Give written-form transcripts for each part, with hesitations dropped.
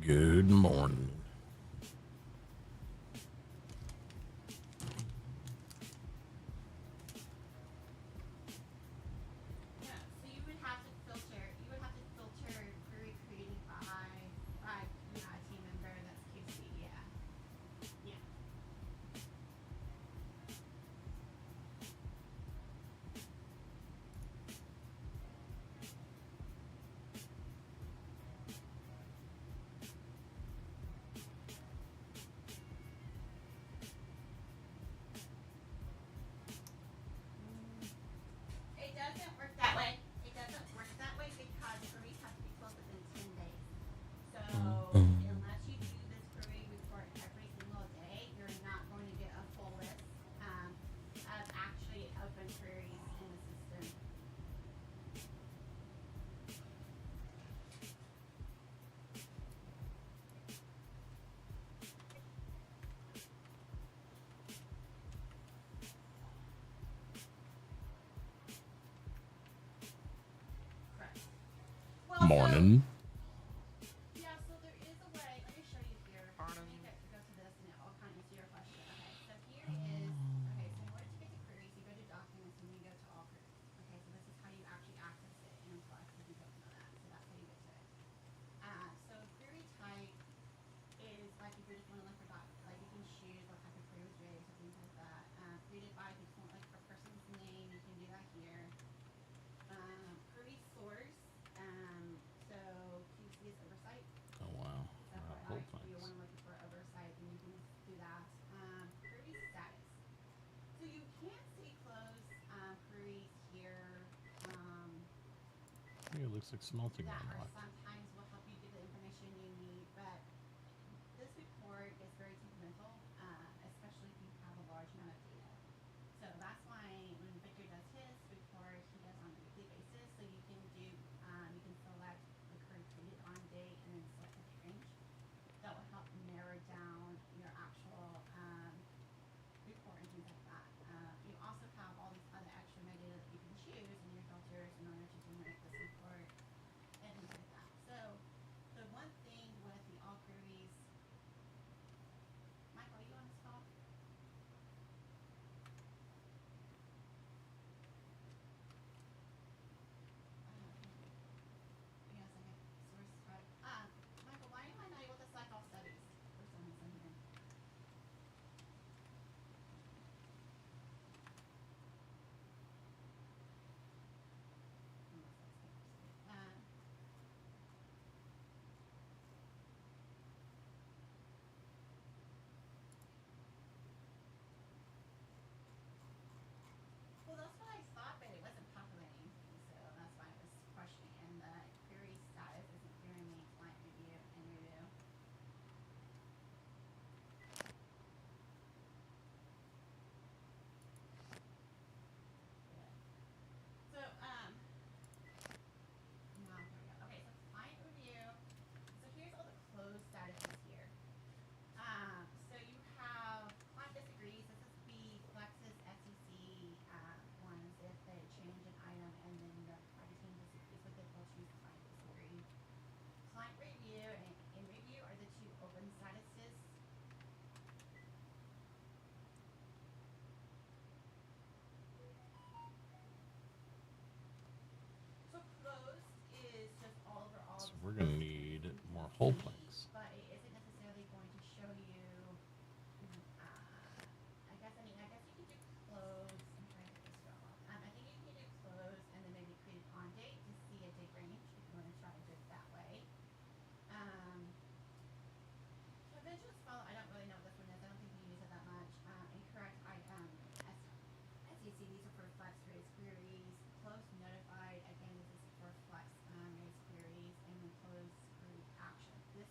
Good morning. Yeah, so you would have to filter. You would have to filter query created by a team member that's QC. Yeah, yeah. Mm, It doesn't work that way. It doesn't work that way because queries have to be closed within 10 days. So unless you do this query report every single day, you're not going to get a full list of actually open queries in the system. Correct. Well, so Morning. yeah, so there is a way. Let me show you here. Let me go to this and it will kind of answer your question. Okay, so here is, okay, so in order to get to queries, you go to documents and you go to all queries. Okay, so this is how you actually access it in Flex if you don't know that. So that's how you get to it. So query type is like if you just want to look for like you can choose what type of query was raised or things like that. Created by, if you just want like for person's name, you can do that here. Query source, so QC is oversight. Oh, wow. So for Whole like if you planks. want to look for oversight, then you can do that. Query status. So you can see close queries here Hey, it looks like smelting that are unlocked. sometimes will help you get the information you need, but this report is very temperamental, especially if you have a large amount of data. So that's why when Victor does his report, he does on a weekly basis. So you can select the current created on date and then select the date range. That will help narrow down your actual report and things like that. You also have all these other extra metadata that you can choose in your filters in order to generate this report and things like that. So the one thing with the all queries, Michael, are you on this call? Give me a second. Source type. Michael, why am I not able to select all studies for some reason here? Unless that's interesting. Well, that's what I thought, but it wasn't populating anything, so that's why I was questioning. And the query status isn't giving me client review and review. Yeah. So, no, here we go. Okay, so client review. So here's all the closed statuses here. So you have client disagrees. This is the Flex's SEC ones. If they change an item and then the project team disagrees with it, they'll choose client disagree. Client review and in review are the two open statuses. So closed is just all over all So of we're the going to lists need you can more whole see, planks. but it isn't necessarily going to show you. I guess you could do close. I'm trying to get this to go off. I think you can do close and then maybe create on date to see a date range if you want to try to do it that way. Um, Conventions follow. I don't really know what this one is. I don't think you use it that much. Incorrect. SEC. These are for flex raised queries. Close notified. Again, this is for flex raised queries, and then close query action. This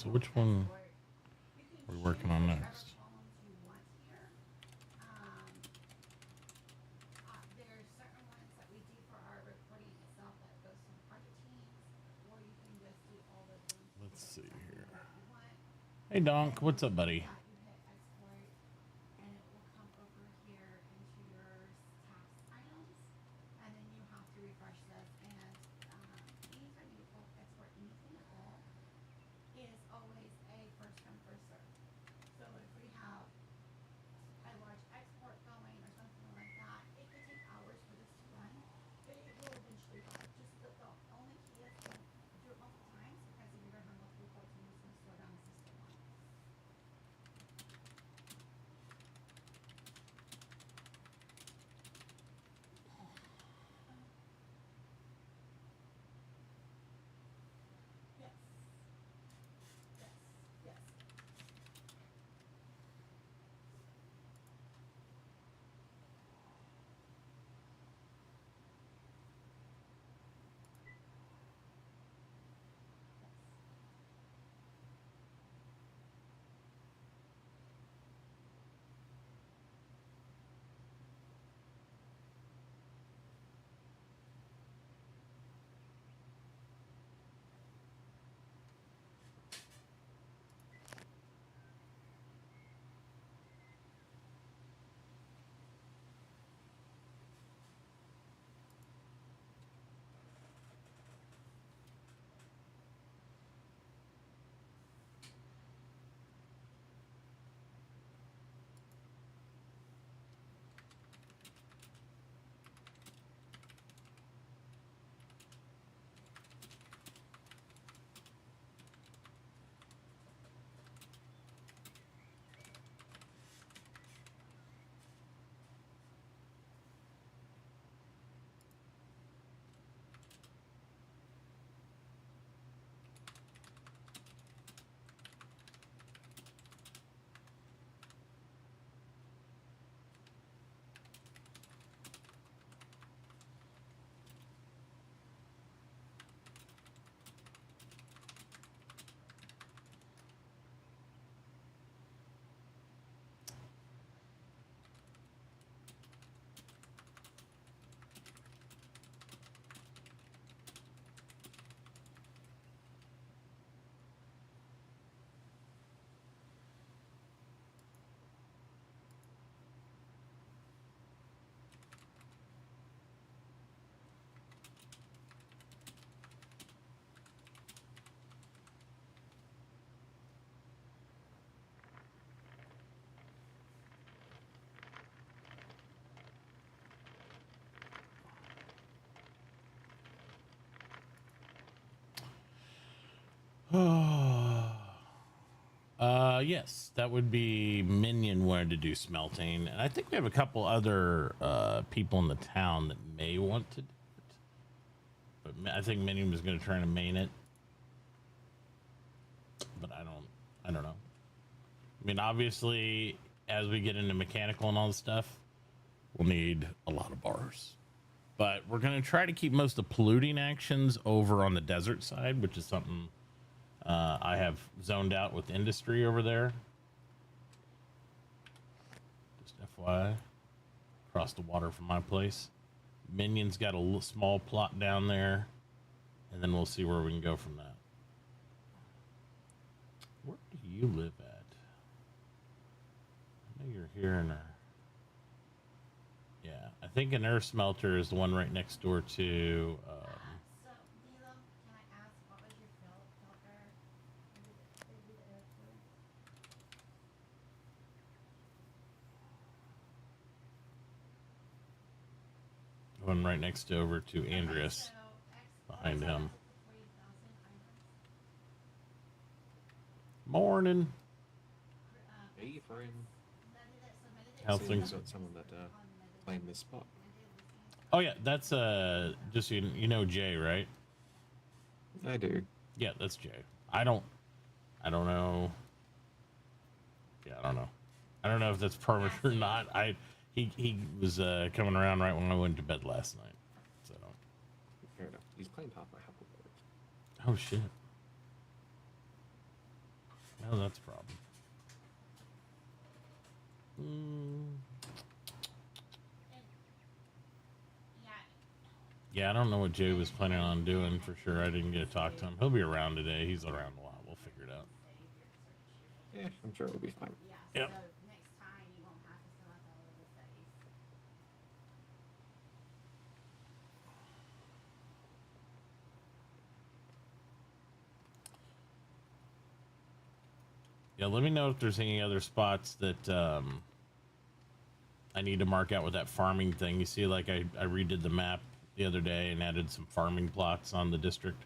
So which one are we working on next? There's certain ones that we do for our reporting itself that goes to the project teams, or you can just do all the things. Let's see here. You want. Hey, Donk. What's up, buddy? Yeah, you hit export, and it will come over here into your tax items, and then you have to refresh this. And anytime you export anything at all, is always a first come first serve. So if we have a large export going or something like that, it could take hours for this to run, but it will eventually run. Just the only key is don't do it multiple times, because if you're going to have multiple reports, you're just going to slow down the system one. Yes. Yes. Yes. Yes, that would be Minion wanted to do smelting, and I think we have a couple other people in the town that may want to do it. But I think Minion was going to try to main it, but I don't know. I mean, obviously, as we get into mechanical and all the stuff, we'll need a lot of bars. But we're going to try to keep most of the polluting actions over on the desert side, which is something I have zoned out with industry over there. Just FYI, across the water from my place. Minion's got a little small plot down there, and then we'll see where we can go from that. Where do you live at? I know you're here in our... Yeah, I think an earth smelter is the one right next door to... So, Nilo, can I ask, what was your filter? Maybe the air fluid? one right next over to Andreas, behind him. Morning. Hey, friend. How's things? Got someone that claimed this spot. Oh yeah, that's just you know Jay, right? I do. Yeah, that's Jay. I don't know. Yeah, I don't know. I don't know if that's permanent or not. He was coming around right when I went to bed last night. So Fair enough. He's claimed half my Huckleberry. oh shit. Oh, that's a problem. Mm. Yeah. Yeah, I don't know what Jay was planning on doing for sure. I didn't get to talk to him. He'll be around today. He's around a lot. We'll figure it out. Yeah, I'm sure it'll be fine. Yeah. Yep. So next time you won't have to fill out all of the studies. Yeah, let me know if there's any other spots that I need to mark out with that farming thing. You see, like I redid the map the other day and added some farming plots on the district.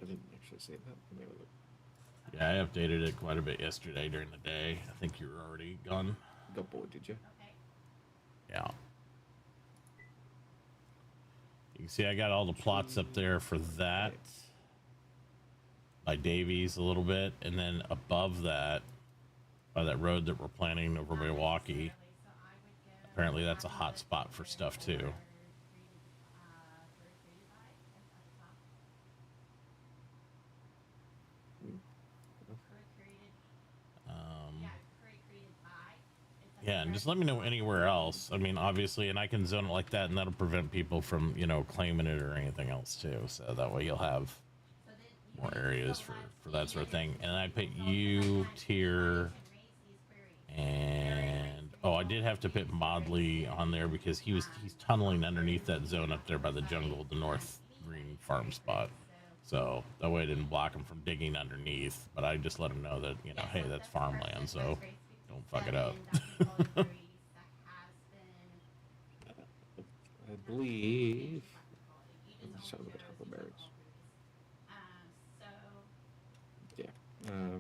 I didn't actually see that. Let me have a look. Yeah, I updated it quite a bit yesterday during the day. I think you were already gone. Got bored, did you? Okay. Yeah. You can see I got all the plots up there for that by Davies a little bit, and then above that by that road that we're planning over Milwaukee. So I would go. Apparently that's a hot spot for stuff too. Created by at the top. Created. Yeah, created by. It's like Yeah, and just let me know anywhere else. I mean, obviously, and I can zone it like that, and that'll prevent people from, you know, claiming it or anything else too. So that way you'll have so that you more can areas fill for that sort of thing. And I put you tier, and raise these queries. and oh, I did have to put Modley on there because he's tunneling underneath that zone up there by the jungle, the north green farm spot. So that way I didn't block him from digging underneath, but I just let him know that, you know, hey, that's farmland, so don't fuck it up. I believe. Let's have a look at huckleberries. So Yeah.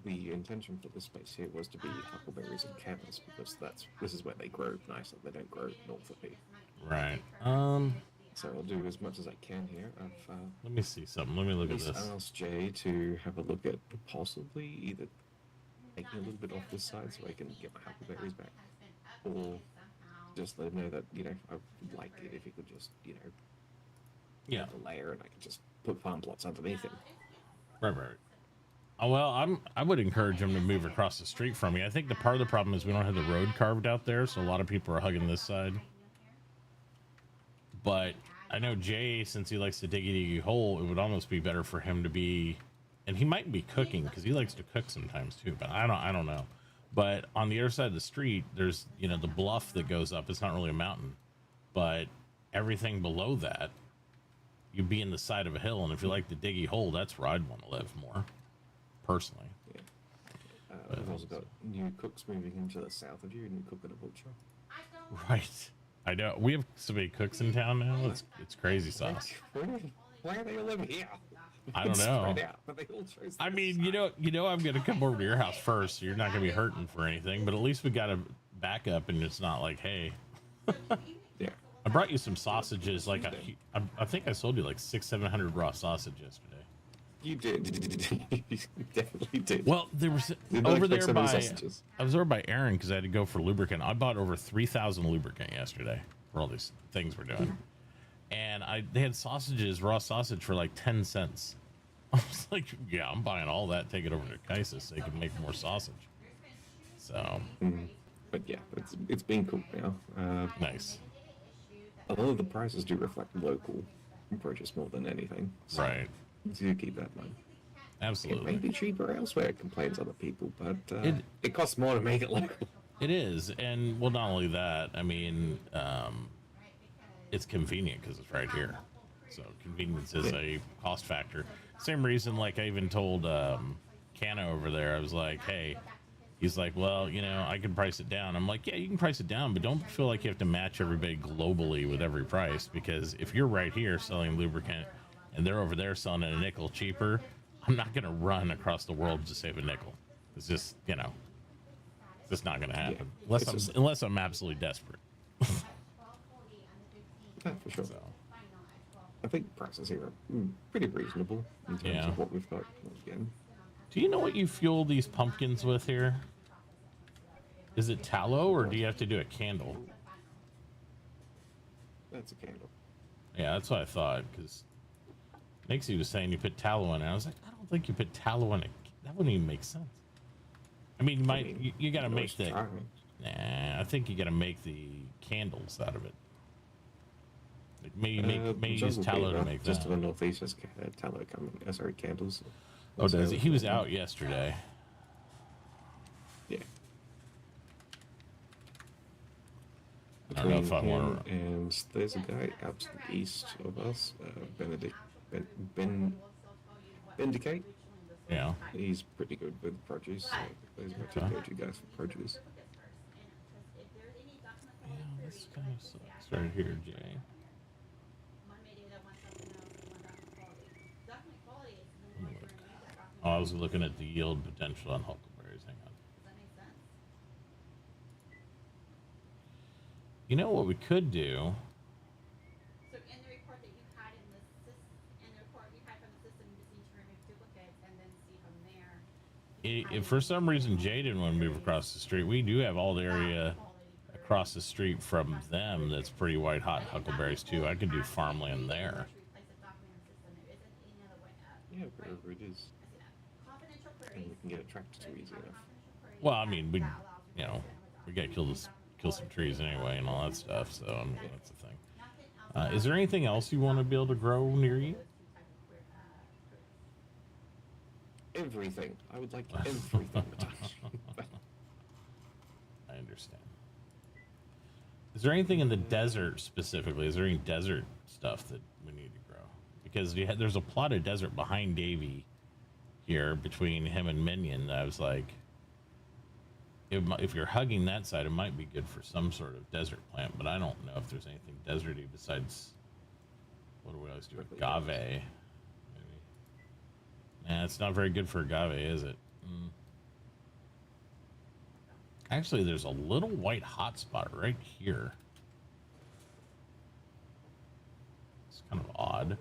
The intention for this space here was to be huckleberries and cannas because this is where they grow nicely. They don't grow north of here. Right. So I'll do as much as I can here. I've Let me see something. Let me look at at least this. asked Jay to have a look at possibly either making a little bit off this side so I can get my huckleberries back, or just let him know that, you know, I would like it if he could just, you know, Yeah. have a layer and I could just put farm plots underneath it. Right. Oh, well, I would encourage him to move across the street from me. I think the part of the problem is we don't have the road carved out there, so a lot of people are hugging this side. But I know Jay, since he likes to diggy hole, it would almost be better for him to be, and he might be cooking because he likes to cook sometimes too. But I don't know. But on the other side of the street, there's, you know, the bluff that goes up. It's not really a mountain, but everything below that, you'd be in the side of a hill, and if you like the diggy hole, that's where I'd want to live more, personally. Yeah. We've also got new cooks moving into the south of you, a new cook and a butcher. Right. I know. We have so many cooks in town now. It's crazy sauce. Why are they all over here? I don't know. Spread out, but they all chose I this mean, side. you know, I'm gonna come over to your house first, so you're not gonna be hurting for anything. But at least we got a backup, and it's not like, hey, Yeah. I brought you some sausages. Like I think I sold you like 700 raw sausage yesterday. You did. You definitely did. Well, there was Did not over expect there so many by sausages. I was over by Aaron because I had to go for lubricant. I bought over 3,000 lubricant yesterday for all these things we're doing, and they had sausages, raw sausage for like 10 cents. I was like, yeah, I'm buying all that. Take it over to Kaisis so they can make more sausage. So But yeah, it's been cool now. nice, A lot of the prices do reflect local purchase more than anything. So right? do keep that in mind. It may Absolutely, be cheaper elsewhere, complains other people, but It- it costs more to make it local. it is. And well, not only that, I mean, it's convenient because it's right here. So convenience is a cost factor. Same reason, like I even told Cano over there, I was like, hey, he's like, well, you know, I can price it down. I'm like, yeah, you can price it down, but don't feel like you have to match everybody globally with every price, because if you're right here selling lubricant and they're over there selling it a nickel cheaper, I'm not going to run across the world to save a nickel. It's just, you know, it's just not going to happen it's unless I'm absolutely desperate. Yeah, for sure. So, I think prices here are pretty reasonable in terms Yeah. of what we've got again. do you know what you fuel these pumpkins with here? Is it tallow or do you have to do a candle? That's a candle. Yeah, that's what I thought, because Nixie was saying you put tallow in it. I was like, I don't think you put tallow in it. That wouldn't even make sense. I mean, you got to make the. Nah, I think you got to make the candles out of it. Like maybe use tallow to make just that. to the northeast has tallow coming. Sorry, candles. Oh, does he? He was out yesterday. Yeah. I don't know if I want to. And there's a guy out to the east of us, Bendicate. Yeah. He's pretty good with produce. So those are my two go-to guys for produce. Yeah, this kind of sucks right here, Jay. Oh, I was looking at the yield potential on huckleberries. Hang on. You know what we could do? So in the report that you had in the report you had from the system, you just need to remove duplicates and then see from there. If for some reason Jay didn't want to move across the street, we do have all the area across the street from them that's pretty white hot huckleberries too. I could do farmland there. Yeah, wherever it is. And we can get it tracked too easy enough. Well, I mean, we gotta kill some trees anyway and all that stuff. So I mean, that's the thing. Is there anything else you want to be able to grow near you? Everything. I would like everything to touch. I understand. Is there anything in the desert specifically? Is there any desert stuff that we need to grow? Because there's a plot of desert behind Davy here between him and Minion. I was like, if you're hugging that side, it might be good for some sort of desert plant, but I don't know if there's anything deserty besides, what do we always do? Agave. Maybe. Nah, it's not very good for agave, is it? Actually, there's a little white hotspot right here. It's kind of odd.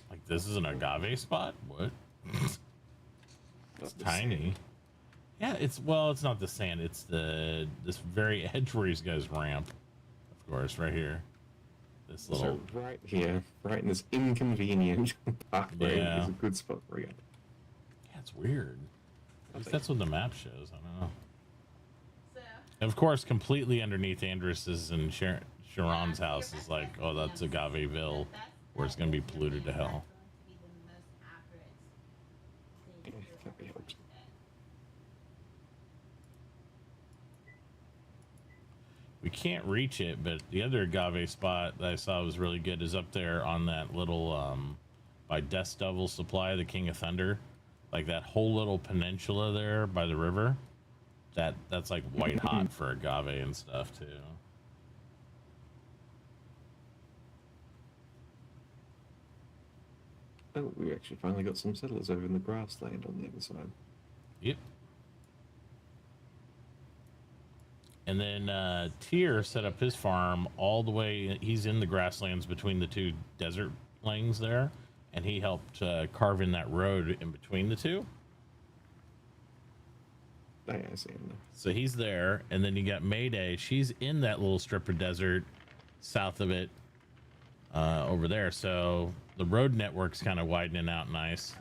Like, this is an agave spot? What? It's tiny. Yeah, it's not the sand. It's this very edge where he's got his ramp. Of course, right here. This little. So right here, right in this inconvenient pathway Yeah. is a good spot for you. Yeah, it's weird. At least that's what the map shows. I don't know. So, And of course, completely underneath Andrus's and Sharon's house is like, oh, that's Agaveville, where it's going to be polluted to hell. Can't be helped. We can't reach it, but the other agave spot that I saw was really good is up there on that little by Death Devil Supply, the King of Thunder, like that whole little peninsula there by the river. That's like white hot for agave and stuff too. Oh, we actually finally got some settlers over in the grassland on the other side. Yep. And then Tyr set up his farm all the way. He's in the grasslands between the two desert lanes there, and he helped carve in that road in between the two. Oh, yeah, I see him there. So he's there, and then you got Mayday. She's in that little strip of desert south of it over there. So the road network's kind of widening out nice.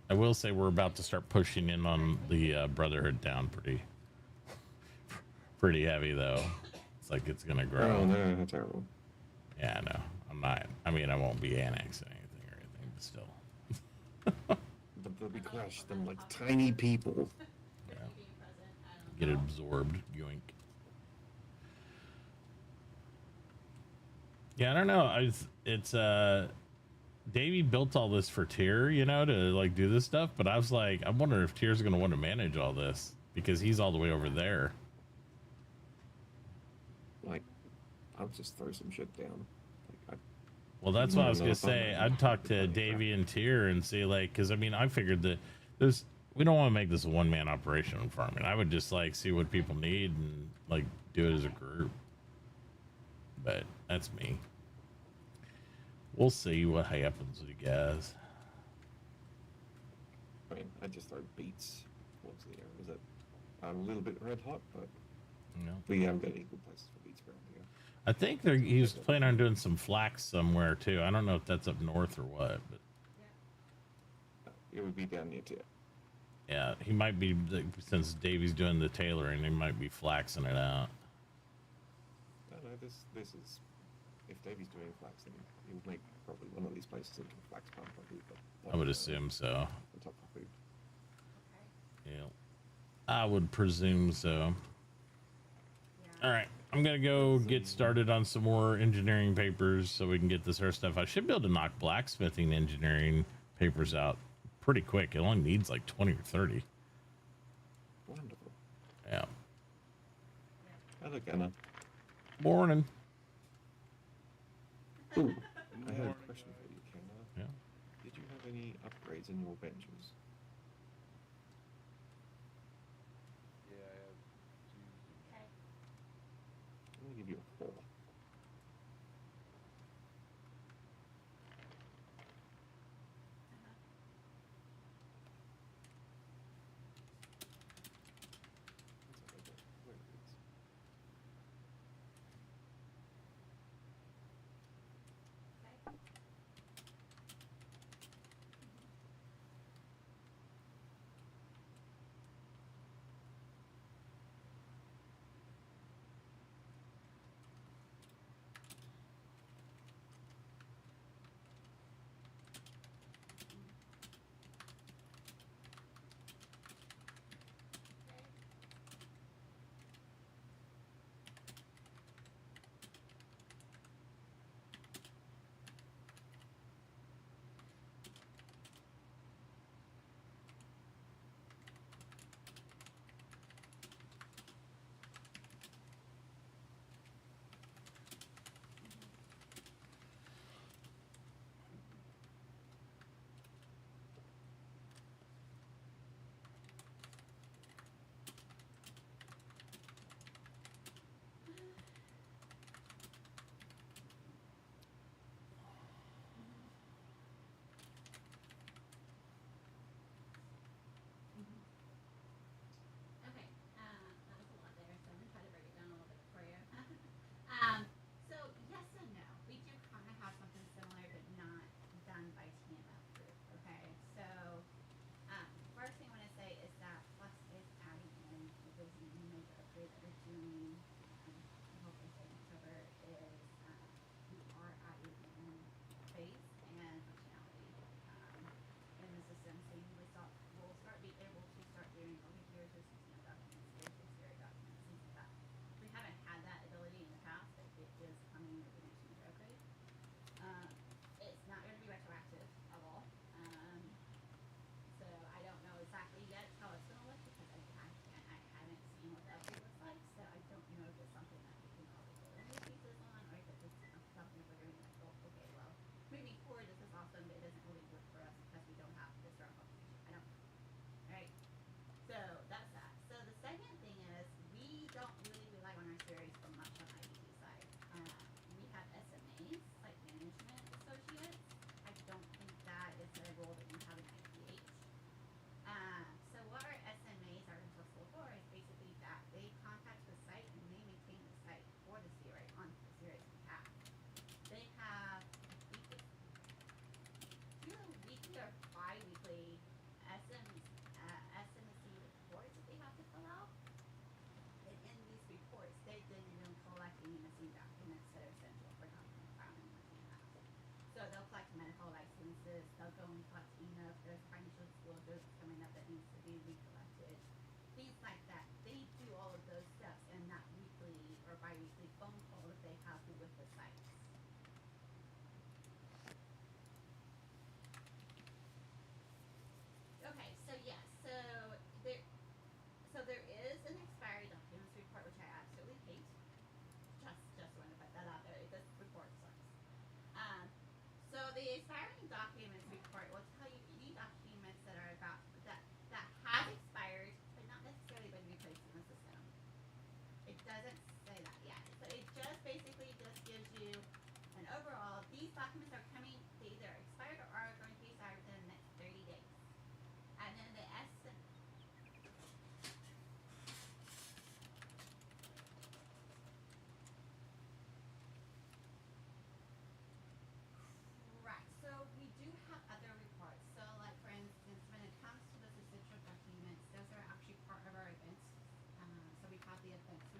I will say we're about to start pushing in on the Brotherhood down pretty heavy, though. It's like it's going to grow. Oh, no, that's terrible. Yeah, no, I'm not. I mean, I won't be annexing anything or anything, but still. But they'll be crushed, them like tiny people. Yeah. Get absorbed, yoink. Yeah, I don't know. It's Davey built all this for Tyr, you know, to like do this stuff, but I was like, I wonder if Tyr's gonna want to manage all this because he's all the way over there. Like, I'll just throw some shit down. Like, Well, that's what I was gonna say. I'd talk to Davey and Tyr and see, like, because I mean, I figured that we don't want to make this a one-man operation in farming. I would just like see what people need and like do it as a group. But that's me. We'll see what happens with you guys. I mean, I just throw beets towards the areas that are a little bit red hot, but Yeah. we have got equal places for beats around here. I think he was planning on doing some flax somewhere too. I don't know if that's up north or what, but It would be down near too. yeah, he might be, since Davey's doing the tailoring, he might be flaxing it out. No, this is, if Davey's doing flax, then he'll make probably one of these places into a flax farm. Probably, I would assume so. The top property. Yeah, I would presume so. Yeah. All right, I'm gonna go get started on some more engineering papers so we can get this other stuff. I should be able to knock blacksmithing engineering papers out pretty quick. It only needs like 20 or 30. Wonderful. Yeah. Hello, Anna. Morning. Ooh, I have a question for you, Kenna. Yeah. Did you have any upgrades in your benches? Yeah, I have two. Okay. I'm gonna give you a 4. Where it is. Okay.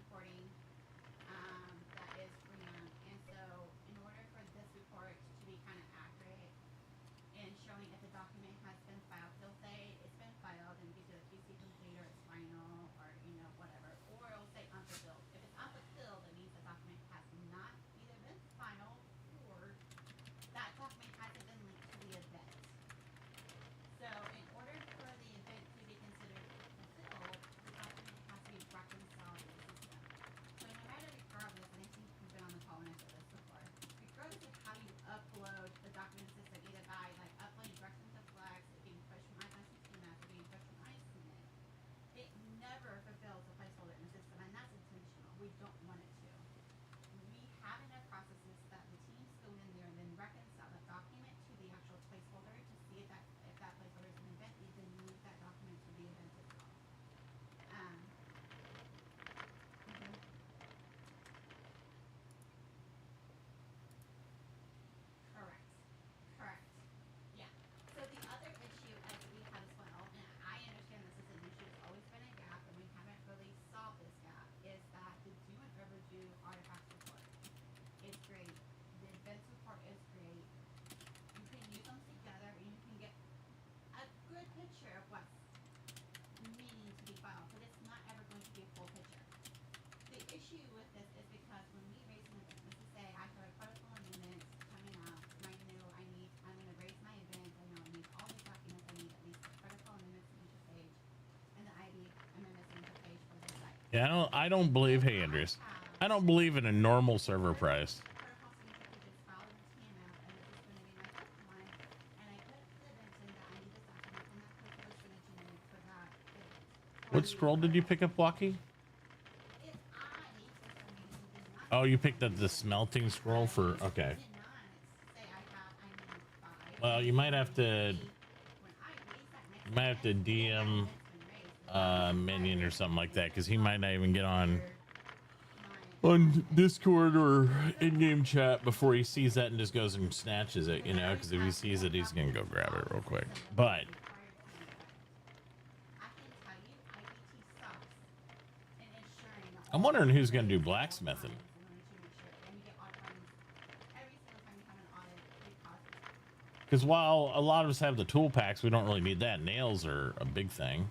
reporting that is ran. And so, in order for this report to be kind of accurate and showing if the document has been filed, they'll say it's been filed and gives you the QC complete or it's final or whatever, or it'll say unfulfilled. If it's unfulfilled, it means the document has not either been final or that document hasn't been linked to the event. So in order for the event to be considered fulfilled, the document has to be reconciled in the system. So no matter regardless, and I think you've been on the call and I've said this before, regardless of how you upload the document system, either by like uploading directions to flags, it being pushed from iPhone 16 apps, or being pushed from iSubmit, it never fulfills the placeholder in the system, and that's intentional. We don't want it to. We have enough processes that the teams go in there and then reconcile the document to the actual placeholder to see if that placeholder is an event, you then move that document to the event itself. Mhm. Correct. Correct. Yeah. So the other issue as we have as well, and I understand this is an issue, it's always been a gap, and we haven't really solved this gap, is that the due and overdue artifacts report is great. The events report is great. You can use them together, and you can get a good picture of what's needing to be filed, but it's not ever going to be a full picture. The issue with this is because when we raise an event, let's just say I have a protocol amendment coming out, I'm gonna raise my event, I know I need all these documents, I need at least the protocol amendment signature page and the ID amendment signature page for the site. Yeah, I don't believe. Hey, Andreas, I don't believe in a normal server price. Protocol signature page is filed in TML, and this is gonna be my first one, and I put the event in that I need this document, and that protocol is gonna generate for that event. What scroll did you pick up, Blocky? If I, for some reason, did not Oh, you picked up the smelting scroll for. Okay. did not say I need 5. Well, you might have to. When I raise that next You might have to event, DM it's been raised. Minion or something like that, because he might not even get My on Discord or in-game chat before he sees that and just goes and snatches it, because if he sees it, he's gonna go grab it real quick. But I can tell you, IBT sucks in ensuring that I'm wondering who's gonna do blacksmithing. Because while a lot of us have the tool packs, we don't really need that. Nails are a big thing.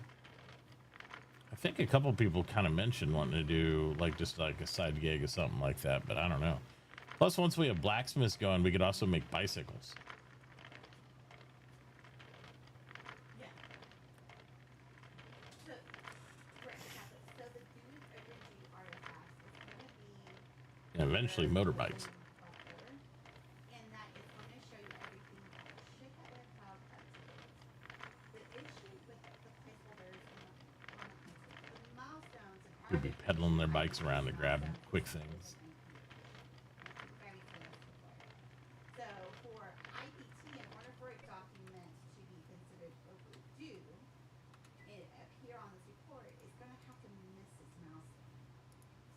I think a couple people kind of mentioned wanting to do just like a side gig or something like that, but I don't know. Plus, once we have blacksmiths going, we could also make bicycles. Yeah. So, right, exactly. So the due and overdue artifacts is going to be And eventually motorbikes. and that is going to show you everything that should have been filed up to date. The issue with the placeholders and the milestones and Could be pedaling their bikes around to grab quick things. very famous before. So for IPT, in order for a document to be considered overdue, it appear on this report, it's going to have to miss its milestone.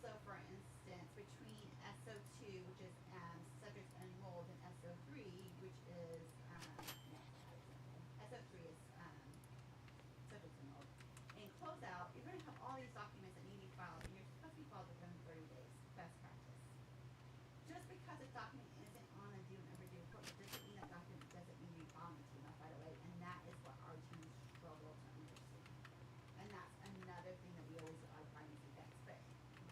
So for instance, between SO2, which is subjects enrolled, and SO3, which is SO3 is subjects enrolled. In closeout, you're going to have all these documents that need to be filed, and you're supposed to be filed within 30 days, best practice. Just because a document isn't on a due and overdue report doesn't mean that document doesn't need to be filed in TMF right away, and that is what our teams struggle to understand. And that's another thing that we always are finding events, but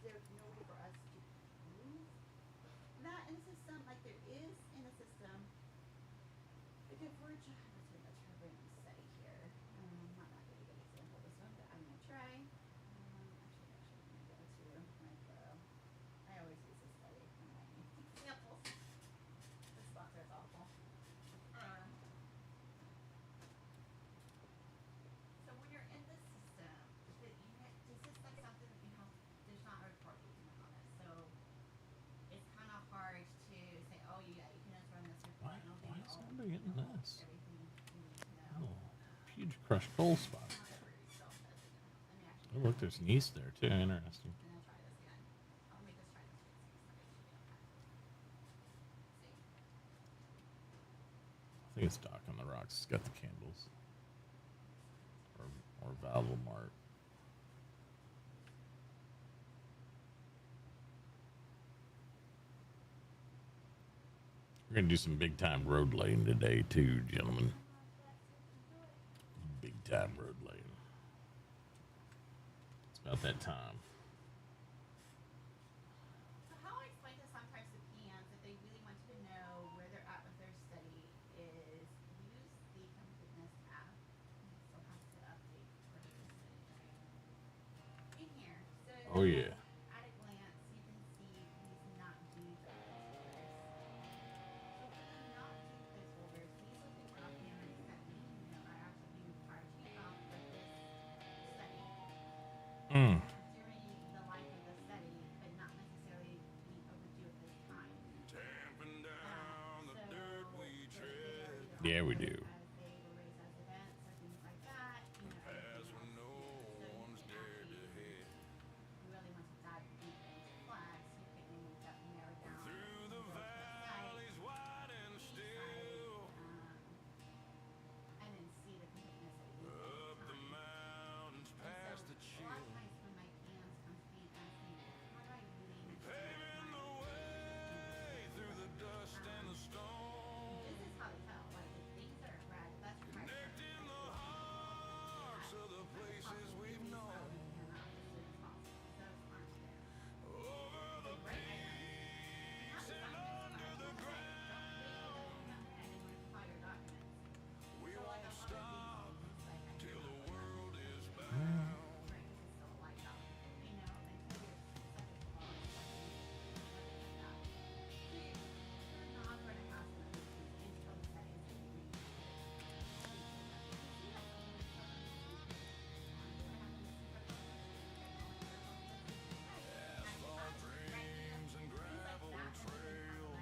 there's no way for us to prove that in the system, like there is in the system. Like if we're trying to do a turbine study here, I'm not going to be a good example of this one, but I'm going to try. Actually, I'm going to go to micro. I always use this study for my examples. The sponsor is awful. So when you're in this system, this is like something that you have. There's not a report you can run on it, so it's kind of hard to say, oh yeah, you can just run this report. And it'll give you Why is all somebody getting this? everything you need to know. Huge crushed coal spot. Not for yourself, let me actually. Oh, look, there's an east there too. Interesting. And then try this again. I'll make us try this again. See. I think it's Dock on the Rocks. It's got the candles. Or Valve Mart. gonna do some big time road laying today too, gentlemen. Big time road laying. It's about that time. So how I explain to some types of PMs if they really want to know where they're at with their study is use the completeness tab. It still has to update for the study, right? In here, so Oh yeah. at a glance, you can see these not due placeholders. So for the not due placeholders, these are the documents that we know are actually being required to be filed for this study Mm. during the life of the study, but not necessarily being overdue at this time. Tamping down the dirt we tread, Yeah, we do. As they were raised as events or things like that, paths everything where else. no So you one's can dared to actually, head. if you really want to dive deep into flags, you can remove that narrow down Through and the go to that site, valleys wide and each still, site, and then see the completeness that you need up at the the time. mountains And past so the a lot of chill, times when my PMs come to me and ask me, how do I really make sure that paving the my way through the dust and the stone, this is how they tell. Like the things that are red, that's required for connecting the every hearts of the places we've known, over the peaks and under the ground. We won't stop till the world is bound. Asphalt dreams and gravel trails,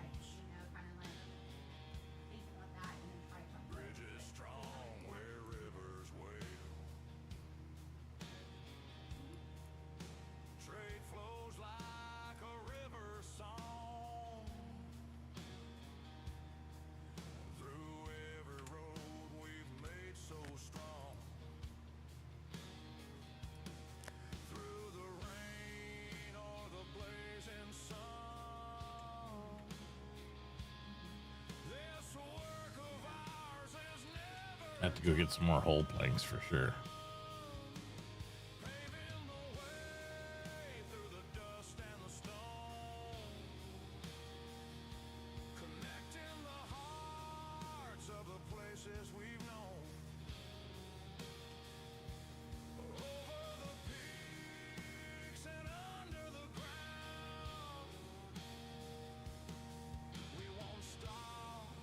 bridges strong where rivers wail. Trade flows like a river song through every road we've made so strong. Through the rain or the blazing sun, this work of ours is never Have to go get some more hole planks for sure. paving the way through the dust and the stone, connecting the hearts of the places we've known, over the peaks and under the ground. We won't stop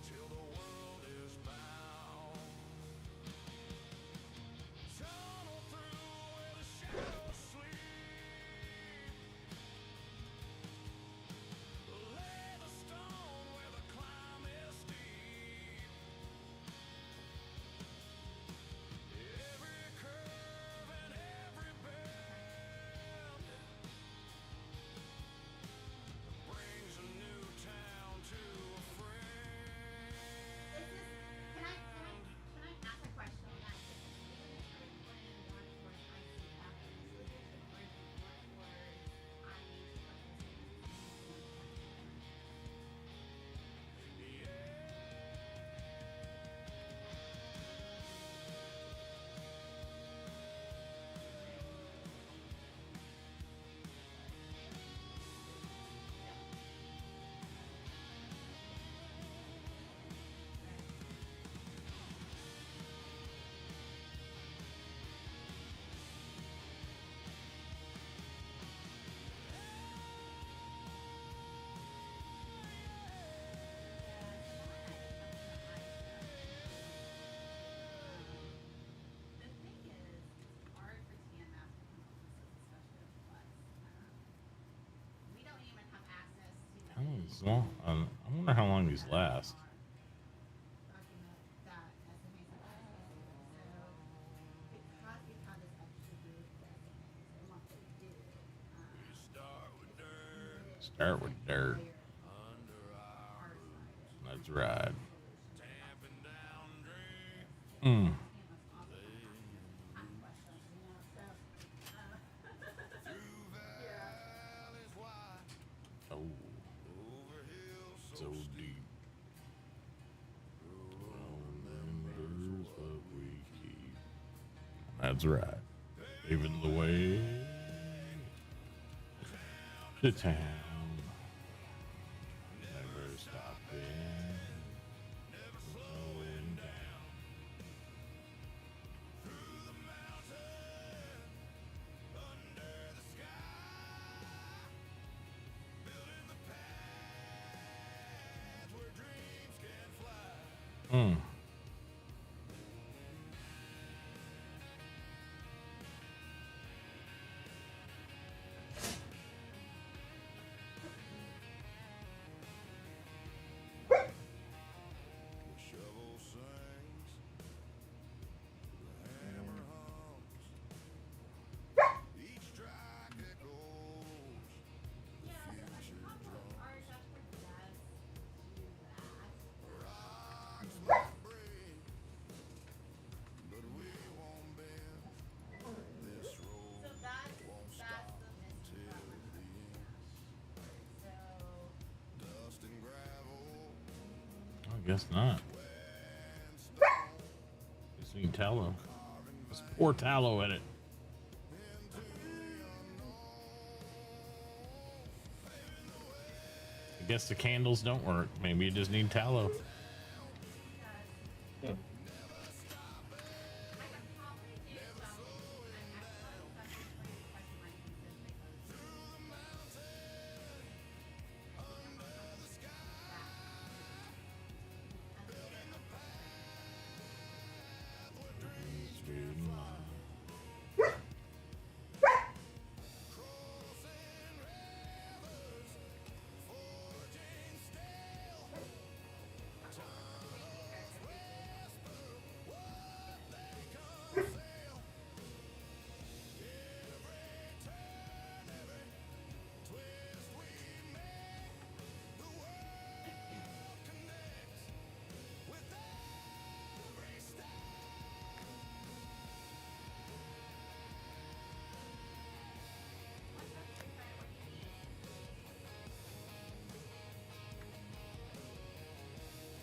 till the world is bound. Tunnel through where the shadows sleep. Lay the stone where the climb is steep. Every curve and every bend brings a new town to a friend. Can I ask a question on that? Is this reporting more towards ICF solicitation or is it more towards The thing is, it's hard for TMF to come up with this, especially with us. We don't even have access to the How long is long? I wonder how long these last. document that SMA supplies us with. So because we have this extra group of SMAs and what they do, Start with dirt Start with dirt. under our boots, That's right. tamping down dreams. Mm. Through valleys wide, Oh, over hills so deep. That's right. Paving the way to town. Never stopping. Going down. Hmm. The shovel sings, the hammer hums, each strike echoes, the future drums. Rocks might break, but we won't bend. This road won't stop till the end. Dust and gravel, I guess not. and stone, Just need tallow. Let's pour tallow in it. I guess the candles don't work. Maybe you just need tallow. Yeah.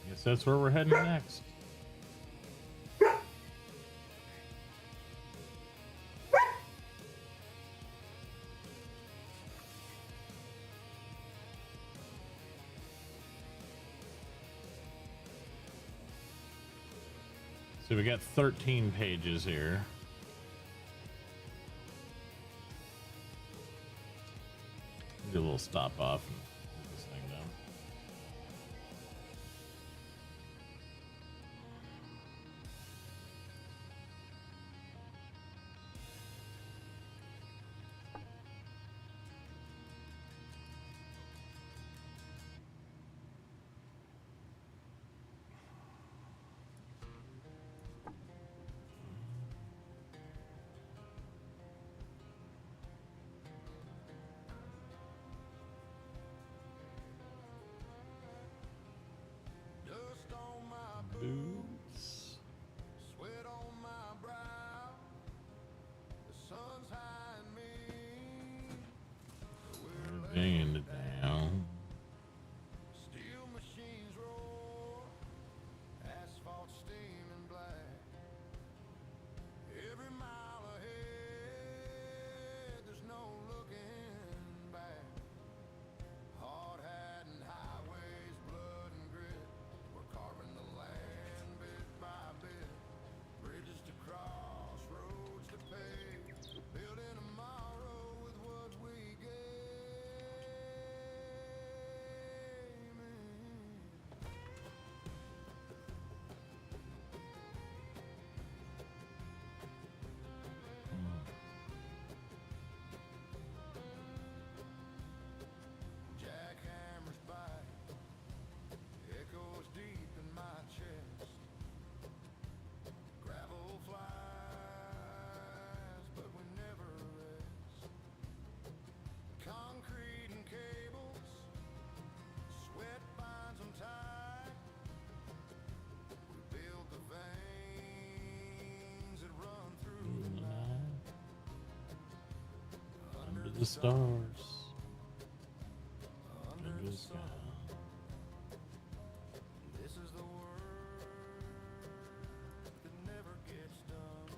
Guess that's where we're heading next. So we got 13 pages here. Do a little stop off and get this thing done. dust on my Boots. sweat on my brow. The sun's hiding me. We're Banging it down. steel machines roar, asphalt steaming black. Every mile ahead, there's no looking back. Hard hat and highways, blood and grit. We're carving the land bit by bit. Bridges to cross, roads to pave. Building tomorrow with what we gave. Jackhammers bite, echoes deep in my chest. Gravel flies, but we never rest. Concrete and cables, sweat binds them tight. We build the veins that run through the night. Under the stars. Under the sky. This is the work that never gets done.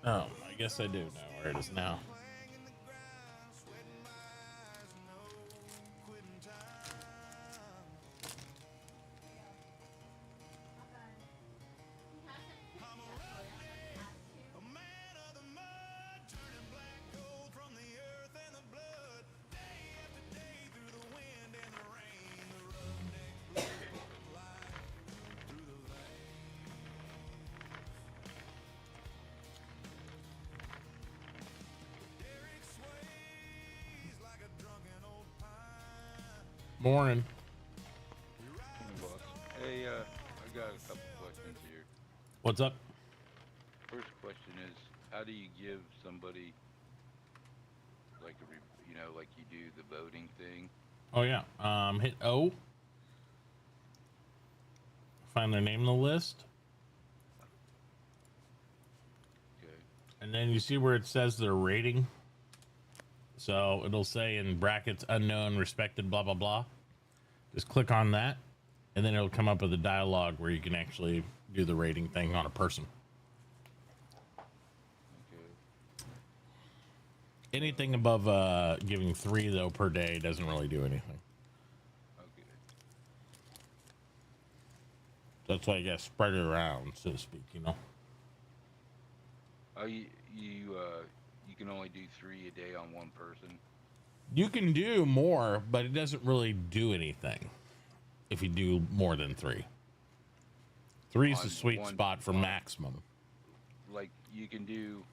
Oh, I guess I do know where it is now. He hasn't picked yet, so I'm gonna add two. Morning. Morning, boss. Hey, I got a couple questions here. What's up? First question is, how do you give somebody like like you do the voting thing? Oh yeah. Hit O. Find their name in the list, Okay. and then you see where it says their rating. So it'll say in brackets unknown, respected, blah blah blah. Just click on that, and then it'll come up with a dialogue where you can actually do the rating thing on a person. Okay. Anything above giving 3 though per day doesn't really do anything. Okay. That's why you gotta spread it around, so to speak. Oh, you can only do 3 a day on one person. You can do more, but it doesn't really do anything if you do more than 3. 3 is the On sweet one spot for on maximum. like you can do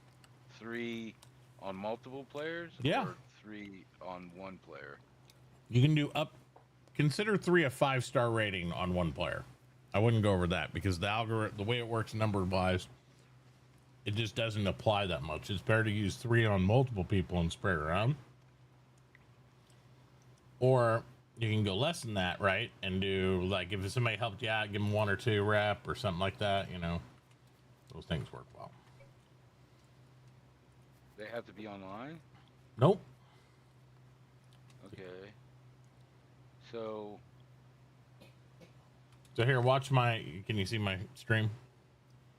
3 on multiple players Yeah. or 3 on one player. You can do up. Consider 3 a 5-star rating on one player. I wouldn't go over that because the algorithm, the way it works number wise, it just doesn't apply that much. It's better to use 3 on multiple people and spread it around. Or you can go less than that, right? And do like if somebody helped you out, give them 1 or 2 rep or something like that. Those things work well. They have to be online? Nope. Okay. So, So here, watch my. Can you see my stream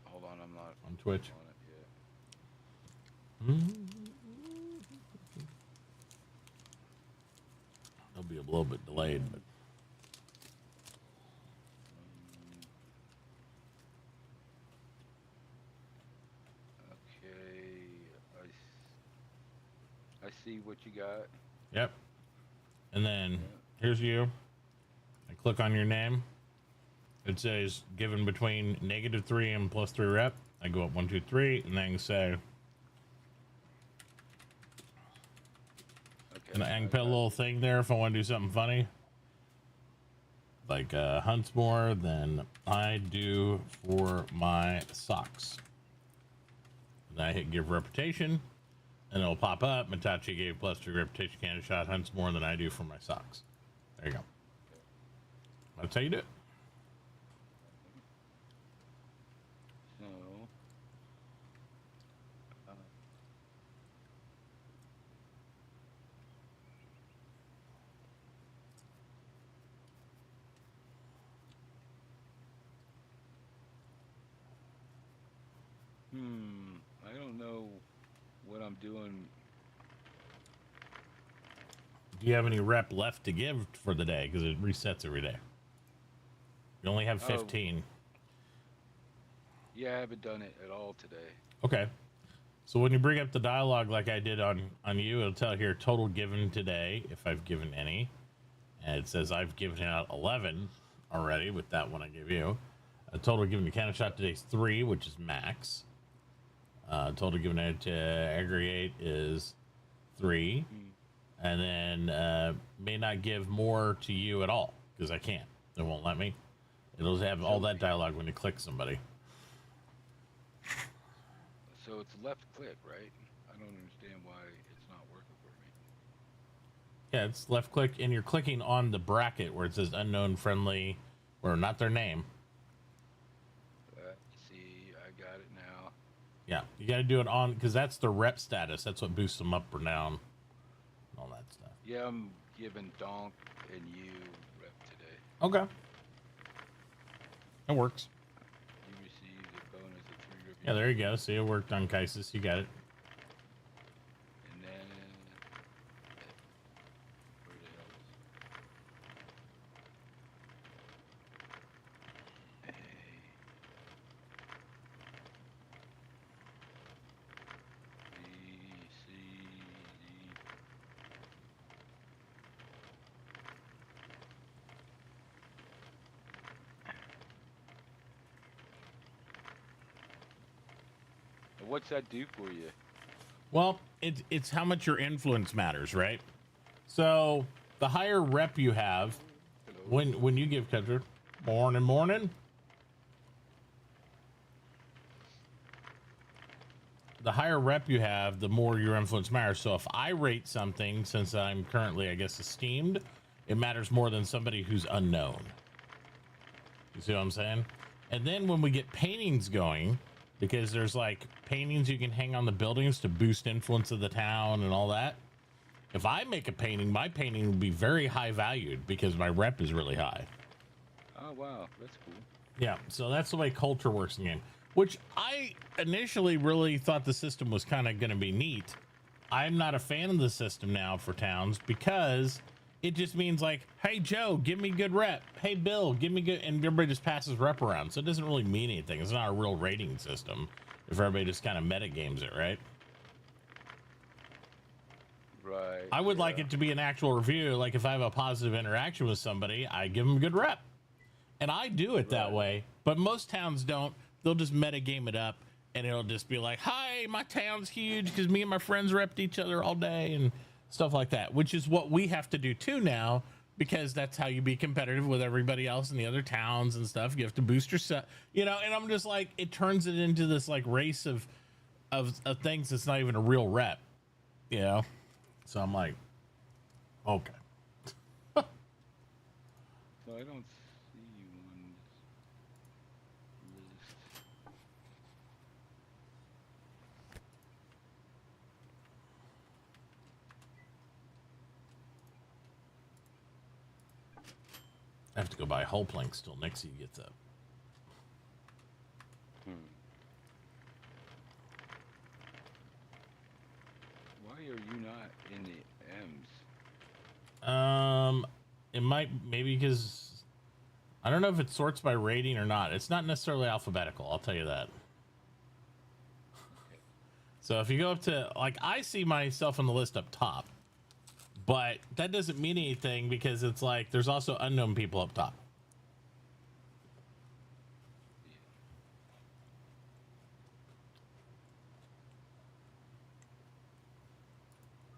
hold on, I'm not on Twitch? on it yet. It'll be a little bit delayed, but Okay, I see what you got. yep. And then Yeah. here's you. I click on your name. It says given between -3 and +3 rep. I go up 1, 2, 3, and then say, Okay. and I can I put a got little it. thing there if I want to do something funny, like hunts more than I do for my socks. And I hit give reputation, and it'll pop up. Mitachi gave +3 reputation cannon shot, hunts more than I do for my socks. There you go. That's how you do it. So, uh, I don't know what I'm doing. Do you have any rep left to give for the day? Because it resets every day. You only have Oh. 15. Yeah, I haven't done it at all today. Okay. So when you bring up the dialogue like I did on you, it'll tell here total given today, if I've given any. And it says I've given out 11 already with that one I gave you. A total given to cannon shot today is 3, which is max. Total given out to aggregate is 3. And then may not give more to you at all because I can't. It won't let me. It'll have all that dialogue when you click somebody. So it's left click, right? I don't understand why it's not working for me. Yeah, it's left click, and you're clicking on the bracket where it says unknown friendly, or not their name. See, I got it now. Yeah, you got to do it on because that's the rep status. That's what boosts them up or down, and all that stuff. Yeah, I'm giving Donk and you rep today. Okay, that works. You received a bonus of 3 Yeah, there you go. See, it worked on Kaisis. You got it. And then where the hell is B, C, D. What's that do for you? Well, it's how much your influence matters, right? So the higher rep you have, when you give Kendra, morning, the higher rep you have, the more your influence matters. So if I rate something, since I'm currently, I guess, esteemed, it matters more than somebody who's unknown. You see what I'm saying? And then when we get paintings going, because there's like paintings you can hang on the buildings to boost influence of the town and all that. If I make a painting, my painting will be very high valued because my rep is really high. Oh wow, that's cool. Yeah, so that's the way culture works in game, which I initially really thought the system was kind of going to be neat. I'm not a fan of the system now for towns because it just means like, hey, Joe, give me good rep. Hey, Bill, give me good. And everybody just passes rep around. So it doesn't really mean anything. It's not a real rating system if everybody just kind of metagames it, right? Right. I would like it to be an actual review. Like if I have a positive interaction with somebody, I give them a good rep. And I do it that way. But most towns don't. They'll just metagame it up. And it'll just be like, hi, my town's huge because me and my friends repped each other all day and stuff like that, which is what we have to do too now, because that's how you be competitive with everybody else in the other towns and stuff. You have to boost yourself, you know. And I'm just like, it turns it into this like race of things that's not even a real rep, you know. So I'm like, okay. So I don't see one list. I have to go buy whole planks till Nixie gets up. Why are you not in the M's? It might, maybe because I don't know if it sorts by rating or not. It's not necessarily alphabetical, I'll tell you that. So if you go up to, like, I see myself on the list up top, but that doesn't mean anything because it's like there's also unknown people up top.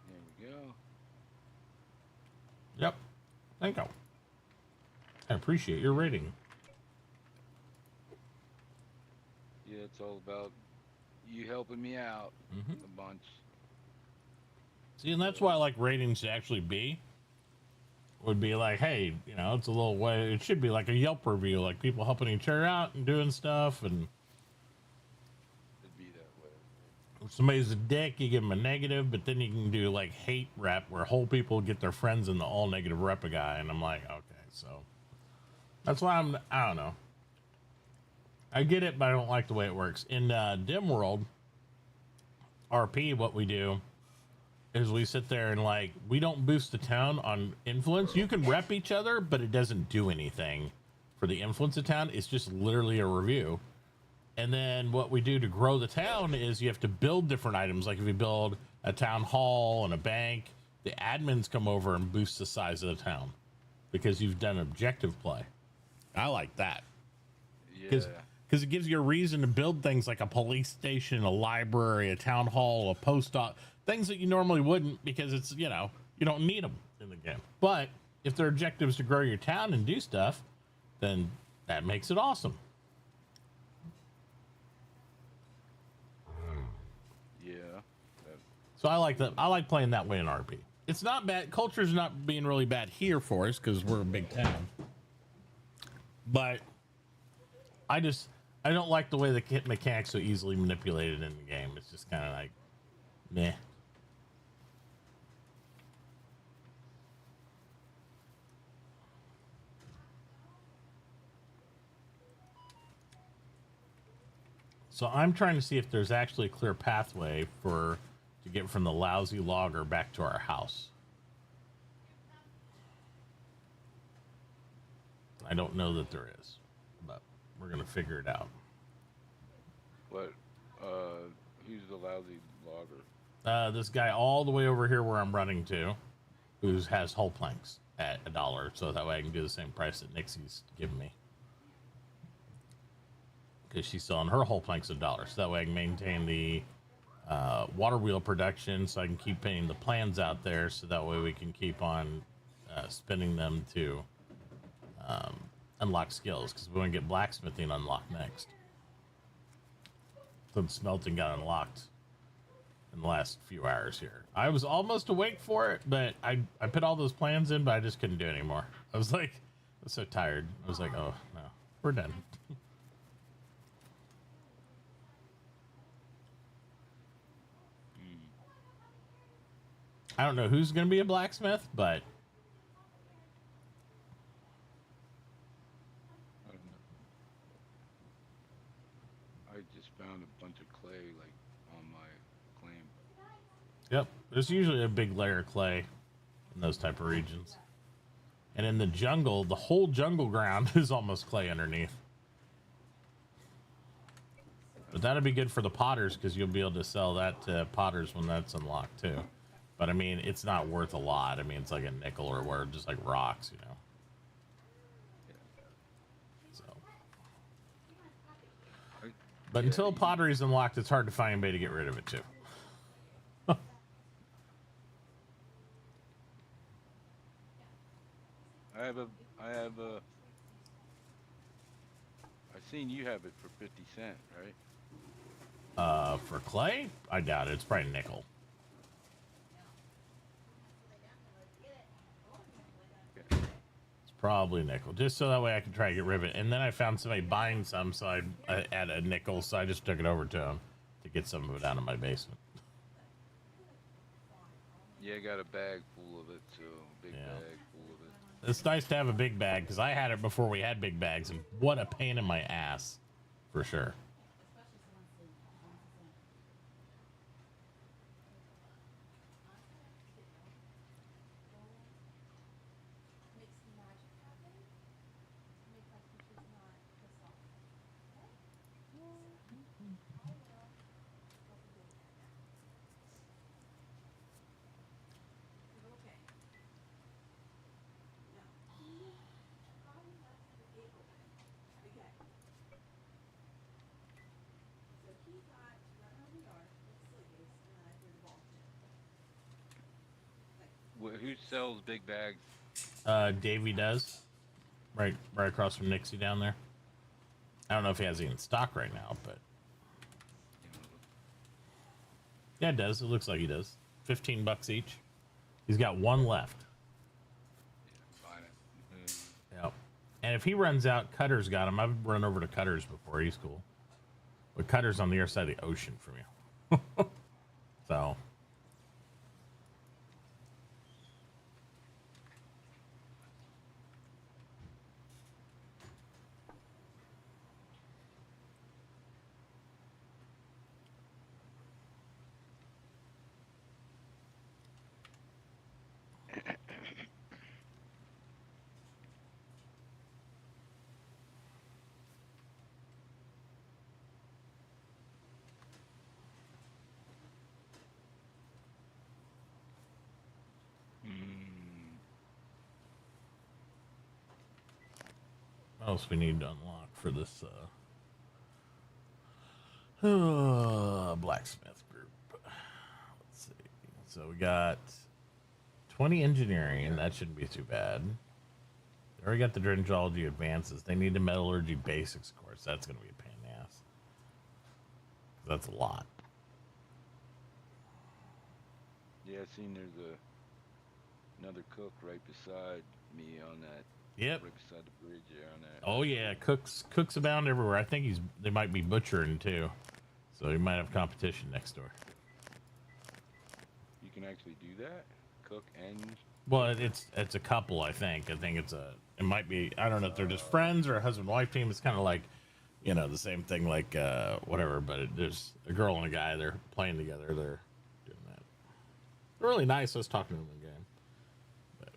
There we go. Yep. Thank you. I appreciate your rating. Yeah, it's all about you helping me out a bunch. See, and that's why I like ratings to actually be. Would be like, hey, you know, it's a little way. It should be like a Yelp review, like people helping each other out and doing stuff. And It'd be that way. if somebody's a dick, you give them a negative, but then you can do like hate rep where whole people get their friends in the all negative rep a guy. And I'm like, okay, so that's why I don't know. I get it, but I don't like the way it works. In Dim World, RP, what we do is we sit there and like, we don't boost the town on influence. You can rep each other, but it doesn't do anything for the influence of town. It's just literally a review. And then what we do to grow the town is you have to build different items. Like if you build a town hall and a bank, the admins come over and boost the size of the town because you've done objective play. I like that. Yeah. Because it gives you a reason to build things like a police station, a library, a town hall, a post office, things that you normally wouldn't because it's, you know, you don't need them in the game. But if their objective is to grow your town and do stuff, then that makes it awesome. Yeah. So I like that. I like playing that way in RP. It's not bad. Culture's not being really bad here for us because we're a big town. But I don't like the way the mechanics are easily manipulated in the game. It's just kind of like, meh. So I'm trying to see if there's actually a clear pathway to get from the lousy logger back to our house. I don't know that there is, but we're gonna figure it out. What? Who's the lousy logger? This guy all the way over here where I'm running to, who has whole planks at $1, so that way I can do the same price that Nixie's giving me. Because she's selling her whole planks at $1, so that way I can maintain the water wheel production, so I can keep painting the plans out there, so that way we can keep on spending them to unlock skills, because we want to get blacksmithing unlocked next. So the smelting got unlocked in the last few hours here. I was almost awake for it, but I put all those plans in, but I just couldn't do it anymore. I was so tired. I was like, oh no, we're done. I don't know who's going to be a blacksmith, but I don't know. I just found a bunch of clay like on my claim. yep, there's usually a big layer of clay in those type of regions. And in the jungle, the whole jungle ground is almost clay underneath. But that'd be good for the potters, because you'll be able to sell that to potters when that's unlocked too. But I mean, it's not worth a lot. I mean, it's like a nickel or where just like rocks, you know. So, but until pottery's unlocked, it's hard to find anybody to get rid of it too. I seen you have it for 50 cent, right? For clay, I doubt it. It's probably nickel. It's probably nickel, just so that way I can try to get rid of it. And then I found somebody buying some, so I at a nickel, so I just took it over to him to get some of it out of my basement. Yeah, I got a bag full of it, so big Yeah. bag full of it. It's nice to have a big bag, because I had it before we had big bags, and what a pain in my ass, for sure. Who sells big bags? Davey does, right across from Nixie down there. I don't know if he has any in stock right now, but yeah, it does. It looks like he does. $15 each. He's got one left. Yeah, find it. Yep. And if he runs out, Cutter's got him. I've run over to Cutter's before. He's cool. But Cutter's on the other side of the ocean from you. So. What else we need to unlock for this blacksmith group? Let's see. So we got 20 engineering. That shouldn't be too bad. They already got the dredgeology advances. They need the metallurgy basics course. That's going to be a pain in the ass. That's a lot. Yeah, I seen there's another cook right beside me on that. Yep. Right beside the bridge there on that. Oh yeah, cooks abound everywhere. I think they might be butchering too, so you might have competition next door. You can actually do that? Cook and... Well, it's a couple. I think it might be. I don't know if they're just friends or a husband-wife team. It's kind of like You know, the same thing like whatever, but there's a girl and a guy, they're playing together, they're doing that. They're really nice. I was talking to them in the game. But,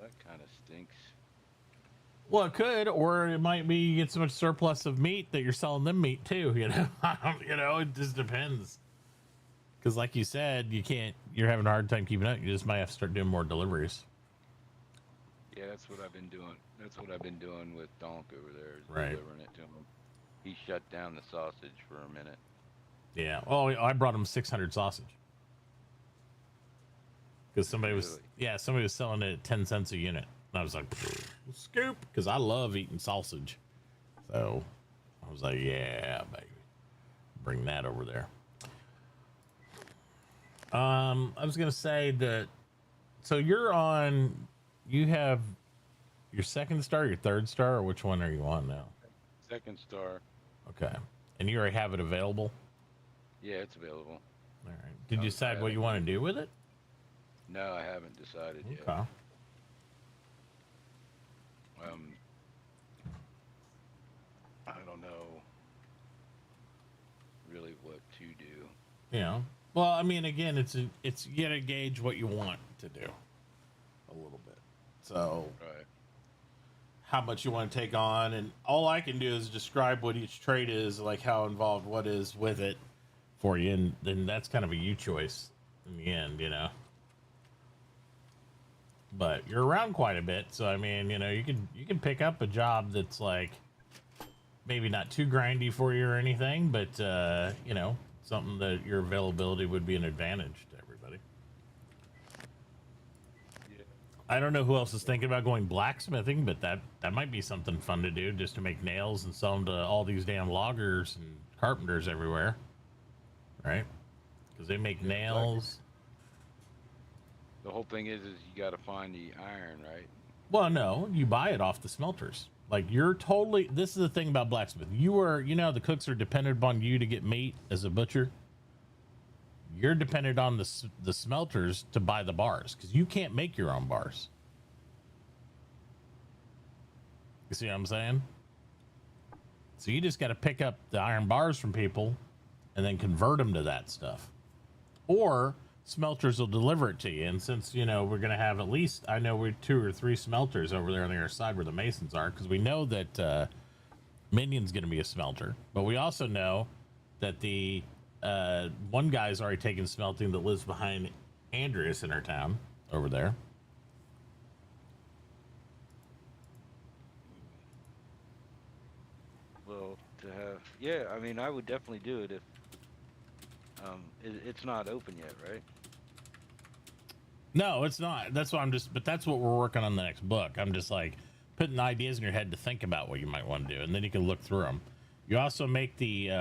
That kind of stinks. well, it could, or it might be you get so much surplus of meat that you're selling them meat too. You know, you know, it just depends. Because, like you said, you're having a hard time keeping up. You just might have to start doing more deliveries. Yeah, that's what I've been doing. That's what I've been doing with Donk over there, is Right. delivering it to him. He shut down the sausage for a minute. Yeah. Oh, I brought him 600 sausage. Because somebody was, Really? somebody was selling it at 10 cents a unit. And I was like, scoop, because I love eating sausage. So I was like, yeah, baby, bring that over there. I was gonna say that. So you have your second star, your third star, or which one are you on now? Second star. Okay, and you already have it available. Yeah, it's available. All right. Did you decide what you want to do with it? No, I haven't decided yet. Okay. I don't know really what to do. Yeah. Well, I mean, again, it's you gotta gauge what you want to do a little bit. So Right. how much you want to take on, and all I can do is describe what each trait is, like how involved what is with it for you, and then that's kind of a you choice in the end, you know. But you're around quite a bit, so I mean, you know, you can pick up a job that's like maybe not too grindy for you or anything, but you know, something that your availability would be an advantage to everybody. Yeah. I don't know who else is thinking about going blacksmithing, but that might be something fun to do, just to make nails and sell them to all these damn loggers and carpenters everywhere, right? Because they make nails. The whole thing is you got to find the iron, right? Well, no, you buy it off the smelters. Like this is the thing about blacksmith. The cooks are dependent upon you to get meat as a butcher. You're dependent on the smelters to buy the bars, because you can't make your own bars. You see what I'm saying? So you just got to pick up the iron bars from people and then convert them to that stuff. Or smelters will deliver it to you. And since, we're going to have at least, I know we're 2 or 3 smelters over there on the other side where the Masons are, because we know that Minion's going to be a smelter. But we also know that the one guy's already taken smelting that lives behind Andreas in our town over there. Well, I mean, I would definitely do it if it's not open yet, right? No, it's not. That's why but that's what we're working on the next book. I'm just like putting ideas in your head to think about what you might want to do, and then you can look through them. You also make the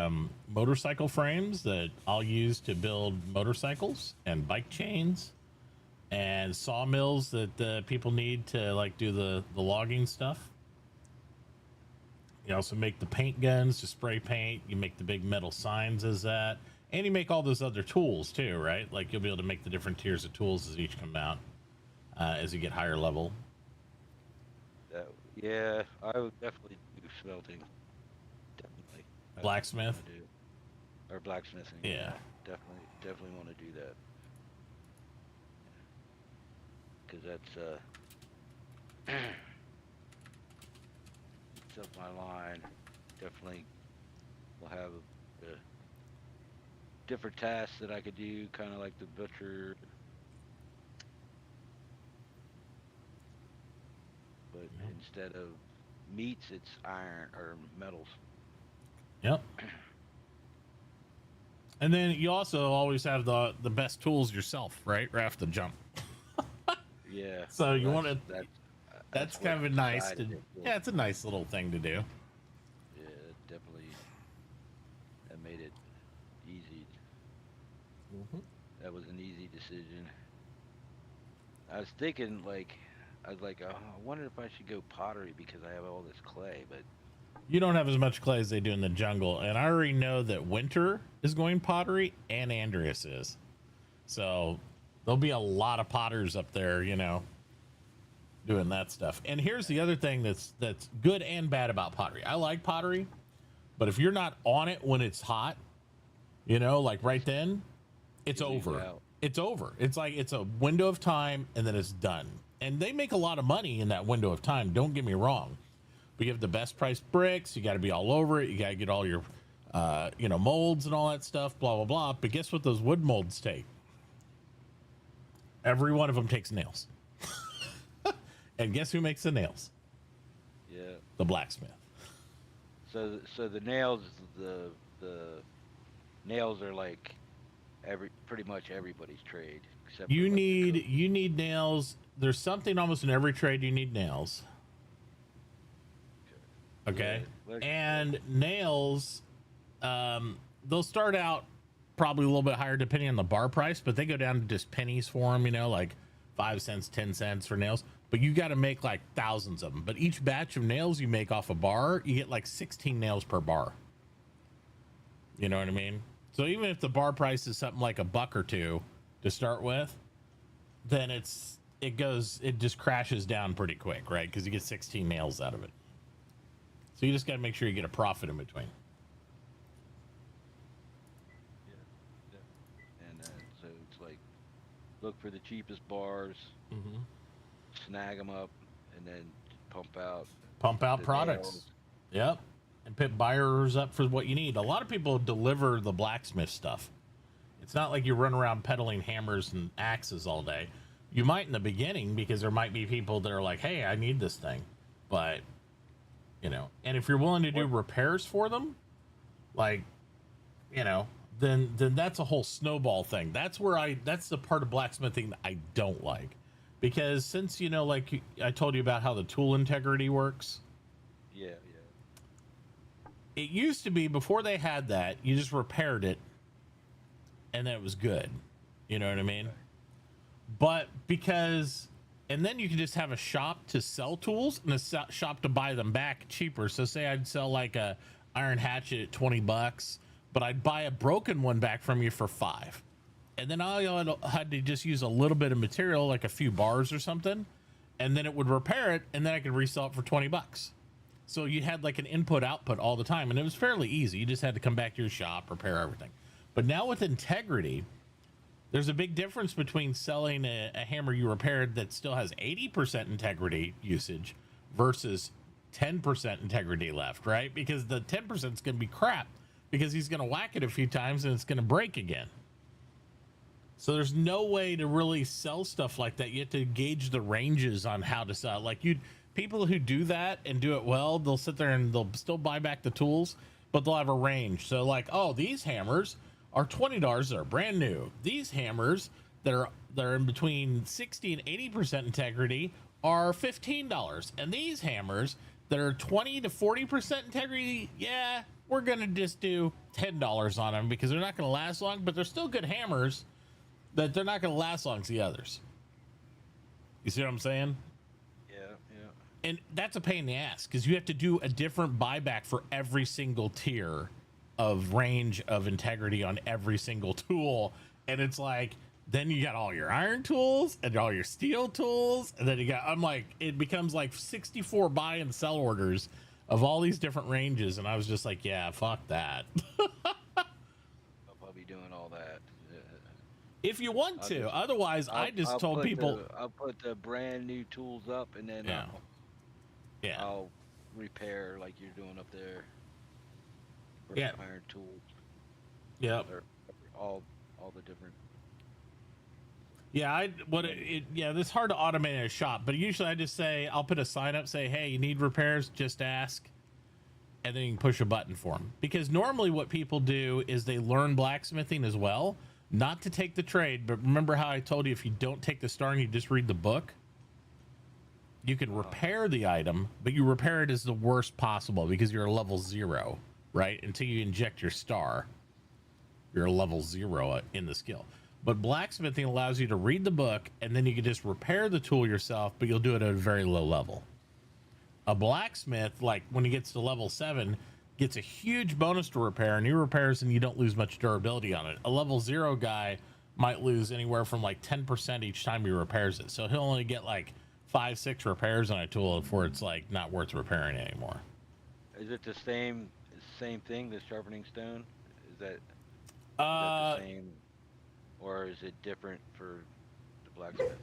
motorcycle frames that I'll use to build motorcycles, and bike chains, and sawmills that people need to like do the logging stuff. You also make the paint guns to spray paint. You make the big metal signs as that. And you make all those other tools too, right? Like you'll be able to make the different tiers of tools as each come out as you get higher level. Yeah, I would definitely do smelting. Definitely. Blacksmith? Or blacksmithing. Yeah. Definitely want to do that. Because that's it's up my line. Definitely will have a different tasks that I could do, kind of like the butcher. But instead of meats, it's iron or metals. Yep. And then you also always have the best tools yourself, right? Right off the jump. Yeah. So you want to. That's what kind of nice. yeah, it's a nice little thing to do. Yeah, definitely. That made it easy. That was an easy decision. I was thinking, I wonder if I should go pottery because I have all this clay, but You don't have as much clay as they do in the jungle, and I already know that Winter is going pottery and Andreas is. So there'll be a lot of potters up there, doing that stuff. And here's the other thing that's good and bad about pottery. I like pottery, But if you're not on it when it's hot, you know, like right then, it's You lose over. out. It's over. It's like it's a window of time and then it's done. And they make a lot of money in that window of time. Don't get me wrong. But you have the best priced bricks. You got to be all over it. You got to get all your, you know, molds and all that stuff, blah, blah, blah. But guess what those wood molds take? Every one of them takes nails. And guess who makes the nails? Yeah. The blacksmith. So the nails, the nails are like pretty much everybody's trade. Except for, You like, the need cook. you need nails. There's something almost in every trade you need nails. Okay. Yeah, like- And nails, they'll start out probably a little bit higher depending on the bar price, but they go down to just pennies for them, you know, like 5 cents, 10 cents for nails. But you got to make like thousands of them. But each batch of nails you make off a bar, you get like 16 nails per bar. You know what I mean? So even if the bar price is something like $1 or $2 to start with, then it just crashes down pretty quick, right? Because you get 16 nails out of it. So you just got to make sure you get a profit in between. And so it's like, look for the cheapest bars, Mm-hmm. snag them up, and then pump out. Pump out the products. nails. Yep. And put buyers up for what you need. A lot of people deliver the blacksmith stuff. It's not like you run around peddling hammers and axes all day. You might in the beginning because there might be people that are like, hey, I need this thing. But, you know, and if you're willing to do repairs for them, like, you know, then that's a whole snowball thing. That's the part of blacksmithing that I don't like. Because since, you know, like I told you about how the tool integrity works. Yeah. It used to be before they had that, you just repaired it and then it was good. You know what I mean? But and then you can just have a shop to sell tools and a shop to buy them back cheaper. So say I'd sell like a iron hatchet at $20, but I'd buy a broken one back from you for $5. And then I had to just use a little bit of material, like a few bars or something, and then it would repair it, and then I could resell it for $20. So you had like an input output all the time, and it was fairly easy. You just had to come back to your shop, repair everything. But now with integrity, there's a big difference between selling a hammer you repaired that still has 80% integrity usage versus 10% integrity left, right? Because the 10% is going to be crap because he's going to whack it a few times and it's going to break again. So there's no way to really sell stuff like that. You have to gauge the ranges on how to sell. Like people who do that and do it well, they'll sit there and they'll still buy back the tools, but they'll have a range. So like, oh, these hammers are $20 that are brand new. These hammers that are in between 60 and 80% integrity are $15. And these hammers that are 20 to 40% integrity, yeah, we're going to just do $10 on them because they're not going to last long, but they're still good hammers, that they're not going to last long as the others. You see what I'm saying? Yeah. And that's a pain in the ass because you have to do a different buyback for every single tier of range of integrity on every single tool. And it's like, then you got all your iron tools and all your steel tools. And then it becomes like 64 buy and sell orders of all these different ranges. And I was just like, yeah, fuck that. I'll be doing all that. If you want to. Otherwise, I just told people. I'll put the brand new tools up, and then I'll repair like you're doing up there. For Yeah. Iron tools. Yep. Or all the different. Yeah, it's hard to automate in a shop, but usually I just say, I'll put a sign up, say, hey, you need repairs, just ask. And then you can push a button for them. Because normally what people do is they learn blacksmithing as well. Not to take the trade, but remember how I told you if you don't take the star and you just read the book, you can repair the item, but you repair it as the worst possible because you're a level 0, right? Until you inject your star, you're a level 0 in the skill. But blacksmithing allows you to read the book, and then you can just repair the tool yourself, but you'll do it at a very low level. A blacksmith, like when he gets to level 7, gets a huge bonus to repair, and he repairs and you don't lose much durability on it. A level 0 guy might lose anywhere from like 10% each time he repairs it. So he'll only get like 5-6 repairs on a tool before it's like not worth repairing anymore. Is it the same same thing? The sharpening stone? Is that Uh, the same, or is it different for the blacksmith?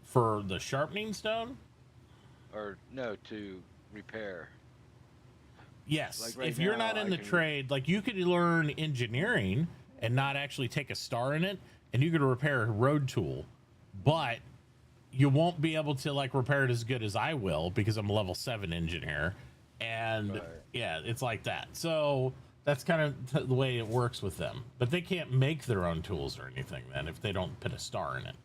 for the sharpening stone, Or no, to repair. yes. Like right If you're now, not in I the can. trade, like you could learn engineering and not actually take a star in it, and you could repair a road tool, but you won't be able to like repair it as good as I will because I'm a level 7 engineer. And Right. yeah, it's like that. So that's kind of the way it works with them. But they can't make their own tools or anything then if they don't put a star in it.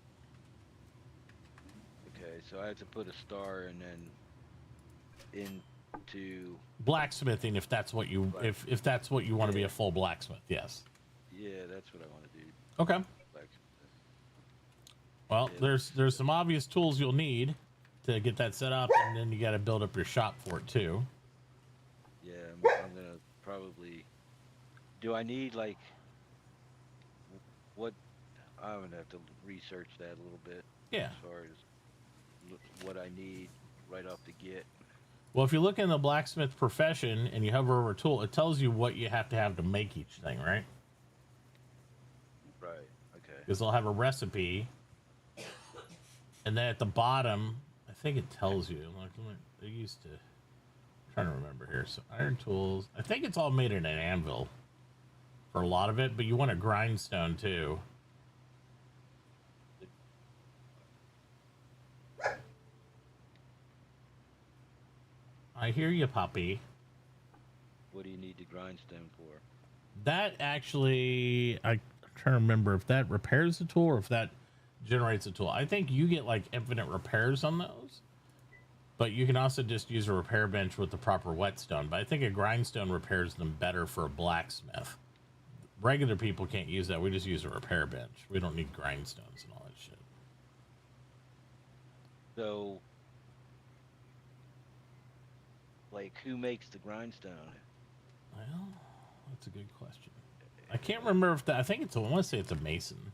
Okay, so I have to put a star and then into Blacksmithing, if that's what you black. if that's what you want to be Yeah, a full blacksmith, yes. yeah, that's what I want to do. Okay. Blacksmith. Well, Yeah, there's some obvious tools you'll need to get that set up, and then you got to build up your shop for it too. yeah. I'm gonna probably. Do I need like what? I'm gonna have to research that a little bit Yeah. as far as what I need right off the get. Well, if you look in the blacksmith profession and you hover over a tool, it tells you what you have to make each thing, right? Right. Okay. Because they'll have a recipe, and then at the bottom, I think it tells you. Like they used to. I'm trying to remember here. So iron tools. I think it's all made in an anvil for a lot of it, but you want a grindstone too. I hear you, puppy. What do you need the grindstone for? That actually, I'm trying to remember if that repairs the tool or if that generates a tool. I think you get like infinite repairs on those, but you can also just use a repair bench with the proper whetstone. But I think a grindstone repairs them better for a blacksmith. Regular people can't use that. We just use a repair bench. We don't need grindstones and all that shit. So, like, who makes the grindstone? Well, that's a good question. I can't remember if that. I think it's. I want to say it's a mason.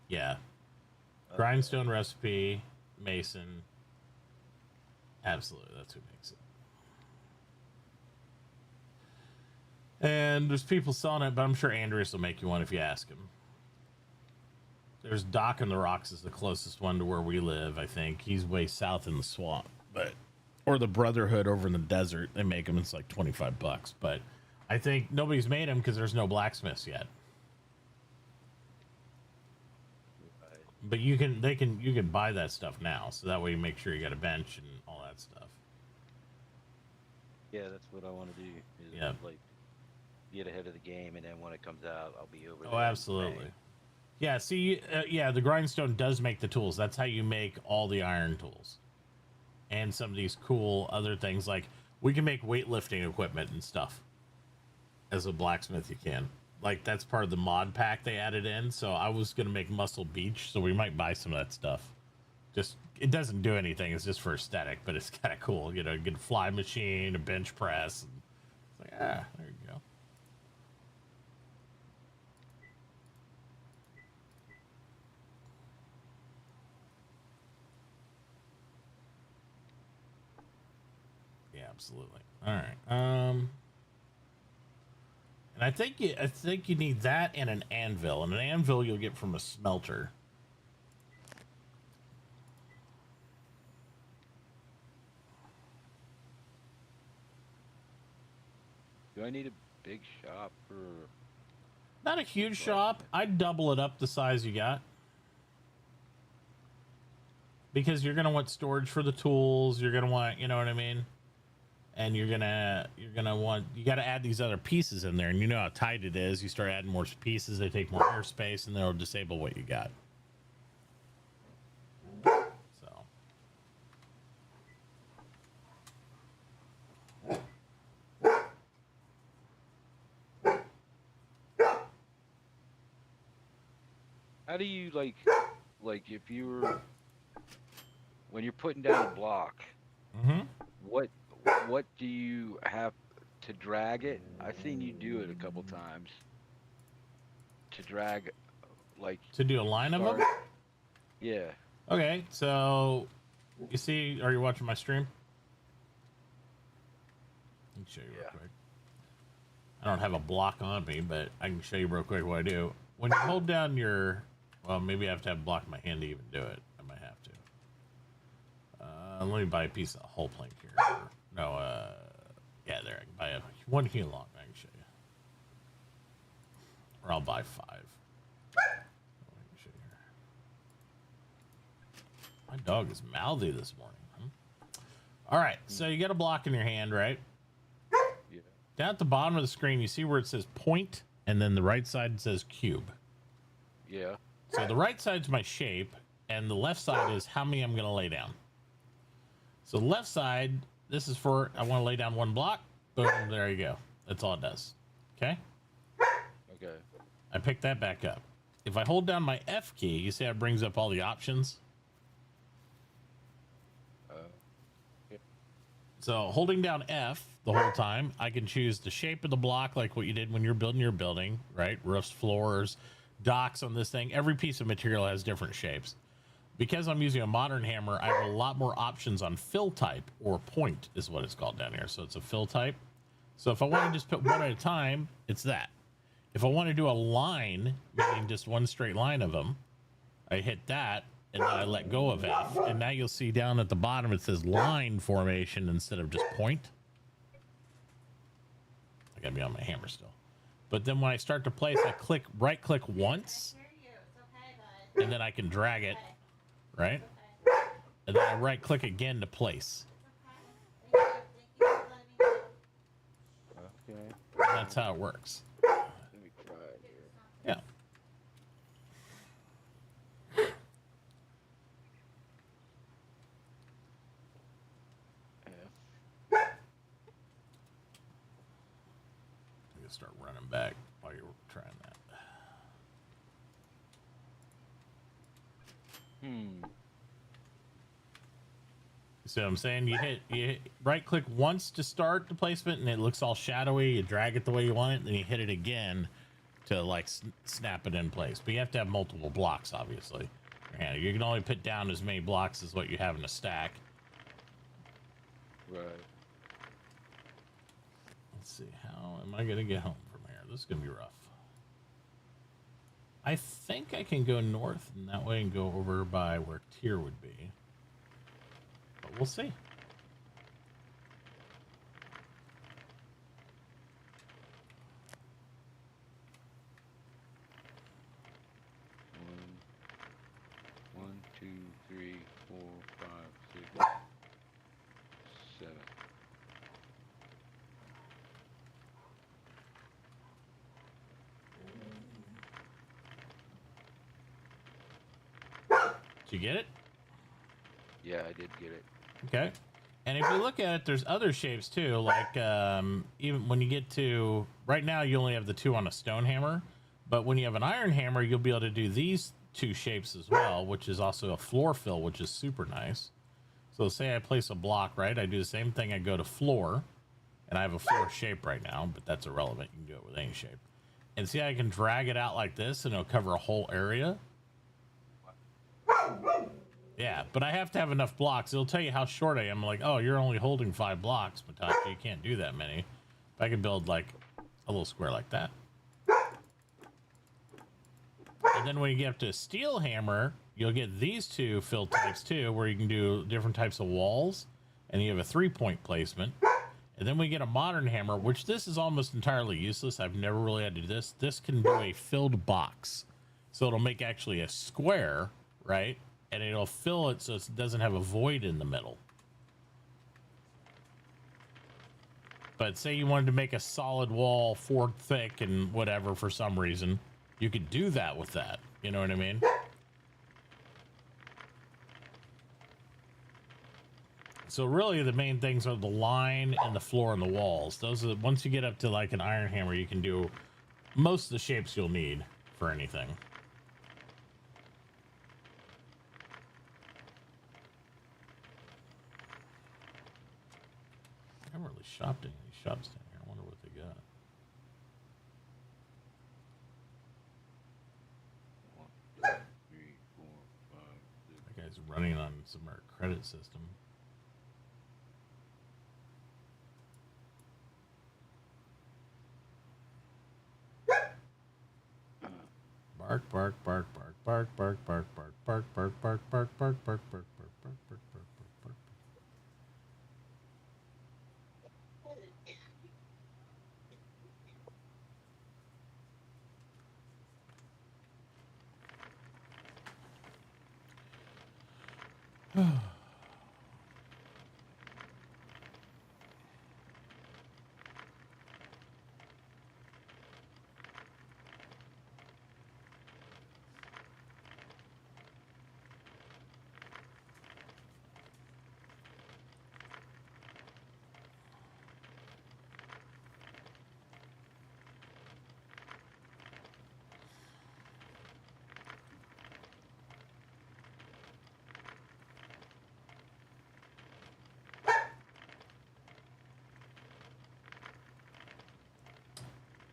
Yeah, grindstone recipe, mason. Absolutely, that's who makes it. And there's people selling it, but I'm sure Andreas will make you one if you ask him. There's Doc in the Rocks is the closest one to where we live. I think he's way south in the swamp, but or the Brotherhood over in the desert. They make them. It's like $25, but I think nobody's made them because there's no blacksmiths yet. Right. But you can buy that stuff now, so that way you make sure you got a bench and all that stuff. Yeah, that's what I want to do. Is Yeah. like get ahead of the game, and then when it comes out, I'll be over. Oh, there. absolutely. Yeah. See, yeah, the grindstone does make the tools. That's how you make all the iron tools, and some of these cool other things. Like we can make weightlifting equipment and stuff. As a blacksmith, you can. Like that's part of the mod pack they added in. So I was gonna make Muscle Beach, so we might buy some of that stuff. Just it doesn't do anything. It's just for aesthetic, but it's kind of cool. You know, get a fly machine, a bench press. And it's like there you go. Yeah, absolutely. All right. And I think you need that and an anvil. And an anvil you'll get from a smelter. Do I need a big shop for? Not a huge shop. I'd double it up the size you got. Because you're gonna want storage for the tools. You're gonna want, you know what I mean? And you're gonna want, you got to add these other pieces in there, and you know how tight it is. You start adding more pieces, they take more airspace, and they'll disable what you got. So How do you like if you were when you're putting down a block? What do you have to drag it? I've seen you do it a couple times. To drag, like to do a line of start. them. Yeah. Okay, so you see, are you watching my stream? can show you real Yeah. quick. I don't have a block on me, but I can show you real quick what I do. When you hold down your, well, maybe I have to have a block in my hand to even do it. I might have to. Let me buy a piece of whole plank here. No, yeah, there. I can buy one heel long. I can show you. Or I'll buy 5. I can show you here. My dog is mouthy this morning. Huh? All right, so you got a block in your hand, right? Yeah. Down at the bottom of the screen, you see where it says point, and then the right side says cube. Yeah. So the right side's my shape, and the left side is how many I'm going to lay down. So the left side, this is for, I want to lay down 1 block. Boom, there you go. That's all it does. Okay? Okay. I pick that back up. If I hold down my F key, you see how it brings up all the options? Yeah. So holding down F the whole time, I can choose the shape of the block like what you did when you're building your building, right? Roofs, floors, docks on this thing. Every piece of material has different shapes. Because I'm using a modern hammer, I have a lot more options on fill type, or point is what it's called down here. So it's a fill type. So if I want to just put one at a time, it's that. If I want to do a line, meaning just one straight line of them, I hit that, and then I let go of F. And now you'll see down at the bottom, it says line formation instead of just point. I gotta be on my hammer still. But then when I start to place, I right click once, I hear you. It's okay, bud. and then I can drag it, right? Okay. And then I right click again to place. It's okay. Thank you. Thank you for letting me know. Okay. And that's how it works. Let me try it here. Yeah. F. I'm gonna start running back while you're trying that. See what I'm saying? You hit right click once to start the placement, and it looks all shadowy. You drag it the way you want it, and then you hit it again to like snap it in place. But you have to have multiple blocks, obviously. Yeah, you can only put down as many blocks as what you have in a stack. Right. Let's see, how am I gonna get home from here? This is gonna be rough. I think I can go north and that way and go over by where Tier would be. But we'll see. One, 2, 3, 4, 5, 6, 7. Did you get it? Yeah, I did get it. Okay. And if you look at it, there's other shapes too. Like even when you get to right now, you only have the 2 on a stone hammer, but when you have an iron hammer, you'll be able to do these 2 shapes as well, which is also a floor fill, which is super nice. So say I place a block, right? I do the same thing. I go to floor, and I have a floor shape right now, but that's irrelevant. You can do it with any shape. And see, I can drag it out like this, and it'll cover a whole area. Yeah, but I have to have enough blocks. It'll tell you how short I am. Like, oh, you're only holding 5 blocks, Matashi. You can't do that many. If I could build like a little square like that. And then when you get up to a steel hammer, you'll get these 2 fill types too, where you can do different types of walls, and you have a 3-point placement. And then we get a modern hammer, which this is almost entirely useless. I've never really had to do this. This can do a filled box. So it'll make actually a square, right? And it'll fill it so it doesn't have a void in the middle. But say you wanted to make a solid wall 4 thick and whatever for some reason, you could do that with that. You know what I mean? So really the main things are the line and the floor and the walls. Those are, once you get up to like an iron hammer, you can do most of the shapes you'll need for anything. I haven't really shopped in any shops down here. I wonder what they got. 1, 2, 3, 4, 5, 6. That guy's running on some credit system. Bark, bark, bark, bark, bark, bark, bark, bark, bark, bark, bark, bark, bark, bark, bark, bark, bark, bark, bark, bark.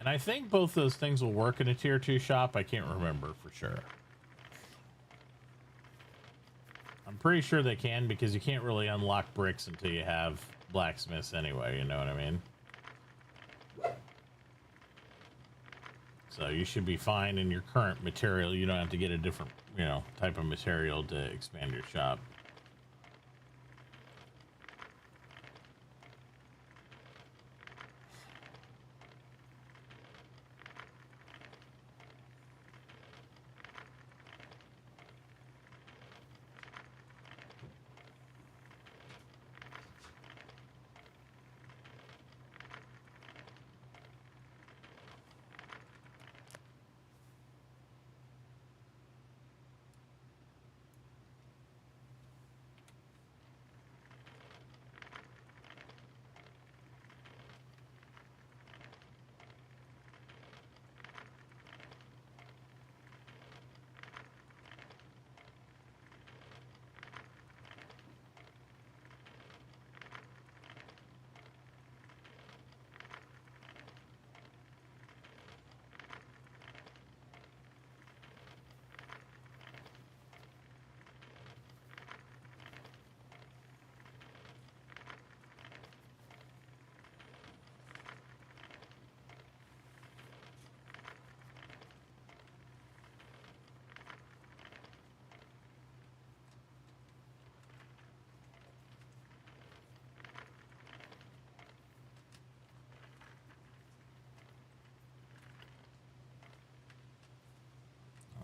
And I think both those things will work in a tier 2 shop. I can't remember for sure. I'm pretty sure they can because you can't really unlock bricks until you have blacksmiths anyway, you know what I mean? So you should be fine in your current material. You don't have to get a different, you know, type of material to expand your shop.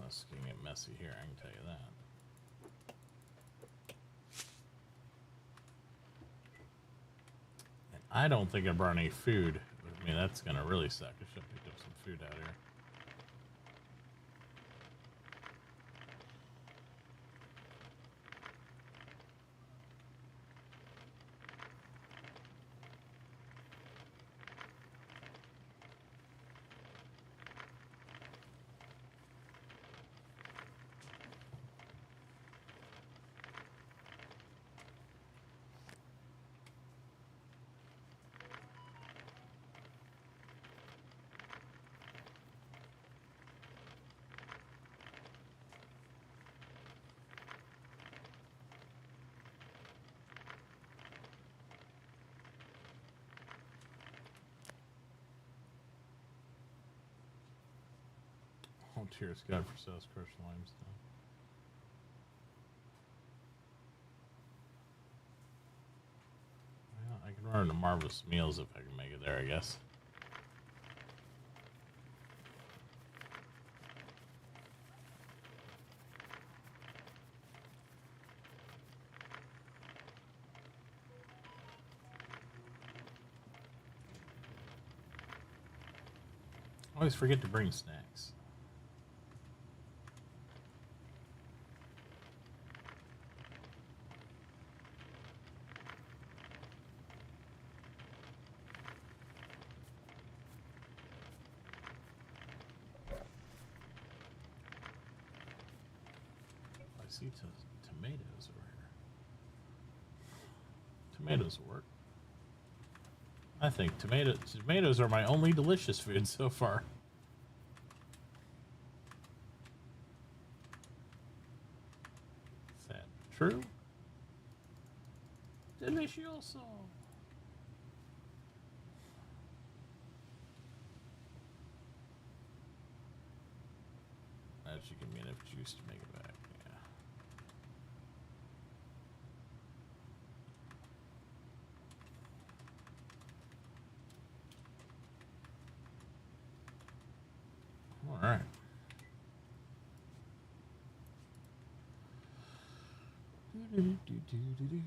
It's gonna get messy here, I can tell you that. And I don't think I brought any food with me. That's gonna really suck. I should have picked up some food out here. Oh, cheers, God, for sales crushed limestone. Well, I can run into Marvelous Meals if I can make it there, I guess. I always forget to bring snacks. I see tomatoes over here. Tomatoes will work. I think tomatoes are my only delicious food so far. Is that true? Delicioso. juice to make it back. Yeah. All right. Do-do-do-do-do-do.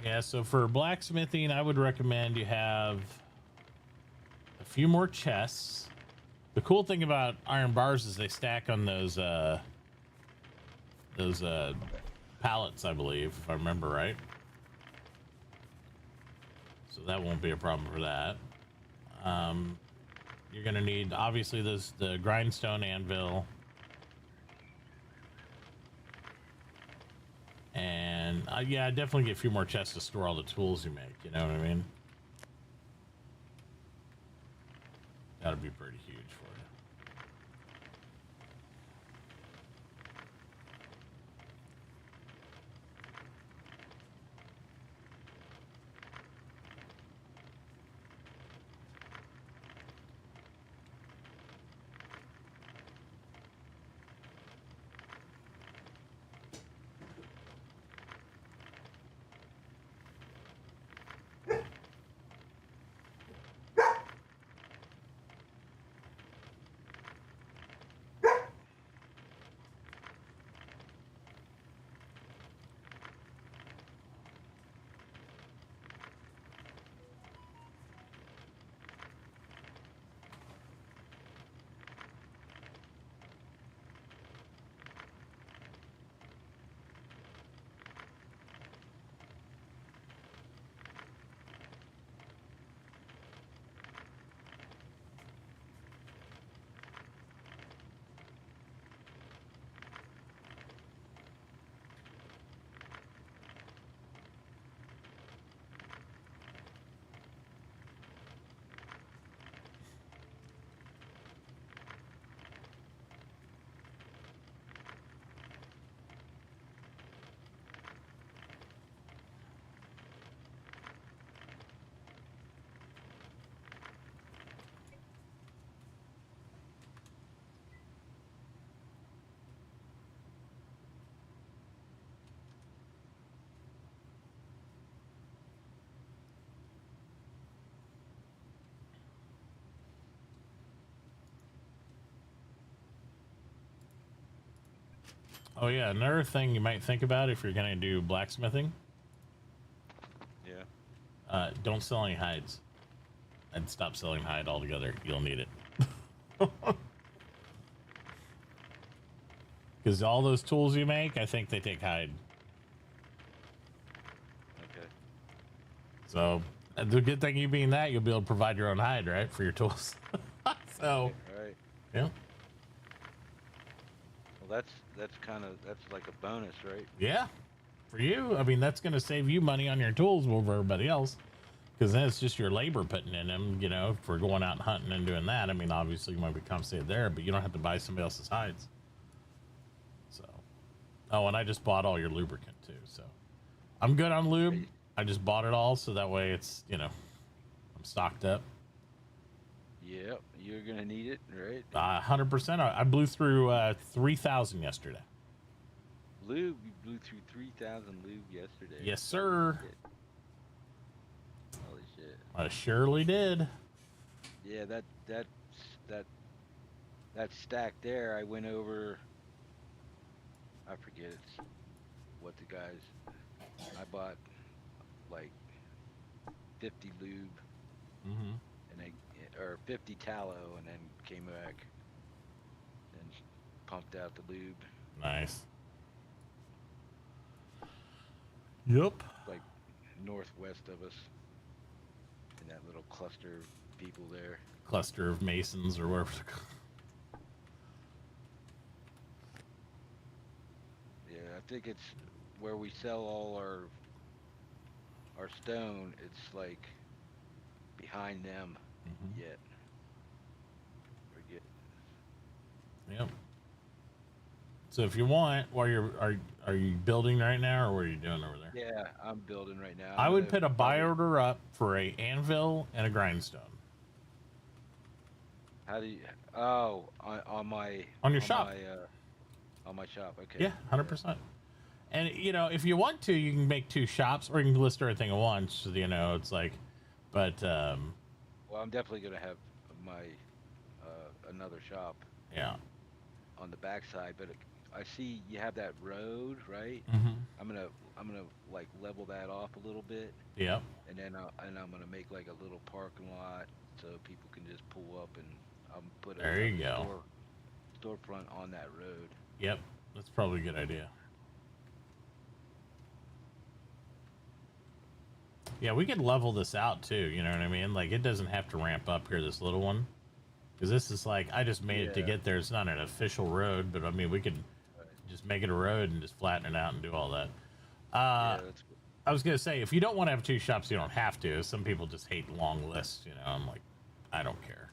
Yeah, so for blacksmithing, I would recommend you have a few more chests. The cool thing about iron bars is they stack on those pallets, I believe, if I remember right. So that won't be a problem for that. You're gonna need obviously the grindstone anvil. And yeah, definitely get a few more chests to store all the tools you make. You know what I mean? That'd be pretty huge for you. Oh yeah, another thing you might think about if you're gonna do blacksmithing, don't sell any hides. I'd stop selling hide altogether. You'll need it. Because all those tools you make, I think they take hide. Okay. So the good thing you being that, you'll be able to provide your own hide, right, for your tools. So, All right. yeah. Well, that's like a bonus, right? Yeah, for you, I mean, that's going to save you money on your tools over everybody else, because then it's just your labor putting in them, you know, for going out and hunting and doing that. I mean, obviously you might be compensated there, but you don't have to buy somebody else's hides. So, oh, and I just bought all your lubricant too, so I'm good on lube. Right. I just bought it all, so that way it's, you know, I'm stocked up. Yep, you're gonna need it, right? 100%. I blew through 3,000 yesterday. Lube, you blew through 3,000 lube yesterday. Yes, sir. Holy shit. I surely did. Yeah, that stack there, I went over I forget it's what the guys. I bought like 50 lube Mm-hmm. and then or 50 tallow, and then came back and pumped out the lube. Nice. Yep. Like northwest of us in that little cluster of people there. Cluster of masons or whatever. Yeah, I think it's where we sell all our stone. It's like behind them Mm-hmm. yet. Forget. Yep. So if you want, while are you building right now, or what are you doing over there? Yeah, I'm building right now. I I'm would gonna put a buy probably- order up for a anvil and a grindstone How do you? Oh, on my on your shop. On my shop. Okay. Yeah, 100%. And you know, if you want to, you can make two shops, or you can list everything at once. You know, it's like, but Well, I'm definitely gonna have my another shop yeah. on the backside, but I see you have that road, right? Mm-hmm. I'm gonna like level that off a little bit, Yep. and then I'm gonna make like a little parking lot so people can just pull up, and I'll put There you go. storefront on that road. Yep. That's probably a good idea. Yeah, we could level this out too. You know what I mean? Like, it doesn't have to ramp up here, this little one. Because this is like, I just made it to Yeah. get there. It's not an official road, but I mean, we could Right. just make it a road and just flatten it out and do all that. Yeah, that's good. I was going to say, if you don't want to have two shops, you don't have to. Some people just hate long lists. You know, I'm like, I don't care.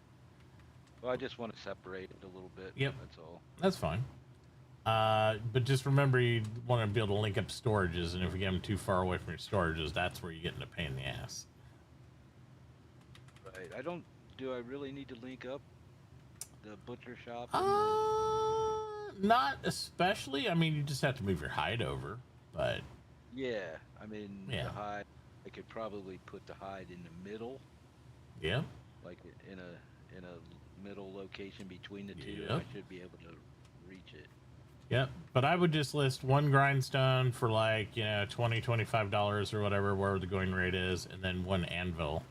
Well, I just want to separate it a little bit. Yep. That's all. That's fine. But just remember, you want to be able to link up storages, and if you get them too far away from your storages, that's where you get into pain in the ass. Right. Do I really need to link up the butcher shop? And the, Not especially. I mean, you just have to move your hide over, but yeah. I mean, Yeah. the hide. I could probably put the hide in the middle, yeah. like in a middle location between the two. Yep. I should be able to reach it. Yep. But I would just list one grindstone for like, you know, $25 or whatever, wherever the going rate is, and then one anvil.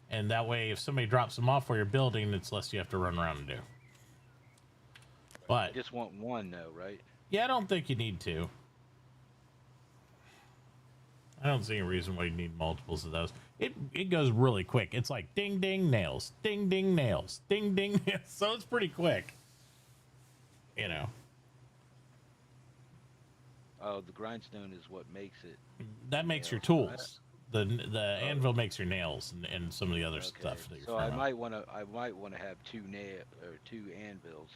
And that way, if somebody drops them off while you're building, it's less you have to run around and do. I But just want one though, right? yeah, I don't think you need to. I don't see any reason why you need multiples of those. It goes really quick. It's like ding ding nails, ding ding nails, ding ding nails. So it's pretty quick. You know. Oh, the grindstone is what makes it. That makes your Nails. tools. The anvil makes your nails and some of the other Okay. stuff that you're So I farming. might want to have two anvils.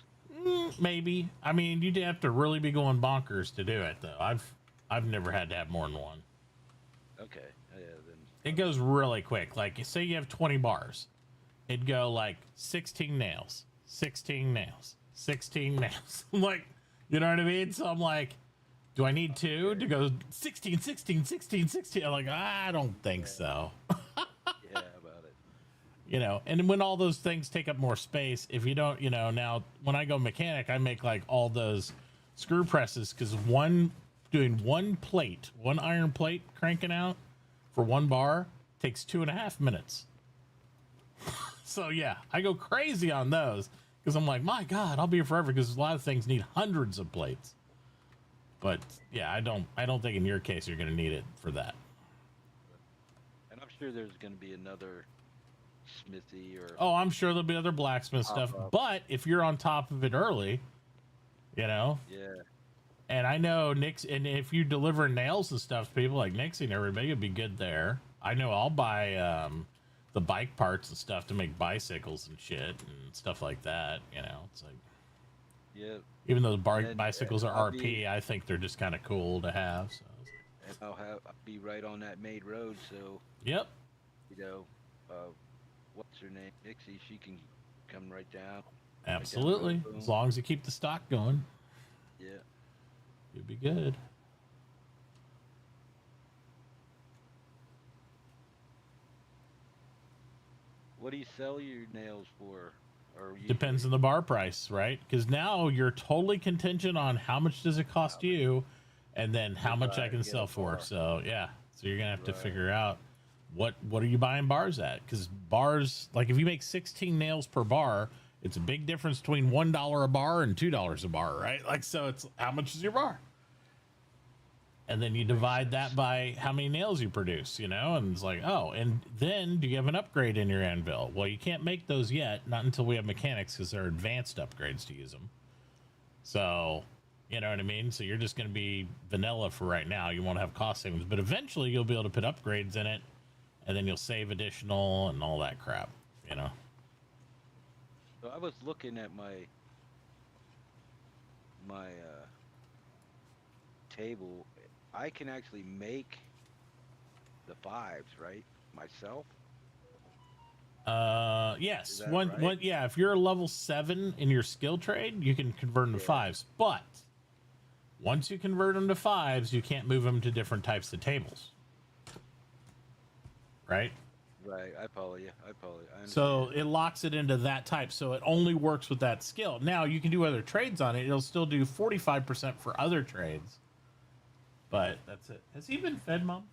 Maybe. I mean, you'd have to really be going bonkers to do it, though. I've never had to have more than one. Okay. Yeah. Then. It goes really quick. Like, say you have 20 bars, it'd go like 16 nails, 16 nails, 16 nails. like, you know what I mean? So I'm like, do I need two to go 16, 16, 16, 16? I'm like, I don't think so. Yeah, about it. You know, and when all those things take up more space, if you don't, you know, now when I go mechanic, I make like all those screw presses because doing one plate, one iron plate cranking out for one bar takes 2.5 minutes. So yeah, I go crazy on those because I'm like, my God, I'll be here forever because a lot of things need hundreds of plates. But yeah, I don't think in your case you're going to need it for that. And I'm sure there's going to be another smithy or. Oh, I'm sure there'll be other blacksmith stuff. up. But if you're on top of it early, you know, Yeah. and I know Nick's, and if you deliver nails and stuff to people like Nixie and everybody, it'd be good there. I know I'll buy the bike parts and stuff to make bicycles and shit and stuff like that. You know, it's like, Yeah. even though the And, bicycles are I'll RP, be- I think they're just kind of cool to have. So, And I'll be right on that main road, so yep. you know, what's her name, Dixie? She can come right down. Absolutely. boom. As long as you keep the stock going, Yeah. you'll be good. What do you sell your nails for? Or Depends on the bar price, right? Because now you're totally contingent on how much does it cost you, and then how much I can get a sell for. bar. So yeah, so you're gonna have to Right. figure out what are you buying bars at? Because bars, like if you make 16 nails per bar, it's a big difference between $1 a bar and $2 a bar, right? Like, so it's how much is your bar? And then you divide that by how many nails you produce, you know, and it's like, oh, and then do you have an upgrade in your anvil? Well, you can't make those yet, not until we have mechanics, because they're advanced upgrades to use them. So, you know what I mean? So you're just going to be vanilla for right now. You won't have cost savings, but eventually you'll be able to put upgrades in it, and then you'll save additional and all that crap, you know? So I was looking at my table. I can actually make the 5s, right? Myself. Yes. Is that right? Yeah, if you're a level 7 in your skill trade, you can convert them to Yeah. 5s, but once you convert them to 5s, you can't move them to different types of tables. Right? Right. I follow you. I understand. So it locks it into that type. So it only works with that skill. Now you can do other trades on it. It'll still do 45% for other trades. But that's it. Has he been fed, Mom?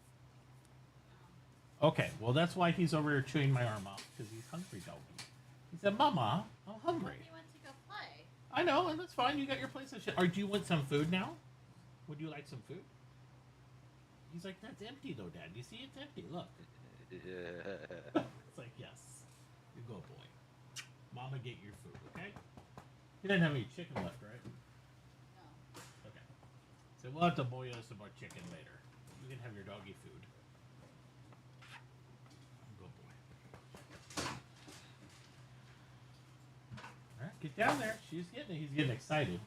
Okay. Well, that's why he's over here chewing my arm off, because he's hungry, doggy. He said, Mama, I'm hungry. He wants to go play. I know, and that's fine. You got your place of shit. Or do you want some food now? Would you like some food? He's like, that's empty though, Dad. You see, it's empty. Look. It's like, yes. You go, boy. Mama, get your food, okay? You didn't have any chicken left, right? No. Okay. So we'll have to boil some more chicken later. You can have your doggy food. Go, boy. All right, get down there. He's getting excited.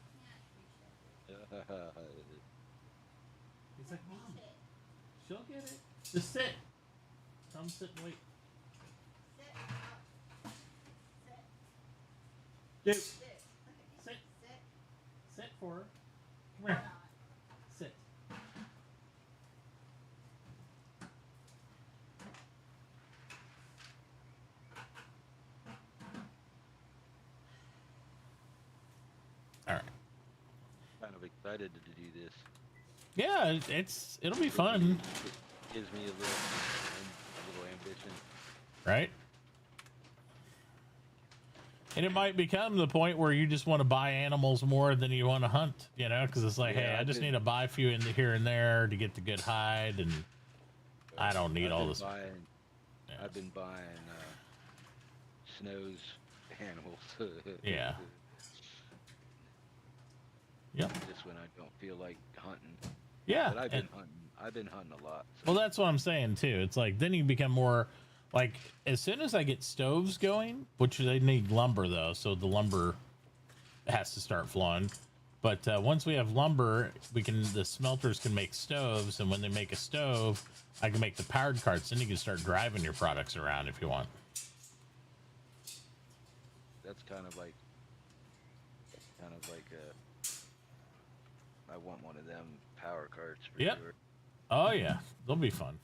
He's like, Mom, she'll get it. Just sit. Come sit and wait. Sit up. Sit. Dude, Sit. sit. Sit. Sit for her. Come Or here. not. Sit. All right. Kind of excited to do this. Yeah, it'll be fun, It gives me a little ambition. right? And it might become the point where you just want to buy animals more than you want to hunt, you know, because it's like, Yeah, hey, I I've just been- need to buy a few in here and there to get the good hide, and I don't need all this. Yeah. I've been buying Snow's animals. Yeah. Yep. Just when I don't feel like hunting. Yeah. But I've and- been hunting. I've been hunting a lot. So. Well, that's what I'm saying too. It's like then you become more like as soon as I get stoves going, which they need lumber though, so the lumber has to start flowing. But once we have lumber, the smelters can make stoves, and when they make a stove, I can make the powered carts. Then you can start driving your products around if you want. That's kind of like I want one of them power carts for Yep. sure. Oh yeah, they'll be fun.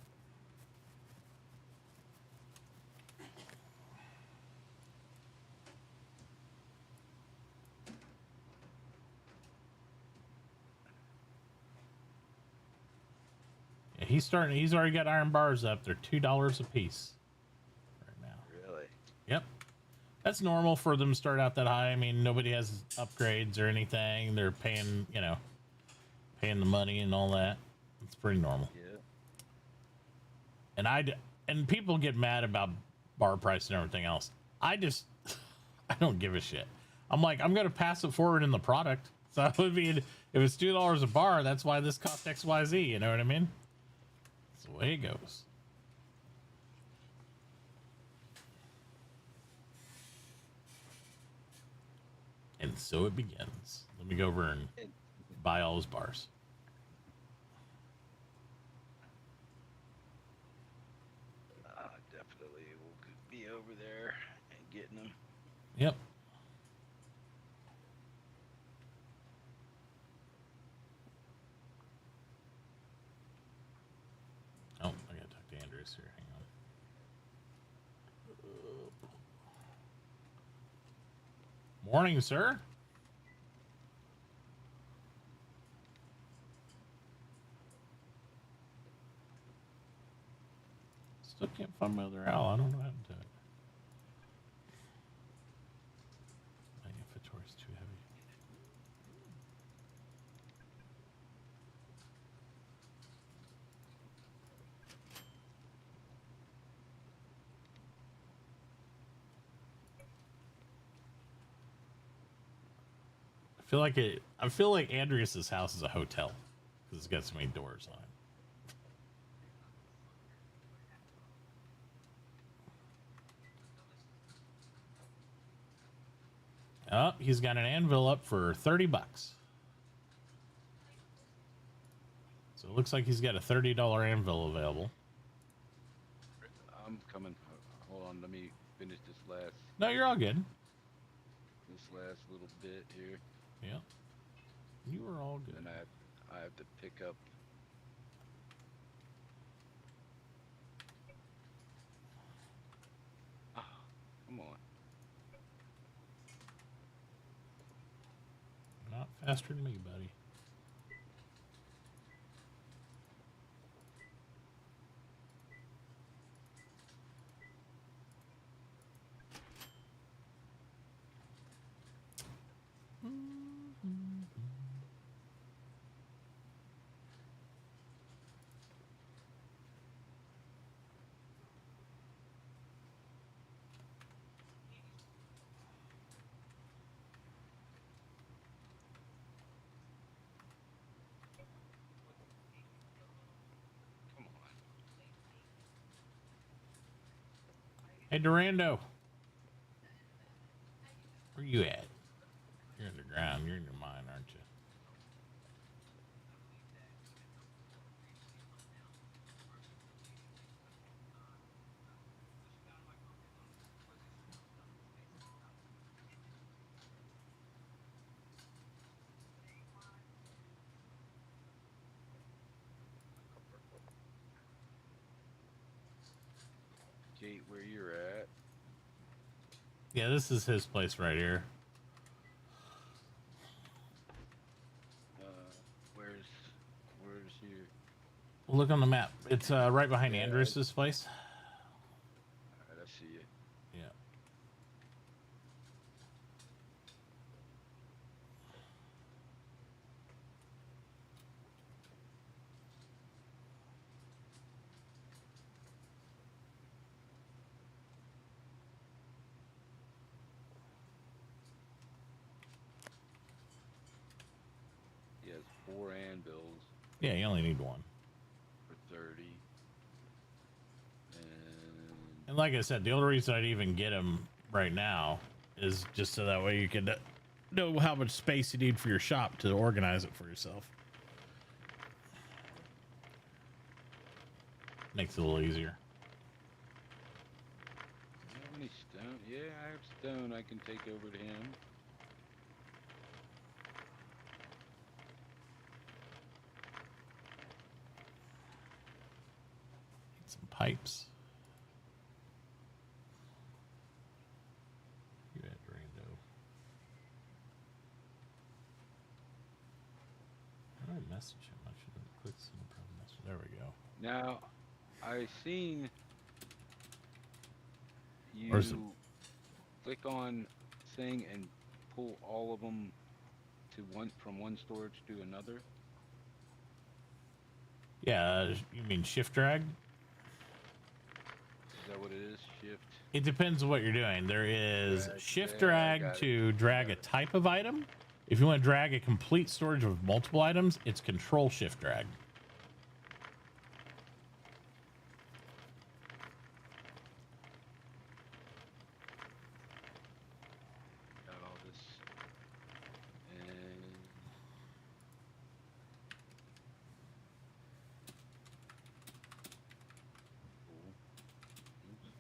Yeah, he's already got iron bars up. They're $2 a piece right now. Really? Yep. That's normal for them to start out that high. I mean, nobody has upgrades or anything. They're paying, paying the money and all that. It's pretty normal. Yeah. And people get mad about bar price and everything else. I don't give a shit. I'm like, I'm going to pass it forward in the product. So I mean, if it's $2 a bar, that's why this costs XYZ. You know what I mean? That's the way it goes. And so it begins. Let me go over and buy all those bars. Definitely will be over there and getting them. Yep. Oh, I gotta talk to Andrews here. Hang on. Morning, sir. Still can't find my other owl. I don't know what happened to it. My inventory's too heavy. I feel like Andreas's house is a hotel because it's got so many doors on it. Oh, he's got an anvil up for $30. So it looks like he's got a $30 anvil available. I'm coming. Hold on, let me finish this last No, you're all good. little bit here, Yeah. You are all good. and I have to pick up. Oh, come on. Not faster than me, buddy. Come on. Hey, Durando. Where you at? You're underground. You're in your mind, aren't you? Kate, where you're at? Yeah, this is his place right here. Where's your? Look on the map. It's right behind Yeah, Andrews's place. All right, I see it. Yeah. He has 4 anvils Yeah, you only need one. for 30. And like I said, the only reason I'd even get him right now is just so that way you can know how much space you need for your shop to organize it for yourself. Makes it a little easier. Do you have any stone? Yeah, I have stone I can take over to him. Need some pipes. You had Rando. How do I message him? I should have clicked send a private message. There we go. Now, I seen Where's it? you click on thing and pull all of them to from one storage to another. Yeah, you mean shift drag? Is that what it is? Shift. It depends on what you're doing. There is Drag, shift yeah, I drag got it. to drag a type of item. If you want to drag a complete storage of multiple items, it's control shift drag. Got all this. And cool. Oops.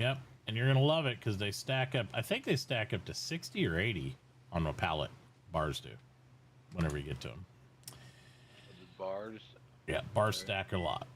Yep. And you're going to love it because they stack up. I think they stack up to 60 or 80 on a pallet. Bars do. Whenever you get to them. The bars. Yeah, bars stack a lot.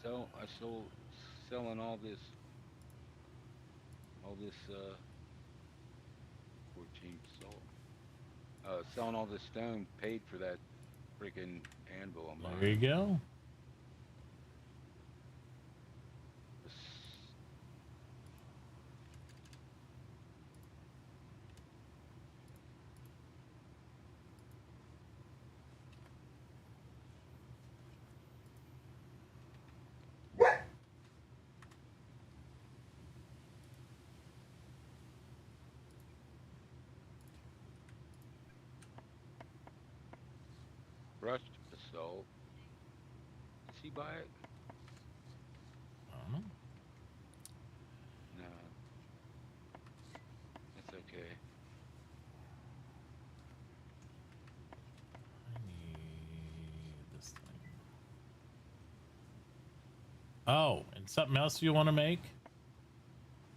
So I sold selling all this 14 sold. Selling all this stone paid for that freaking anvil I'm There you buying. go. Brushed basalt. Does he buy it? I don't know. No, it's okay. I need this thing. Oh, and something else you want to make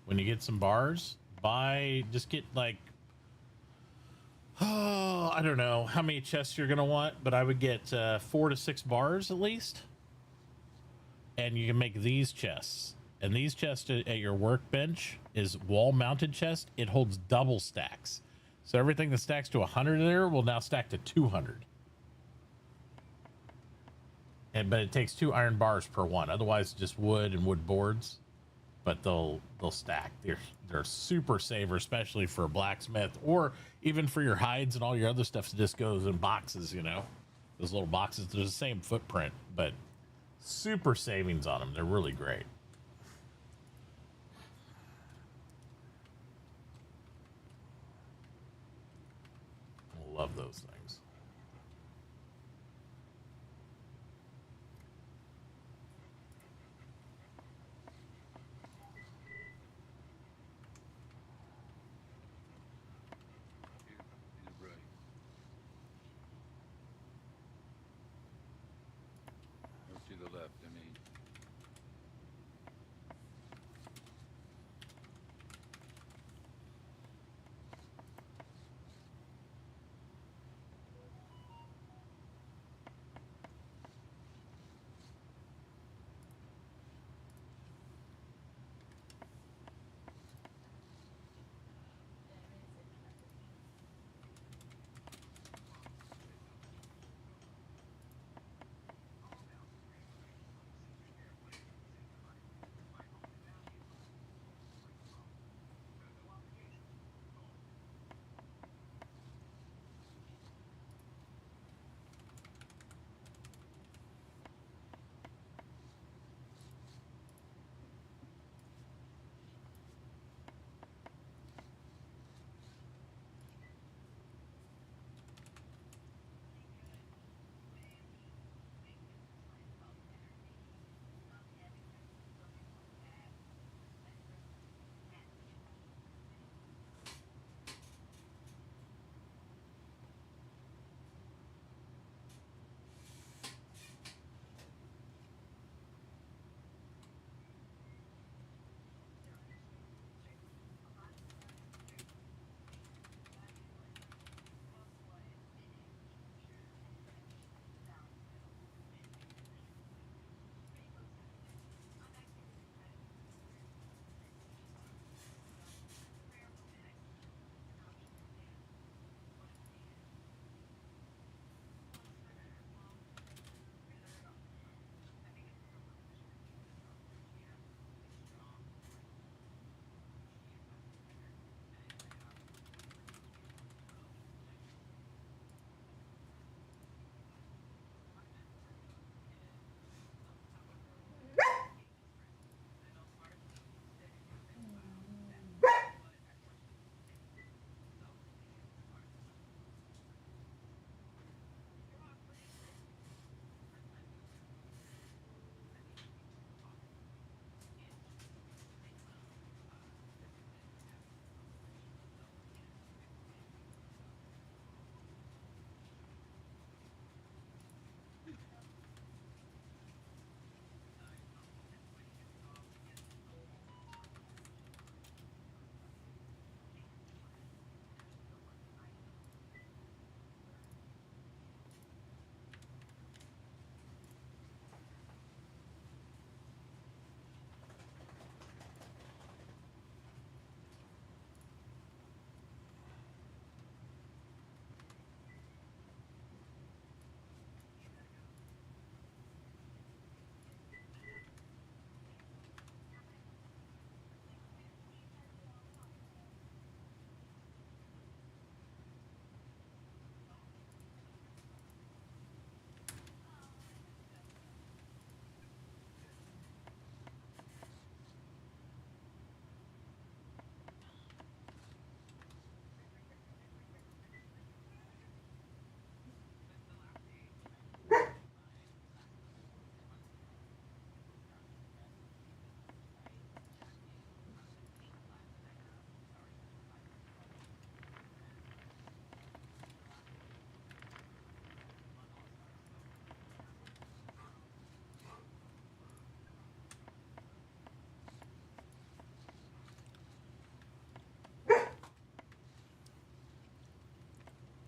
when you get some bars? Just get like, oh, I don't know how many chests you're going to want, but I would get 4 to 6 bars at least. And you can make these chests. And these chests at your workbench is wall mounted chest. It holds double stacks. So everything that stacks to 100 there will now stack to 200. But it takes 2 iron bars per one. Otherwise, just wood and wood boards. But they'll stack. They're super saver, especially for a blacksmith or even for your hides and all your other stuff that just goes in boxes. You know, those little boxes. They're the same footprint, but super savings on them. They're really great. Love those things. You're right. Or to the left, I mean.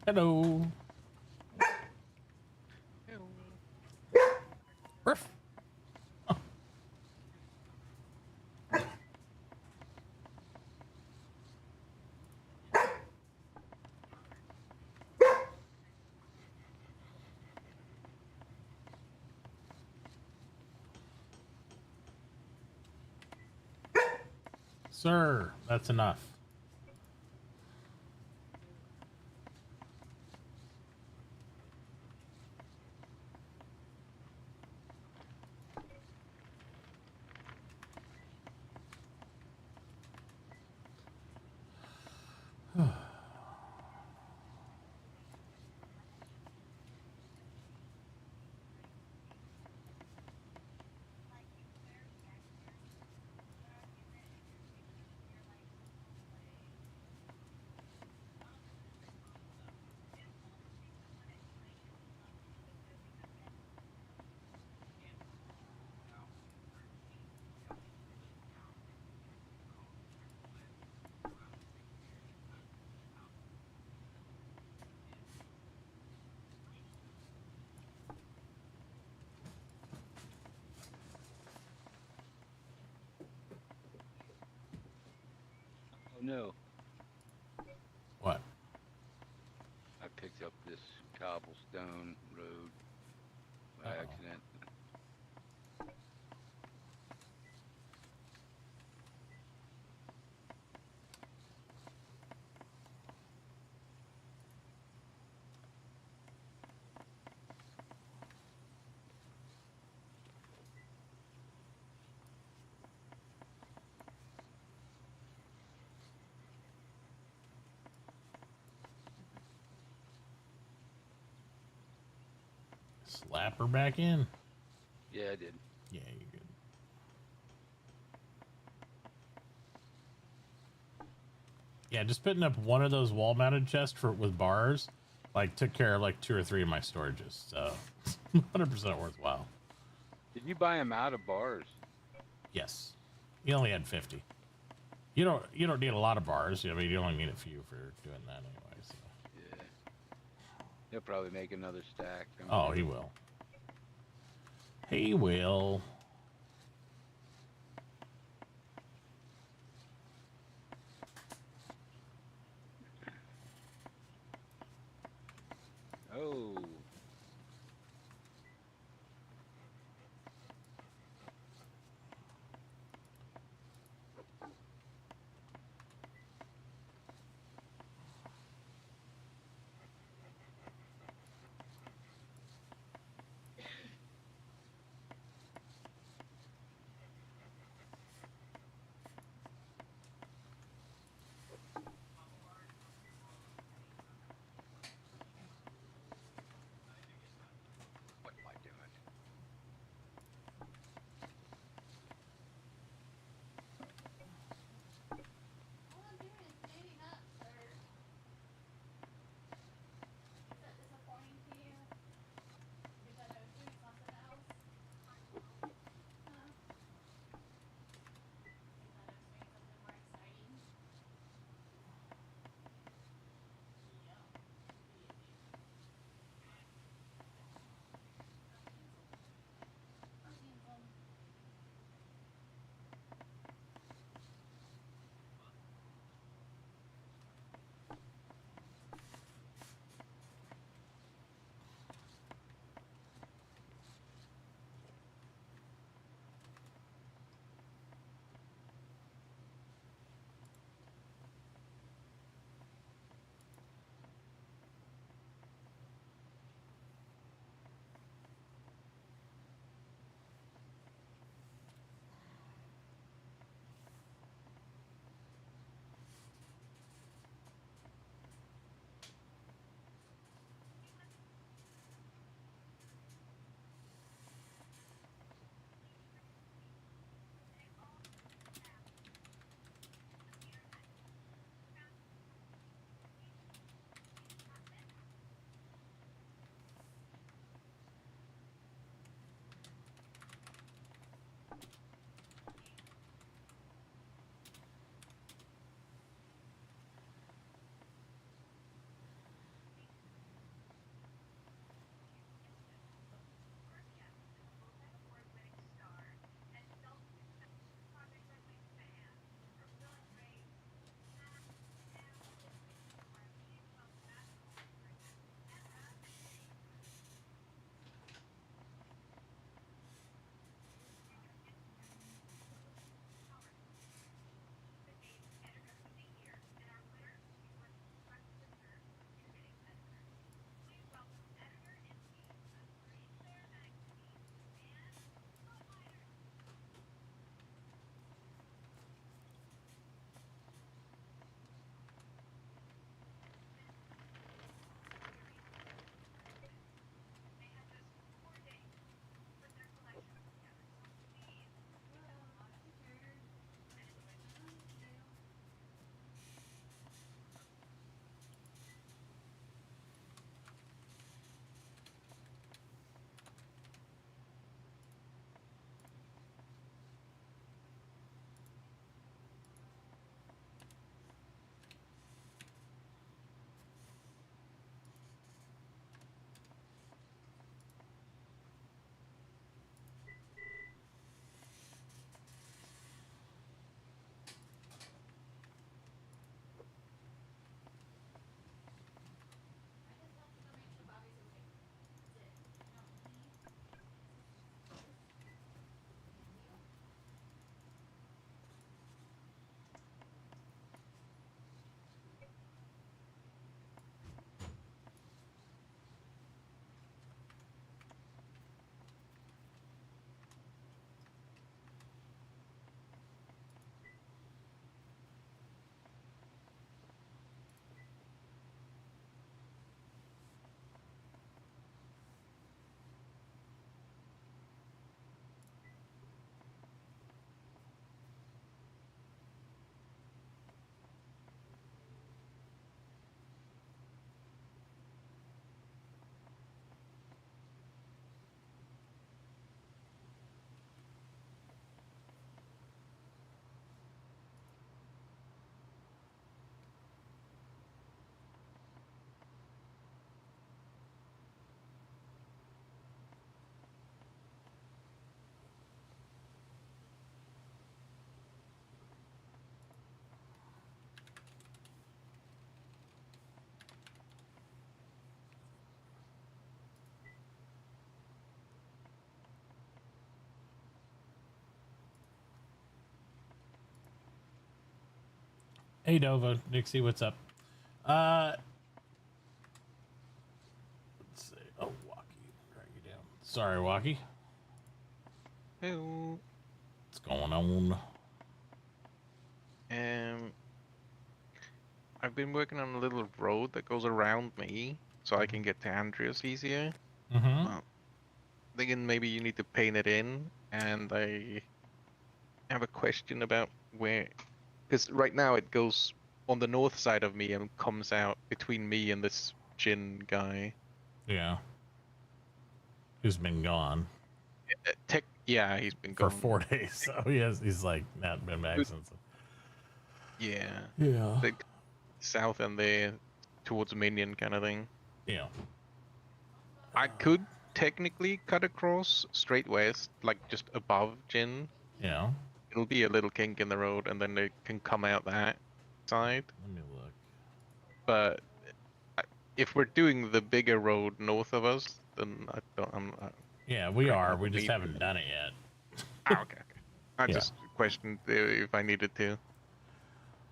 Hello. Ruff. Sir, that's enough. Oh no, What? I picked up this cobblestone road by Uh-oh. accident. Slap her back in. Yeah, I did. Yeah, you're good. Yeah, just putting up one of those wall-mounted chests with bars, like took care of like 2 or 3 of my storages. So, 100% worthwhile. Did you buy them out of bars? Yes, you only had 50. You don't need a lot of bars. I mean, you only need a few for doing that anyway. So. Yeah. He'll probably make another stack. Oh, he will. He will. Oh. Hey Nova, Nixie, what's up? Let's see. Oh, Walkie, drag you down. Sorry, Walkie. Hello. What's going on? I've been working on a little road that goes around me, so I can get to Andreas easier. Mm-hmm. Thinking maybe you need to paint it in, and I have a question about where, because right now it goes on the north side of me and comes out between me and this Jin guy. Yeah. Who's been gone Yeah, he's been for gone. 4 days, so he's like not been back since. Yeah, Yeah. like south and there towards Minion kind of thing. Yeah. I could technically cut across straight west, like just above Jin. Yeah. It'll be a little kink in the road, and then they can come out that side. Let me look. But if we're doing the bigger road north of us, then I don't. Yeah, we Correct, are. I We just believe haven't it. done it yet. Okay. I Yeah. just questioned if I needed to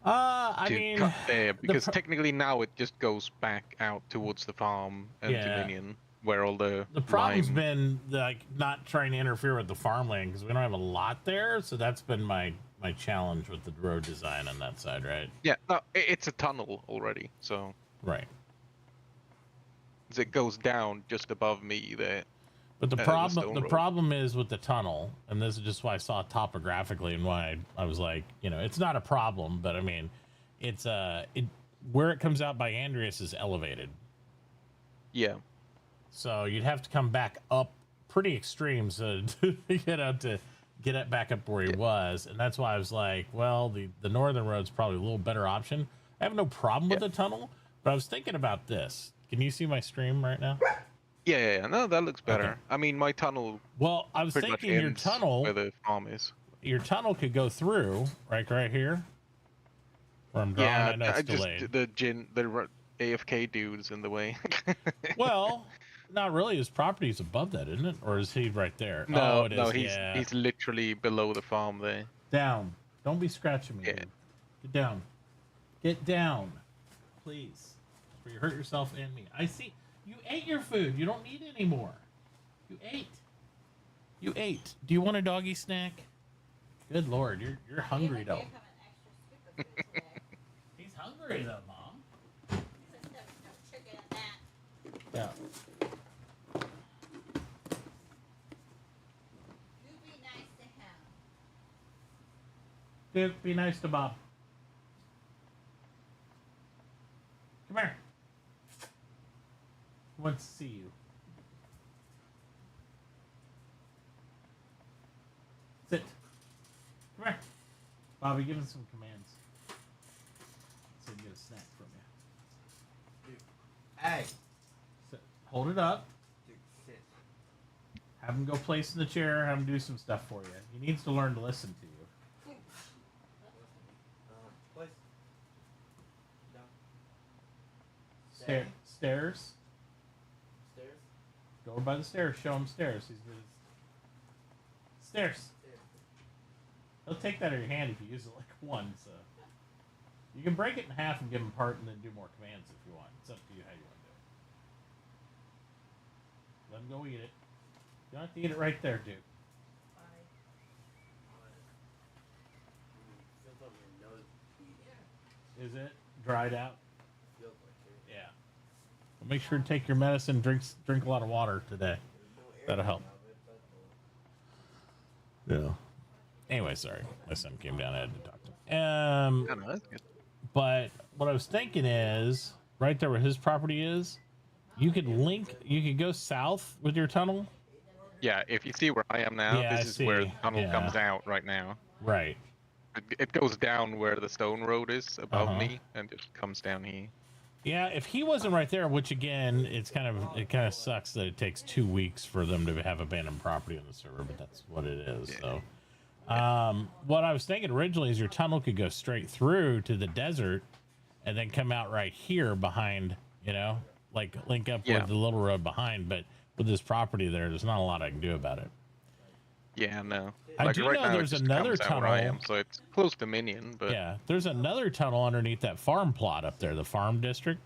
I to mean, cut there, because pro- technically now it just goes back out towards the farm and to Yeah. Minion, where all the the problem's lime. been like not trying to interfere with the farmland because we don't have a lot there. So that's been my challenge with the road design on that side, right? Yeah, no, it's a tunnel already, so Right. it goes down just above me there. But the stone road. problem is with the tunnel, and this is just why I saw it topographically and why I was like, it's not a problem, but I mean, it's where it comes out by Andreas is elevated. Yeah. So you'd have to come back up pretty extreme to get it back up where he was. And that's why I was like, well, the northern road's probably a little better option. I have no problem with the tunnel, but I was thinking about this. Can you see my stream right now? Yeah. No, that looks better. Okay. I mean, my tunnel Well, I was pretty much thinking ends where the farm is. your tunnel could go through right here where I'm drawing. Yeah, I know it's just delayed. the AFK dude's in the way. Well, not really. His property's above that, isn't it? Or is he right there? No, Oh, it is. no, Yeah. he's literally below the farm there. Down. Don't be scratching me. Yeah. Dude. Get down. Get down. Please. Before you hurt yourself and me. I see. You ate your food. You don't need any more. You ate. You ate. Do you want a doggy snack? Good Lord. You're hungry, though. He's hungry, though, Mom. Yeah. Duke, be nice to Bob. Come here. He wants to see you. Sit. Come here. Bobby, give him some commands. So he can get a snack from you. Dude. Hey. Sit. Hold it up. Dude, sit. Have him go place in the chair. Have him do some stuff for you. He needs to learn to listen to you. Place. Down. Stairs. Stairs. Go over by the stairs. Show him stairs. He's good. Stairs. Stairs. He'll take that out of your hand if you use it like one. So you can break it in half and give him part, and then do more commands if you want. It's up to you how you want to do it. Let him go eat it. You don't have to eat it right there, dude. Feels on your nose. Is it dried out? Feels like it. Yeah. Well, make sure to take your medicine. Drink a lot of water today. That'll help. Yeah. Anyway, sorry. My son came down. I had to talk to him. I don't know, that's good. But what I was thinking is, right there where his property is, you could go south with your tunnel. Yeah, if you see where I am now, Yeah, this I is where the see. tunnel Yeah. comes out right now. Right. It goes down where the stone road is above Uh-huh. me, and just comes down here. Yeah, if he wasn't right there, which again, it kind of sucks that it takes 2 weeks for them to have abandoned property on the server, but that's what it is. Yeah. So, what I was thinking originally is your tunnel could go straight through to the desert, and then come out right here behind, like link up Yeah. with the little road behind. But with this property there's not a lot I can do about it. Yeah, no. I Like do right know now, it there's just another comes out where I tunnel. am, so it's close to Minion, but Yeah, there's another tunnel underneath that farm plot up there, the farm district.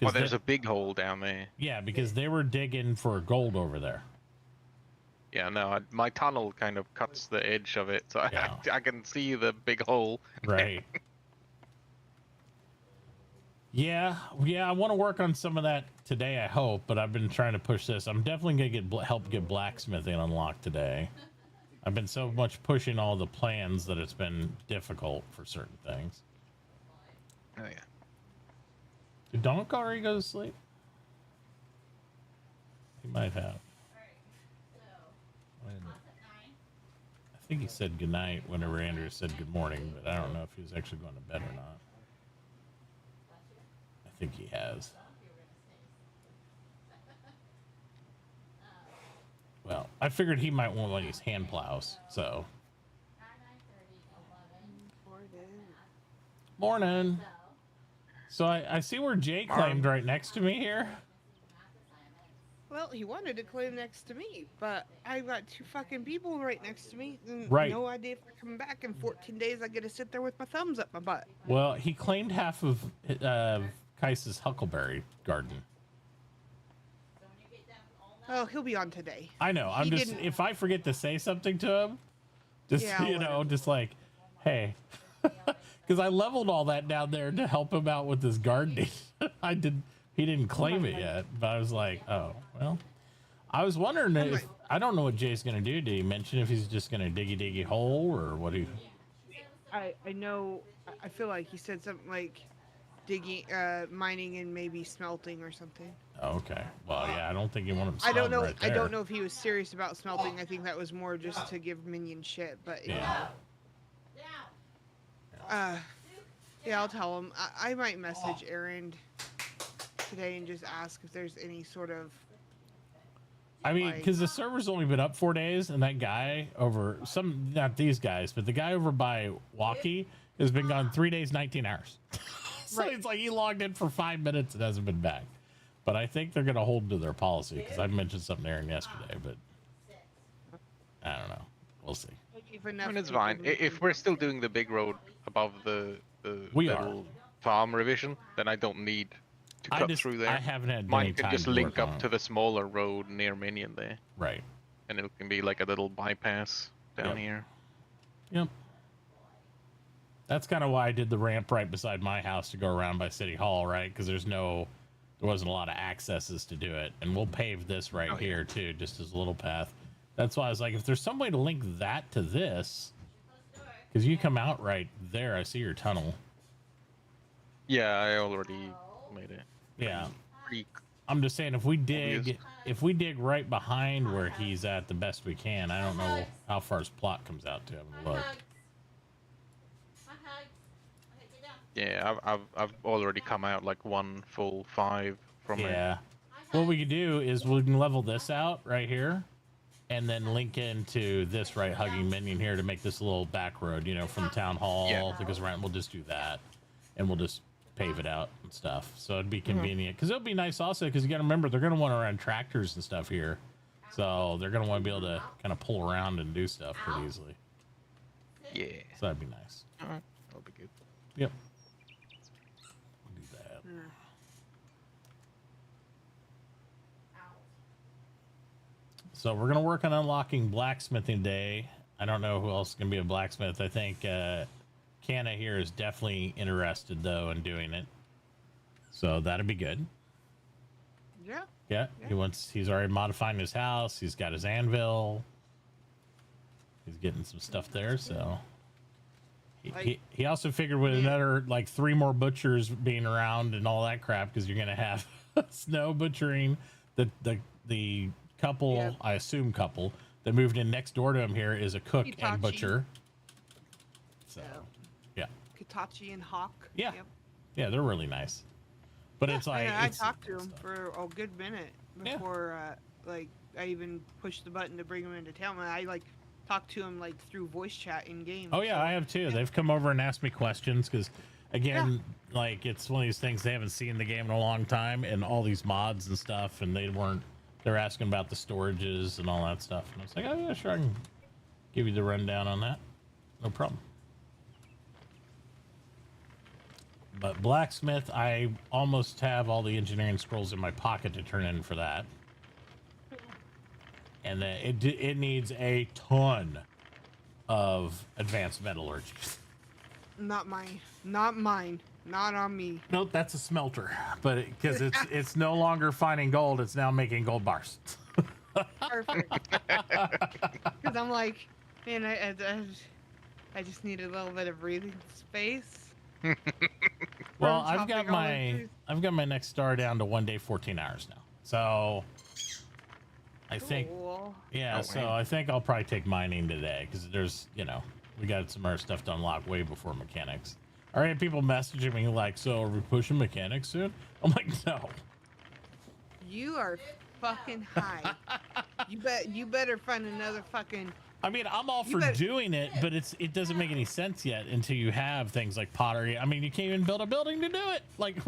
well, 'Cause there's they- a big hole down there. yeah, because they were digging for gold over there. Yeah, no, my tunnel kind of cuts the edge of it, so Yeah. I can see the big hole. Right. Yeah, I want to work on some of that today, I hope, but I've been trying to push this. I'm definitely going to get help get blacksmithing unlocked today. I've been so much pushing all the plans that it's been difficult for certain things. Oh yeah. Did Donk already go to sleep? He might have. I think he said goodnight whenever Andrew said good morning, but I don't know if he was actually going to bed or not. I think he has. Well, I figured he might want one of these hand plows, so. Morning. So I see where Jay claimed right next to me here. Well, he wanted to claim next to me, but I've got 2 fucking people right next to me. And Right. no idea if I come back in 14 days. I get to sit there with my thumbs up my butt. Well, he claimed half of Kais's huckleberry garden. Well, he'll be on today. I know. I'm He just, didn't- if I forget to say something to him, just, Yeah, you know, whatever. just like, hey, because I leveled all that down there to help him out with his gardening. He didn't claim it yet, but I was like, oh, well, I was wondering if, I don't know what Jay's going to do. Did he mention if he's just going to diggy hole or what he? I know. I feel like he said something like digging, mining, and maybe smelting or something. Oh, okay. Well, yeah, I don't think he wanted him I don't know. right I there. don't know if he was serious about smelting. I think that was more just to give Minion shit. But Yeah. yeah, I'll tell him. I might message Aaron today and just ask if there's any sort of. I mean, because the server's only been up 4 days, and that guy over not these guys, but the guy over by Walkie has been gone 3 days, 19 hours. So Right. it's like he logged in for 5 minutes and hasn't been back. But I think they're going to hold to their policy because I mentioned something to Aaron yesterday, but I don't know. We'll see. If I enough mean, it's people fine. make If him- we're still doing the big road above the We are. little farm revision, then I don't need to cut through there. I haven't had any Mine can time just to link work on up it. to the smaller road near Minion there, Right. and it can be like a little bypass down Yep. here. Yep. That's kind of why I did the ramp right beside my house to go around by City Hall, right? Because there wasn't a lot of accesses to do it. And we'll pave this right here, too, just as a little path. That's why I was like, if there's some way to link that to this, because you come out right there, I see your tunnel. Yeah, I already made it. Yeah. Pretty I'm just saying, if we dig Obvious. right behind where he's at the best we can, I don't know how far his plot comes out to. Look. Yeah, I've already come out like 1 full 5 from it. Yeah. What we could do is we can level this out right here and then link into this right hugging minion here to make this a little back road, you know, from town hall that goes around. We'll just do that and we'll just pave it out and stuff. So it'd be convenient because it'll be nice also because you got to remember they're going to want to run tractors and stuff here. So they're going to want to be able to kind of pull around and do stuff pretty easily. Yeah. So that'd be nice. Alright, that'll be good. Yep. Do that. So we're gonna work on unlocking blacksmithing today. I don't know who else is gonna be a blacksmith. I think Canna here is definitely interested though in doing it. So that'd be good. Yeah. Yeah. He's already modifying his house. He's got his anvil. He's getting some stuff there, so he also figured with another like 3 more butchers being around and all that crap because you're gonna have snow butchering the couple, I assume couple that moved in next door to him here is a cook and Hitachi. butcher. So yeah. Kitachi and Hawk. Yeah. Yep. Yeah, they're really nice. But it's like I it's- talked to him for a good minute before, like, I even pushed the button to bring him into town. I like talked to him like through voice chat in game. Oh yeah, so- I have too. They've come over and asked me questions because, again, like it's one of these things they haven't seen the game in a long time, and all these mods and stuff, and they're asking about the storages and all that stuff, and I was like, oh yeah, sure, give you the rundown on that. No problem. But blacksmith, I almost have all the engineering scrolls in my pocket to turn in for that. And then it needs a ton of advanced metallurgy. Not mine. Not mine. Not on me. Nope, that's a smelter. But because it's no longer finding gold, it's now making gold bars. Perfect. Because I'm like, man, I just need a little bit of breathing space. Well, From I've got chopping all the my trees. next star down to 1 day 14 hours now. So I think Cool. yeah, Oh, so wow. I think I'll probably take mining today because there's, we got some other stuff to unlock way before mechanics. All right, people messaging me like, so are we pushing mechanics soon? I'm like, no. You are fucking high. You better find another fucking. I mean, I'm all You for better- doing it, but it doesn't make any sense yet until you have things like pottery. I mean, you can't even build a building to do it. Like,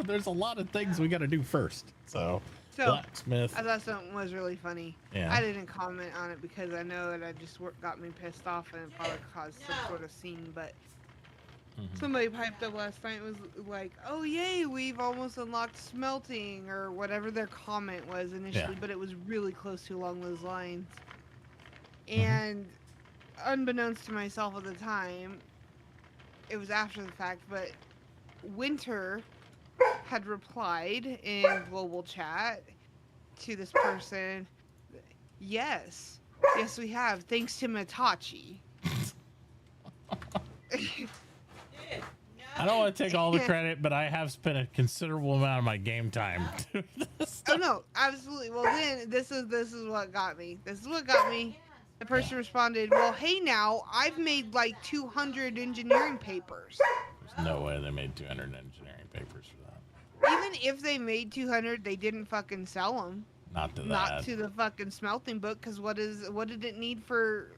there's a lot of things we got to do first. So blacksmith. I thought something was really funny. Yeah. I didn't comment on it because I know that got me pissed off and it probably caused some sort of scene. But somebody piped up last night and was like, "Oh yay, we've almost unlocked smelting," or whatever their comment was initially, Yeah. but it was really close to along those lines. And unbeknownst to myself at the time, it was after the fact, but Winter had replied in global chat to this person, yes we have, thanks to Matachi. I don't want to take all the credit, but I have spent a considerable amount of my game time doing this. Oh no, absolutely. Well then, this is what got me. The person responded, well, hey now, I've made like 200 engineering papers. There's no way they made 200 engineering papers for that. Even if they made 200, they didn't fucking sell them. Not to that. Not to the fucking smelting book, because what did it need for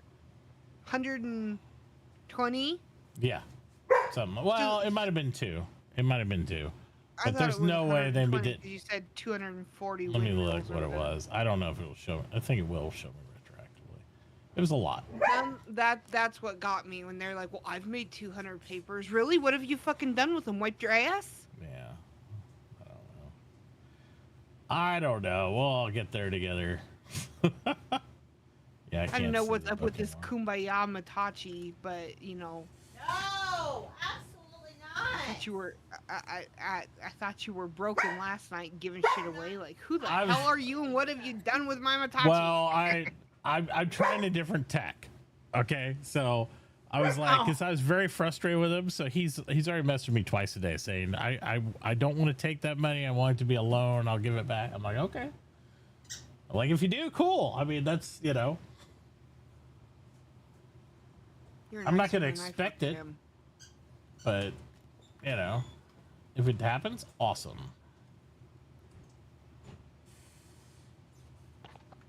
120? Yeah. Something. Well, it might have been 2. It might have been 2. I But thought there's it was no way they 120, did. 'cause you said 240. Let me look windmills or what it whatever. was. I don't know if it will show. I think it will show me retroactively. It was a lot. That's what got me when they're like, well, I've made 200 papers. Really? What have you fucking done with them? Wiped your ass? Yeah. I don't know. We'll all get there together. Yeah, I can't don't know see what's the up with book this anymore. kumbaya Matachi, but No, absolutely I not. thought you were I thought you were broken last night giving shit away. Like, who the I was- hell are you and what have you done with my Matachi? Well, I'm trying a different tech. Okay, so I was like, because I was very frustrated with him. So he's already messaged me twice a day saying, I don't want to take that money. I want it to be a loan. I'll give it back. I'm like, okay. I'm like, if you do, cool. I mean, that's You're I'm not nicer gonna than I expect fucking it. am. but if it happens, awesome.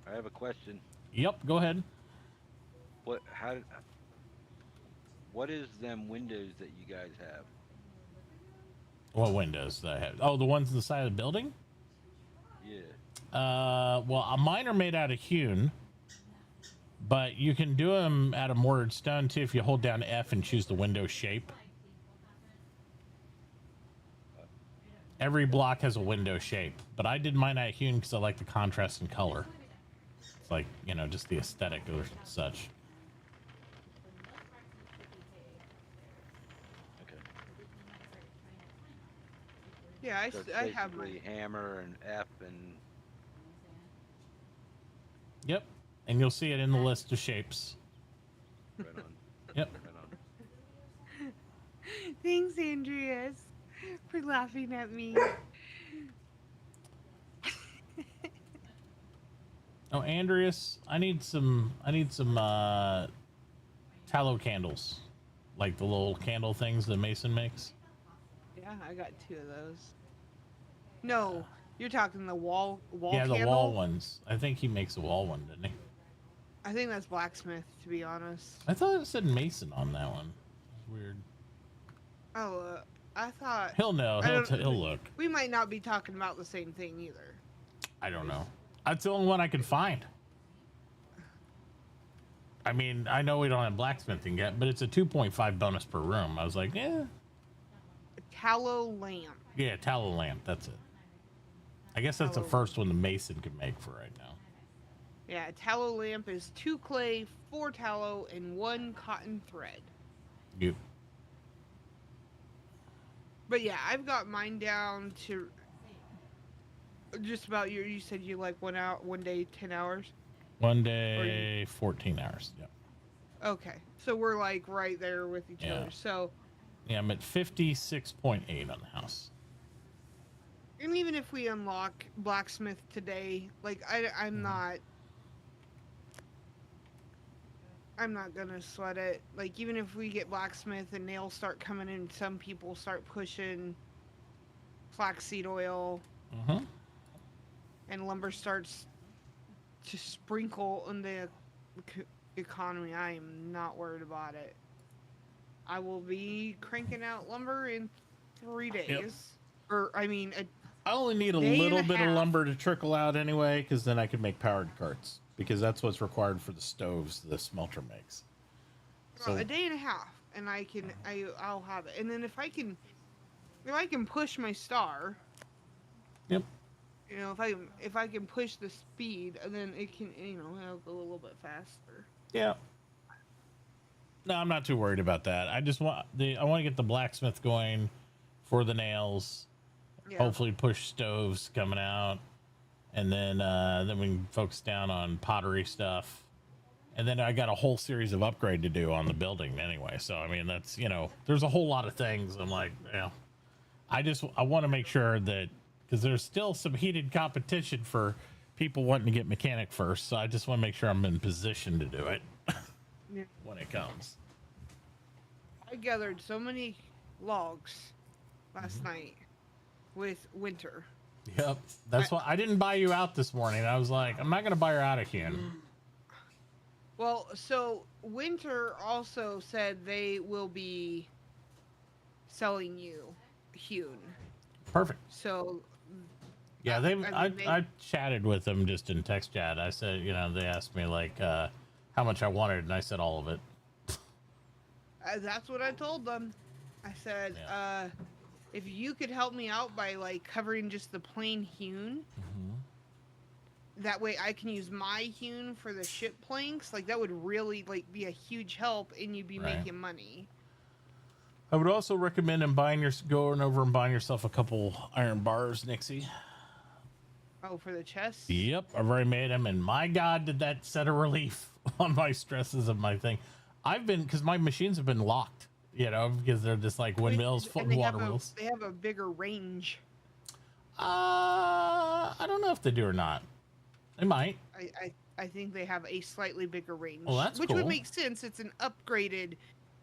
I have a question. Yep, go ahead. What is them windows that you guys have? What windows do I have? Oh, the ones in the side of the building? Yeah. Well, mine are made out of hewn, but you can do them out of mortared stone too if you hold down F and choose the window shape. Every block has a window shape, but I did mine out of hewn because I like the contrast in color. It's like, just the aesthetic or such. Okay. Yeah, So it's I have my. basically hammer and F and Yep, and you'll see it in the list of shapes. right on. Yep. Right on. Thanks, Andreas, for laughing at me. Oh, Andreas, I need some tallow candles, like the little candle things that Mason makes. Yeah, I got 2 of those. No, you're talking the wall Yeah, the candle? wall ones. I think he makes a wall one, doesn't he? I think that's blacksmith, to be honest. I thought it said Mason on that one. It's weird. Oh, I thought He'll know. I don't- He'll look. we might not be talking about the same thing either. I don't know. That's the only one I could find. I mean, I know we don't have blacksmithing yet, but it's a 2.5 bonus per room. I was like, yeah, A tallow lamp. yeah, tallow lamp. That's it. I guess that's the Tallow. first one the mason could make for right now. Yeah, a tallow lamp is 2 clay, 4 tallow, and 1 cotton thread. You. But yeah, I've got mine down to just about you said you like 1 day, 10 hours? One day, 14 hours. Yeah. Okay. So we're like right there with each Yeah. other. So, Yeah, I'm at 56.8 on the house. and even if we unlock blacksmith today, like I'm not gonna sweat it. Like even if we get blacksmith and nails start coming in, some people start pushing flaxseed oil Mm-hmm. and lumber starts to sprinkle in the economy. I am not worried about it. I will be cranking out lumber in 3 days. Or I mean, I only need a day and little a bit of half. lumber to trickle out anyway, because then I can make powered carts, because that's what's required for the stoves the smelter makes. So a day and a half, and I'll have it. And then if I can push my star, yep. you know, if I can push the speed, and then it can, you know, it'll go a little bit faster. Yeah. No, I'm not too worried about that. I just want I want to get the blacksmith going for the nails. Yeah. Hopefully push stoves coming out, and then we can focus down on pottery stuff. And then I got a whole series of upgrade to do on the building anyway. So I mean, that's, you know, there's a whole lot of things. I'm like, you know, I want to make sure that, because there's still some heated competition for people wanting to get mechanic first. So I just want to make sure I'm in position to do it Yeah. when it comes. I gathered so many logs last night with Winter. Yep. That's why I didn't buy you out this morning. I was like, I'm not going to buy her out again. Well, so Winter also said they will be selling you hewn. Perfect. So Yeah, I mean, I chatted with them just in text chat. I said, you know, they asked me like how much I wanted, and I said all of it. that's what I told them. I said, Yeah. if you could help me out by like covering just the plain hewn, that way I can use my hewn for the ship planks. Like that would really like be a huge help, and you'd be Right. making money. I would also recommend going over and buying yourself a couple iron bars, Nixie. Oh, for the chest? Yep, I've already made them, and my God, did that set a relief on my stresses of my thing. Because my machines have been locked, you know, because they're just like windmills, And they water have wheels. They have a bigger range. I don't know if they do or not. They might. I think they have a slightly bigger range. Well, that's which cool. would make sense. It's an upgraded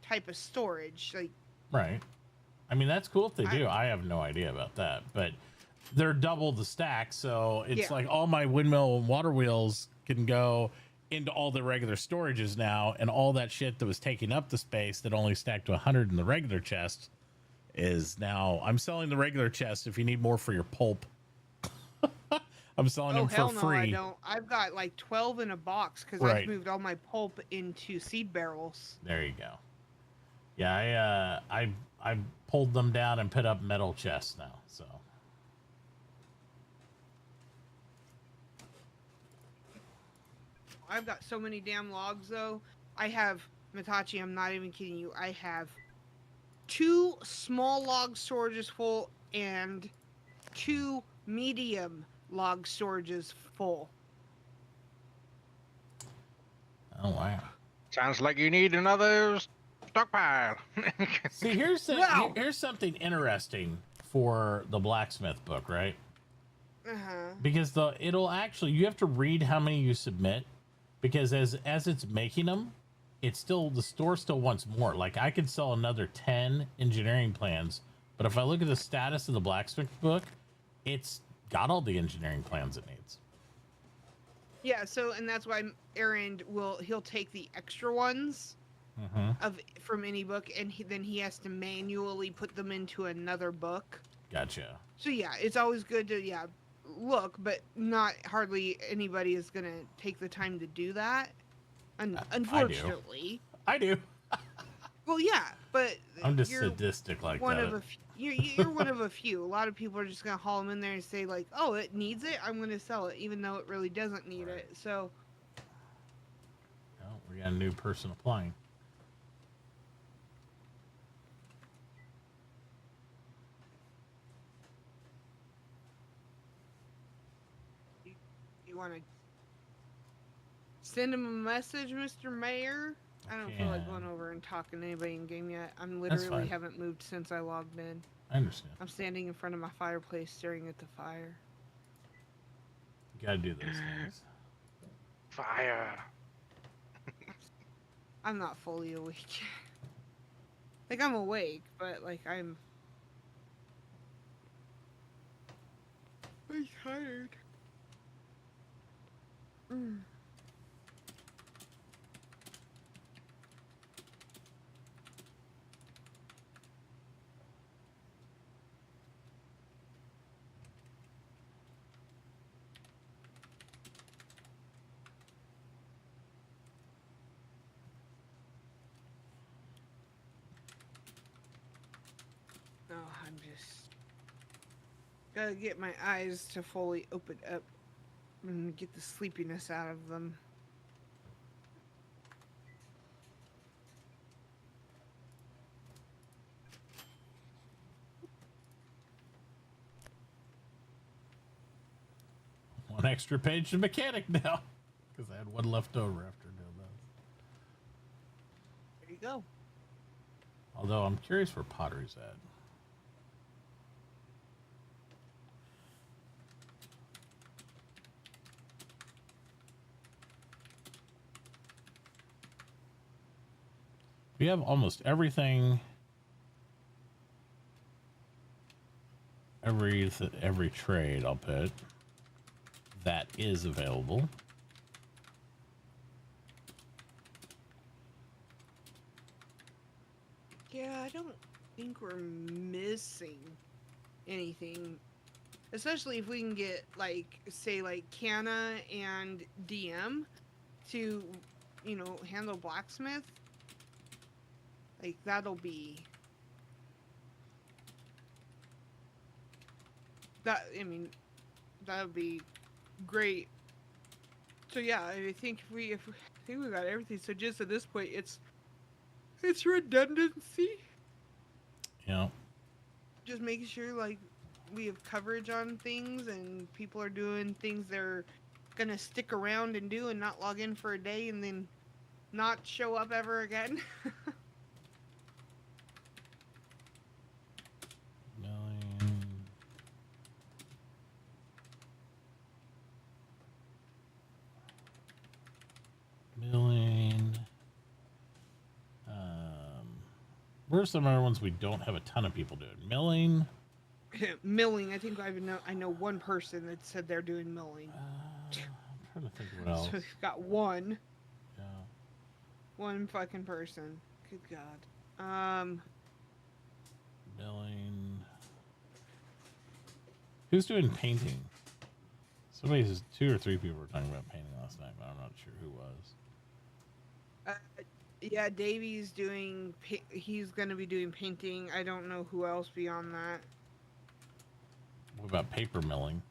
type of storage. Like Right. I mean, that's cool if they do. I have no idea about that, but they're double the stack, so it's Yeah. like all my windmill and water wheels can go into all the regular storages now, and all that shit that was taking up the space that only stacked to 100 in the regular chest is now. I'm selling the regular chest if you need more for your pulp. I'm selling them hell for no, free. I don't. I've got like 12 in a box because Right. I've moved all my pulp into seed barrels. There you go. Yeah, I pulled them down and put up metal chests now. So I've got so many damn logs though. I have Matachi, I'm not even kidding you. I have 2 small log storages full and 2 medium log storages full. oh wow. Sounds like you need another stockpile. See, here's Wow. here's something interesting for the blacksmith book, right? Uh-huh. Because it'll actually, you have to read how many you submit, because as it's making them, it's still, the store still wants more. Like I could sell another 10 engineering plans, but if I look at the status of the blacksmith book, it's got all the engineering plans it needs. Yeah, so and that's why Aaron he'll take the extra ones from any book, and then he has to manually put them into another book. Gotcha. So yeah, it's always good to look, but not hardly anybody is gonna take the time to do that. Unfortunately. I do. Well, yeah, but I'm just you're sadistic like one that. of a few. You're one of a few. A lot of people are just gonna haul them in there and say like, "Oh, it needs it. I'm gonna sell it," even though it really doesn't need Right. it. So Well, we got a new person applying. you want to send him a message, Mr. Mayor? I don't feel like going over and talking to anybody in game yet. I'm That's literally fine. haven't moved since I logged in. I understand. I'm standing in front of my fireplace staring at the fire. You gotta do those things. Fire. I'm not fully awake. Like, I'm awake, but like I'm tired. No, I'm just gotta get my eyes to fully open up and get the sleepiness out of them. One extra page to mechanic now. Because I had one left over after doing that. There you go. Although I'm curious where Pottery's at. We have almost everything. Every trade I'll put that is available. Yeah, I don't think we're missing anything. Especially if we can get, like, say, like, Canna and DM to, you know, handle blacksmith. Like, that'll be... That, I mean, that would be great. So, yeah, I think I think we got everything. So, just at this point, it's redundancy. Yeah. Just making sure, like, we have coverage on things and people are doing things they're gonna stick around and do and not log in for a day and then not show up ever again. Milling. Where's some other ones we don't have a ton of people doing? Milling. Milling, I think I know one person that said they're doing milling. I'm trying to think what else. So we've got one. Yeah. One fucking person. Good God. Milling. Who's doing painting? Somebody says 2 or 3 people were talking about painting last night, but I'm not sure who was. Yeah, Davey's doing. He's gonna be doing painting. I don't know who else beyond that. What about paper milling?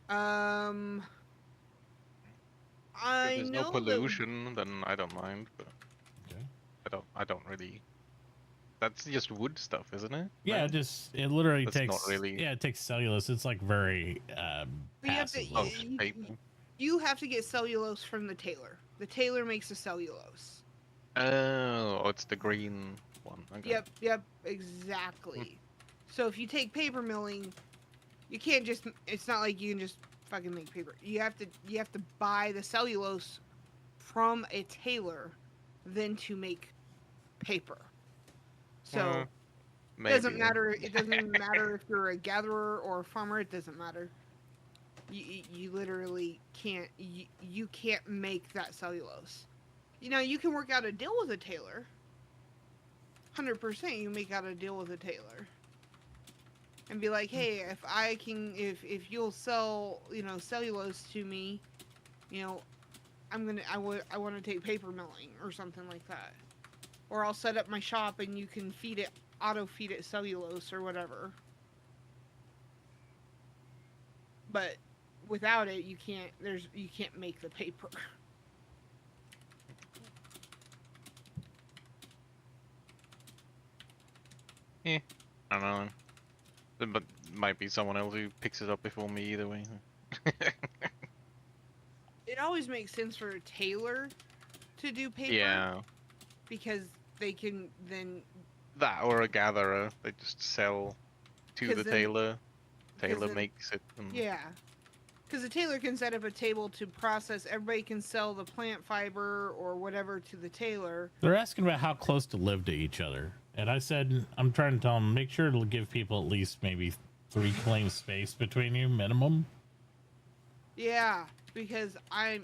I If there's know no pollution, then I don't mind. But Okay. I don't really. That's just wood stuff, isn't it? Yeah, Right? it literally That's takes. not really- Yeah, it takes cellulose. It's like very You have to- passive. Oh, it's paper. You have to get cellulose from the tailor. The tailor makes the cellulose. Oh, it's the green one. Okay. Yep, exactly. So if you take paper milling, you can't just. It's not like you can just fucking make paper. You have to buy the cellulose from a tailor, then to make paper. So Maybe. doesn't matter. It doesn't even matter if you're a gatherer or a farmer. It doesn't matter. You literally can't. You can't make that cellulose. You know, you can work out a deal with a tailor. 100%, you make out a deal with a tailor, and be like, hey, if you'll sell, you know, cellulose to me, you know, I want to take paper milling or something like that. Or I'll set up my shop and you can auto feed it cellulose or whatever. But without it, you can't make the paper. I don't know. But might be someone else who picks it up before me either way. It always makes sense for a tailor to do paper. Yeah. Because they can then. That or a gatherer. They just sell to 'Cause the then- tailor. Tailor then- makes it. And Yeah. Because the tailor can set up a table to process. Everybody can sell the plant fiber or whatever to the tailor. They're asking about how close to live to each other. And I said, I'm trying to tell them, make sure to give people at least maybe 3 claims space between you, minimum. Yeah, because I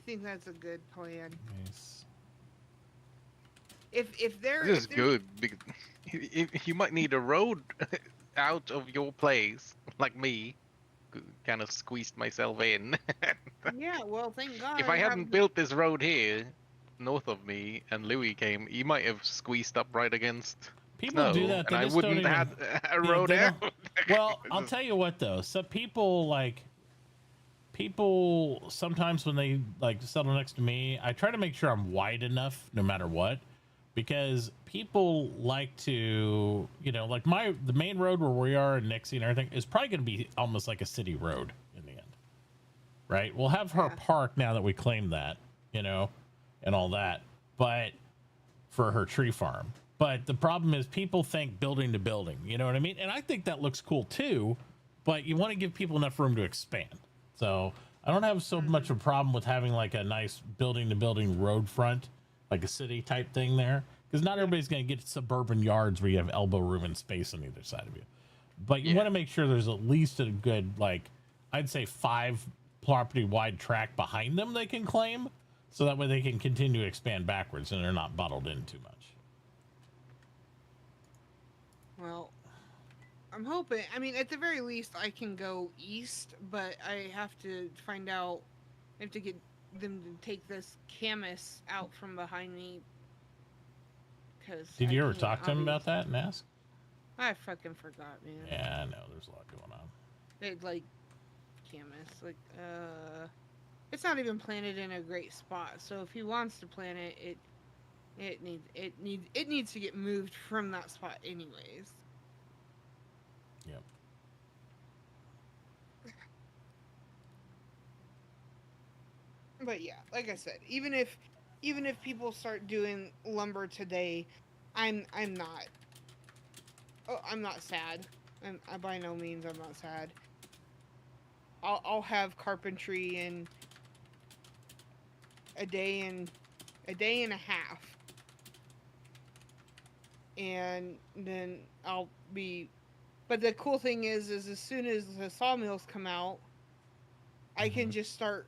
think that's a good plan. Nice. If they're This is if they're- good because you might need a road out of your place, like me. Kind of squeezed myself in. Yeah, well, thank God. If I hadn't built this road here, north of me, and Louis came, he might have squeezed up right against People snow, do that. and They I just wouldn't don't have even, had a yeah, road they out. don't- Well, This I'll is- tell you what though. Some people sometimes when they like settle next to me, I try to make sure I'm wide enough no matter what, because people like to, like the main road where we are in Nixie and everything is probably going to be almost like a city road in the end, right? We'll have her park now that we claim that, and all that, but for her tree farm. But the problem is people think building to building, you know what I mean? And I think that looks cool too, but you want to give people enough room to expand. So I don't have so much of a problem with having like a nice building to building road front, like a city type thing there. Because not everybody's going to get suburban yards where you have elbow room and space on either side of you. But you want to make sure there's at least a good, like, I'd say 5 property wide track behind them they can claim. So that way they can continue to expand backwards and they're not bottled in too much. Well, I'm hoping. I mean, at the very least, I can go east, but I have to find out. I have to get them to take this camas out from behind me. Cause Did you I ever can't, talk to him about that and ask? I fucking forgot, man. Yeah, I know. There's a lot going on. It like camas, like it's not even planted in a great spot. So if he wants to plant it, it needs to get moved from that spot anyways. Yep. But yeah, like I said, even if people start doing lumber today, I'm not. Oh, I'm not sad. I by no means I'm not sad. I'll have carpentry in a day and a half, and then I'll be. But the cool thing is as soon as the sawmills come out, I can just start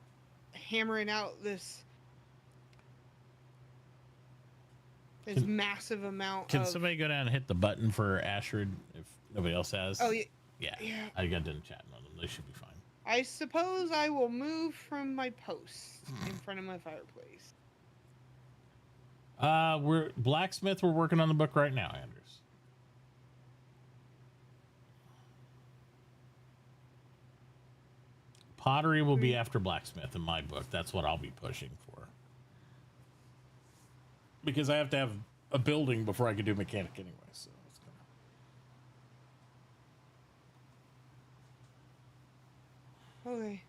hammering out this massive amount Can of. somebody go down and hit the button for Ashford if nobody else has? Oh yeah. Yeah. Yeah. I got done chatting on them. They should be fine. I suppose I will move from my post in front of my fireplace. We're blacksmith. We're working on the book right now, Anders. Pottery will be after blacksmith in my book. That's what I'll be pushing for. Because I have to have a building before I can do mechanic anyway. So it's gonna... Okay.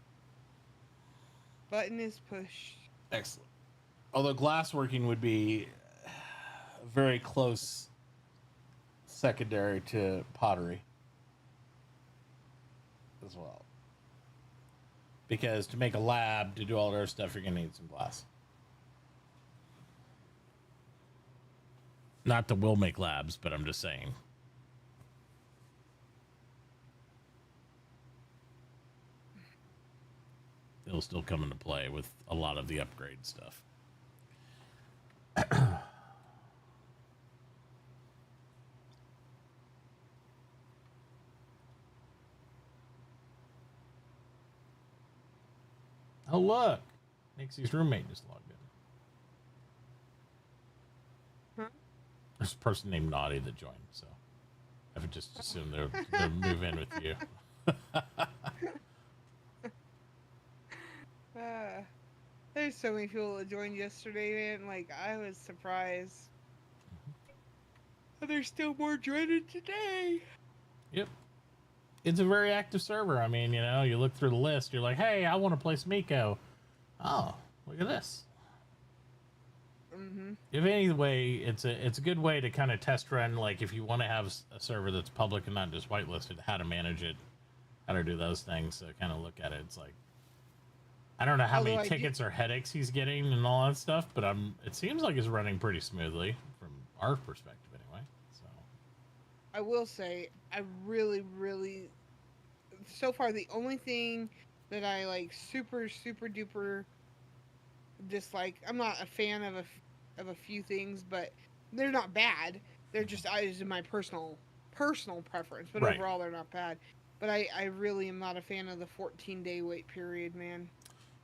Button is pushed. Excellent. Although glassworking would be a very close secondary to pottery as well. Because to make a lab, to do all their stuff, you're going to need some glass. Not that we'll make labs, but I'm just saying. It'll still come into play with a lot of the upgrade stuff. Oh, look. Nixie's roommate just logged in. Huh? There's a person named Naughty that joined, so I would just assume they'll move in with you. There's so many people that joined yesterday, man. Like, I was surprised. But there's still more joining today. Yep. It's a very active server. I mean, you know, you look through the list, you're like, hey, I want to play Miko. Oh, look at this. Mm-hmm. If anyway, it's a good way to kind of test run, like if you want to have a server that's public and not just whitelisted, how to manage it, how to do those things. So kind of look at it. It's like, I don't know how many tickets or headaches he's getting and all that stuff, but it seems like it's running pretty smoothly from our perspective anyway. So I will say, I really, really, so far the only thing that I like super duper dislike. I'm not a fan of a few things, but they're not bad. They're just in my personal preference, but right. Overall they're not bad. But I really am not a fan of the 14-day wait period, man.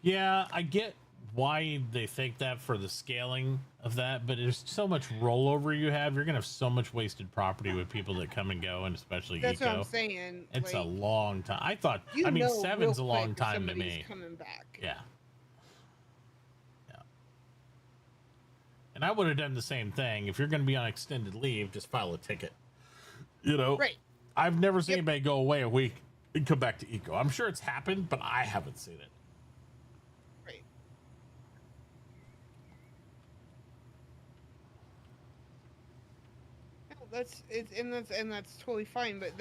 Yeah, I get why they think that for the scaling of that, but there's so much rollover you have. You're gonna have so much wasted property with people that come and go, and especially that's eco. what I'm saying. It's like, a long time. I thought. I mean, 7's a long time to me. Coming back. Yeah. Yeah. And I would have done the same thing. If you're going to be on extended leave, just file a ticket. You know. Right. I've never seen anybody go away a week and come back to eco. I'm sure it's happened, but I haven't seen it. Right. That's totally fine, but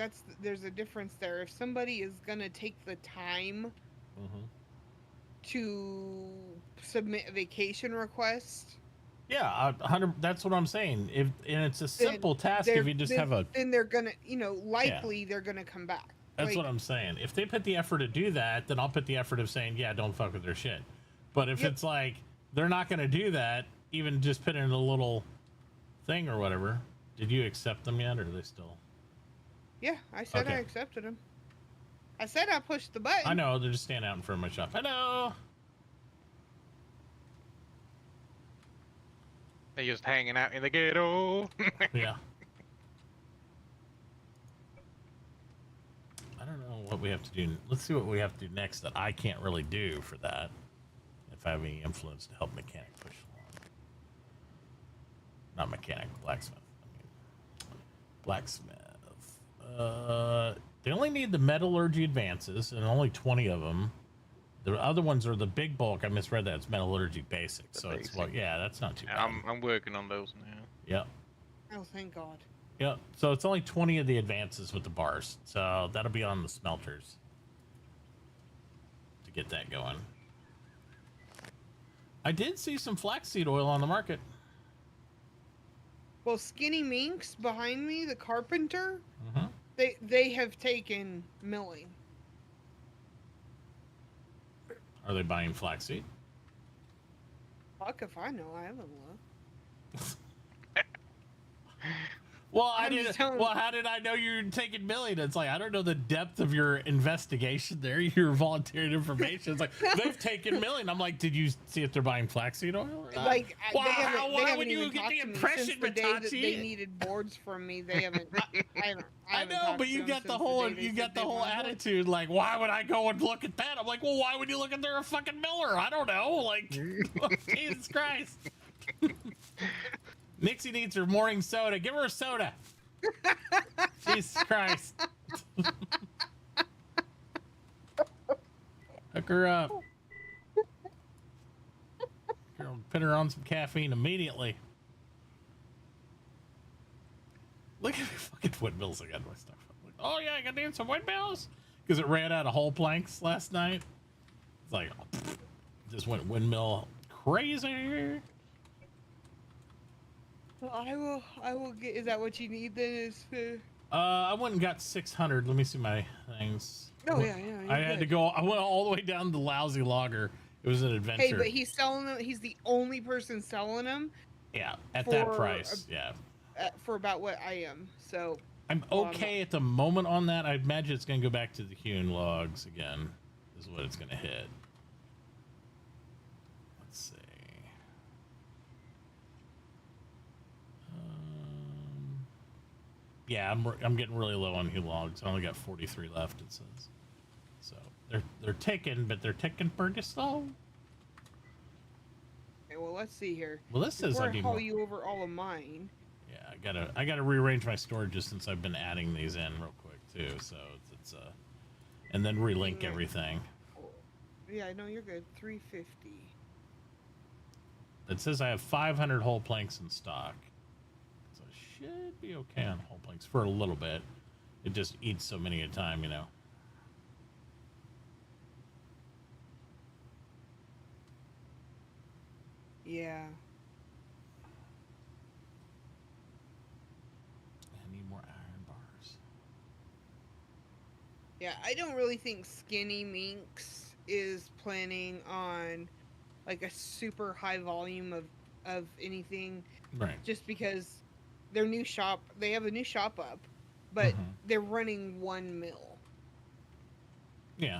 there's a difference there. If somebody is gonna take the time to submit a vacation request, yeah, 100. That's what I'm saying. And it's a simple task if you just have a. Then they're gonna, likely they're gonna come back. That's what I'm saying. If they put the effort to do that, then I'll put the effort of saying, yeah, don't fuck with their shit. But if it's like they're not going to do that, even just put in a little thing or whatever. Did you accept them yet, or are they still? Yeah, I said I accepted them. I said I pushed the button. I know, they're just standing out in front of my shop. Hello. They're just hanging out in the ghetto. Yeah. I don't know what we have to do. Let's see what we have to do next that I can't really do for that. If I have any influence to help mechanic push along. Not mechanic, blacksmith. Blacksmith. They only need the metallurgy advances, and only 20 of them. The other ones are the big bulk. I misread that. It's metallurgy basics. So it's like, yeah, that's not too bad. I'm working on those now. Yep. Oh, thank God. Yep. So it's only 20 of the advances with the bars. So that'll be on the smelters to get that going. I did see some flaxseed oil on the market. Well, Skinny Minx behind me, the carpenter, Mm-hmm. they have taken milling. Are they buying flaxseed? Fuck if I know. I haven't looked. Well, Well, how did I know you're taking milling? It's like, I don't know the depth of your investigation there. Your volunteered information. It's like, they've taken milling. I'm like, did you see if they're buying flaxseed oil? Or not? Like, why would you get the impression, since the day that Mitachi? they needed boards from me. They haven't. I know, but you got the whole attitude. Like, why would I go and look at that? I'm like, well, why would you look at their fucking miller? I don't know. Like, Jesus Christ. Nixie needs her morning soda. Give her a soda. Jesus Christ. Hook her up. Girl, put her on some caffeine immediately. Look at the fucking windmills I got in my stuff. Like, oh yeah, I got to do some windmills because it ran out of whole planks last night. It's like, just went windmill crazy. Well, I will get. Is that what you need then? I went and got 600. Let me see my things. Oh yeah. I had to go. I went all the way down to the lousy logger. It was an adventure. Hey, but he's selling them. He's the only person selling them. Yeah, at that price. Yeah. For about what I am. So. I'm okay at the moment on that. I imagine it's going to go back to the hewn logs again. Is what it's going to hit. Let's see. Yeah, I'm getting really low on logs. I only got 43 left. It says. So they're ticking, but they're ticking pretty slow. Okay, well, let's see here. Well, this says Before I I need haul more. you over all of mine. Yeah, I gotta rearrange my storages since I've been adding these in real quick too. So it's and then relink Yeah. everything. Yeah, no, you're good. 350. It says I have 500 whole planks in stock, so I should be okay on whole planks for a little bit. It just eats so many at a time, you know. Yeah. I need more iron bars. Yeah, I don't really think Skinny Minx is planning on like a super high volume of anything, Right. just because their new shop, they have a new shop up, but they're running 1 mil. Yeah.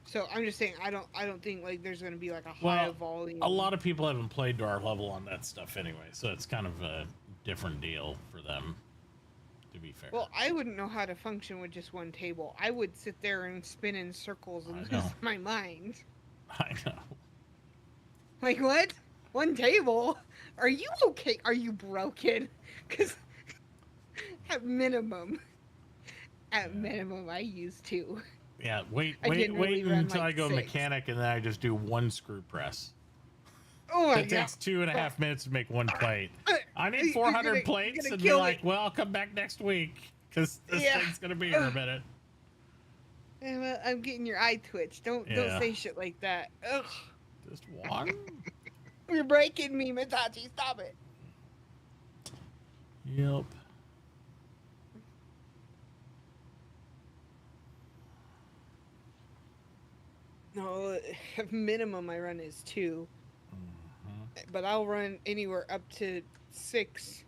So I'm just saying, I don't think like there's gonna be like a high volume. A lot of people haven't played to our level on that stuff anyway, so it's kind of a different deal for them, to be fair. Well, I wouldn't know how to function with just one table. I would sit there and spin in circles I and know. lose my mind. I know. Like, what? One table? Are you okay? Are you broken? Because at minimum, I use 2. Yeah, wait I generally run, until like, I go 6. mechanic and then I just do 1 screw press. Oh my It takes 2.5 minutes to make 1 plate. I need You're 400 gonna- plates, you're gonna and they're kill like, me. well, I'll come back next week because this Yeah. thing's gonna be here in a minute. Emma, I'm getting your eye twitch. Don't Yeah. say shit like that. Ugh. Just one. You're breaking me, Mitachi. Stop it. Yep. No, minimum I run is 2. Mhm. But I'll run anywhere up to 6.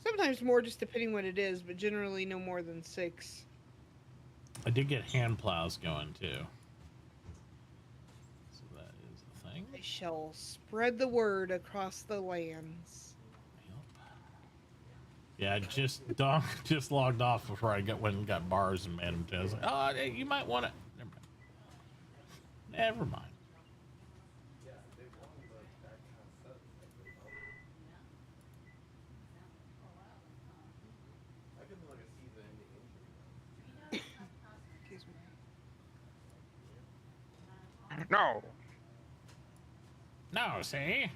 Sometimes more, just depending what it is, but generally no more than 6. I did get hand plows going too. So that is a thing. I shall spread the word across the lands. Yep. Yeah, I just logged off before I went and got bars and made them too. I was like, oh, hey, you might want to. Never mind. Never mind. Yeah, they want like that kind of stuff. Like, I could do like a season-ending injury. Excuse me. No, No, see?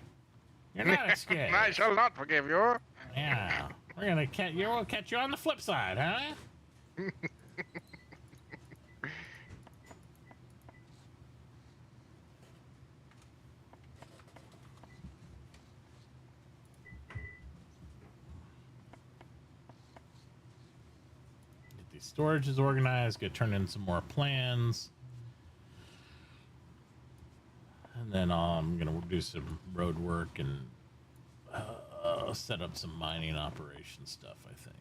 You're not excused. I shall not forgive you. Yeah. We're gonna we'll catch you on the flip side, huh? Get these storages organized, get turned in some more plans. And then I'm gonna do some road work and set up some mining operation stuff, I think.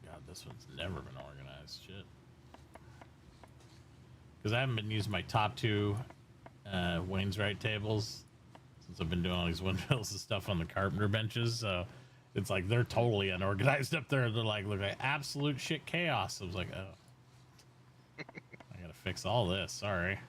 God, this one's never been organized. Shit. Because I haven't been using my top 2 Wayne's Right tables since I've been doing all these windmills and stuff on the carpenter benches. So it's like they're totally unorganized up there. They're like, look like absolute shit chaos. I was like, oh, I gotta fix all this. Sorry.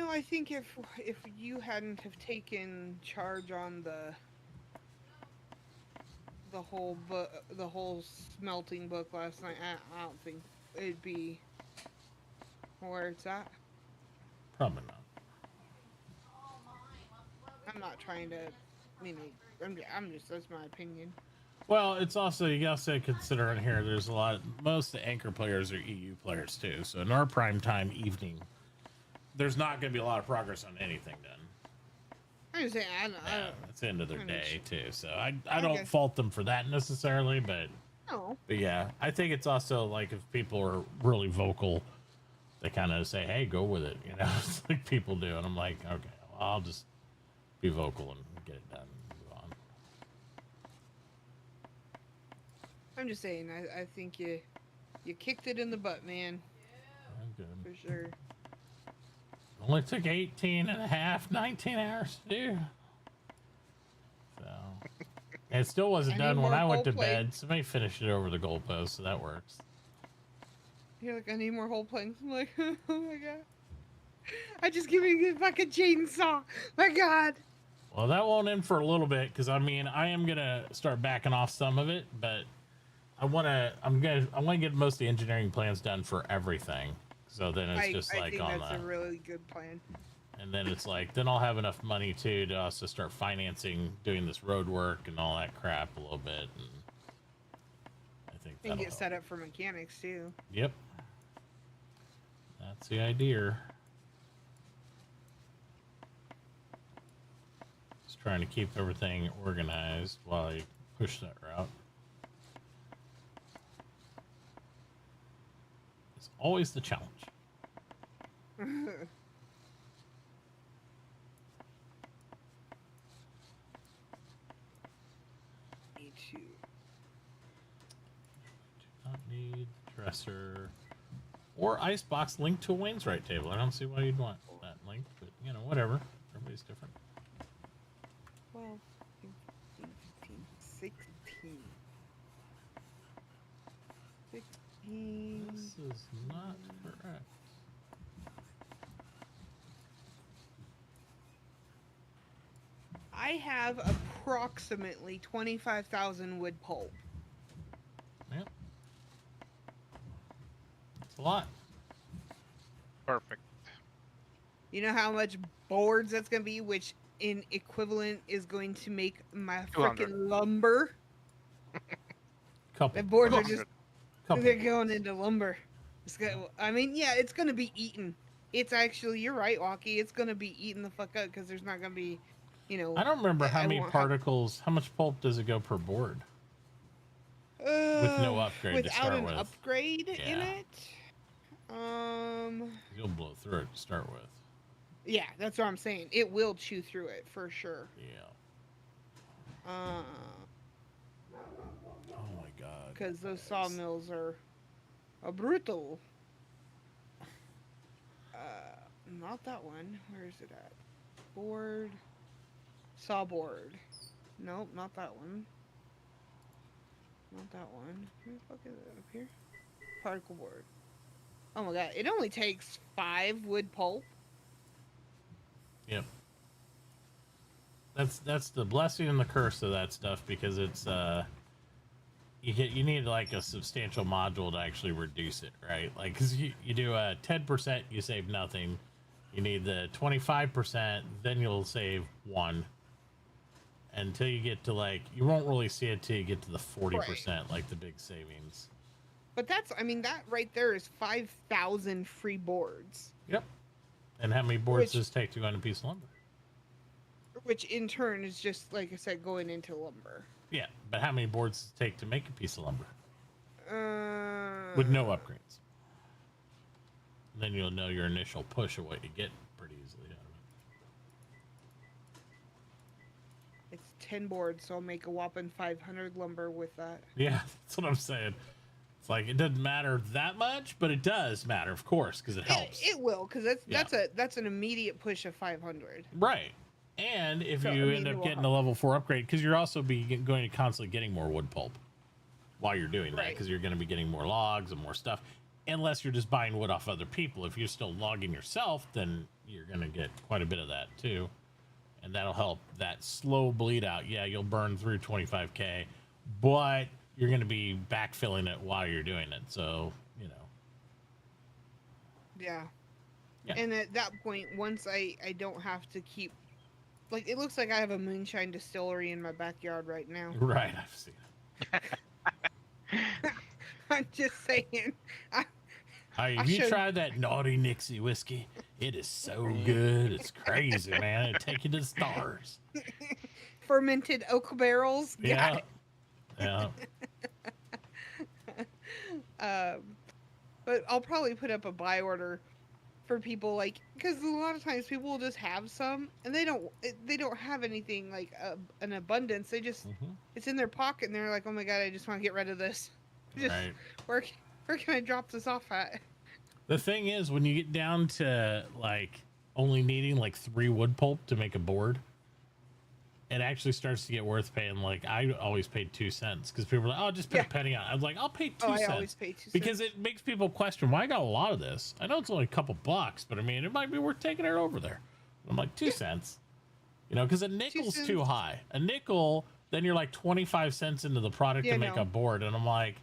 No, I think if you hadn't have taken charge on the whole the whole smelting book last night, I don't think it'd be where it's at. Probably not. I'm not trying to, you know, I'm just that's my opinion. Well, it's also, you also consider in here, there's a lot, most of the anchor players are EU players too. So in our prime time evening, there's not going to be a lot of progress on anything done. I'm just saying, Yeah, it's the end of their day too. So I I don't guess. fault them for that necessarily, No. but yeah, I think it's also like if people are really vocal, they kind of say, hey, go with it. You know, it's like people do. And I'm like, okay, well, I'll just be vocal and get it done and move on. I'm just saying, I think you kicked it in the butt, man, I'm good. for sure. Only took 18 and a half, 19 hours to do. So, and it still wasn't I need done when more I went to whole plate. bed. Somebody finished it over the goalpost, so that works. You're like, I need more whole planks. I'm like, oh my god. I just give me a fucking chainsaw. My god. Well, that won't end for a little bit because I mean I am gonna start backing off some of it, but I want to get most of the engineering plans done for everything. So then it's just I like think on that's a really good plan. and then it's like then I'll have enough money too to also start financing doing this road work and all that crap a little bit. And I think And that'll get set up for mechanics too. Yep. That's the idea. Just trying to keep everything organized while I push that route. It's always the challenge. Me too. Do not need dresser or icebox linked to a Wainwright table. I don't see why you'd want that link, but you know, whatever. Everybody's different. 12, 15, 16. 16. This is not correct. I have approximately 25,000 wood pulp. Yep. It's a lot. Perfect. You know how much boards that's going to be, which in equivalent is going to make my 200. freaking lumber. Couple. The boards are 200. just, Couple. they're going into lumber. It's gonna, I mean, yeah, it's going to be eaten. It's actually, you're right, Walkie. It's going to be eaten the fuck up because there's not going to be, you know. I don't remember how I many won't have- particles, how much pulp does it go per board? With no upgrade to without start an with. upgrade in Yeah. it. You'll blow through it to start with. Yeah, that's what I'm saying. It will chew through it for sure. Yeah. Oh my god. Because those sawmills are brutal. Not that one. Where is it at? Board. Saw board. Nope, not that one. Not that one. Where the fuck is it? Up here? Particle board. Oh my god, it only takes 5 wood pulp. Yep. That's the blessing and the curse of that stuff because it's you need like a substantial module to actually reduce it, right? Like because you do a 10%, you save nothing. You need the 25%, then you'll save 1. Until you get to like you won't really see it till you get to the 40%, like the big savings. But that's, I mean, that right there is 5,000 free boards. Yep. And how many boards Which- does it take to go on a piece of lumber? Which in turn is just, like I said, going into lumber. Yeah, but how many boards does it take to make a piece of lumber? With With no upgrades. Then you'll know your initial push of what you get pretty easily out of It's 10 boards, so I'll make a whopping 500 lumber with that. it. Yeah, that's what I'm saying. It's like it doesn't matter that much, but it does matter, of course, because it helps. It will, because Yeah. that's an immediate push of 500. Right. And if So, I you mean, end it up will getting a help. level 4 upgrade, because you're also going to constantly getting more wood pulp while you're doing that, Right. because you're going to be getting more logs and more stuff. unless you're just buying wood off other people. If you're still logging yourself, then you're going to get quite a bit of that too. And that'll help that slow bleed out. Yeah, you'll burn through 25K, but you're going to be backfilling it while you're doing it. So, you know. Yeah. Yeah. And at that point, once I don't have to keep, like, it looks like I have a moonshine distillery in my backyard right now. Right, I've seen it. I'm just saying. Have you tried that naughty Nixie whiskey? It is so good. It's crazy, man. It'll take you to the stars. Fermented oak barrels. Yeah. Yeah. But I'll probably put up a buy order for people, like, because a lot of times people will just have some and they don't have anything like an abundance. They just it's in their pocket and they're like, oh my god, I just want to get rid of this. Just, Right. Where can I drop this off at? The thing is, when you get down to like only needing like 3 wood pulp to make a board, it actually starts to get worth paying. Like, I always paid 2 cents because people were like, oh, just put a penny on it. I was like, I'll pay 2 cents. I always pay 2 cents. Because it makes people question, why I got a lot of this? I know it's only a couple bucks, but I mean, it might be worth taking it over there. I'm like, 2 cents. You know, because a nickel's too high. A nickel, then you're like 25 cents into the product to make a board. And I'm like,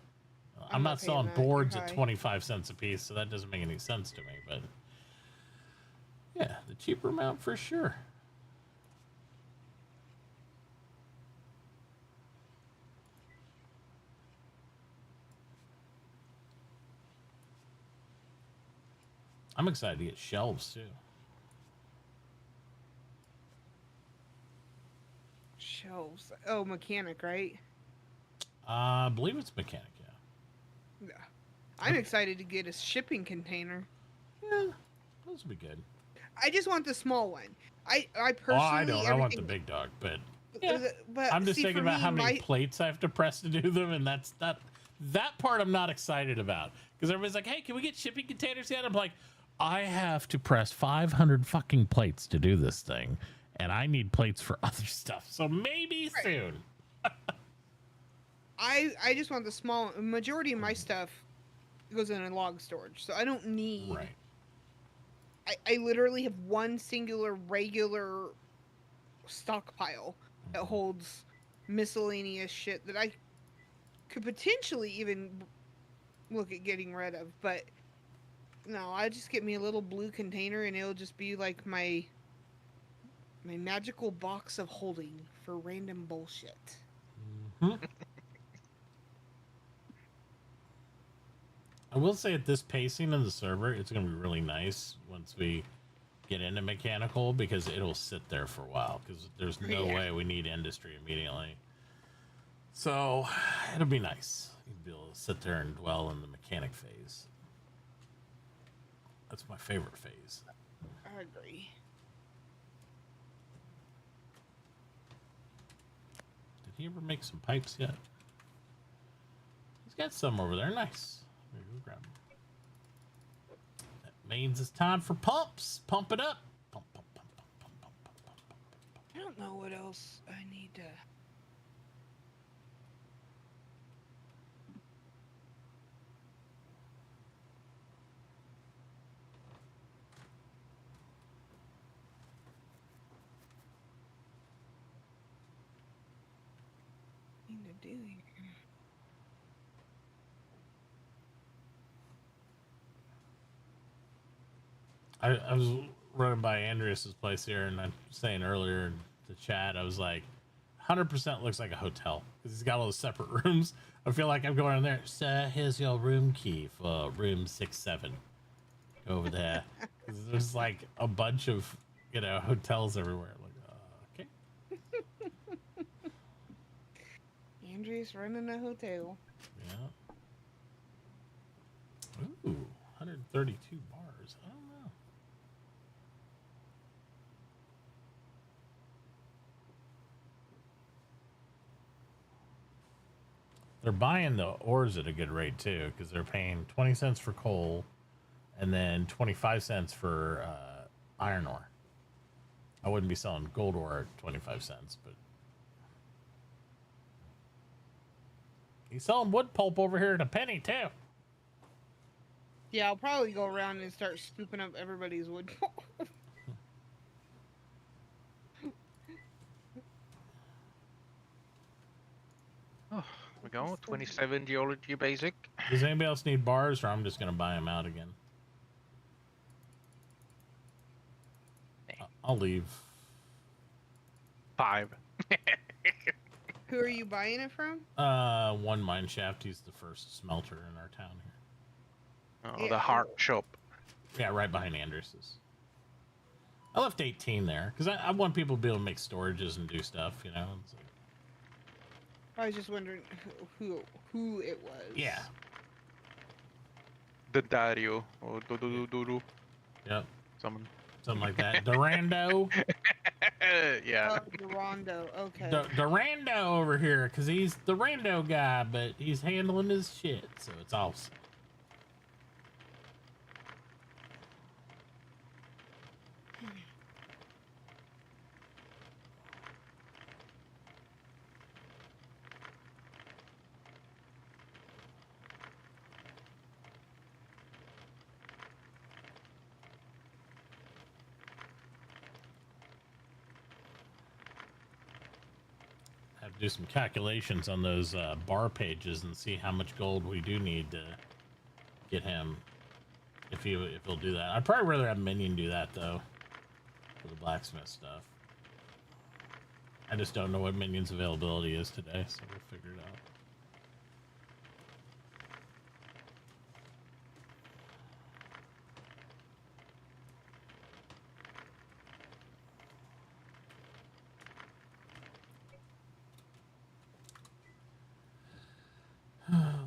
I'm not selling boards at 25 cents a piece, so that doesn't make any sense to me. But yeah, the cheaper amount for sure. I'm excited to get shelves too. Shelves. Oh, mechanic, right? I believe it's mechanic, yeah. Yeah. I'm excited to get a shipping container. Yeah, those would be good. I just want the small one. I personally. Oh, I don't. I want the big dog, but yeah. But I'm just thinking about how many my... plates I have to press to do them, and that part I'm not excited about because everybody's like, "Hey, can we get shipping containers yet?" I'm like, I have to press 500 fucking plates to do this thing, and I need plates for other stuff. So maybe soon. I just want the small. Majority of my stuff goes in a log storage, so I don't need. Right. I literally have one singular regular stockpile that holds miscellaneous shit that I could potentially even look at getting rid of, but no, I just get me a little blue container and it'll just be like my magical box of holding for random bullshit. I will say at this pacing of the server, it's going to be really nice once we get into mechanical because it'll sit there for a while because there's no way we need industry immediately. So it'll be nice. You'll be able to sit there and dwell in the mechanic phase. That's my favorite phase. I agree. Did he ever make some pipes yet? He's got some over there. Nice. Maybe we'll grab them. That means it's time for pumps. Pump it up. Pump, pump, pump, pump, pump, pump, pump, pump, pump. I don't know what else I need to. Do here. I was running by Andreas's place here, and I'm saying earlier in the chat, I was like, 100% looks like a hotel because he's got all those separate rooms. I feel like I'm going in there. Sir, here's your room key for room 67. Go over there. 'Cause there's like a bunch of hotels everywhere. Like, okay. Andrea's running a hotel. Yeah. Ooh, 132 bars. I don't know. They're buying the ores at a good rate too, because they're paying 20 cents for coal and then 25 cents for iron ore. I wouldn't be selling gold ore at 25 cents, but he's selling wood pulp over here at a penny too. Yeah, I'll probably go around and start scooping up everybody's wood. Oh, we go. 27 geology basic. Does anybody else need bars, or I'm just gonna buy them out again? I'll leave. 5. Who are you buying it from? One mine shaft. He's the first smelter in our town here. Oh, Yeah. the heart shop. Yeah, right behind Anders's. I left 18 there because I want people to be able to make storages and do stuff, you know. It's like, I was just wondering who it was. yeah. The Dario. Or do. Yep. Something. Something like that. Durando. Yeah. Oh, Rondo. Okay. Durando over here because he's the rando guy, but he's handling his shit, so it's awesome. Have to do some calculations on those bar pages and see how much gold we do need to get him if he'll do that. I'd probably rather have Minion do that though for the blacksmith stuff. I just don't know what Minion's availability is today, so we'll figure it out.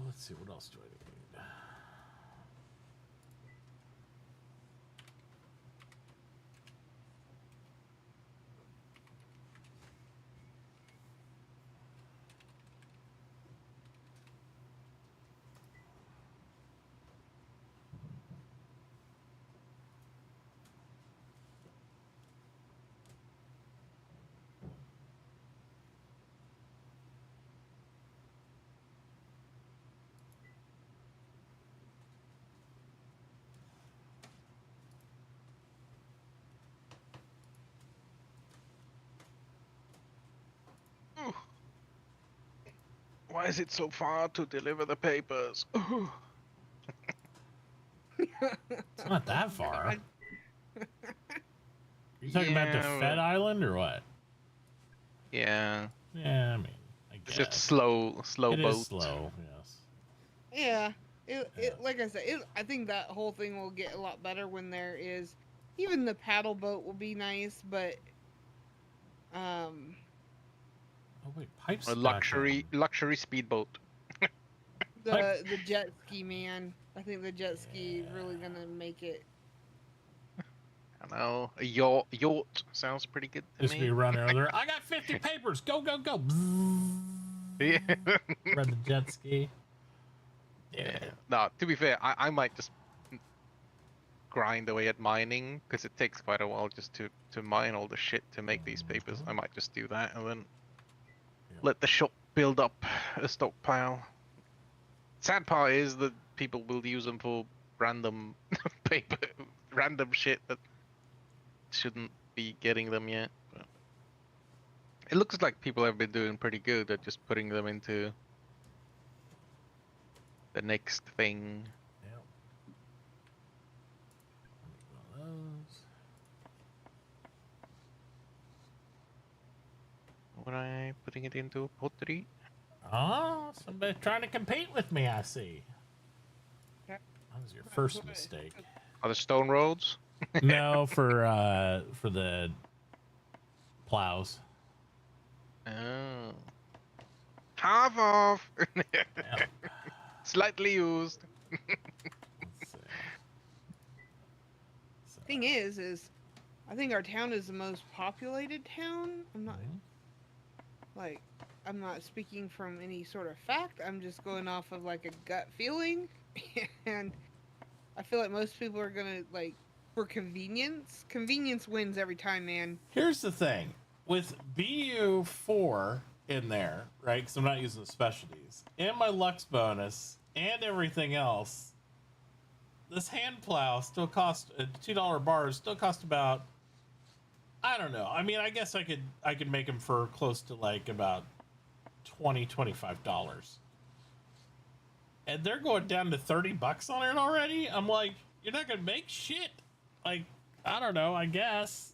Let's see, what else do I need? Why is it so far to deliver the papers? It's not that far. You talking about the Yeah, Fed Island or what? Yeah. Yeah, I mean, I It's guess. just slow It boat. is slow, yes. Yeah. It like I said, I think that whole thing will get a lot better when there is even the paddle boat will be nice, but Oh wait, pipes. A luxury speedboat. the jet ski, man. I think the jet ski is really gonna make it. I know. A yacht sounds pretty good to Just me. be running over there. I got 50 papers. Go, go, go. Yeah. Run the jet ski. Yeah. No, to be fair, I might just grind away at mining because it takes quite a while just to mine all the shit to make these papers. I might just do that and then let the shop build up a stockpile. Sad part is that people will use them for random random shit that shouldn't be getting them yet. But it looks like people have been doing pretty good at just putting them into the next thing. Yep. One of those. What am I putting it into? Pottery? Oh, somebody trying to compete with me, I see. Yeah. That was your first mistake. Are the stone roads? No, for the plows. Oh. Half off! Yep. Slightly used. Let's see. So, Thing is I think our town is the most populated town. I'm not speaking from any sort of fact. I'm just going off of like a gut feeling, and I feel like most people are gonna like for convenience. Convenience wins every time, man. here's the thing with BU4 in there, right? Because I'm not using the specialties and my Lux bonus and everything else. this hand plow still cost $2 bars. Still cost about, I don't know. I mean, I guess I could make them for close to like about $25. And they're going down to $30 on it already. I'm like, you're not gonna make shit. Like, I don't know. I guess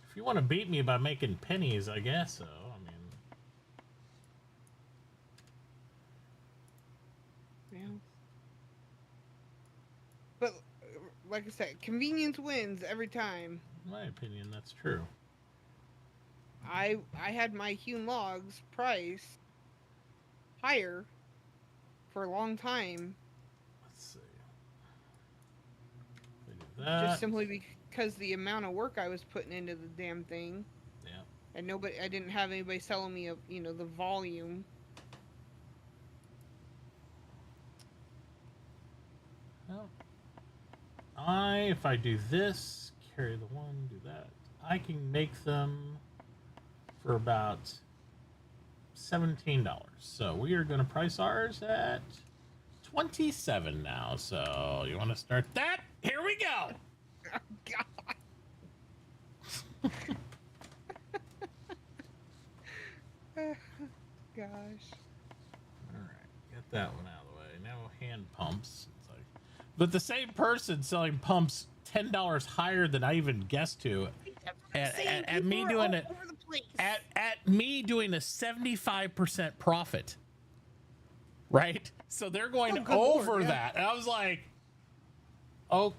if you want to beat me by making pennies, I guess so. I mean, Yeah. But like I said, convenience wins every time. in my opinion, that's true. I had my hewn logs price higher for a long time, Let's see. We do that. just simply because the amount of work I was putting into the damn thing, Yeah. and I didn't have anybody selling me the volume. Well, if I do this, carry the one, do that, I can make them for about $17. So we are going to price ours at $27 now. So you want to start that? Here we go. Oh, God. Gosh. All right, get that one out of the way. Now hand pumps. It's like, but the same person selling pumps $10 higher than I even guessed to. At me doing it at me doing a 75% profit, right? So they're going over Lord, yeah. that, and I was like, oh,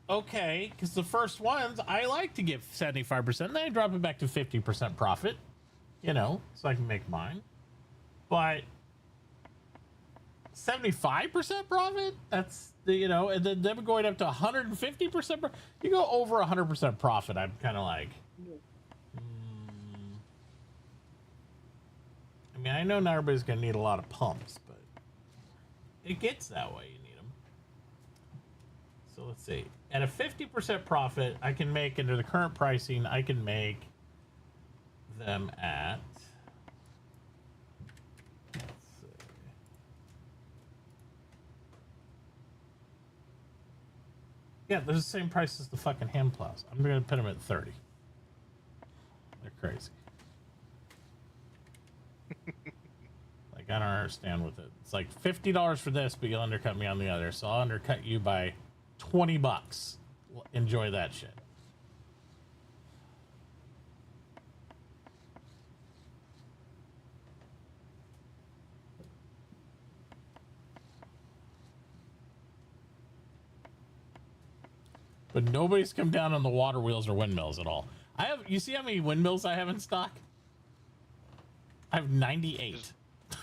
okay, because the first ones I like to give 75%, then I drop it back to 50% profit, so I can make mine. But 75% profit? That's and then them going up to 150%. You go over 100% profit, I'm kind of like, I mean, I know not everybody's gonna need a lot of pumps, but it gets that way. You need them. So let's see. At a 50% profit, I can make under the current pricing. I can make them at. Yeah, they're the same price as the fucking hand plows. I'm gonna put them at 30. They're crazy. Like, I don't understand with it. It's like $50 for this, but you'll undercut me on the other. So I'll undercut you by $20. Enjoy that shit. But nobody's come down on the water wheels or windmills at all. You see how many windmills I have in stock? I have 98. Oh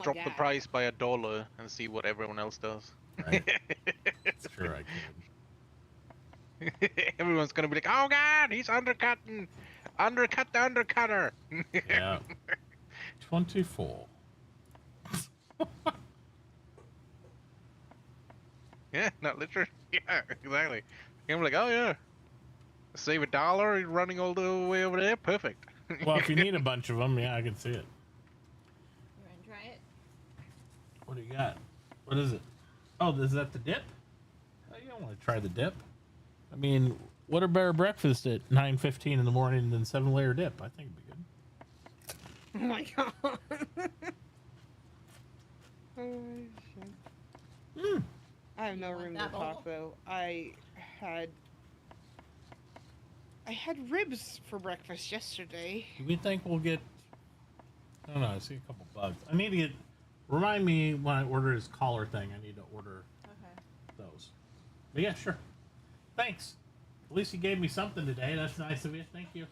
Drop the price by $1 and see what everyone else does. Right. That's true, I could. Everyone's gonna be like, "Oh God, he's undercutting! Undercut the undercutter!" Yeah. 24. Yeah, not literally. Yeah, exactly. I'm like, oh yeah, save $1 running all the way over there. Perfect. Well, if you need a bunch of them, yeah, I can see it. You want to try it? What do you got? What is it? Oh, is that the dip? Oh, you don't want to try the dip. I mean, what a better breakfast at 9:15 in the morning than 7-layer dip? I think it'd be good. Oh my God. Oh shit. I have no You want room to that talk bowl? though. I had ribs for breakfast yesterday. Do we think we'll get? I don't know. I see a couple bugs. I need to get. Remind me when I order his collar thing. I need to order Okay. those. But yeah, sure. Thanks. At least you gave me something today. That's nice of you. Thank you.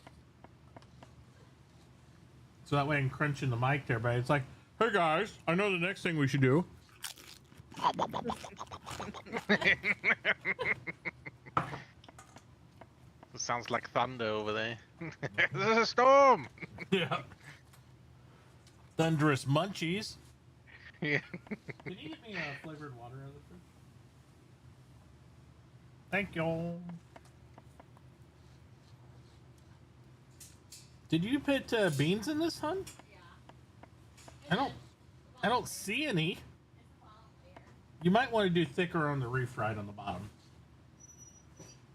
So that way I can crunch in the mic to everybody. It's like, hey guys, I know the next thing we should do. Sounds like thunder over there. There's a storm. Yeah. Thunderous munchies. Yeah. Can you get me flavored water out of the fridge? Thank you. Did you put beans in this, hun? Yeah. I don't see any. It's a You might want to do thicker on the refried on the bottom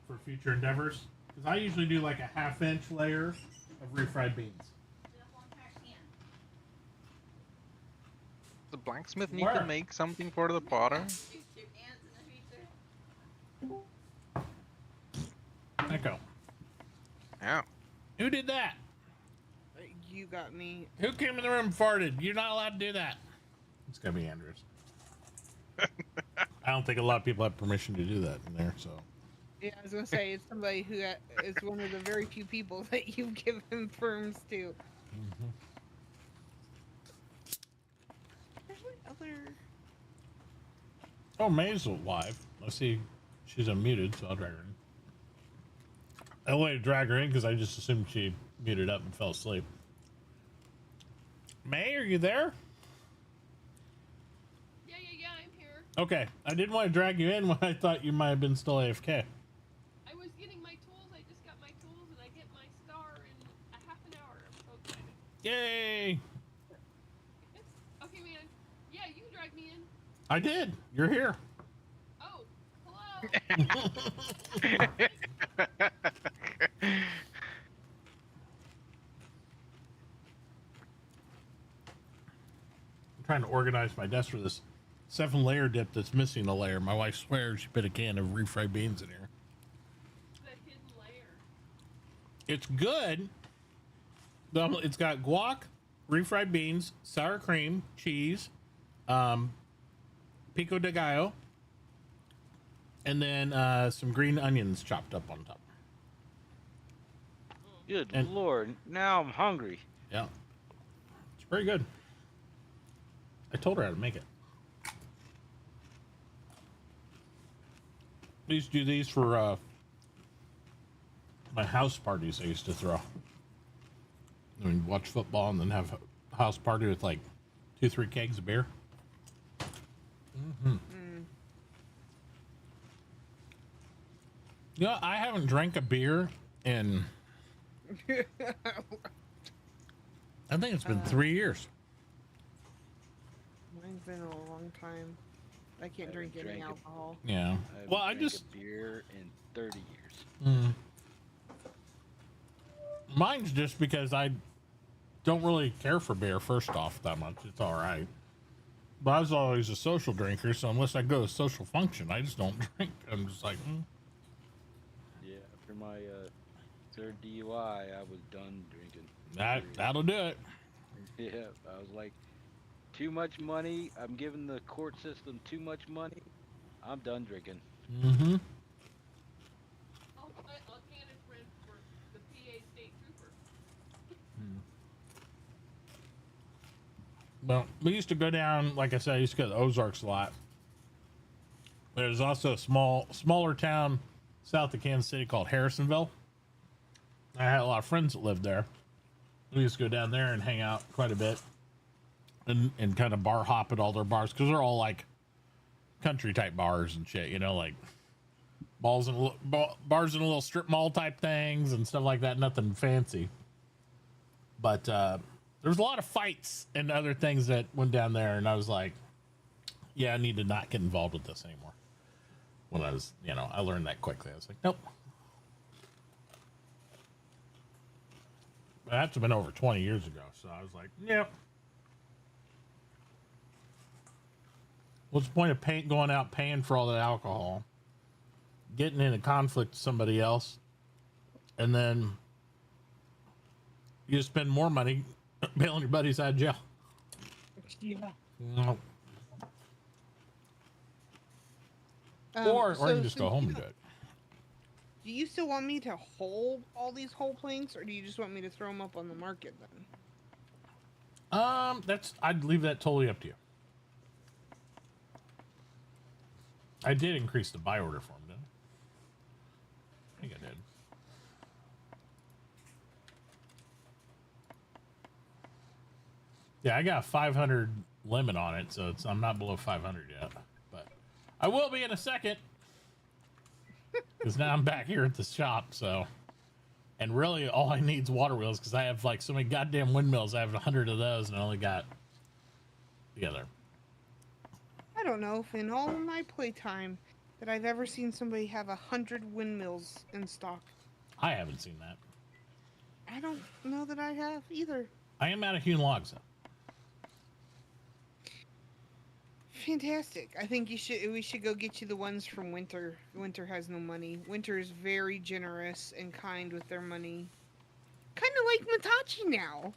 for future endeavors. Because I usually do like a 1/2 inch layer of refried beans. Do the whole entire can. The blacksmith need Where? to make something for the potter. Future cans in the future. Echo. Yeah. Who did that? You got me. Who came in the room and farted? You're not allowed to do that. It's gonna be Andrews. I don't think a lot of people have permission to do that in there, so. Yeah, I was gonna say it's somebody who is one of the very few people that you've given firms to. Mm-hmm. There's one other. Oh, May's live. Let's see. She's unmuted, so I'll drag her in. I wanted to drag her in because I just assumed she muted up and fell asleep. May, are you there? Yeah, I'm here. Okay, I didn't want to drag you in when I thought you might have been still AFK. I was getting my tools. I just got my tools, and I get my star in a half an hour. I'm so excited. Yay! Okay, man. Yeah, you can drag me in. I did. You're here. Oh, hello. I'm trying to organize my desk for this 7-layer dip that's missing a layer. My wife swears she put a can of refried beans in here. The hidden layer. It's good. It's got guac, refried beans, sour cream, cheese, pico de gallo, and then some green onions chopped up on top. Good And- lord, now I'm hungry. Yeah. It's pretty good. I told her how to make it. I used to do these for my house parties I used to throw. I mean, watch football and then have a house party with like 2-3 kegs of beer. Mm-hmm. You know, I haven't drank a beer in, I think it's been 3 years. Mine's been a long time. I can't drink any drank it. alcohol. Yeah. I Well, I haven't drank just, a beer in 30 years. mine's just because I don't really care for beer, first off, that much. It's all right. But I was always a social drinker, so unless I go to a social function, I just don't drink. I'm just like, Yeah, after my third DUI, I was done drinking. that'll do it. Yeah, I was like, too much money. I'm giving the court system too much money. I'm done drinking. Mm-hmm. I'll can it friend for the PA state trooper. Well, we used to go down, like I said, I used to go to the Ozarks a lot. There's also a smaller town south of Kansas City called Harrisonville. I had a lot of friends that lived there. We used to go down there and hang out quite a bit and kind of bar hop at all their bars because they're all like country type bars and shit, you know, like bars in a little strip mall type things and stuff like that. Nothing fancy. But there was a lot of fights and other things that went down there. And I was like, yeah, I need to not get involved with this anymore. When I was, you know, I learned that quickly. I was like, nope. That's been over 20 years ago. So I was like, yep. What's the point of going out paying for all that alcohol, getting in a conflict with somebody else, and then you spend more money bailing your buddies out of jail? Yeah. No. Or you can just go home and do it. Do you still want me to hold all these whole planks, or do you just want me to throw them up on the market then? I'd leave that totally up to you. I did increase the buy order for him, didn't I? I think I did. Yeah, I got a 500 limit on it, so I'm not below 500 yet. But I will be in a second. Because now I'm back here at the shop, so. And really, all I need is water wheels, because I have like so many goddamn windmills. I have 100 of those, and I only got together. I don't know if in all of my playtime that I've ever seen somebody have 100 windmills in stock. I haven't seen that. I don't know that I have either. I am out of hewn logs, though. Fantastic. I think we should go get you the ones from Winter. Winter has no money. Winter is very generous and kind with their money. Kind of like Matachi now.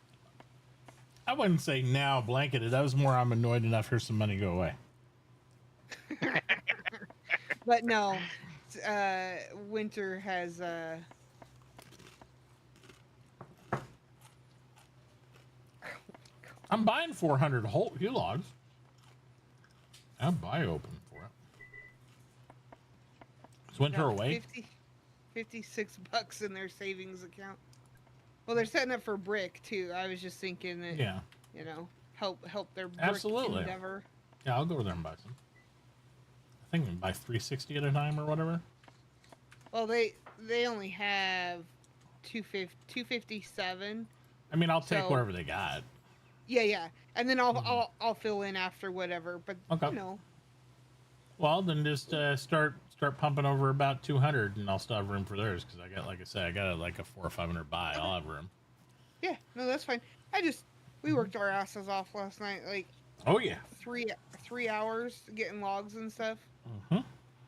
I wouldn't say now blanketed. That was more I'm annoyed enough. Here's some money, go away. But no, Winter has I'm buying 400 whole hew logs. I'll buy open for it. Is Winter awake? 56 bucks in their savings account. Well, they're setting up for brick too. I was just thinking that, Yeah. you know, help their brick Absolutely. endeavor. Yeah, I'll go over there and buy some. I think we can buy 360 at a time or whatever. Well, they only have 257. I mean, I'll take So- whatever they got. Yeah, and then I'll fill in after whatever. But Okay. you know, Well, then just start pumping over about 200, and I'll still have room for theirs because I got, like I said, I got like a 400 or 500 buy. I'll have room. yeah, no, that's fine. We worked our asses off last night, like Oh yeah. 3 hours getting logs and stuff. Mm-hmm.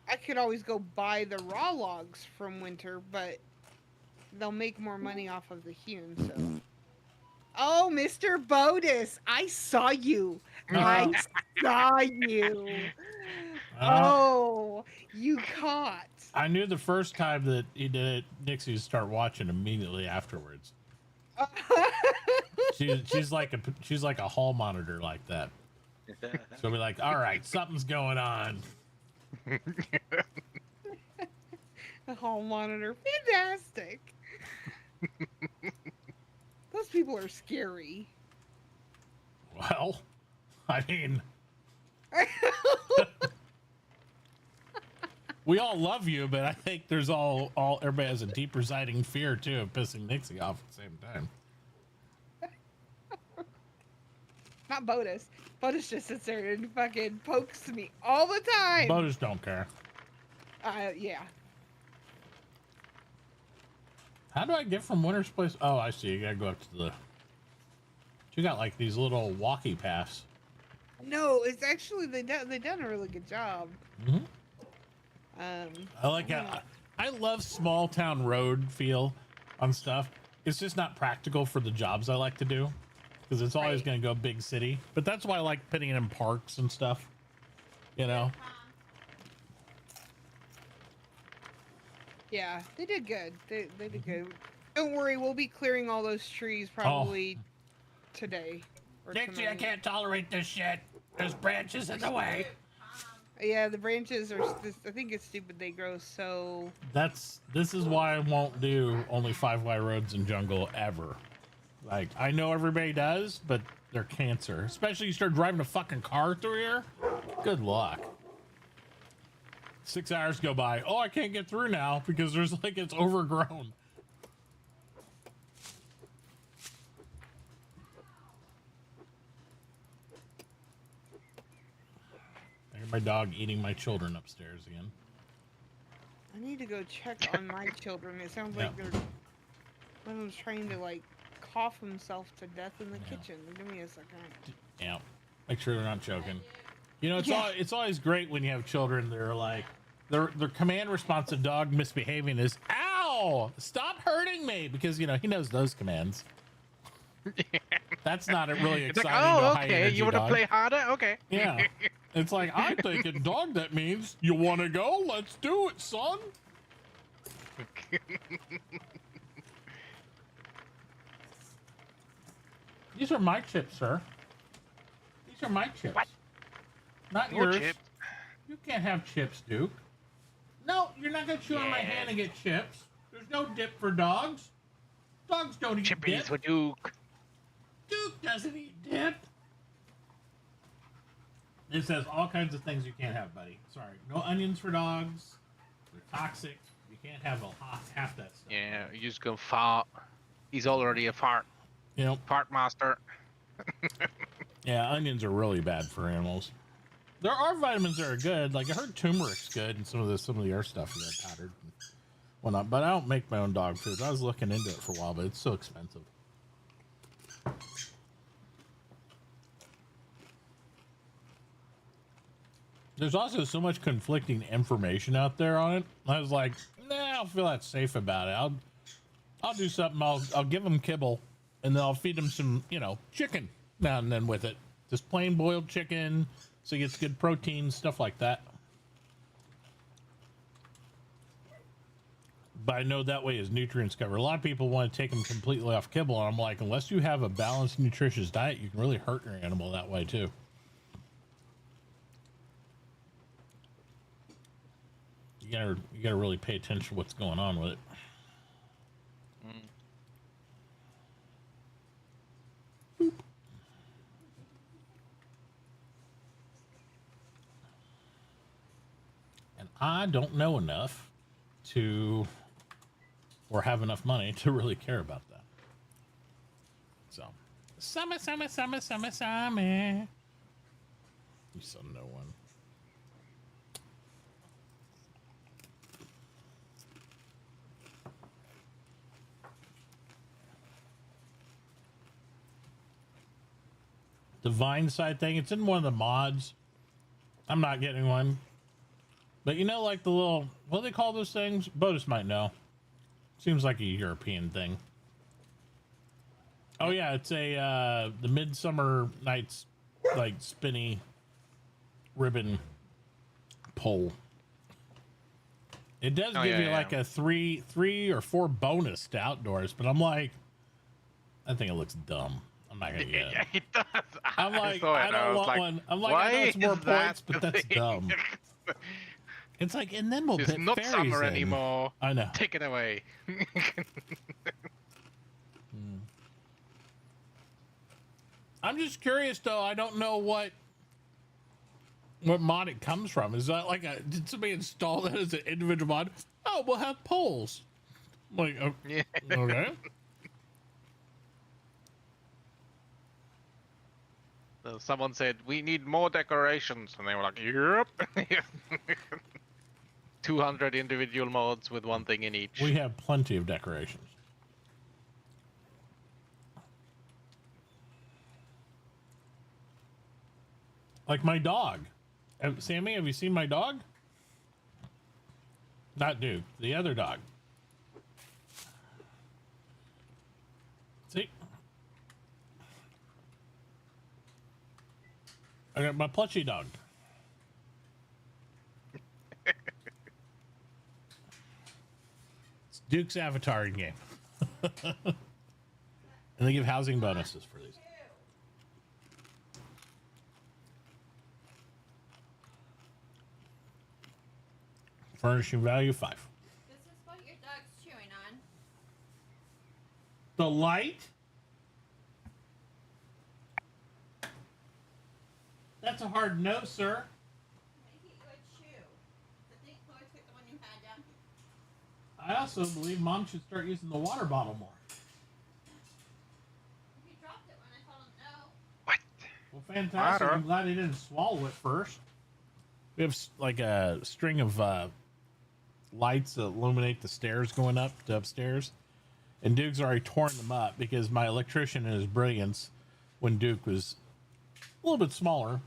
I could always go buy the raw logs from Winter, but they'll make more money off of the hewn. So, oh, Mr. Bodis, I saw you. I saw you. Oh, you caught. I knew the first time that he did it, Nixie would start watching immediately afterwards. She's like a hall monitor like that. So we'll be like, all right, something's going on. A hall monitor, fantastic. Those people are scary. Well, I mean, we all love you, but I think there's everybody has a deep residing fear too of pissing Nixie off at the same time. Not Bodis. Bodis just sits there and fucking pokes me all the time. Boaters don't care. Yeah. How do I get from Winter's place? Oh, I see. You gotta go up to the. You got like these little walkie paths. No, it's actually they done a really good job. Mm-hmm. I like yeah. how I love small town road feel on stuff. It's just not practical for the jobs I like to do because it's always Right. going to go big city. But that's why I like putting it in parks and stuff. You know. Yeah, they did good. They did good. Don't worry, we'll be clearing all those trees probably today. Or Nixie, I tonight. can't tolerate this shit. There's branches in the way. Yeah, the branches are. I think it's stupid. They grow so. This is why I won't do only 5Y roads in jungle ever. Like I know everybody does, but they're cancer. Especially you start driving a fucking car through here. Good luck. 6 hours go by. Oh, I can't get through now because there's like it's overgrown. I hear my dog eating my children upstairs again. I need to go check on my children. It sounds like Yeah. they're. One of them's trying to like cough himself to death in the kitchen. Give me a second. Yeah, make sure they're not choking. You know, Yeah. it's always great when you have children that are like, their command response to dog misbehaving is, "Ow! Stop hurting me!" Because you know he knows those commands. That's not a really It's exciting. like, oh, to a high okay, energy you want to dog. play harder? Okay. Yeah, it's like I'm thinking, dog. That means you want to go. Let's do it, son. These are my chips, sir. These are my chips. What? Not Your yours. chips? You can't have chips, Duke. No, you're not gonna chew on my hand and get chips. There's no dip for dogs. Dogs don't eat Chippies dip. for Duke. Duke doesn't eat dip. It says all kinds of things you can't have, buddy. Sorry. No onions for dogs. They're toxic. You can't have half that stuff. Yeah, you just gonna fart. He's already a fart. You know, Fart master. yeah, onions are really bad for animals. There are vitamins that are good. Like I heard turmeric's good, and some of the other stuff is powdered and whatnot. But I don't make my own dog food. I was looking into it for a while, but it's so expensive. There's also so much conflicting information out there on it. I was like, nah, I don't feel that safe about it. I'll do something. I'll give them kibble, and then I'll feed them some, chicken now and then with it. Just plain boiled chicken, so he gets good protein, stuff like that. But I know that way his nutrients cover. A lot of people want to take them completely off kibble, and I'm like, unless you have a balanced, nutritious diet, you can really hurt your animal that way too. You gotta really pay attention to what's going on with it. And I don't know enough or have enough money to really care about that. So, summer. You saw no one. The Vine side thing, it's in one of the mods. I'm not getting one. But like the little, what do they call those things? Botus might know. Seems like a European thing. Oh yeah, it's the Midsummer Nights, like spinny ribbon pole. It does give you like a three or four bonus to outdoors, but I'm like, I think it looks dumb. I'm not gonna get it. It does. I'm like, I don't want one. I'm like, I know it's more points, but that's dumb. It's like, and then we'll it's put not fairies summer in. anymore. I know. Take it away. I'm just curious though. I don't know what mod it comes from. Is that like did somebody install that as an individual mod? Oh, we'll have poles. Like, Yeah. Okay. Someone said we need more decorations, and they were like, "Yep." 200 individual mods with one thing in each. We have plenty of decorations. Like my dog. Sammy, have you seen my dog? Not Duke, the other dog. See? I got my plushie dog. It's Duke's avatar in game. And they give housing bonuses for these. Furnishing value 5. This is what your dog's chewing on. The light? That's a hard no, sir. Make it you a chew. I think Chloe took the one you had down. I also believe Mom should start using the water bottle more. He dropped it when I told him no. What? Well, fantastic. Water. I'm glad he didn't swallow it first. We have like a string of lights that illuminate the stairs going up to upstairs. And Duke's already torn them up because my electrician in his brilliance, when Duke was a little bit smaller,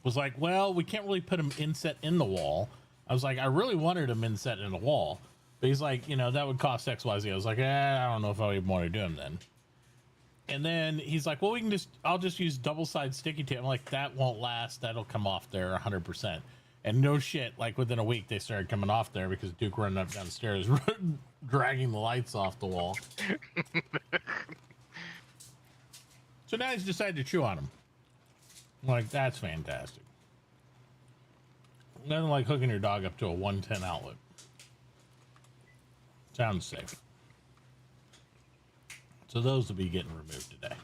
was like, well, we can't really put them inset in the wall. I was like, I really wanted them inset in the wall. But he's like, that would cost XYZ. I was like, I don't know if I even want to do them then. And then he's like, well, I'll just use double-sided sticky tape. I'm like, that won't last. That'll come off there 100%. And no shit, like within a week, they started coming off there because Duke running up down the stairs, dragging the lights off the wall. So now he's decided to chew on them. I'm like, that's fantastic. Nothing like hooking your dog up to a 110 outlet. Sounds safe. So those will be getting removed today.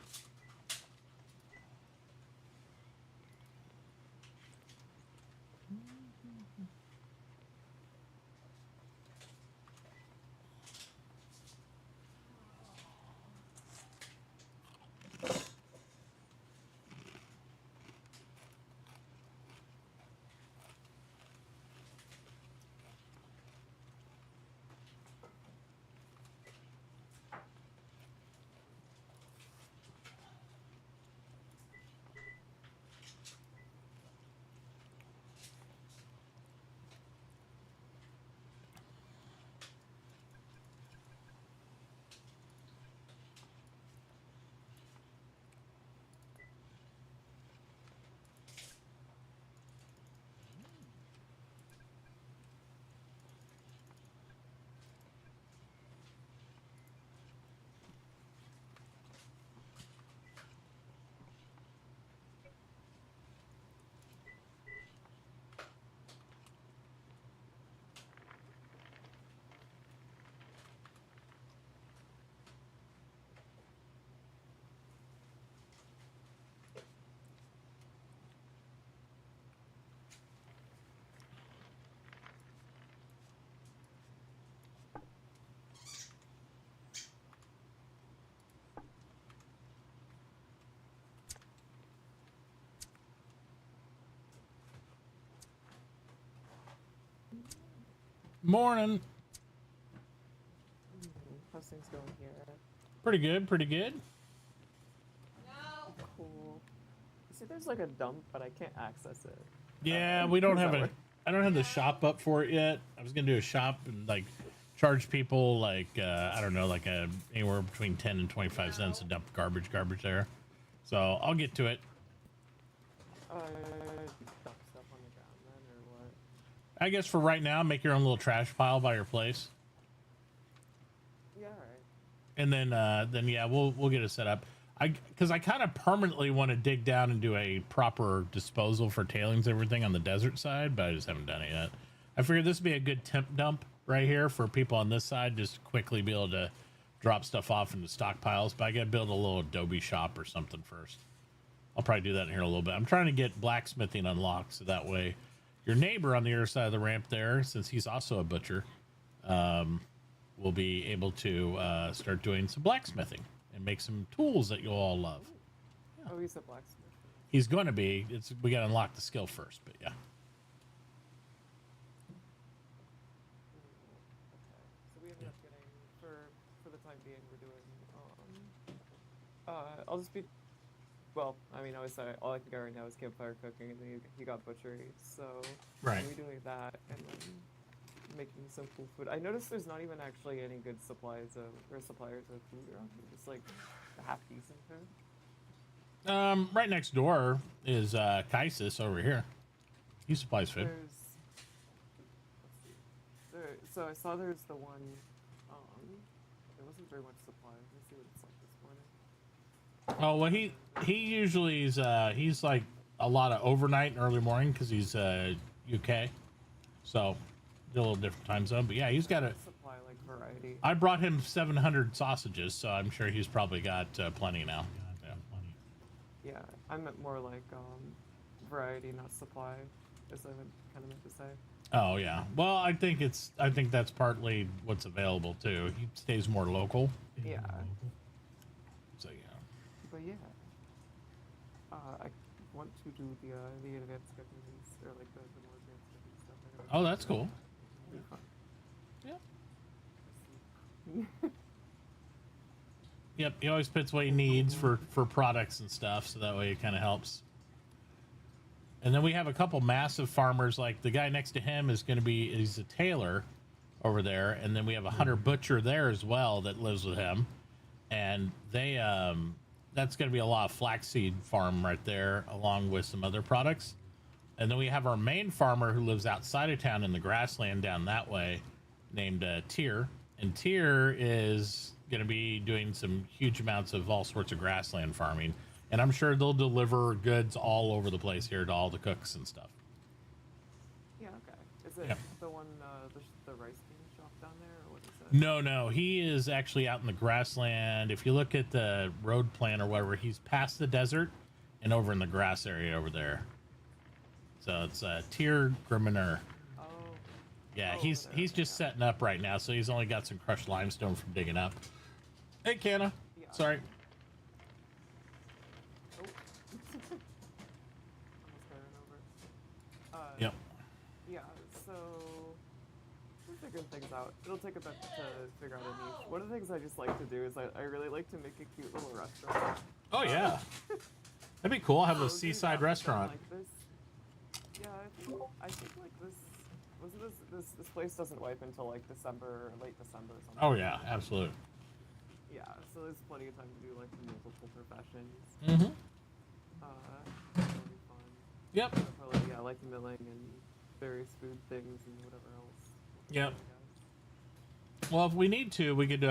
Morning. How's things going here? Pretty good, pretty good. No. Cool. See, there's like a dump, but I can't access it. Yeah, we don't does have that a. work? I don't have the shop up for it yet. I was gonna do a shop and like charge people like I don't know, like anywhere between 10 and 25 cents to dump garbage there. So I'll get to it. Dump stuff on the ground then, or what? I guess for right now, make your own little trash pile by your place, Yeah, alright. and then yeah, we'll get it set up. Because I kind of permanently want to dig down and do a proper disposal for tailings, everything on the desert side, but I just haven't done it yet. I figured this would be a good temp dump right here for people on this side, just quickly be able to drop stuff off into stockpiles. But I got to build a little adobe shop or something first. I'll probably do that in here a little bit. I'm trying to get blacksmithing unlocked so that way your neighbor on the other side of the ramp there, since he's also a butcher, will be able to start doing some blacksmithing and make some tools that you'll all love. Yeah. Oh, he's a blacksmith. He's going to be. We got to unlock the skill first, but yeah. Okay. So we ended up getting, for the time being, we're doing, I'll just be, well, I mean, all I can get right now is campfire cooking, and then he got butchery, so Right. we're doing that, and then making some cool food. I noticed there's not even actually any good suppliers of food around here, just like half decent food. Right next door is Kaisis over here. He supplies food. So I saw there's the one, there wasn't very much supply. Let me see what it's like this morning. Oh well, he usually is. He's like a lot of overnight and early morning because he's UK, so a little different time zone. But yeah, he's got a supply like variety. I brought him 700 sausages, so I'm sure he's probably got plenty now. Yeah, plenty. Yeah, I meant more like variety, not supply, as I kind of meant to say. Oh yeah. Well, I think that's partly what's available too. He stays more local. Yeah. So yeah. But yeah, I want to do the advanced cookies, or like the more advanced cooking stuff. Oh, that's cool. Be fun. Yeah. Yep, he always puts what he needs for products and stuff, so that way it kind of helps. And then we have a couple massive farmers, like the guy next to him he's a tailor over there, and then we have a hunter butcher there as well that lives with him, and they that's going to be a lot of flaxseed farm right there, along with some other products. And then we have our main farmer who lives outside of town in the grassland down that way, named Tyr, and Tyr is going to be doing some huge amounts of all sorts of grassland farming, and I'm sure they'll deliver goods all over the place here to all the cooks and stuff. Yeah, okay. Is it Yep. the one, the rice bean shop down there, or what is it? No, he is actually out in the grassland. If you look at the road plan or whatever, he's past the desert and over in the grass area over there. So it's Tyr Griminer. Oh. Yeah, Oh, he's over there, just yeah. setting up right now, so he's only got some crushed limestone from digging up. Hey, Canna. Yeah. Sorry. Oh. Almost got run over. Yep. Yeah, so we're figuring things out. It'll take a bit to figure out a niche. One of the things I just like to do is I really like to make a cute little restaurant. Oh yeah. That'd be cool. Have So a do seaside that, restaurant. Like this. Yeah, I think like this. This place doesn't wipe until like December, late December or something. Oh yeah, absolutely. Yeah, so there's plenty of time to do like the multiple professions. Mm-hmm. It'll be fun. Yep. Probably, yeah, like milling and various food things and whatever else. Yep. Well, if we need to, we could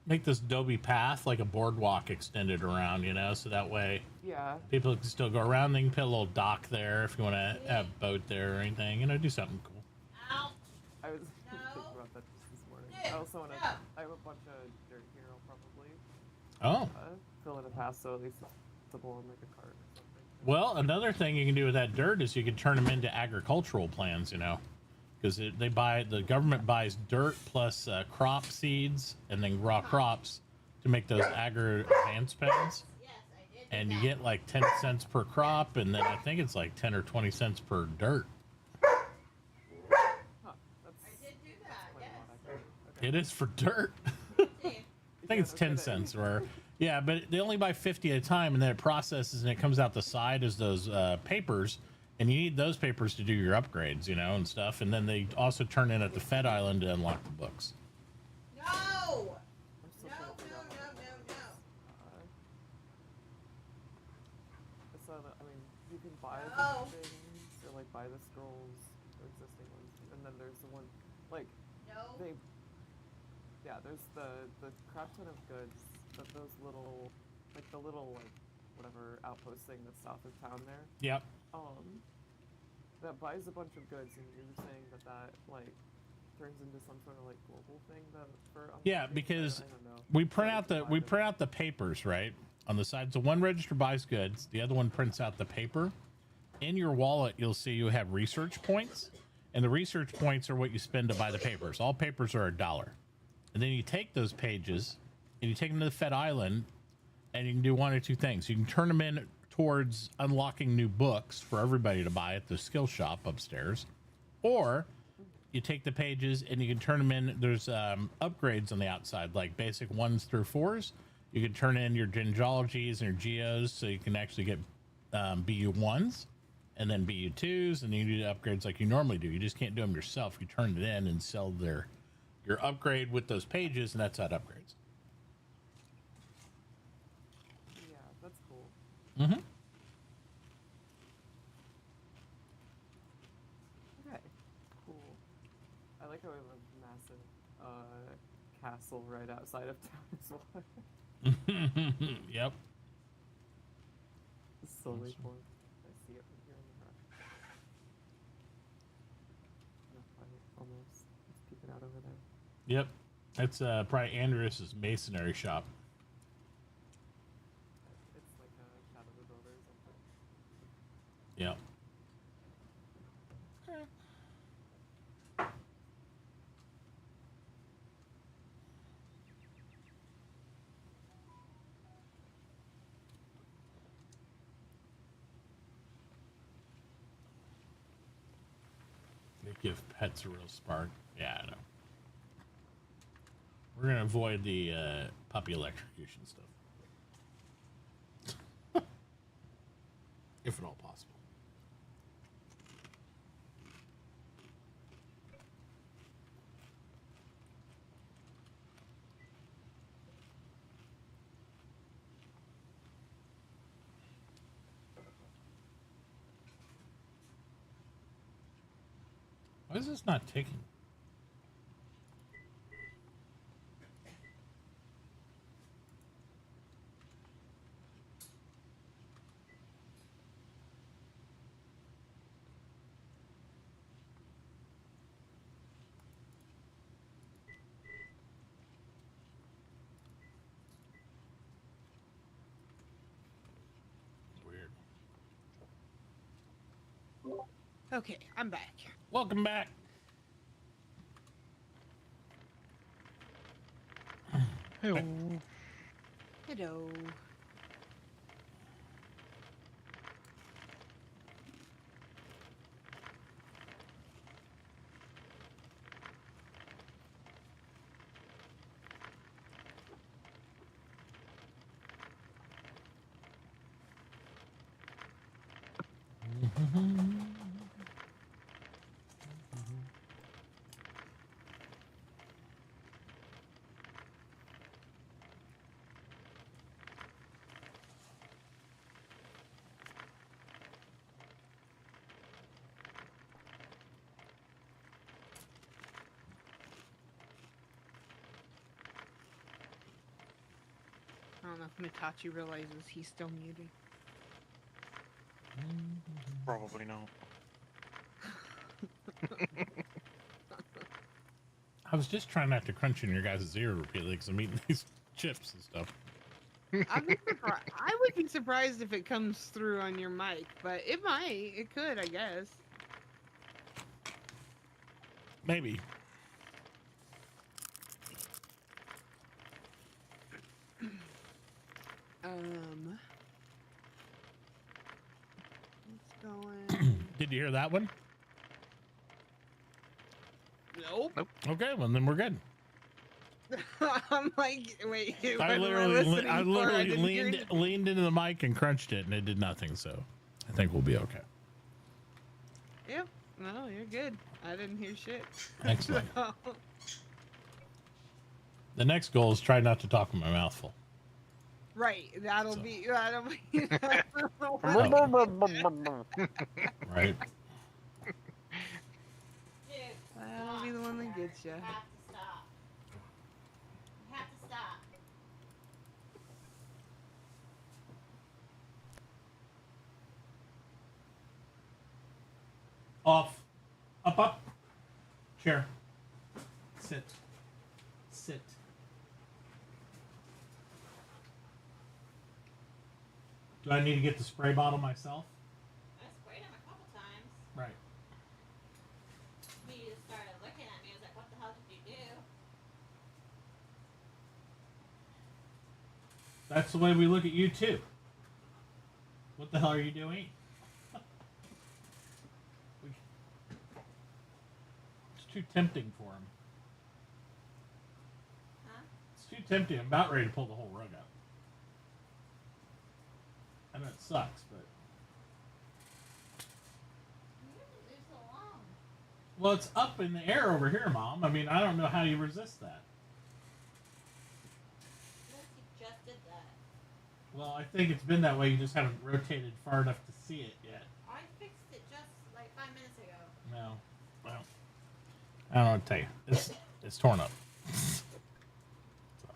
make this Adobe path like a boardwalk extended around, so that way Yeah. people can still go around. They can put a little dock there if you want to have a boat there or anything, do something cool. Ow. I was No. thinking about that just this morning. I also want to. No. I have a bunch of dirt here. I'll probably Oh. fill in a path so at least it's visible on like a cart or something. Well, another thing you can do with that dirt is you can turn them into agricultural plans, because the government buys dirt plus crop seeds and then raw crops to make those agri-advance plans. Yes, I did. do And you that. get like 10 cents per crop, and then I think it's like 10 or 20 cents per dirt. Huh. I did do that. It is for dirt. Dave, I think it's 10 cents or yeah, but they only buy 50 at a time, and then it processes and it comes out the side as those papers, and you need those papers to do your upgrades, you know, and stuff. And then they also turn in at the Fed Island to unlock the books. no! I'm still No, trying to figure out what no, that no, is. So I mean, you can buy No. the things or like buy the scrolls or existing ones, and then there's the one like No. they. Yeah, there's the crap ton of goods that those little, like the little like whatever outpost thing that's south of town there. Yep. That buys a bunch of goods, and you're saying that like turns into some sort of like global thing that for Yeah, unlocking? because I don't know. we print But out if you the buy we them- print out the papers, right? On the side. So one register buys goods, the other one prints out the paper. In your wallet, you'll see you have research points, and the research points are what you spend to buy the papers. All papers are $1. And then you take those pages and you take them to the Fed Island, and you can do one or two things. You can turn them in towards unlocking new books for everybody to buy at the skill shop upstairs, or you take the pages and you can turn them in. There's upgrades on the outside, like basic 1s through 4s. You can turn in your Gingologies and your Geos, so you can actually get BU 1s and then BU 2s, and you do upgrades like you normally do. You just can't do them yourself. You turn it in and sell your upgrade with those pages, and that's how it upgrades. Yeah, that's cool. Mm-hmm. Okay, cool. I like how we have a massive castle right outside of town as well. Yep. Slowly Awesome. formed. I see it from here on the rock. Not quite, almost. It's peeking out over there. Yep. That's probably Andreas's masonry shop. It's like a Shadow the Builder or something. Yep. They give pets a real spark. Yeah, I know. We're gonna avoid the puppy electrocution stuff, if at all possible. Why is this not ticking? Weird. Okay, I'm back. Welcome back. Hello. Hello. I don't know if Mitachi realizes he's still muted. Probably not. I was just trying not to crunch in your guys' ear repeatedly because I'm eating these chips and stuff. I would be surprised if it comes through on your mic, but it might. It could, I guess. Maybe. What's going? Did you hear that one? Nope. Okay, well then we're good. I'm like, wait, what I am literally, listening I for? literally didn't hear leaned into the mic and crunched it, and it did nothing. So, I think we'll be okay. Yep. No, you're good. I didn't hear shit. Excellent. So, The next goal is try not to talk with my mouth full. right. That'll So. be. Right. Dude, That'll be the one that gets you. You have to stop. You have to stop. Off. Up. Chair. Sit. Do I need to get the spray bottle myself? I sprayed him a couple times. Right. He just started looking at me. I was like, what the hell did you do? That's the way we look at you too. What the hell are you doing? It's too tempting for him. Huh? It's too tempting. I'm about ready to pull the whole rug out. I know it sucks, but You're so long. well, it's up in the air over here, Mom. I mean, I don't know how you resist that. Yes, you just did that. Well, I think it's been that way. You just haven't rotated far enough to see it yet. I fixed it just like 5 minutes ago. No. Well, I don't know what to tell you. It's torn up. So.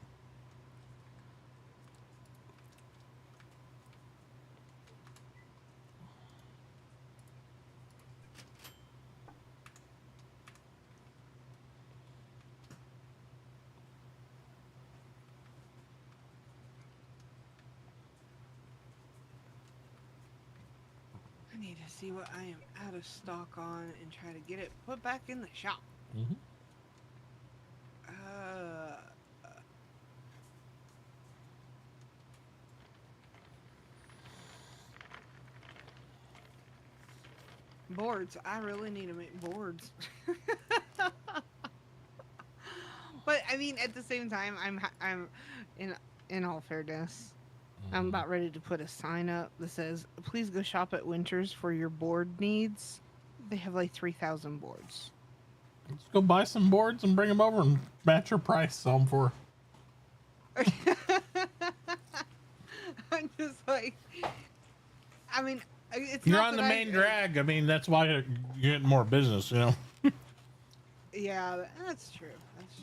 I need to see what I am out of stock on and try to get it put back in the shop. Mm-hmm. Boards. I really need to make boards. But I mean, at the same time, I'm in all fairness, I'm about ready to put a sign up that says, "Please go shop at Winters for your board needs." They have like 3,000 boards. Let's go buy some boards and bring them over and match your price. Sell them for. I'm just like, I mean, it's You're not on the that main drag. I mean, that's why you're getting more business. You know. Yeah, that's true. That's true.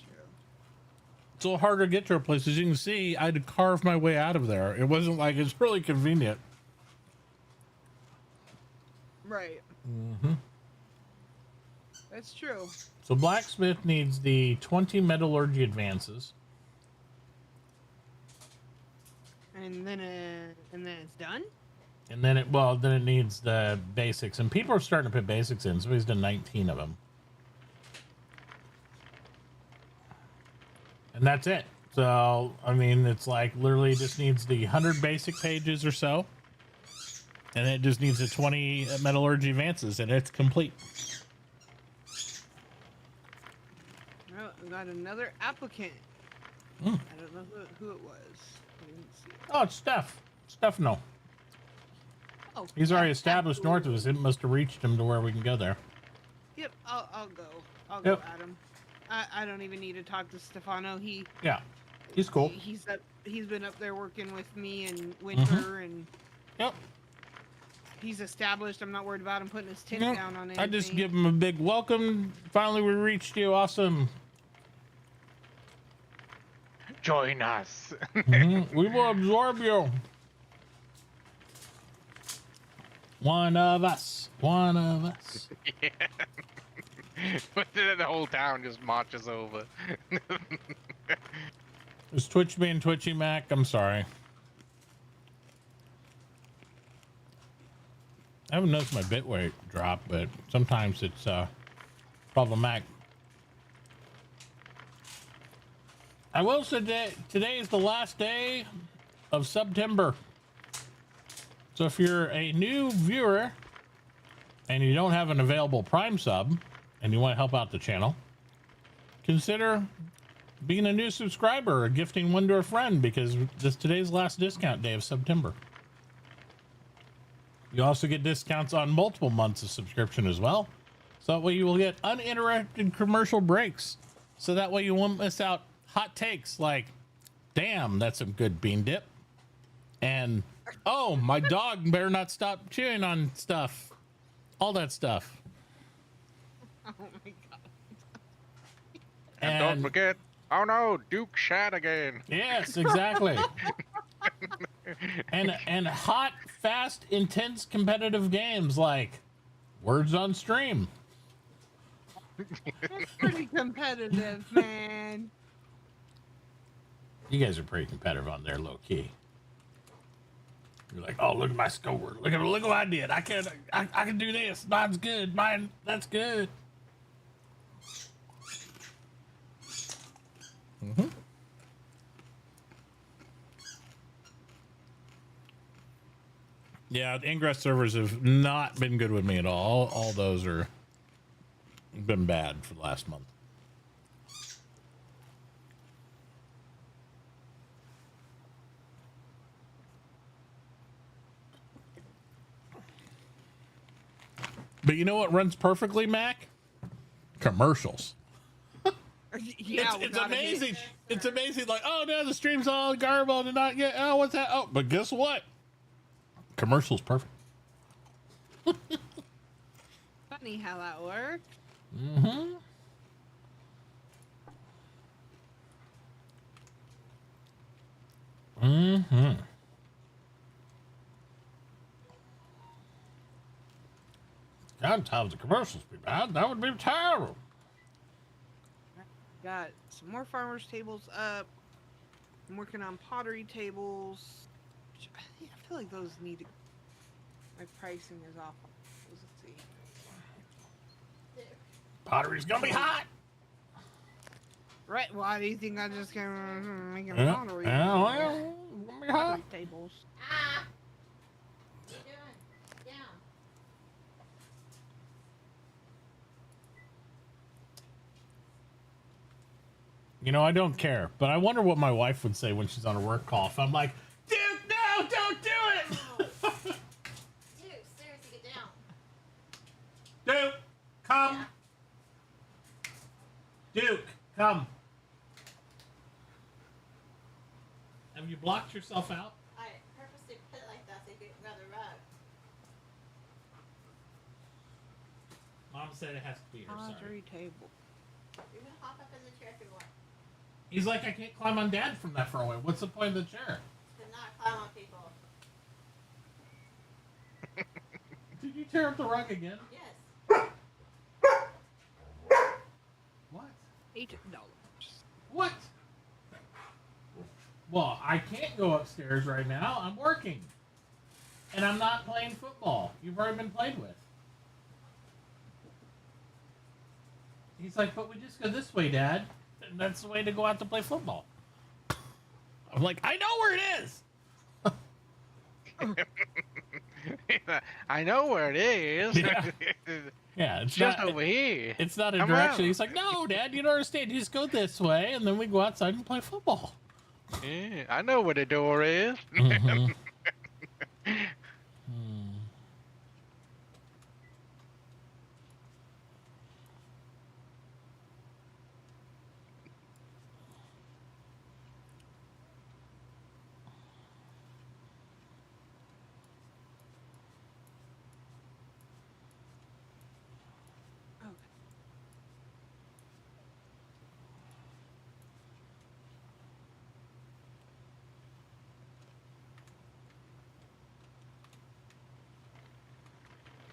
It's a little harder to get to a place. As you can see, I had to carve my way out of there. It wasn't like it's really convenient. Right. Mm-hmm. That's true. So blacksmith needs the 20 metallurgy advances. And then it's done. And then it needs the basics. And people are starting to put basics in. So he's done 19 of them. And that's it. So, I mean, it's like literally just needs the 100 basic pages or so. And it just needs the 20 metallurgy advances, and it's complete. Well, we got another applicant. Mm. I don't know who it was. I didn't see it. Oh, it's Stefano. Oh, He's already established north of us. It must have reached him to where we can go there. Yep, I'll go. I'll go Yep. at him. I don't even need to talk to Stefano. Yeah, he's cool. He's been up there working with me and Winter, and Yep. he's established. I'm not worried about him putting his tent Yep. down on anything. I just give him a big welcome. Finally, we reached you. Awesome. Join us. Mhm. We will absorb you. One of us. One of us. Yeah. But then the whole town just marches over. Is Twitch being twitchy, Mac? I'm sorry. I haven't noticed my bitrate drop, but sometimes it's problematic. I will say today is the last day of September. So if you're a new viewer and you don't have an available Prime sub and you want to help out the channel, consider being a new subscriber or gifting one to a friend, because today's last discount day of September. You also get discounts on multiple months of subscription as well. So that way you will get uninterrupted commercial breaks. So that way you won't miss out hot takes like, damn, that's some good bean dip. And, oh, my dog better not stop chewing on stuff. All that stuff. Oh my god. And don't forget, oh no, Duke shat again. Yes, exactly. and hot, fast, intense competitive games like Words on Stream. That's pretty competitive, man. You guys are pretty competitive on there, low key. You're like, oh, look at my score. Look at what I did. I can do this. Mine's good. That's good. Mm-hmm. Yeah, the Ingress servers have not been good with me at all. All those are been bad for the last month. But you know what runs perfectly, Mac? Commercials. Yeah, it's amazing. It's amazing. Like, oh no, the stream's all garbled and not get. Oh, what's that? Oh, but guess what? Commercials perfect. Funny how that works. Mm-hmm. Mm-hmm. God, times the commercials be bad. That would be terrible. Got some more farmers tables up. I'm working on pottery tables. I feel like those need to. My pricing is off. Let's see. Pottery's gonna be hot. Right? Why do you think I'm just gonna make a Yeah, pottery? well, it's gonna be hot. Pottery tables. Ah! What are you doing? Down. You know, I don't care, but I wonder what my wife would say when she's on a work call. If I'm like, dude, no, don't do it. Dude, seriously, get down. Duke, come. Duke, come. Have you blocked yourself out? I purposely put it like that so you could grab the rug. Mom said it has to be her. Sorry. Pottery table. You can hop up in the chair if you want. He's like, I can't climb on Dad from that far away. What's the point of the chair? To not climb on people. Did you tear up the rug again? Yes. What? $8. What? Well, I can't go upstairs right now. I'm working. And I'm not playing football. You've already been played with. He's like, but we just go this way, Dad. And that's the way to go out to play football. I'm like, I know where it is. I know where it is. Yeah. Yeah, it's just not, over here. It's not a Come direction. on. He's like, no, Dad, you don't understand. You just go this way, and then we go outside and play football. Yeah, I know where the door is. Mhm.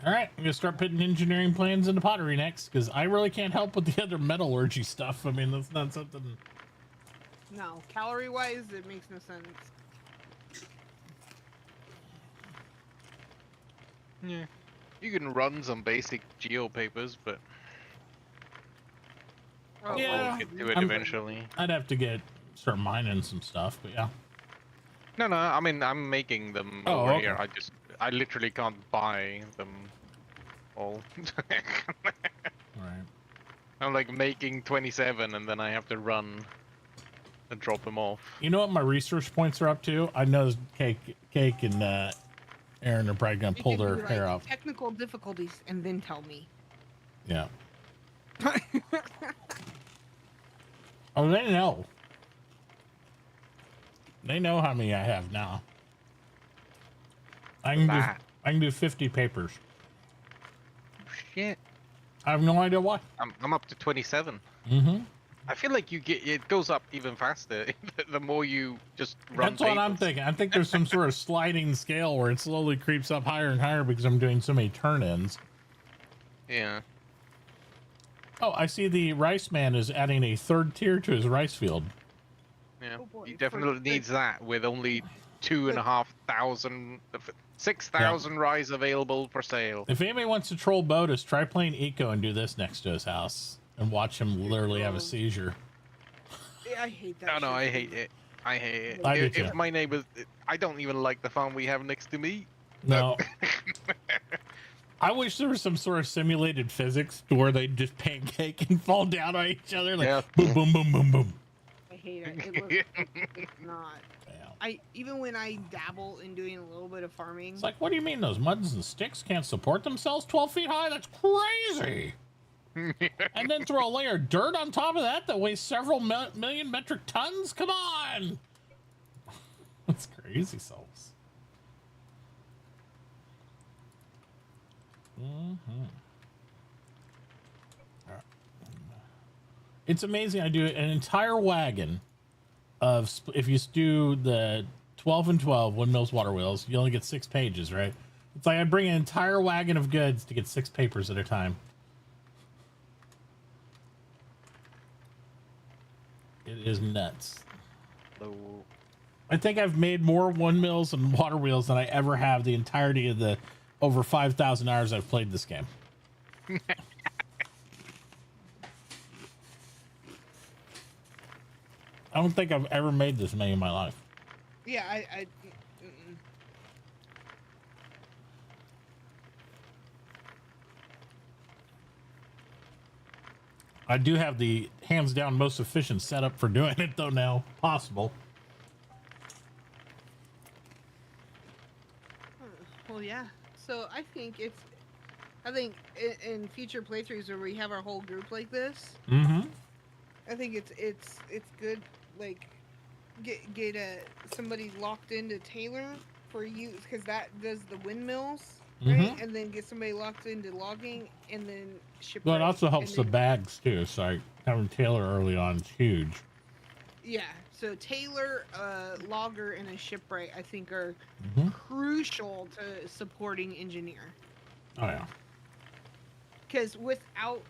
All right, I'm gonna start putting engineering plans into pottery next because I really can't help with the other metallurgy stuff. I mean, that's not something. No, calorie wise, it makes no sense. Yeah, you can run some basic geo papers, but Yeah, we'll get to it I'm- eventually. I'd have to start mining some stuff, but yeah. No, I mean I'm making them Oh, over okay. here. I literally can't buy them all. All right. I'm like making 27, and then I have to run and drop them off. You know what my research points are up to? I know Cake and Aaron are probably gonna You pull can their be hair like, off. technical difficulties, and then tell me. Yeah. Oh, they know. They know how many I have now. I can do 50 papers. Shit. I have no idea why. I'm up to 27. Mm-hmm. I feel like it goes up even faster the more you just run. That's what I'm thinking. I think there's some sort of sliding scale where it slowly creeps up higher and higher because I'm doing so many turn-ins. Yeah. Oh, I see the rice man is adding a third tier to his rice field. Yeah. Oh boy, He for- definitely needs that with only 2,500, 6,000 rice available for sale. If anybody wants to troll Botus, try playing Eco and do this next to his house and watch him literally have a seizure. Yeah, I hate that. Oh no, shit. I hate it. I hate it. I do If too. my neighbors, I don't even like the farm we have next to me. No. I wish there was some sort of simulated physics to where they just pancake and fall down on each other like Yeah. boom, boom, boom, boom, boom. I hate it. It's not. Yeah. Even when I dabble in doing a little bit of farming. It's like, what do you mean those muds and sticks can't support themselves 12 feet high? That's crazy. And then throw a layer of dirt on top of that weighs several million metric tons? Come on. That's crazy souls. Mm-hmm. It's amazing. I do an entire wagon of, if you do the 12 and 12 windmills, water wheels, you only get 6 pages, right? It's like I bring an entire wagon of goods to get 6 papers at a time. It is nuts. So, I think I've made more windmills and water wheels than I ever have the entirety of the over 5,000 hours I've played this game. I don't think I've ever made this many in my life. Yeah, mm-mm. I do have the hands down most efficient setup for doing it though now possible. Well, yeah. So I think in future playthroughs where we have our whole group like this, Mm-hmm. I think it's good. Like, get somebody locked into Taylor for use, because that does the windmills, right? Mhm. And then get somebody locked into logging, and then ship. Well, it also helps the then, bags too. So like having Taylor early on is huge. Yeah. So Taylor, logger, and a shipwright, I think, are Mhm. crucial to supporting engineer. Oh yeah. Because without,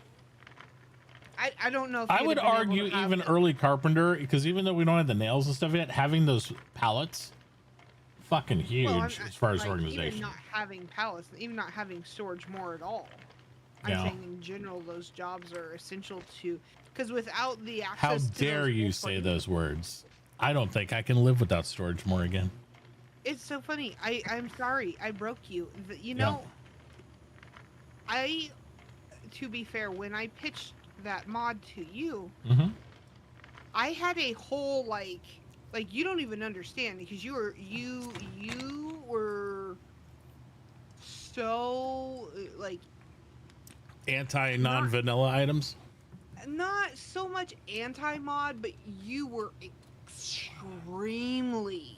I don't know if I you'd would have been able argue to have even the- early carpenter, because even though we don't have the nails and stuff yet, having those pallets, fucking huge Well, as far as like, organization. Even not having pallets, even not having storage more at all. I'm Yeah. saying in general, those jobs are essential to, because without the access. How to dare those you full say fucking- those words? I don't think I can live without storage more again. It's so funny. I'm sorry. I broke you. You Yeah. know, to be fair, when I pitched that mod to you, Mm-hmm. I had a whole like you don't even understand, because you were so like Anti non-vanilla items. not so much anti-mod, but you were extremely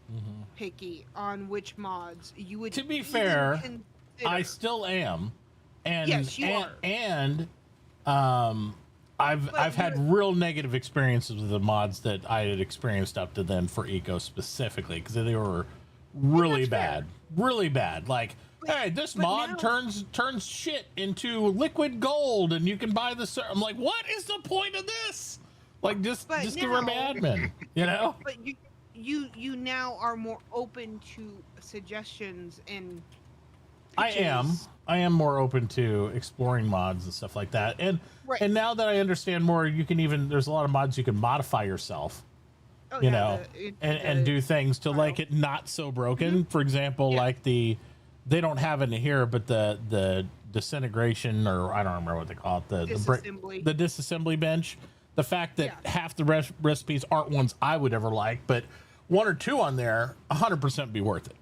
Mm-hmm. picky on which mods you would. To be even fair, consider. I still am, and Yes, you are. and I've But had you're- real negative experiences with the mods that I had experienced up to then for Eco specifically, because they were really that's fair. really bad. Like, hey, this but mod now- turns shit into liquid gold, and you can buy this. I'm like, what is the point of this? Like, just But give her now- admin, you know? But you now are more open to suggestions and. I pitches. am more open to exploring mods and stuff like that. And Right. and now that I understand more, you can even, there's a lot of mods you can modify yourself, Oh, you yeah, know, and do things to like it not so broken. For example, Yeah. like they don't have it in here, but the disintegration, or I don't remember what they call it, the Disassembly. the disassembly bench. The fact that Yeah. half the recipes aren't ones I would ever like, but 1 or 2 on there, 100% be worth it.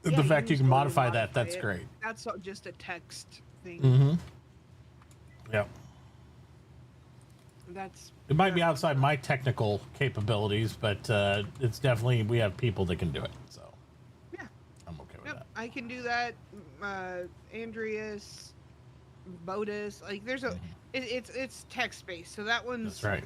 Yeah, The fact you just can go and modify that, that's it. great. That's just a text thing. Mm-hmm. Yep. That's. It might be outside my technical capabilities, but it's definitely, we have people that can do it. So Yeah. I'm okay with Yep, that. I can do that. Andreas, Bodus, like there's a, it's text based, so that one's That's right.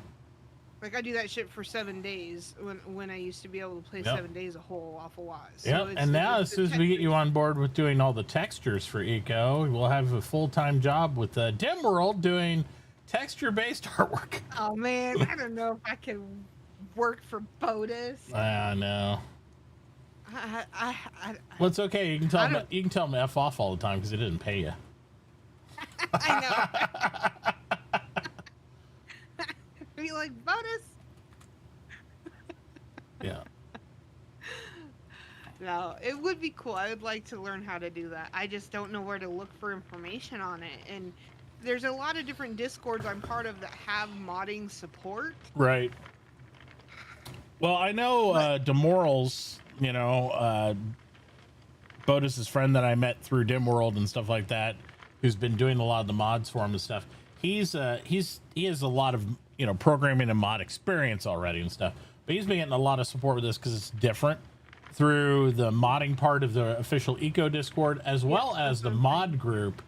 like I do that shit for 7 days when I used to be able to play Yep. 7 days a whole off of Waz. So Yep. it's- And now, it's as soon as we get you text-based. on board with doing all the textures for Eco, we'll have a full-time job with Dim World doing texture-based artwork. Oh man, I don't know if I can work for Bodus. I know. I Well, it's okay. You can tell I him. don't- You can tell him F off all the time because it doesn't pay you. I know. Be like Bodus. Yeah. No, it would be cool. I would like to learn how to do that. I just don't know where to look for information on it. And there's a lot of different Discords I'm part of that have modding support. Right. Well, I know Demorals, Bodus's friend that I met through Dim World and stuff like that, who's been doing a lot of the mods for him and stuff. He has a lot of programming and mod experience already and stuff. But he's been getting a lot of support with this because it's different through the modding part of the official Eco Discord, as well as the mod group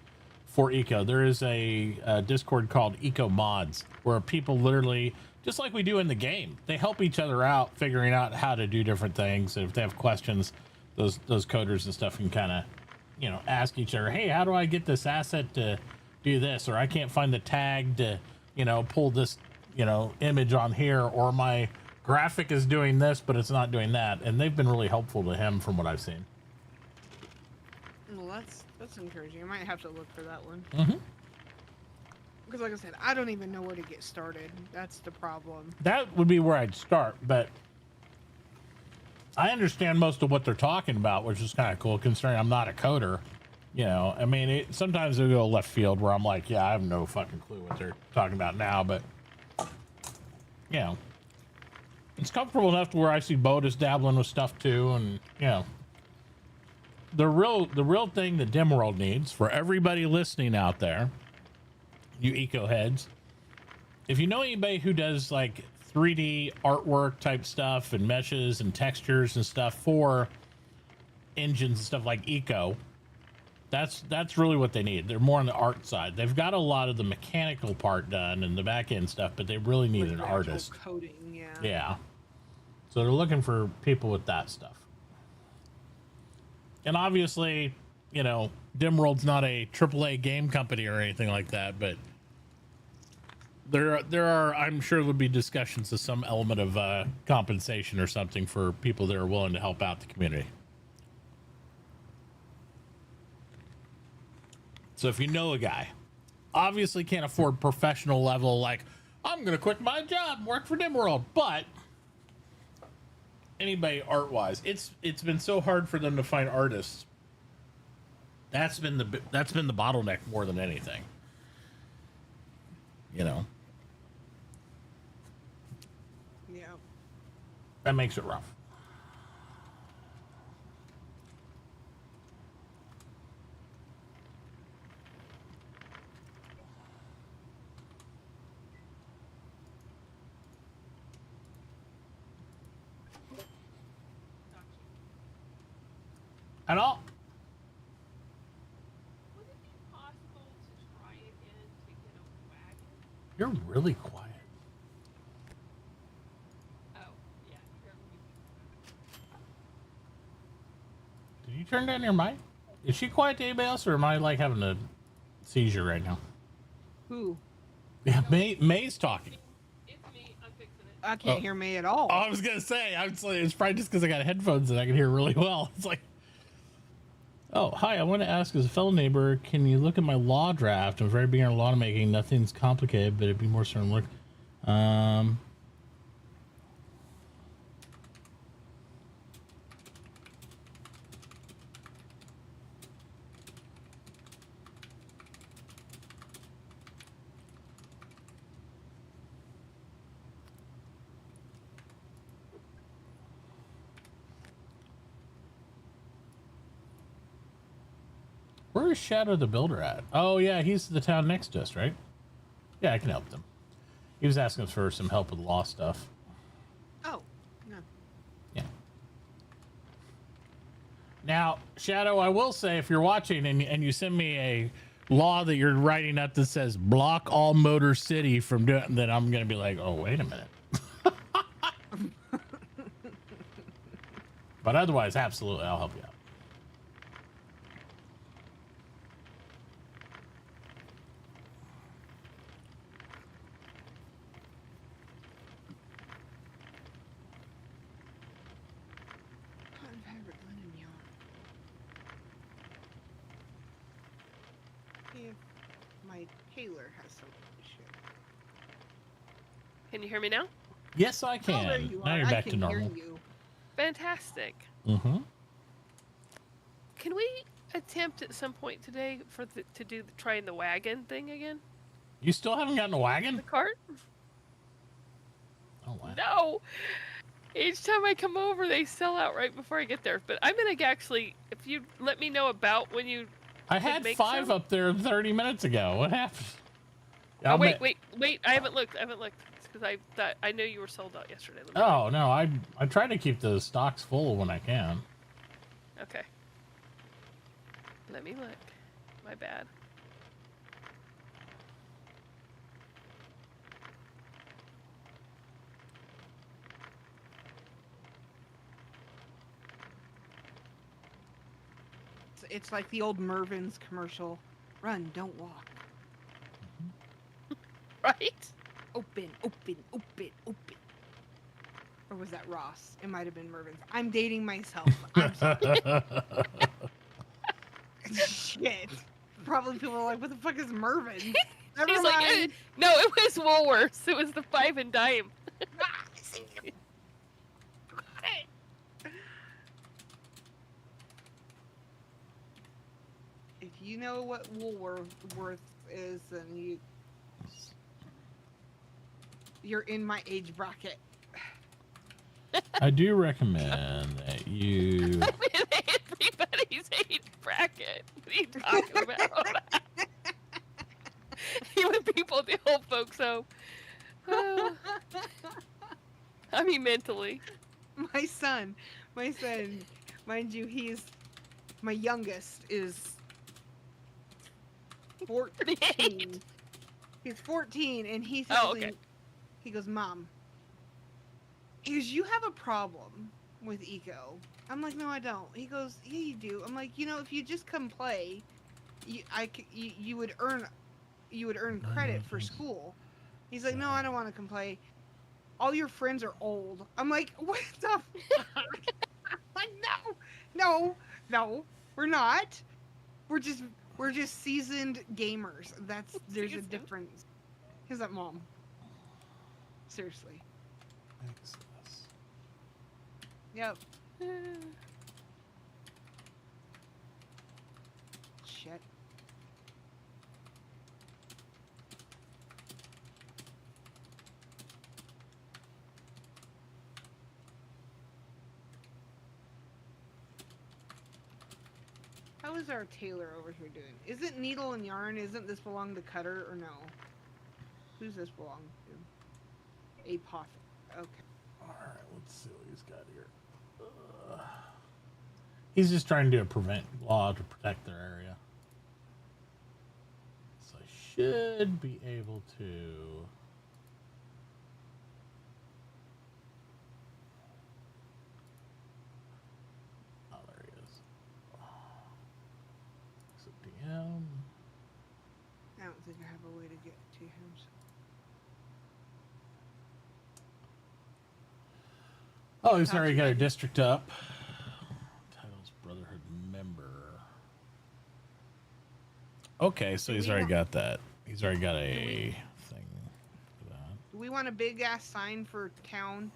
for Eco. There is a Discord called Eco Mods, where people literally, just like we do in the game, they help each other out figuring out how to do different things. And if they have questions, those coders and stuff can kind of, ask each other, hey, how do I get this asset to do this? Or I can't find the tag to, pull this, image on here, or my graphic is doing this, but it's not doing that. And they've been really helpful to him from what I've seen. Well, that's encouraging. I might have to look for that one. Mm-hmm. Because like I said, I don't even know where to get started. That's the problem. That would be where I'd start, but I understand most of what they're talking about, which is kind of cool considering I'm not a coder. Sometimes they go left field where I'm like, yeah, I have no fucking clue what they're talking about now, but it's comfortable enough to where I see Bodus dabbling with stuff too, and the real thing that Dim World needs, for everybody listening out there, you eco heads, if you know anybody who does like 3D artwork type stuff and meshes and textures and stuff for engines and stuff like Eco, that's really what they need. They're more on the art side. They've got a lot of the mechanical part done and the back end stuff, but they really need an Like actual artist. coding, yeah. Yeah. So they're looking for people with that stuff. And obviously, Dim World's not a AAA game company or anything like that, but there are, I'm sure there'll be discussions of some element of compensation or something for people that are willing to help out the community. So if you know a guy, obviously can't afford professional level, like, I'm going to quit my job and work for Dim World, but anybody art-wise, it's been so hard for them to find artists. That's been the bottleneck more than anything. Yeah. That makes it rough. At all. Would it be possible to try again to get a wagon? You're really quiet. Oh, yeah. Here, let me. Did you turn down your mic? Is she quiet to anybody else, or am I like having a seizure right now? Who? Yeah, May's talking. It's me. I'm fixing it. I can't Oh. hear me at all. Oh, I was gonna say, it's probably just because I got headphones and I can hear really well. It's like, oh, hi, I want to ask, as a fellow neighbor, can you look at my law draft? I'm very beginner law making. Nothing's complicated, but it'd be more certain look. Where is Shadow the Builder at? Oh yeah, he's the town next to us, right? Yeah, I can help them. He was asking us for some help with law stuff. Oh, no. Yeah. Now, Shadow, I will say, if you're watching and you send me a law that you're writing up that says block all Motor City from doing, then I'm gonna be like, oh, wait a minute. But otherwise, absolutely, I'll help you out. Cotton fabric, linen yarn. See if my tailor has some shit. Can you hear me now? Yes, I Oh, can. there you Now are. you're I back to can hear normal. you. Fantastic. Mm-hmm. Can we attempt at some point today to do trying the wagon thing again? You still haven't gotten a wagon? The cart? Oh, wow. No. Each time I come over, they sell out right before I get there. But I'm gonna actually, if you let me know about when you. I could had make 5 some. up there 30 minutes ago. What happened? Oh I'll wait, ma- wait! I haven't looked. It's because I thought I knew you were sold out yesterday. Let me Oh, no, I try to keep the stocks full when I can. look. Okay. Let me look. My bad. It's like the old Mervin's commercial. Run, don't walk. Right? Open, open, open, open. Or was that Ross? It might have been Mervin's. I'm dating myself. I'm sorry. Shit. Probably people are like, what the fuck is Mervin? Never He's mind. like, no, it was Woolworths. It was the 5 and dime. If you know what Woolworth is, then you're in my age bracket. I do recommend that you. I'm in everybody's age bracket. What are you talking about? Even people at the old folks home. I mean, mentally. My son, mind you, my youngest is 14. He's 14, and he tells okay. me, he goes, Mom, he goes, you have a problem with eco. I'm like, no, I don't. He goes, yeah, you do. I'm like, if you just come play, you would earn credit for school. He's like, no, I don't want to come play. All your friends are old. I'm like, what the fuck? I'm like, no, we're not. We're just seasoned gamers. There's a difference. He's like, Mom. Seriously. Yep. Shit. How is our tailor over here doing? Isn't needle and yarn, isn't this belong to Cutter or no? Who's this belong to? Apoth. Okay. Alright, let's see what he's got here. He's just trying to do a prevent law to protect their area. So I should be able to. Oh, there he is. So DM. I don't think I have a way to get to him. Oh, he's already got a district up. Titles Brotherhood member. Okay, so he's already got that. He's already got a thing for that. Do we want a big ass sign for town?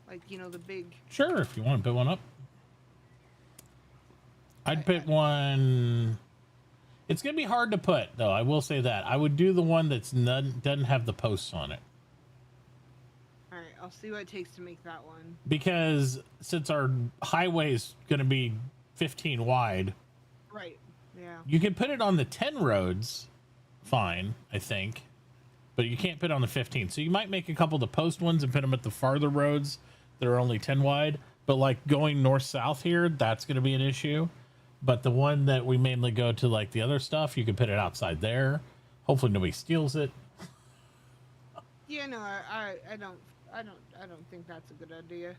Like, the big. Sure, if you want to put one up. I'd put one. It's going to be hard to put, though. I will say that. I would do the one doesn't have the posts on it. Alright, I'll see what it takes to make that one. Because since our highway is going to be 15 wide, Right. Yeah. You can put it on the 10 roads, fine, I think, but you can't put it on the 15. So you might make a couple of the post ones and put them at the farther roads that are only 10 wide. But like going north-south here, that's going to be an issue. But the one that we mainly go to, like the other stuff, you can put it outside there. Hopefully nobody steals it. Yeah, no, I don't think that's a good idea.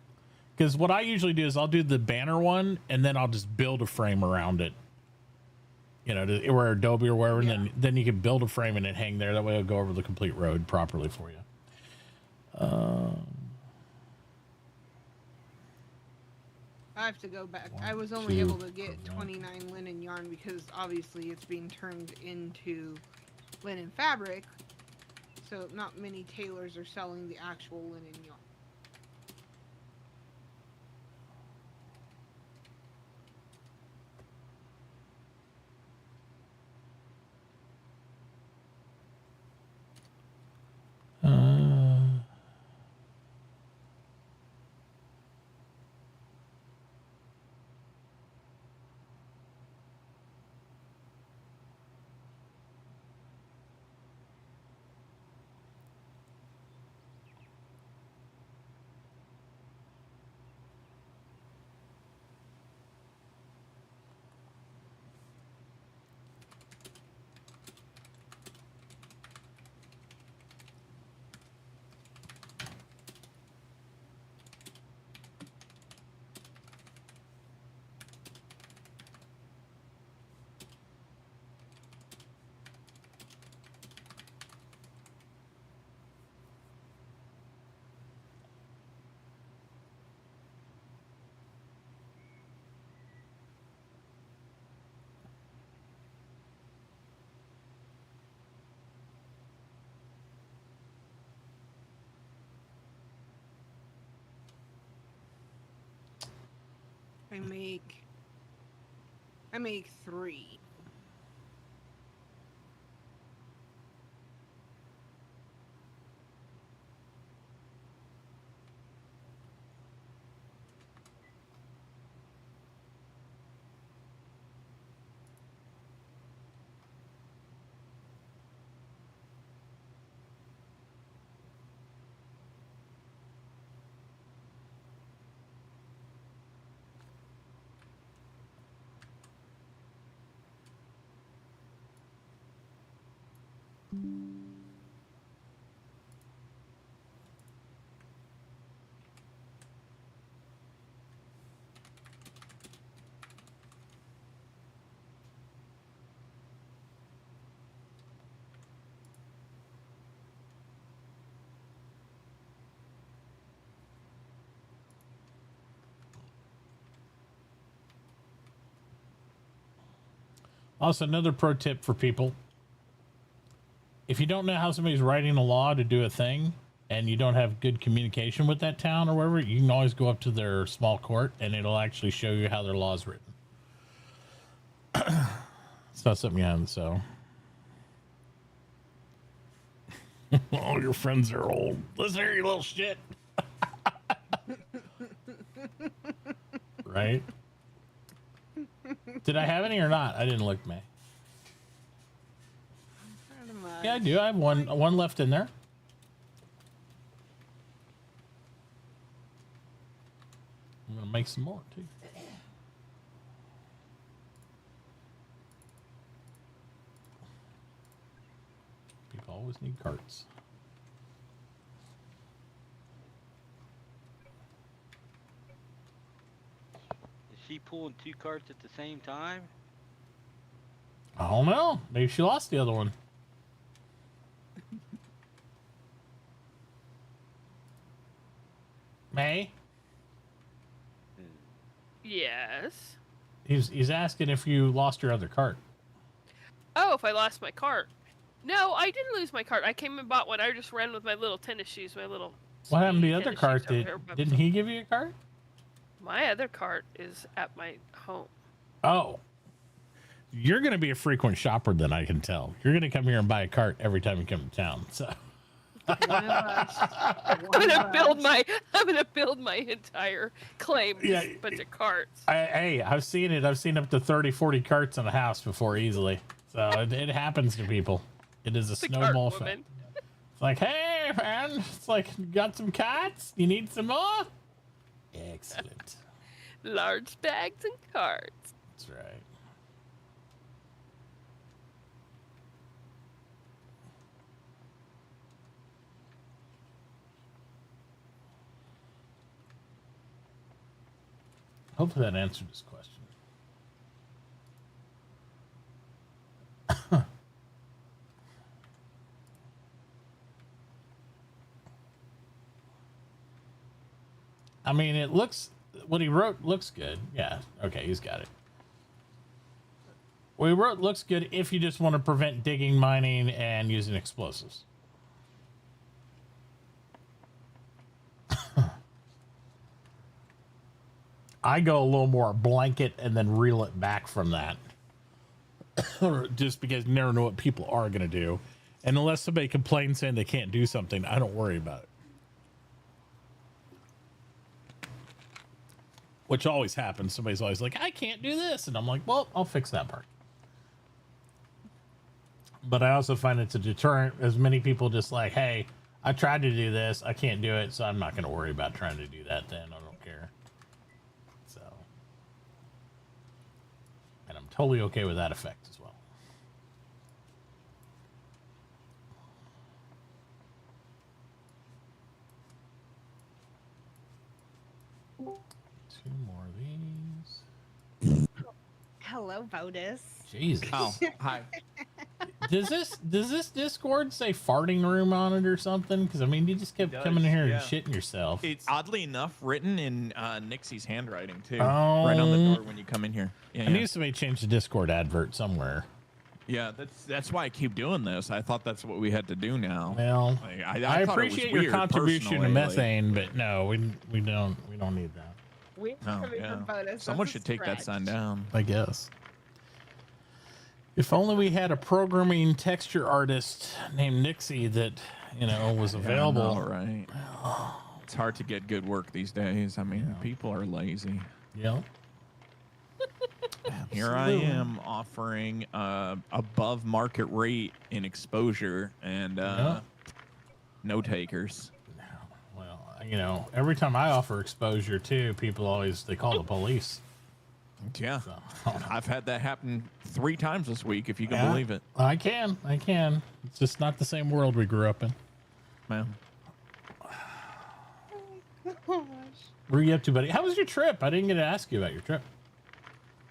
Because what I usually do is I'll do the banner one and then I'll just build a frame around it. You know, or Adobe or wherever, Yeah. and then you can build a frame and it hang there. That way it'll go over the complete road properly for you. I have to go back. I was 1, only 2, able to get 1. 29 linen yarn because obviously it's being turned into linen fabric. So not many tailors are selling the actual linen yarn. I make 3. Also, another pro tip for people. If you don't know how somebody's writing a law to do a thing and you don't have good communication with that town or wherever, you can always go up to their small court and it'll actually show you how their law is written. It's not something you haven't, so. All your friends are old. Listen here, you little shit. Right? Did I have any or not? I didn't look, May. Pretty much. Yeah, I do. I have one left in there. I'm gonna make some more too. People always need carts. Is she pulling 2 carts at the same time? I don't know. Maybe she lost the other one. May? Yes. He's asking if you lost your other cart. Oh, if I lost my cart. No, I didn't lose my cart. I came and bought one. I just ran with my little tennis shoes, my little. What happened to the speedy other tennis cart? shoes over here by Didn't myself. he give you a cart? My other cart is at my home. Oh. You're going to be a frequent shopper then, I can tell. You're going to come here and buy a cart every time you come to town. So One of us. I'm One gonna of build us. my entire claim. Yeah, Just a bunch of carts. Hey, I've seen it. I've seen up to 30, 40 carts in a house before easily. So it happens to people. It is a The cart snowball effect. woman. It's like, hey, man, it's like, you got some carts? You need some more? Excellent. Large bags and carts. That's right. Hopefully that answered his question. I mean, it looks, what he wrote looks good. Yeah. Okay. He's got it. What he wrote looks good if you just want to prevent digging, mining, and using explosives. I go a little more blanket and then reel it back from that. Just because you never know what people are going to do. And unless somebody complains saying they can't do something, I don't worry about it. Which always happens. Somebody's always like, I can't do this. And I'm like, well, I'll fix that part. But I also find it's a deterrent as many people just like, hey, I tried to do this. I can't do it. So I'm not going to worry about trying to do that then. I don't care. So. And I'm totally okay with that effect as well. Two more of these. Hello, Votus. Jesus. Oh, hi. Does this Discord say farting room on it or something? Because I mean, you just kept coming in here and shitting yourself. It's oddly enough written in Nixie's handwriting too, Oh. right on the door when you come in here. Yeah, I knew somebody changed the Discord advert somewhere. yeah. That's why I keep doing this. I thought that's what we had to do now. Well, Like, I thought it was appreciate your weird contribution to personally, like- methane, but no, we don't need that. We're Oh, coming yeah. from Votus. Someone That's a should take that stretch. sign down. I guess. If only we had a programming texture artist named Nixie that, was available. All right. It's hard to get good work these days. I mean, people are lazy. Yeah. Here I am offering above market rate in exposure and no takers. Well, every time I offer exposure too, people they call the police. Yeah. So, I've had that happen 3 times this week, if you can Yeah. believe it. I can. It's just not the same world we grew up in. Well, Gosh. What are you up to, buddy? How was your trip? I didn't get to ask you about your trip.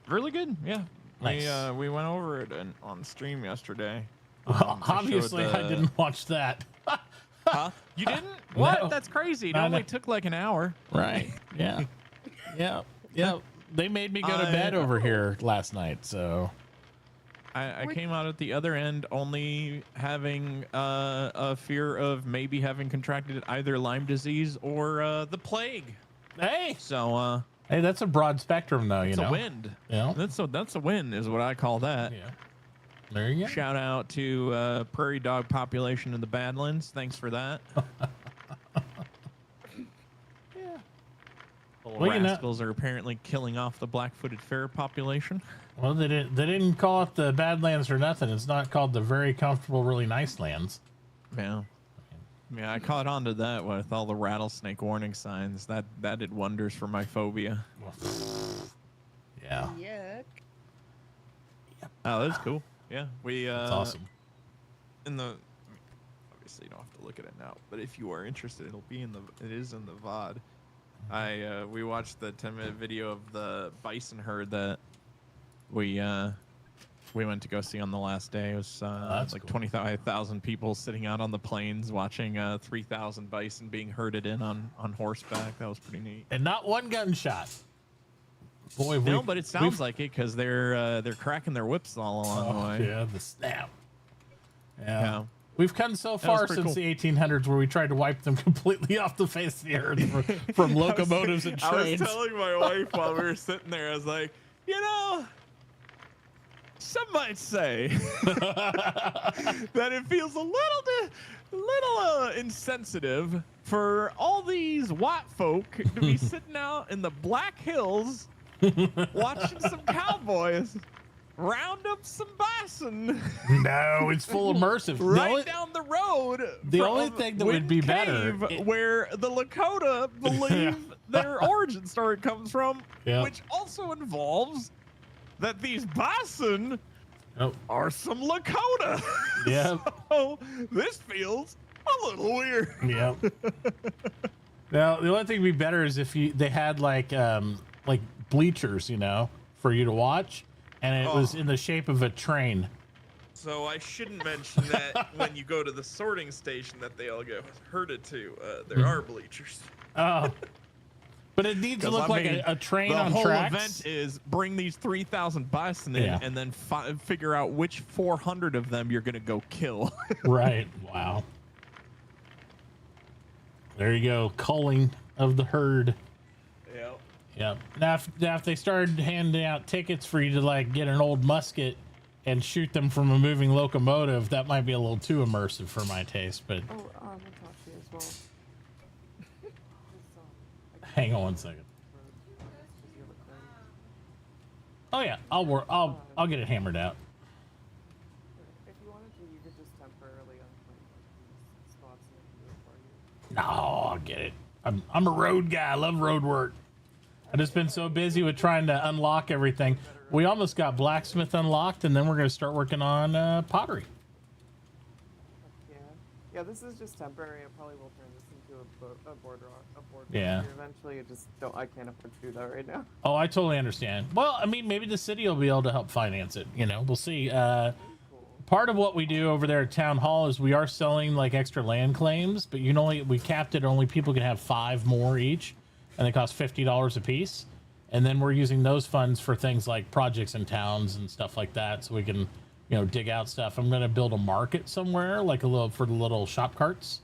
really good. Yeah. Nice. We went over it on stream yesterday. Well, I showed obviously, I the- didn't watch that. Huh? You didn't? What? No. That's crazy. It No, only no. took like an hour. Right. Yeah. Yeah. They made me go to bed over here last night, so. I came out at the other end only having a fear of maybe having contracted either Lyme disease or the plague. Hey. So Hey, that's a broad spectrum, though, it's a wind. Yeah. That's a win, is what I call that. Yeah. There you go. Shout out to prairie dog population in the Badlands. Thanks for that. Little Well, rascals are apparently killing off the black-footed ferret population. Well, they didn't call it the Badlands for nothing. It's not called the very comfortable, really nice lands. Yeah. Yeah, I caught on to that with all the rattlesnake warning signs. That did wonders for my phobia. Yeah. Yuck. Oh, that's cool. Yeah, we That's awesome. in the obviously you don't have to look at it now, but if you are interested, it is in the VOD. We watched the 10-minute video of the bison herd that we went to go see on the last day. It was that's like cool. 25,000 people sitting out on the plains watching 3,000 bison being herded in on horseback. That was pretty neat. And not one gunshot. Boy, No, but it sounds like it because they're cracking their whips all along the way. Yeah, the snap. Yeah. We've come so was far pretty since cool. the 1800s where we tried to wipe them completely off the face of the earth from locomotives and trains. I was telling my wife while we were sitting there, I was like, some might say that it feels a little insensitive for all these white folk to be sitting out in the Black Hills watching some cowboys round up some bison. No, it's full immersive. Right down the road. The from only thing that would be Wind better, Cave, where the Lakota believe their origin story comes from, Yep. which also involves that these bison Oh. are some Lakota. Yep. So this feels a little weird. Yep. Now the only thing would be better is if they had like bleachers, you know, for you to watch, and it was in the shape of a train. So I shouldn't mention that when you go to the sorting station that they all get herded to, there are bleachers. Oh. But it needs to look like a train on tracks. The whole event is bring these 3,000 bison in and then figure out which 400 of them you're going to go kill. Right. Wow. There you go. Culling of the herd. Yep. Yep. Now if they started handing out tickets for you to like get an old musket and shoot them from a moving locomotive, that might be a little too immersive for my taste, but Oh, Matashi as well. hang on one second. Oh yeah, I'll get it hammered out. If you wanted to, you could just temporarily unplug these spots and they can do it for you. No, I'll get it. I'm a road guy. I love road work. I've just been so busy with trying to unlock everything. We almost got blacksmith unlocked, and then we're going to start working on pottery. Yeah, this is just temporary. I probably will turn this into a board. Yeah. Eventually, I can't afford to do that right now. Oh, I totally understand. Well, I mean, maybe the city will be able to help finance it. You know, we'll see. Part of what we do over there at Town Hall is we are selling like extra land claims, but we capped it. Only people can have 5 more each, and they cost $50 a piece. And then we're using those funds for things like projects in towns and stuff like that, so we can, dig out stuff. I'm going to build a market somewhere, like for the little shop carts.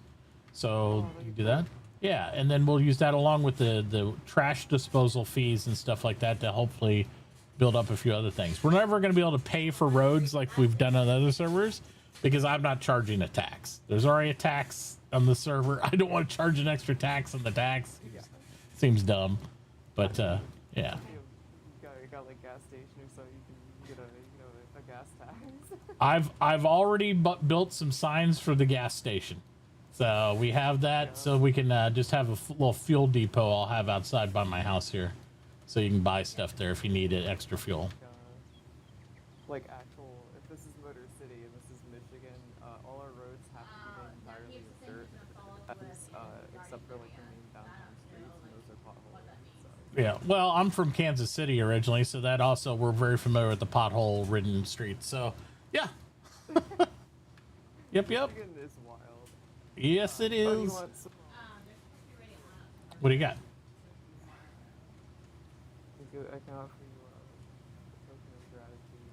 So you do that. Yeah, and then we'll use that along with the trash disposal fees and stuff like that to hopefully build up a few other things. We're never going to be able to pay for roads like we've done on other servers because I'm not charging a tax. There's already a tax on the server. I don't want to charge an extra tax on the tax. Seems dumb, but yeah. You got like gas station or so you can get a gas tax. I've already built some signs for the gas station. So we have that, so we can just have a little fuel depot I'll have outside by my house here. So you can buy stuff there if you need extra fuel. Like if this is Motor City and this is Michigan, all our roads have to be made entirely of dirt, except for like the main downtown streets, and those are potholes. So. Yeah, well, I'm from Kansas City originally, so that also we're very familiar with the pothole-ridden streets. So, yeah. Yep. Michigan is wild. Yes, it is. What do you got? I can offer you a token of gratitude.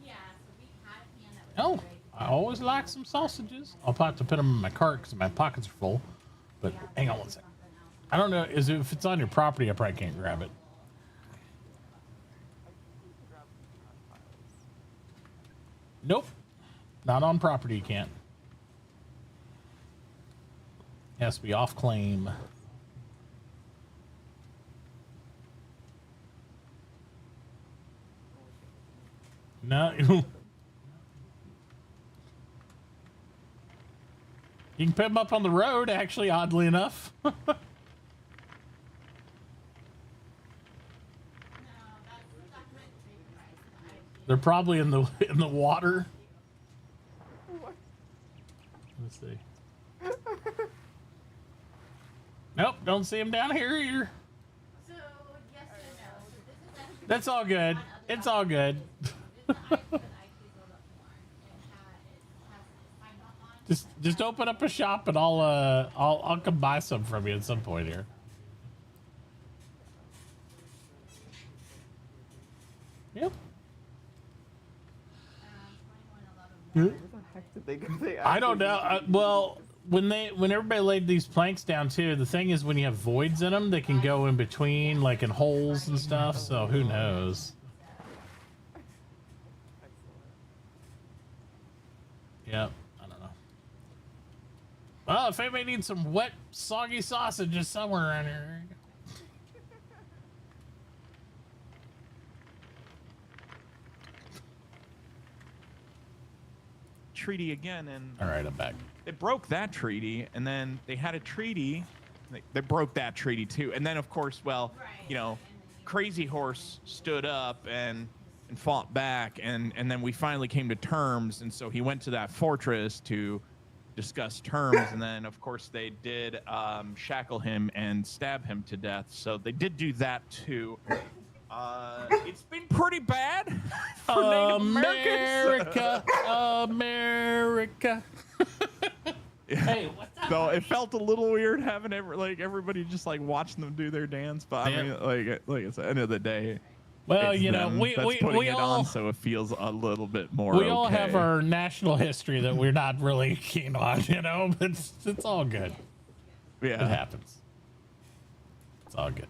Yeah, so we had a can that was Oh, I always like some sausages. I'll have to put them in my cart because my pockets are full. But hang on one second. I don't know. If it's on your property, I probably can't grab it. Nope. Not on property, you can't. It has to be off claim. No. You can put them up on the road, actually, oddly enough. They're probably in the water. Let's see. Nope, don't see them down here either. So, yes and no. So this is actually That's all good. It's all good. Just open up a shop and I'll come buy some from you at some point here. Yep. Where the heck did they go? I don't know. Well, when everybody laid these planks down too, the thing is when you have voids in them, they can go in between, like in holes and stuff. So who knows? Yep. I don't know. Well, if anybody needs some wet, soggy sausages somewhere around here. Treaty again, and All right, I'm back. they broke that treaty, and then they had a treaty. They broke that treaty too, and then of course, well, you know, Crazy Horse stood up and fought back, and then we finally came to terms, and so he went to that fortress to discuss terms, and then of course they did shackle him and stab him to death. So they did do that too. It's been pretty bad for Native Americans. America. Hey, what's up? So it felt a little weird having everybody just like watching them do their dance, but I mean, like it's the end of the day. Well, it's you know, them we that's putting it all on, so it feels a little bit more. we all okay. have our national history that we're not really keen on, you know. But it's all good. It Yeah, happens. It's all good.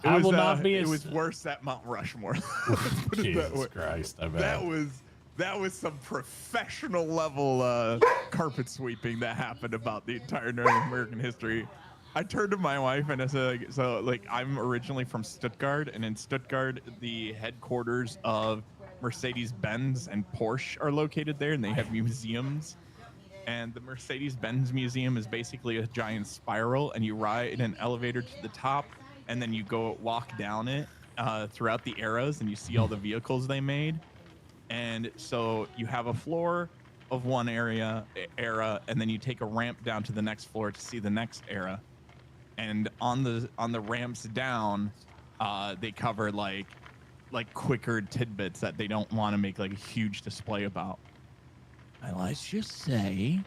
it I was, will not be. It was worse at Mount Rushmore. Put it that way. Jesus Christ! I bet. That was some professional level carpet sweeping that happened about the entire Native American history. I turned to my wife and I said, I'm originally from Stuttgart, and in Stuttgart, the headquarters of Mercedes-Benz and Porsche are located there, and they have museums. And the Mercedes-Benz Museum is basically a giant spiral, and you ride an elevator to the top, and then you walk down it throughout the eras, and you see all the vehicles they made. And so you have a floor of one era, and then you take a ramp down to the next floor to see the next era. And on the ramps down, they cover like quicker tidbits that they don't want to make like a huge display about. And let's just say,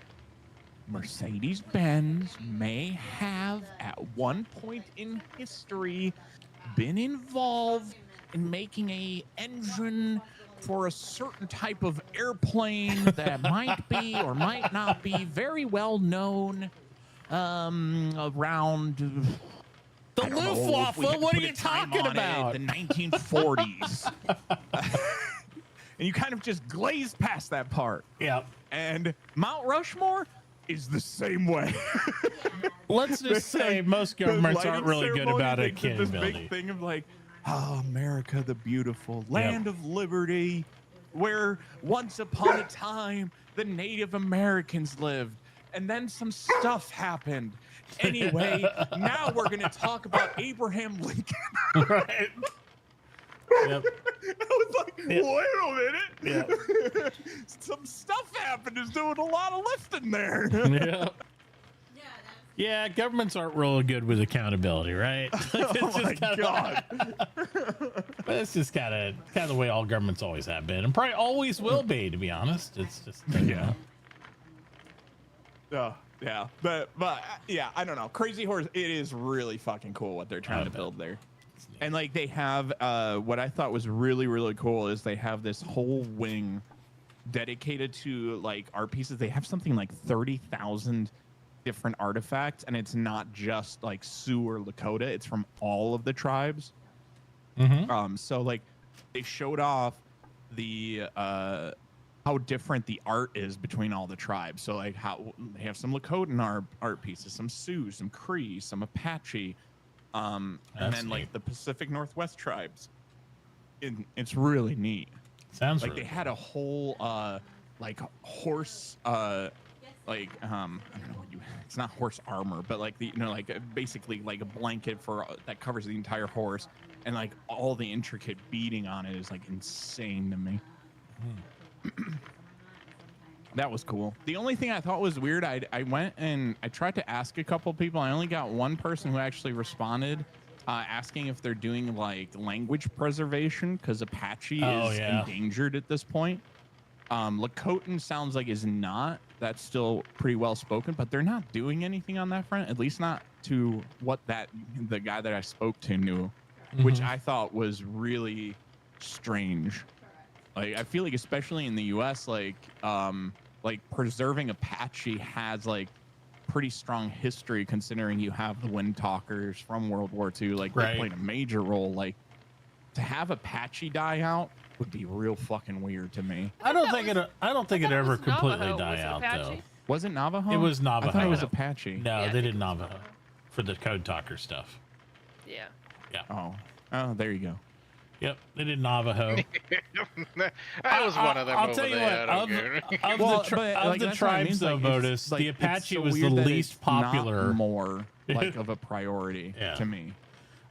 Mercedes-Benz may have at one point in history been involved in making a engine for a certain type of airplane that might be or might not be very well known around the Luftwaffe. What are you talking about? The 1940s. And you kind of just glaze past that part. Yep. And Mount Rushmore is the same way. Let's just say most governments aren't really good about it. This accountability. big thing of like, oh, America the beautiful, land of liberty, where once upon a time the Native Americans lived, and then some stuff happened. Anyway, now we're going to talk about Abraham Lincoln. Right. Yep. I was like, Yep. wait a minute. Yep. Some stuff happened. Is doing a lot of lifting there. Yeah. Yeah, governments aren't really good with accountability, right? Oh my God. But it's just kind of the way all governments always have been, and probably always will be. To be honest, it's just yeah. Yeah, but yeah, I don't know. Crazy Horse, it is really fucking cool what they're trying to build there. And like they have what I thought was really, really cool is they have this whole wing dedicated to like art pieces. They have something like 30,000 different artifacts, and it's not just like Sioux or Lakota, it's from all of the tribes. So like they showed off the how different the art is between all the tribes. So like how they have some Lakotan art pieces, some Sioux, some Cree, some Apache, and then like the Pacific Northwest tribes. It's really neat. Sounds like really they had a whole like horse like I don't know what it's not horse armor, but like the like basically like a blanket for that covers the entire horse, and like all the intricate beading on it is like insane to me. That was cool. The only thing I thought was weird, I went and I tried to ask a couple people. I only got one person who actually responded, asking if they're doing like language preservation because Apache is endangered at this point. Lakotan sounds like is not. That's still pretty well spoken, but they're not doing anything on that front, at least not to what the guy that I spoke to knew, which I thought was really strange. Like I feel like especially in the US, like preserving Apache has like pretty strong history considering you have the Wind Talkers from World War II. Like they played a major role. Like to have Apache die out would be real fucking weird to me. I don't think it ever was completely Navajo. die Was it out Apache? though. Was it Navajo? It was Navajo. I thought it was Apache. No, Yeah, I they think did it was Navajo for the code talker stuff. Yeah. Oh, there you go. Yep, they did Navajo. I was one of them I'll over tell you there. what, of the tribes though, Modus, the Apache was the least popular. More like of a priority to me.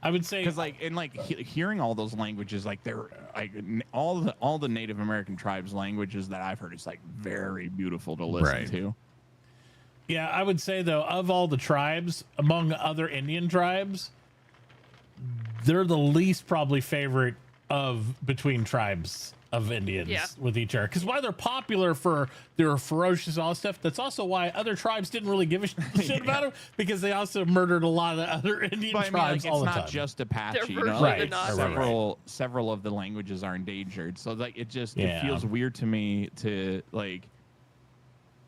I would say because like hearing all those languages, like they're like all the Native American tribes languages that I've heard is like very beautiful to listen to. Yeah, I would say though, of all the tribes, among other Indian tribes, they're the least probably favorite of between tribes of Indians with each other. Because while they're popular for their ferocious all stuff, that's also why other tribes didn't really give a shit about them, because they also murdered a lot of the other Indian tribes all the time. It's not just Apache, you know? Right. Several of the languages are endangered. So like it Yeah. feels weird to me to like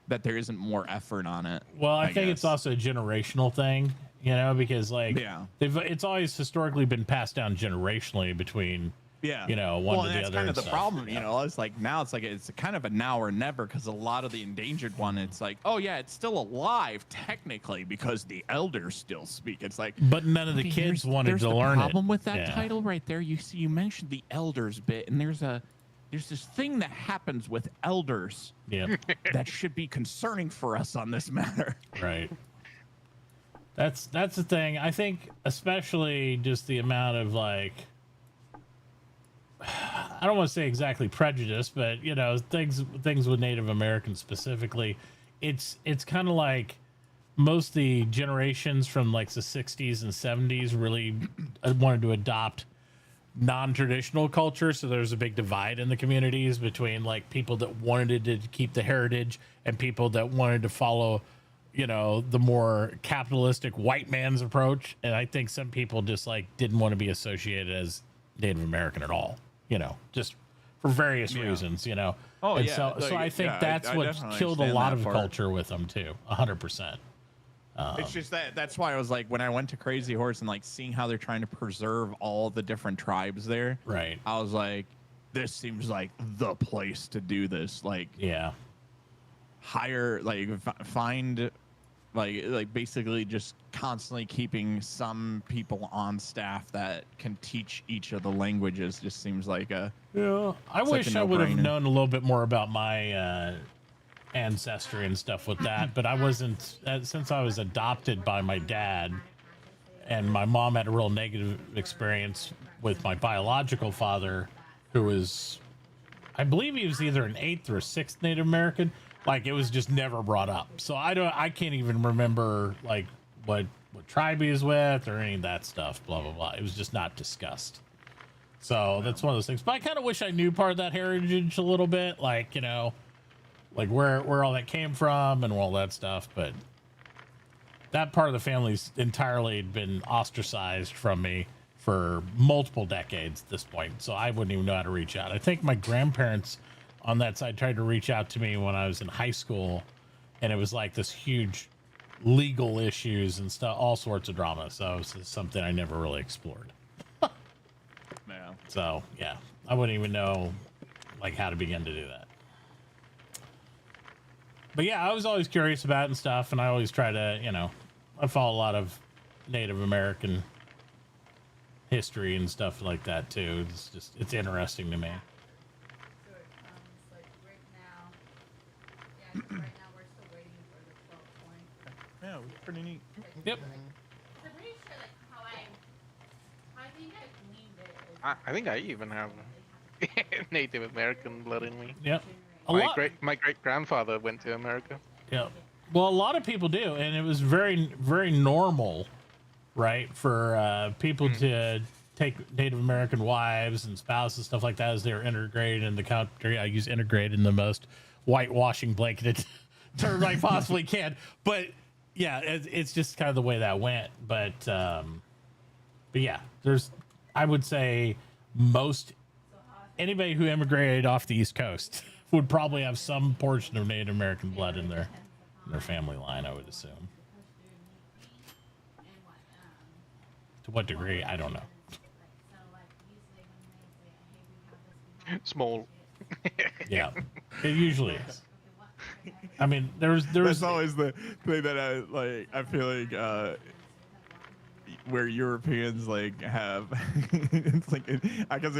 that there isn't more effort on it. Well, I think it's also a generational thing, you know, because like it's always historically been passed down generationally between you know, one to the other. That's kind of the stuff. problem, you know. It's like now it's kind of a now or never, because a lot of the endangered one, it's like, oh yeah, it's still alive technically because the elders still speak. It's like, but none of the kids wanted to learn it. There's the problem with that Yeah. title right there. You see, you mentioned the elders bit, and there's this thing that happens with elders that should be concerning for us on this matter. Right. That's the thing. I think especially just the amount of like, I don't want to say exactly prejudice, but you know, things with Native Americans specifically, it's kind of like most of the generations from like the 60s and 70s really wanted to adopt non-traditional culture. So there's a big divide in the communities between like people that wanted to keep the heritage and people that wanted to follow, you know, the more capitalistic white man's approach. And I think some people just like didn't want to be associated as Native American at all, you know, just for various reasons, you know. Oh, and yeah. So I think that's I what definitely killed a understand lot that of part. culture with them too. 100%. It's just that's why I was like, when I went to Crazy Horse and like seeing how they're trying to preserve all the different tribes there, right? I was like, this seems like the place to do this. Like, hire, like, find, like basically just constantly keeping some people on staff that can teach each of the languages. Just seems like a I it's wish like a I would have no-brainer. known a little bit more about my ancestry and stuff with that, but I wasn't, since I was adopted by my dad and my mom had a real negative experience with my biological father, who was, I believe he was either an 8th or 6th Native American. Like, it was just never brought up. So I can't even remember like what tribe he was with or any of that stuff, blah, blah, blah. It was just not discussed. So that's one of those things. But I kind of wish I knew part of that heritage a little bit, like, you know, like where all that came from and all that stuff. But that part of the family's entirely been ostracized from me for multiple decades at this point. So I wouldn't even know how to reach out. I think my grandparents on that side tried to reach out to me when I was in high school, and it was like this huge legal issues and stuff, all sorts of drama. So it was just something I never really explored. So yeah, I wouldn't even know like how to begin to do that. But yeah, I was always curious about it and stuff, and I always try to, you know, I follow a lot of Native American history and stuff like that too. It's just, it's interesting to me. Yeah, it was pretty neat. Yep. I'm pretty sure like how I think I gleaned it is I think I even have Native American blood in me. Yep. My great grandfather went to America. Yeah. Well, a lot of people do, and it was very, very normal, right, for people to take Native American wives and spouses, stuff like that, as they were integrated in the country. I use integrated in the most whitewashing blanketed term I possibly can, but yeah, it's just kind of the way that went. But yeah, I would say anybody who immigrated off the East Coast would probably have some portion of Native American blood in their family line, I would assume. To what degree, I don't know. Small. Yeah, it usually is. I mean, there's That's always the thing that I like. I feel like where Europeans like have it's like because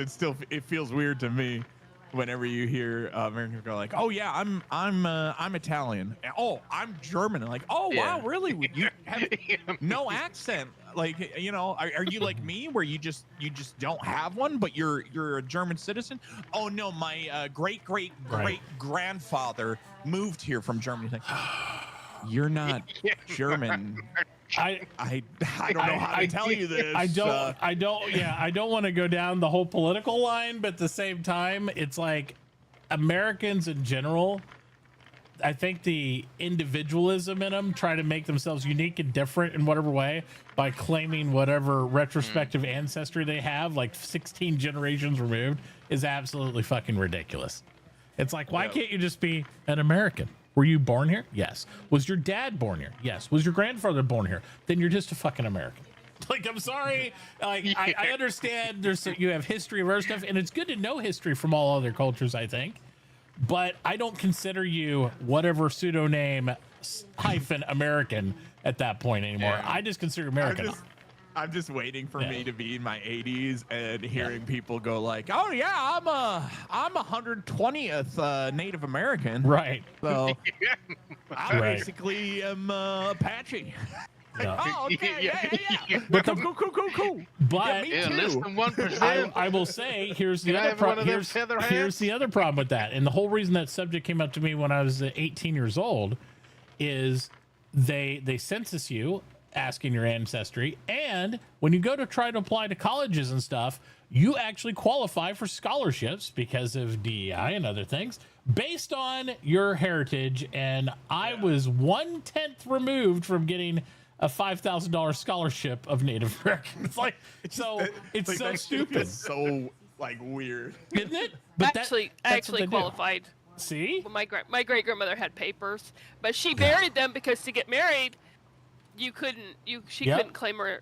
it feels weird to me whenever you hear Americans go like, "Oh yeah, I'm Italian. Oh, I'm German." And like, "Oh wow, really? You have no accent? Like, you know, are you like me where you just don't have one, but you're a German citizen?" "Oh no, my great grandfather moved here from Germany." Like, you're not German. I don't know how to tell you this. I don't want to go down the whole political line, but at the same time, it's like Americans in general, I think the individualism in them try to make themselves unique and different in whatever way by claiming whatever retrospective ancestry they have, like 16 generations removed, is absolutely fucking ridiculous. It's like, why can't you just be an American? Were you born here? Yes. Was your dad born here? Yes. Was your grandfather born here? Then you're just a fucking American. Like, I'm sorry. Like, I understand you have history of other stuff, and it's good to know history from all other cultures, I think. But I don't consider you whatever pseudonym - American at that point anymore. Yeah. I just consider American. I'm just waiting for me to be in my 80s and hearing people go like, "Oh yeah, I'm 120th Native American." Right. So I basically am Apache. Yeah. Oh, okay, yeah. But cool. But me too. Less than 1%. I will say, here's the Can I other have one of them problem. feather Here's hats? the other problem with that, and the whole reason that subject came up to me when I was 18 years old is they census you, asking your ancestry, and when you go to try to apply to colleges and stuff, you actually qualify for scholarships because of DEI and other things based on your heritage. And I was 1/10 removed from getting a $5,000 scholarship of Native Americans. It's like, so it's like, so that shit stupid, is so like weird, isn't it? That's what actually they do. qualified. See, Well, my great grandmother had papers, but she buried them because to get married, she couldn't claim her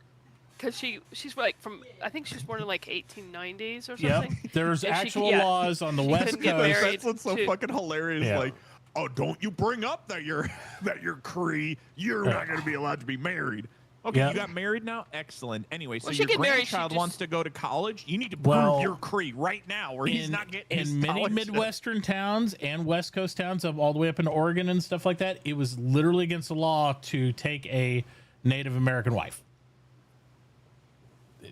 because she's like from, I think she was born in like 1890s or something. Yep. There's And actual laws on the West couldn't get Coast. married That's what's so to- fucking hilarious. Yeah. Like, oh, don't you bring up that you're Cree? You're not going to be allowed to be married. Okay, Yeah. you got married now? Excellent. Anyway, so Well, she your get married, she grandchild just- wants to go to college? You need to Well, prove you're Cree right now, or he's not getting his in many scholarship. Midwestern towns and West Coast towns, up all the way up in Oregon and stuff like that, it was literally against the law to take a Native American wife.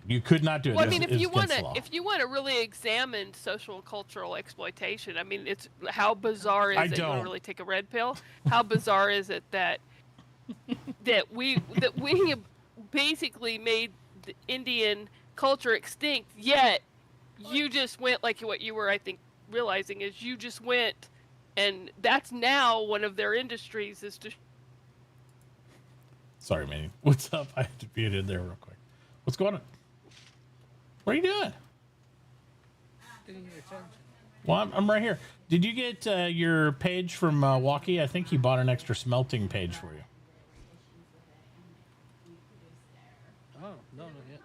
You could not do it. Well, I It mean, was if you against want the law. to really examine social and cultural exploitation, I mean, it's how bizarre is it? You want don't. to really take a red pill? How bizarre is it that we have basically made the Indian culture extinct? Yet you just went like what you were, I think, realizing is you just went, and that's now one of their industries is to. Sorry, man. What's up? I had to mute in there real quick. What's going on? What are you doing? Well, I'm right here. Did you get your page from Walkie? I think he bought an extra smelting page for you. Oh, no, yeah,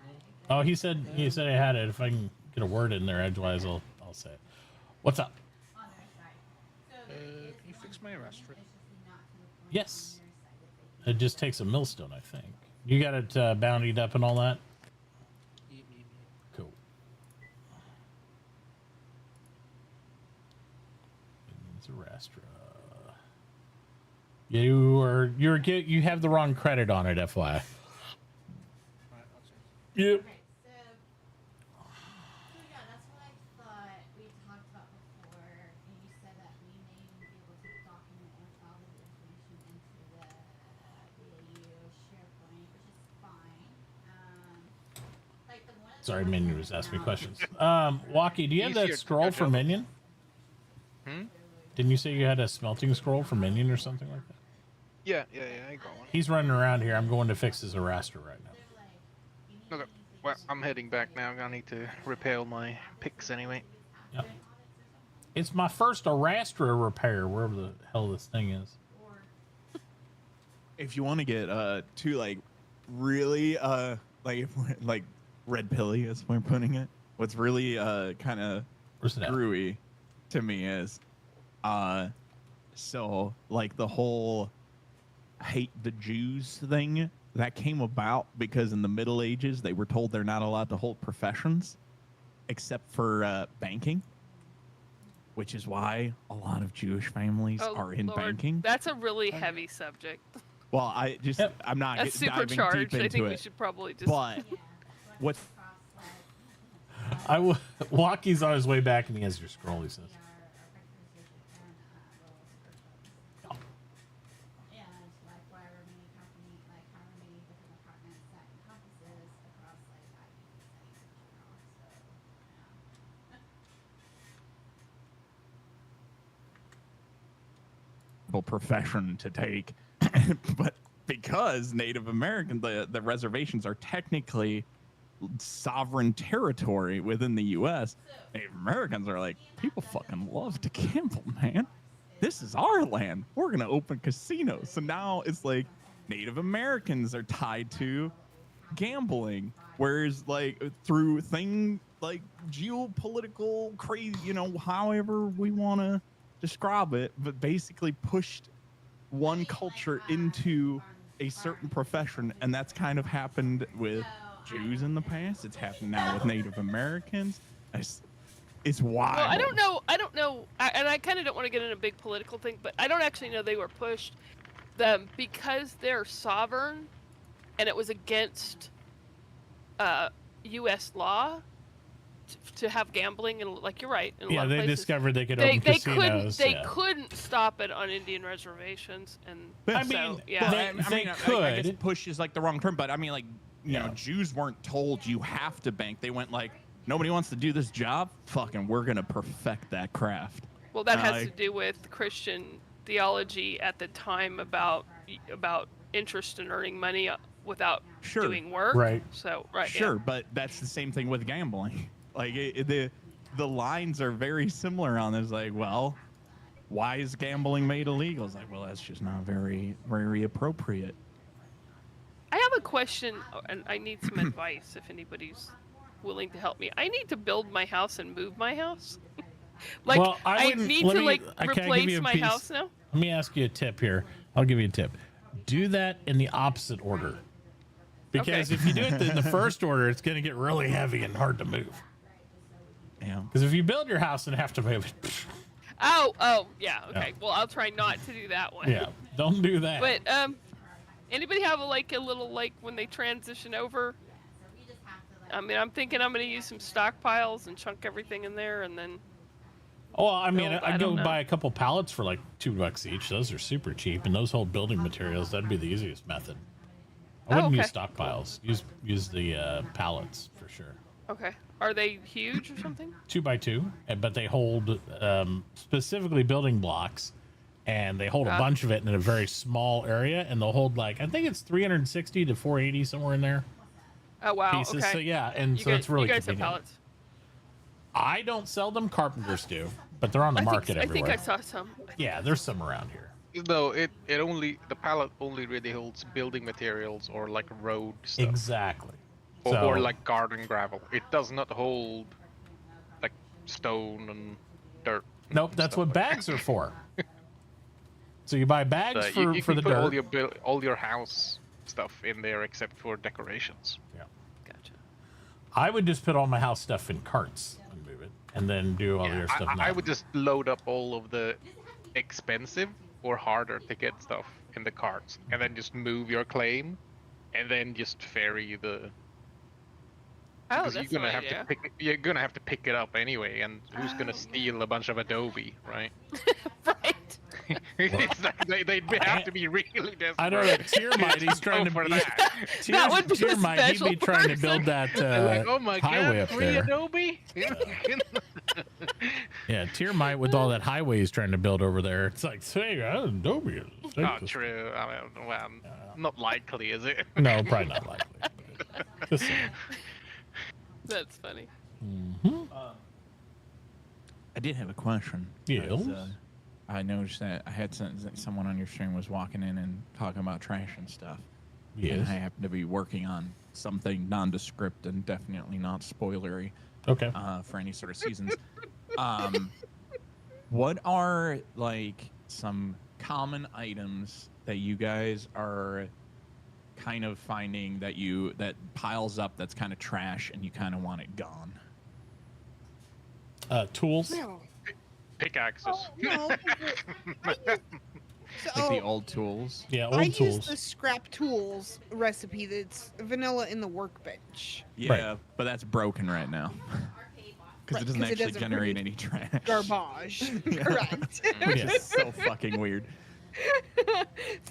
Oh, he said I had it. If I can get a word in there edgewise, I'll say it. What's up? can you fix my restaurant? Yes. It just takes a millstone, I think. You got it bountied up and all that? Cool. It's a restaurant. You have the wrong credit on it, FYI. Alright, I'll change. Yep. Okay, so yeah, that's what I thought we talked about before, and you said that we may be able to document and file the information into the BAU SharePoint, which is fine. Like the one. Sorry, Minion was asking me questions. Walkie, do you have that Easier to scroll catch for up. Minion? Didn't you say you had a smelting scroll for Minion or something like that? Yeah, I got one. He's running around here. I'm going to fix his raster right now. Okay. Well, I'm heading back now. I need to repair my picks anyway. Yep. It's my first Arastra repair, wherever the hell this thing is. If you want to get two like really like red pilly, as we're putting it, what's really kind of Where's it at? screwy to me is, so like the whole hate the Jews thing that came about because in the Middle Ages they were told they're not allowed to hold professions except for banking, which is why a lot of Jewish families Oh, are in Lord. banking. That's a really heavy subject. Well, Yep. I'm not That's diving deep supercharged. into I think it. we should probably just. But what's Walkie's on his way back and he has your scroll, he says. And like however many company, like however many different departments that encompasses across like IBC settings in general. So yeah. profession to take, but because Native American, the reservations are technically sovereign territory within the U.S., Native Americans are like, people fucking love to gamble, man. This is our land. We're gonna open casinos. So now it's like Native Americans are tied to gambling, whereas like through thing like geopolitical crazy, however we want to describe it, but basically pushed one culture into a certain profession, and that's kind of happened with Jews in the past. It's happened now with Native Americans. It's wild. Well, I don't know, and I kind of don't want to get in a big political thing, but I don't actually know they were pushed them because they're sovereign, and it was against U.S. law to have gambling, and like you're right, in a lot of they places. discovered they could open casinos. They couldn't stop it on Indian reservations, and I so, mean, yeah. they I could. guess push is like the wrong term, but I mean, like, you know, Jews weren't told you have to bank. They went like, nobody wants to do this job. Fucking, we're gonna perfect that craft. Well, that has to do with Christian theology at the time about interest in earning money without doing work. Right. So, right. Sure, Yeah. but that's the same thing with gambling. Like the lines are very similar on this. Like, well, why is gambling made illegal? It's like, well, that's just not very, very appropriate. I have a question, and I need some advice if anybody's willing to help me. I need to build my house and move my house. Like, well, I need to can I give replace you a my piece? house now. Let me ask you a tip here. I'll give you a tip. Do that in the opposite order. Because if you do it in the first order, it's going to get really heavy and hard to move. Yeah. Because if you build your house and have to move it, Oh, yeah. Okay. Yeah. Well, I'll try not to do that one. yeah, don't do that. But anybody have a little when they transition over? I mean, I'm thinking I'm going to use some stockpiles and chunk everything in there, and then. Oh, I mean, build. I'd don't go know. buy a couple pallets for like $2 each. Those are super cheap, and those hold building materials. That'd be the easiest method. I wouldn't use stockpiles. Use the pallets for sure. Okay. Are they huge or something? 2x2, but they hold specifically building blocks, and they hold a bunch of it in a very small area, and they'll hold I think it's 360 to 480 somewhere in there. Oh wow. Pieces. Okay. So yeah, and so it's really you guys have convenient. pallets. I don't sell them. Carpenters do, but they're on the market I everywhere. think I saw some. Yeah, there's some around here. No, the pallet only really holds building materials or like road stuff. Exactly. Or like garden gravel. It does not hold like stone and dirt. Nope, that's what bags are for. So you buy bags So for you the can put dirt. all your house stuff in there except for decorations. Yeah. Gotcha. I would just put all my house stuff in carts and move it, and then do all your stuff. I would just load up all of the expensive or harder to get stuff in the carts, and then just move your claim, and then just ferry the. Oh, Because that's you're gonna an have idea. to pick it up anyway, and who's gonna steal a bunch of Adobe, right? Right. It's like they'd have to be really desperate. I don't know. Tiermite, he's trying to for be. that. That would be a Tiermite, he'd special be trying to person. build that They're like, oh my highway god, up free there. Adobe. Yeah, Tiermite with all that highway he's trying to build over there. It's like, hey, Adobe. Oh, true. I mean, well, not likely, is it? No, probably not likely. Just saying. That's funny. I did have a question. Yes? I noticed that I had someone on your stream was walking in and talking about trash and stuff. Yes. And I happen to be working on something nondescript and definitely not spoilery. Okay. For any sort of seasons. What are like some common items that you guys are kind of finding that piles up that's kind of trash and you kind of want it gone? Tools. No. Pickaxes. Oh, no. Like the old tools. Yeah, I old tools. use the scrap tools recipe that's vanilla in the workbench. Yeah, but that's broken right now. Because it doesn't 'cause it actually doesn't generate produce any trash. Garbage. Yeah. Correct. Which is so fucking weird.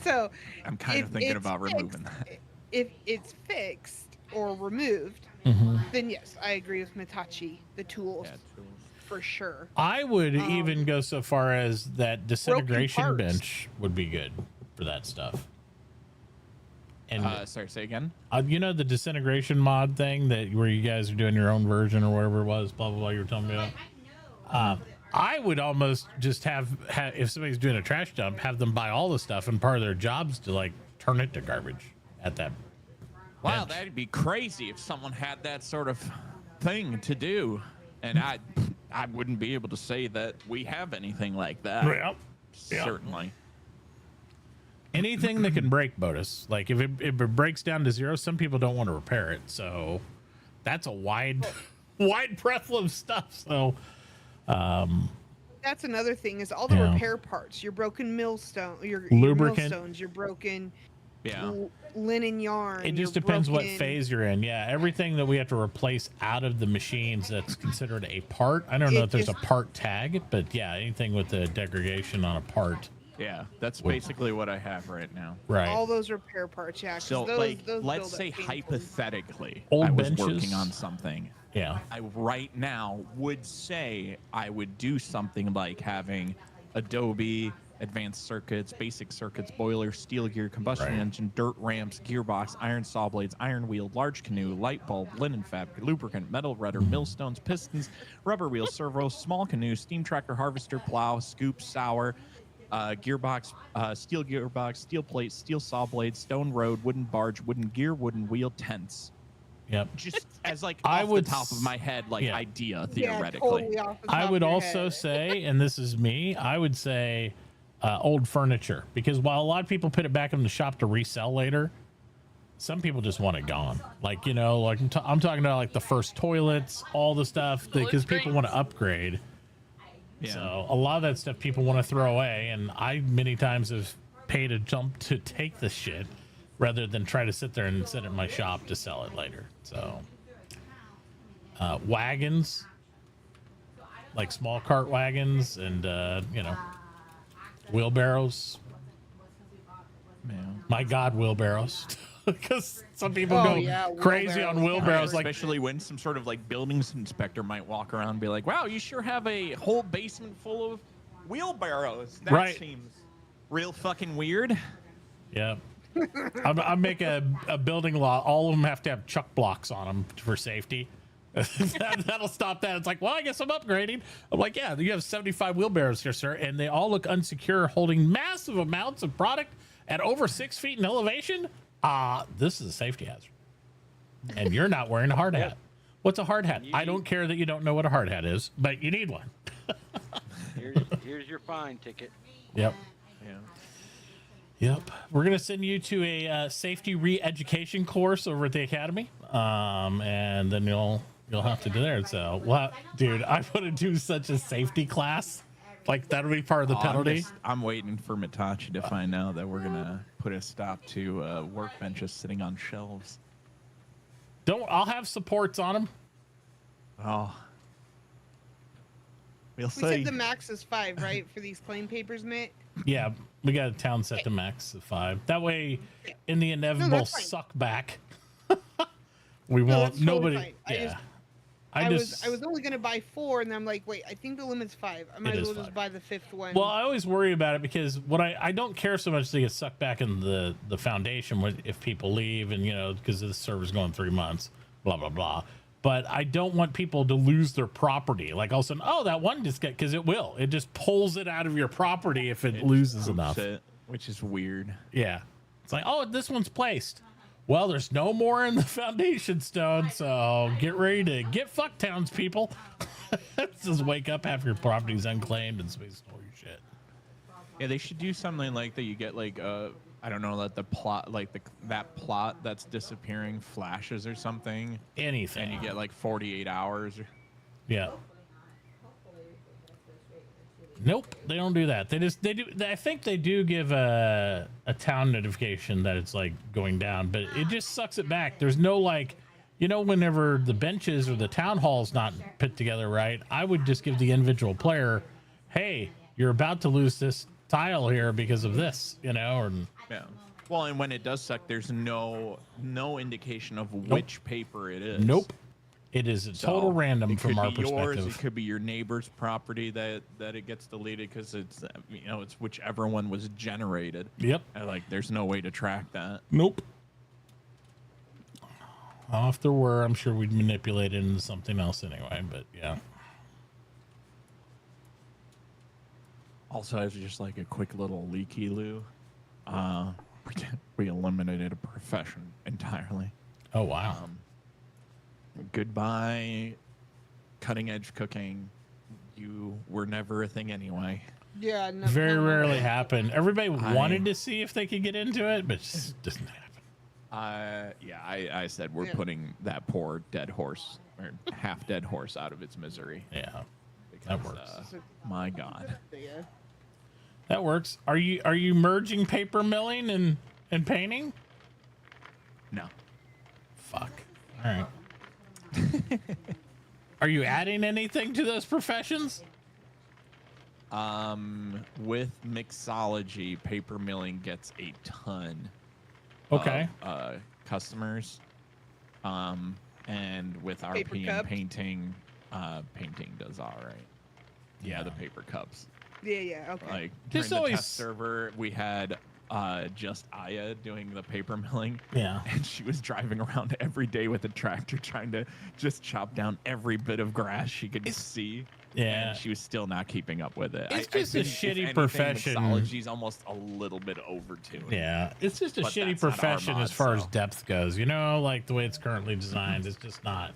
So I'm kind of if thinking it's about removing that. if it's fixed or removed, Mhm. then yes, I agree with Mitachi. The tools, for sure. I would even go so far as that disintegration parts. bench would be good for that stuff. And Sorry, say again. you know the disintegration mod thing that where you guys are doing your own version or whatever it was, blah blah blah. You were telling me about. I would almost just have if somebody's doing a trash dump, have them buy all the stuff, and part of their jobs to like turn it to garbage at that. Wow, bench. that'd be crazy if someone had that sort of thing to do, and I wouldn't be able to say that we have anything like that. Yep. Certainly. Anything that can break, Bodus. Like if it breaks down to zero, some people don't want to repair it. So that's a wide breadth of stuff. So That's another thing is all the Yeah. repair parts. Your broken millstone, your Lubricant. millstones, your broken Yeah. linen yarn. it just your depends what broken- phase you're in. Yeah, everything that we have to replace out of the machines that's considered a part. I don't know It if there's a just- part tag, but yeah, anything with the degradation on a part. Yeah, that's basically what I have right now. Right. All those repair parts, yeah. 'cause So, those, like, those let's build up say painfully. hypothetically, Old I was benches. working on something. Yeah. I right now would say I would do something like having Adobe, advanced circuits, basic circuits, boiler, steel gear, combustion Right. engine, dirt ramps, gearbox, iron saw blades, iron wheel, large canoe, light bulb, linen fabric, lubricant, metal rudder, millstones, pistons, rubber wheel, servos, small canoe, steam tractor, harvester, plow, scoop, sour, gearbox, steel gearbox, steel plate, steel saw blade, stone road, wooden barge, wooden gear, wooden wheel, tents. Yep. Just as like I off would the top of my head, like yeah. idea Yeah, theoretically. totally off the I top would of your also head. say, and this is me, I would say old furniture, because while a lot of people put it back in the shop to resell later, some people just want it gone. Like, you know, like I'm talking about like the first toilets, all the stuff, because people want to upgrade. Yeah. So a lot of that stuff people want to throw away, and I many times have paid a jump to take the shit rather than try to sit there and sit at my shop to sell it later. So wagons, like small cart wagons, and you know, wheelbarrows. Yeah. My God, wheelbarrows. Because some people Oh, go yeah, crazy on wheelbarrows. wheelbarrows. Like, Especially when some sort of like buildings inspector might walk around and be like, "Wow, you sure have a whole basement full of wheelbarrows. That Right. seems real fucking weird." yeah. I'm making a building lot. All of them have to have chuck blocks on them for safety. That'll stop that. It's like, well, I guess I'm upgrading. I'm like, yeah, you have 75 wheelbarrows here, sir, and they all look unsecure, holding massive amounts of product at over 6 feet in elevation. This is a safety hazard, and you're not wearing a hard hat. What's a hard hat? I don't care that you don't know what a hard hat is, but you need one. Here's your fine ticket. Yep. Yeah. Yep. We're gonna send you to a safety re-education course over at the academy, and then you'll have to do there. So, well, dude, I want to do such a safety class. Like that'll be part of the penalty. I'm waiting for Mitachi to find out that we're gonna put a stop to workbenches sitting on shelves. I'll have supports on them. Oh. We'll We see. said the max is 5, right, for these claim papers, Mitt? Yeah, we got a town set to max of 5. That way, in the inevitable that's fine. suck back, we No, won't. that's totally Nobody. fine. Yeah. I was only gonna buy 4, and then I'm like, wait, I think the limit's 5. I might It as is well just 5. buy the 5th one. Well, I always worry about it because what I don't care so much to get sucked back in the foundation if people leave and, you know, because the server's going 3 months, blah, blah, blah. But I don't want people to lose their property. Like all of a sudden, oh, that one just got, because it will. It just pulls it out of your property if it loses enough. Which is weird. Yeah. It's like, oh, this one's placed. Well, there's no more in the foundation stone, so get ready to get fucked, townspeople. Just wake up, have your properties unclaimed, and somebody stole your shit. Yeah, they should do something like that. You get like I don't know, that the plot, like that plot that's disappearing flashes or something. Anything. And you get like 48 hours. Yeah. Nope, they don't do that. They do. I think they do give a town notification that it's like going down, but it just sucks it back. There's no like, you know, whenever the benches or the town hall's not put together right, I would just give the individual player, hey, you're about to lose this tile here because of this, you know, or yeah. Well, and when it does suck, there's no indication of which paper it is. Nope. It is a total random from our perspective. Yours, it could be your neighbor's property that it gets deleted because it's, you know, it's whichever one was generated. Yep. And like, there's no way to track that. Nope. If there were, I'm sure we'd manipulate it into something else anyway, but yeah. Also, as just like a quick little leaky loo, we eliminated a profession entirely. Oh, wow. Goodbye, cutting edge cooking. You were never a thing anyway. Yeah, no, very rarely happened. Everybody wanted to see if they could get into it, but it just doesn't happen. Yeah, I said we're putting that poor dead horse or half dead horse out of its misery. Yeah, because, that works. My God, that works. Are you merging paper milling and painting? No. Fuck. All right. Are you adding anything to those professions? With mixology, paper milling gets a ton of customers. And with RP and painting, painting does all right. Yeah, the paper cups. Yeah, okay. Like during the test server, we had just Aya doing the paper milling. Yeah. And she was driving around every day with a tractor trying to just chop down every bit of grass she could see. Yeah. And she was still not keeping up with it. It's just a shitty profession. Mixology's almost a little bit overtuned. Yeah. It's just a shitty profession as far as depth goes. You know, like the way it's currently designed, it's just not.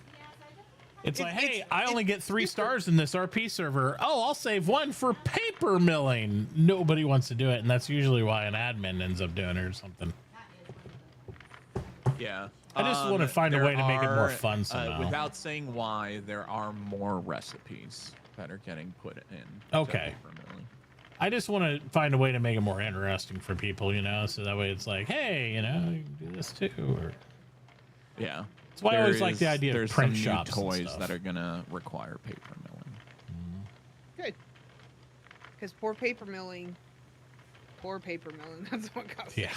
It's like, hey, I only get 3 stars in this RP server. Oh, I'll save 1 for paper milling. Nobody wants to do it, and that's usually why an admin ends up doing it or something. Yeah. I just want to find a way to make it more fun somehow. Without saying why, there are more recipes that are getting put in. Okay. I just want to find a way to make it more interesting for people, you know, so that way it's like, hey, you know, you can do this too. Or... Yeah. That's why I always like the idea of print some shops. New toys that are gonna require paper milling. Good. Because poor paper milling. That's what costs. Yeah.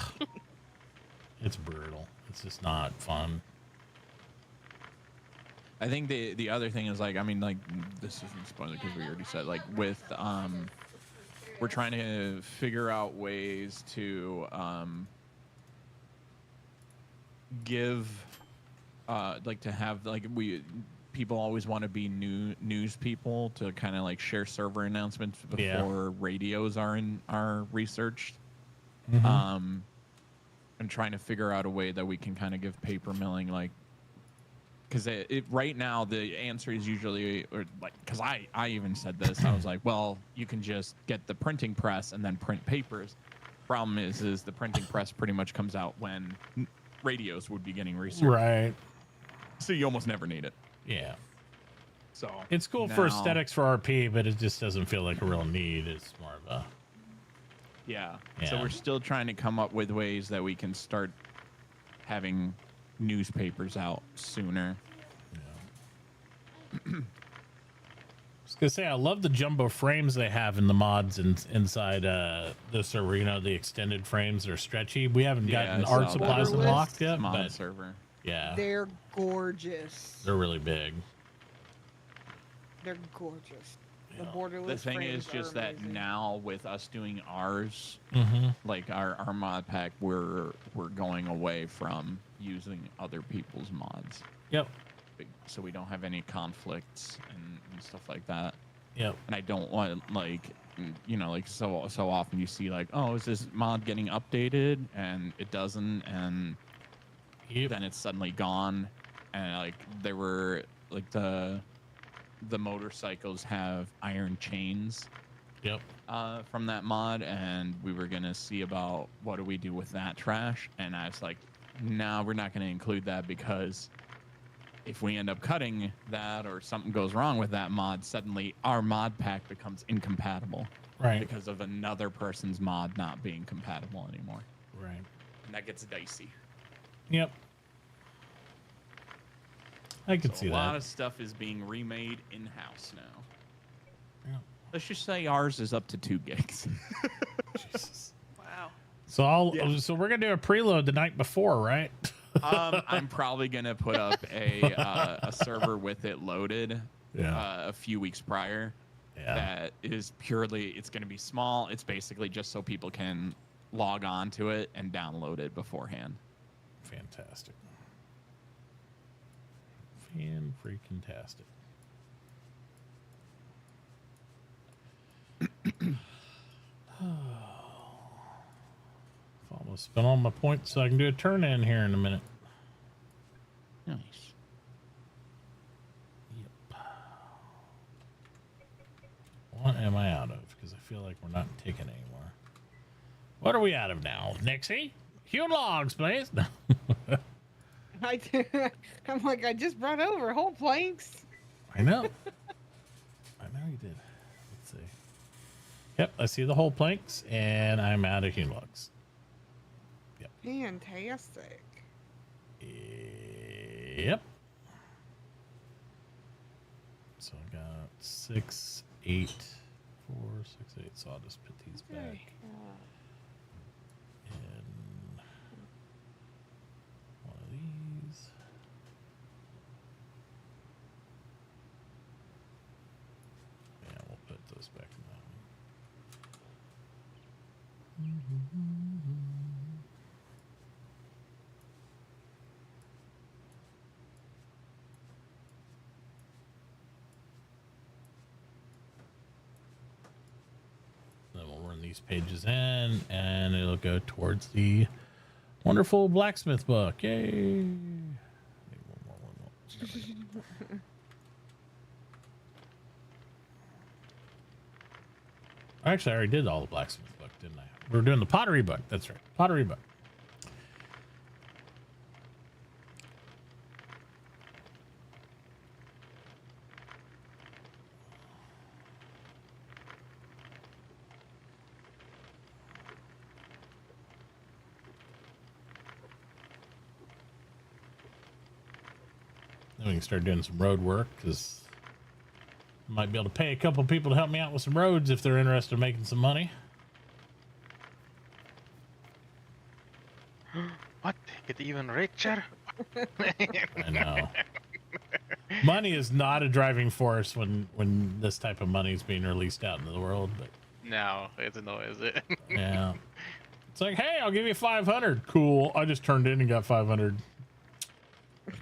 It's brutal. It's just not fun. I think the other thing is like, I mean, like this isn't spoiler because we already said, like with we're trying to figure out ways to give like to have like people always want to be news people to kind of like share server announcements before radios are researched. And trying to figure out a way that we can kind of give paper milling like, because right now the answer is usually, or like, because I even said this, I was like, well, you can just get the printing press and then print papers. Problem is the printing press pretty much comes out when radios would be getting researched. Right. So you almost never need it. Yeah. So it's cool for aesthetics for RP, but it just doesn't feel like a real need. It's more of a... Yeah. So we're still trying to come up with ways that we can start having newspapers out sooner. Yeah. I was gonna say I love the jumbo frames they have in the mods inside the server. You know, the extended frames are stretchy. We haven't gotten art supplies unlocked yet, but server. Yeah, they're gorgeous. They're really big. They're gorgeous. The Yeah. borderless The thing frames is just are that amazing. now with us doing ours, like our mod pack, we're going away from using other people's mods. Yep. So we don't have any conflicts and stuff like that. Yep. And I don't want like, you know, like so often you see like, oh, is this mod getting updated? And it doesn't. And Yep. then it's suddenly gone, and like there were like the motorcycles have iron chains. Yep. From that mod, and we were gonna see about what do we do with that trash, and I was like, no, we're not gonna include that because if we end up cutting that or something goes wrong with that mod, suddenly our mod pack becomes incompatible. Right. Because of another person's mod not being compatible anymore. Right. And that gets dicey. Yep. I can see a that. lot of stuff is being remade in-house now. Yeah. Let's just say ours is up to 2 gigs. Jesus. Wow. So we're gonna do a preload the night before, right? I'm probably gonna put up a server with it loaded a few weeks prior. Yeah. That is purely, it's gonna be small. It's basically just so people can log on to it and download it beforehand. Fantastic. Fan-freaking-tastic. Almost spent all my points so I can do a turn in here in a minute. Nice. Yep. What am I out of? Because I feel like we're not taking anymore. What are we out of now? Nixie? Hewn logs, please. No. I'm like, I just brought over whole planks. I know. I know you did. Let's see. Yep, I see the whole planks, and I'm out of hewn logs. Yep. Fantastic. Yep. So I got 6, 8, 4, 6, 8. So I'll just put these back. And one of these. Yeah, we'll put those back in that one. Then we'll run these pages in, and it'll go towards the wonderful blacksmith book. Yay! One more. Actually, I already did all the blacksmith book, didn't I? We were doing the pottery book. That's right, pottery book. Then we can start doing some road work because I might be able to pay a couple people to help me out with some roads if they're interested in making some money. What? Get even richer? I know. Money is not a driving force when this type of money is being released out into the world, but No, it's no, is it? yeah. It's like, hey, I'll give you 500. Cool. I just turned in and got 500.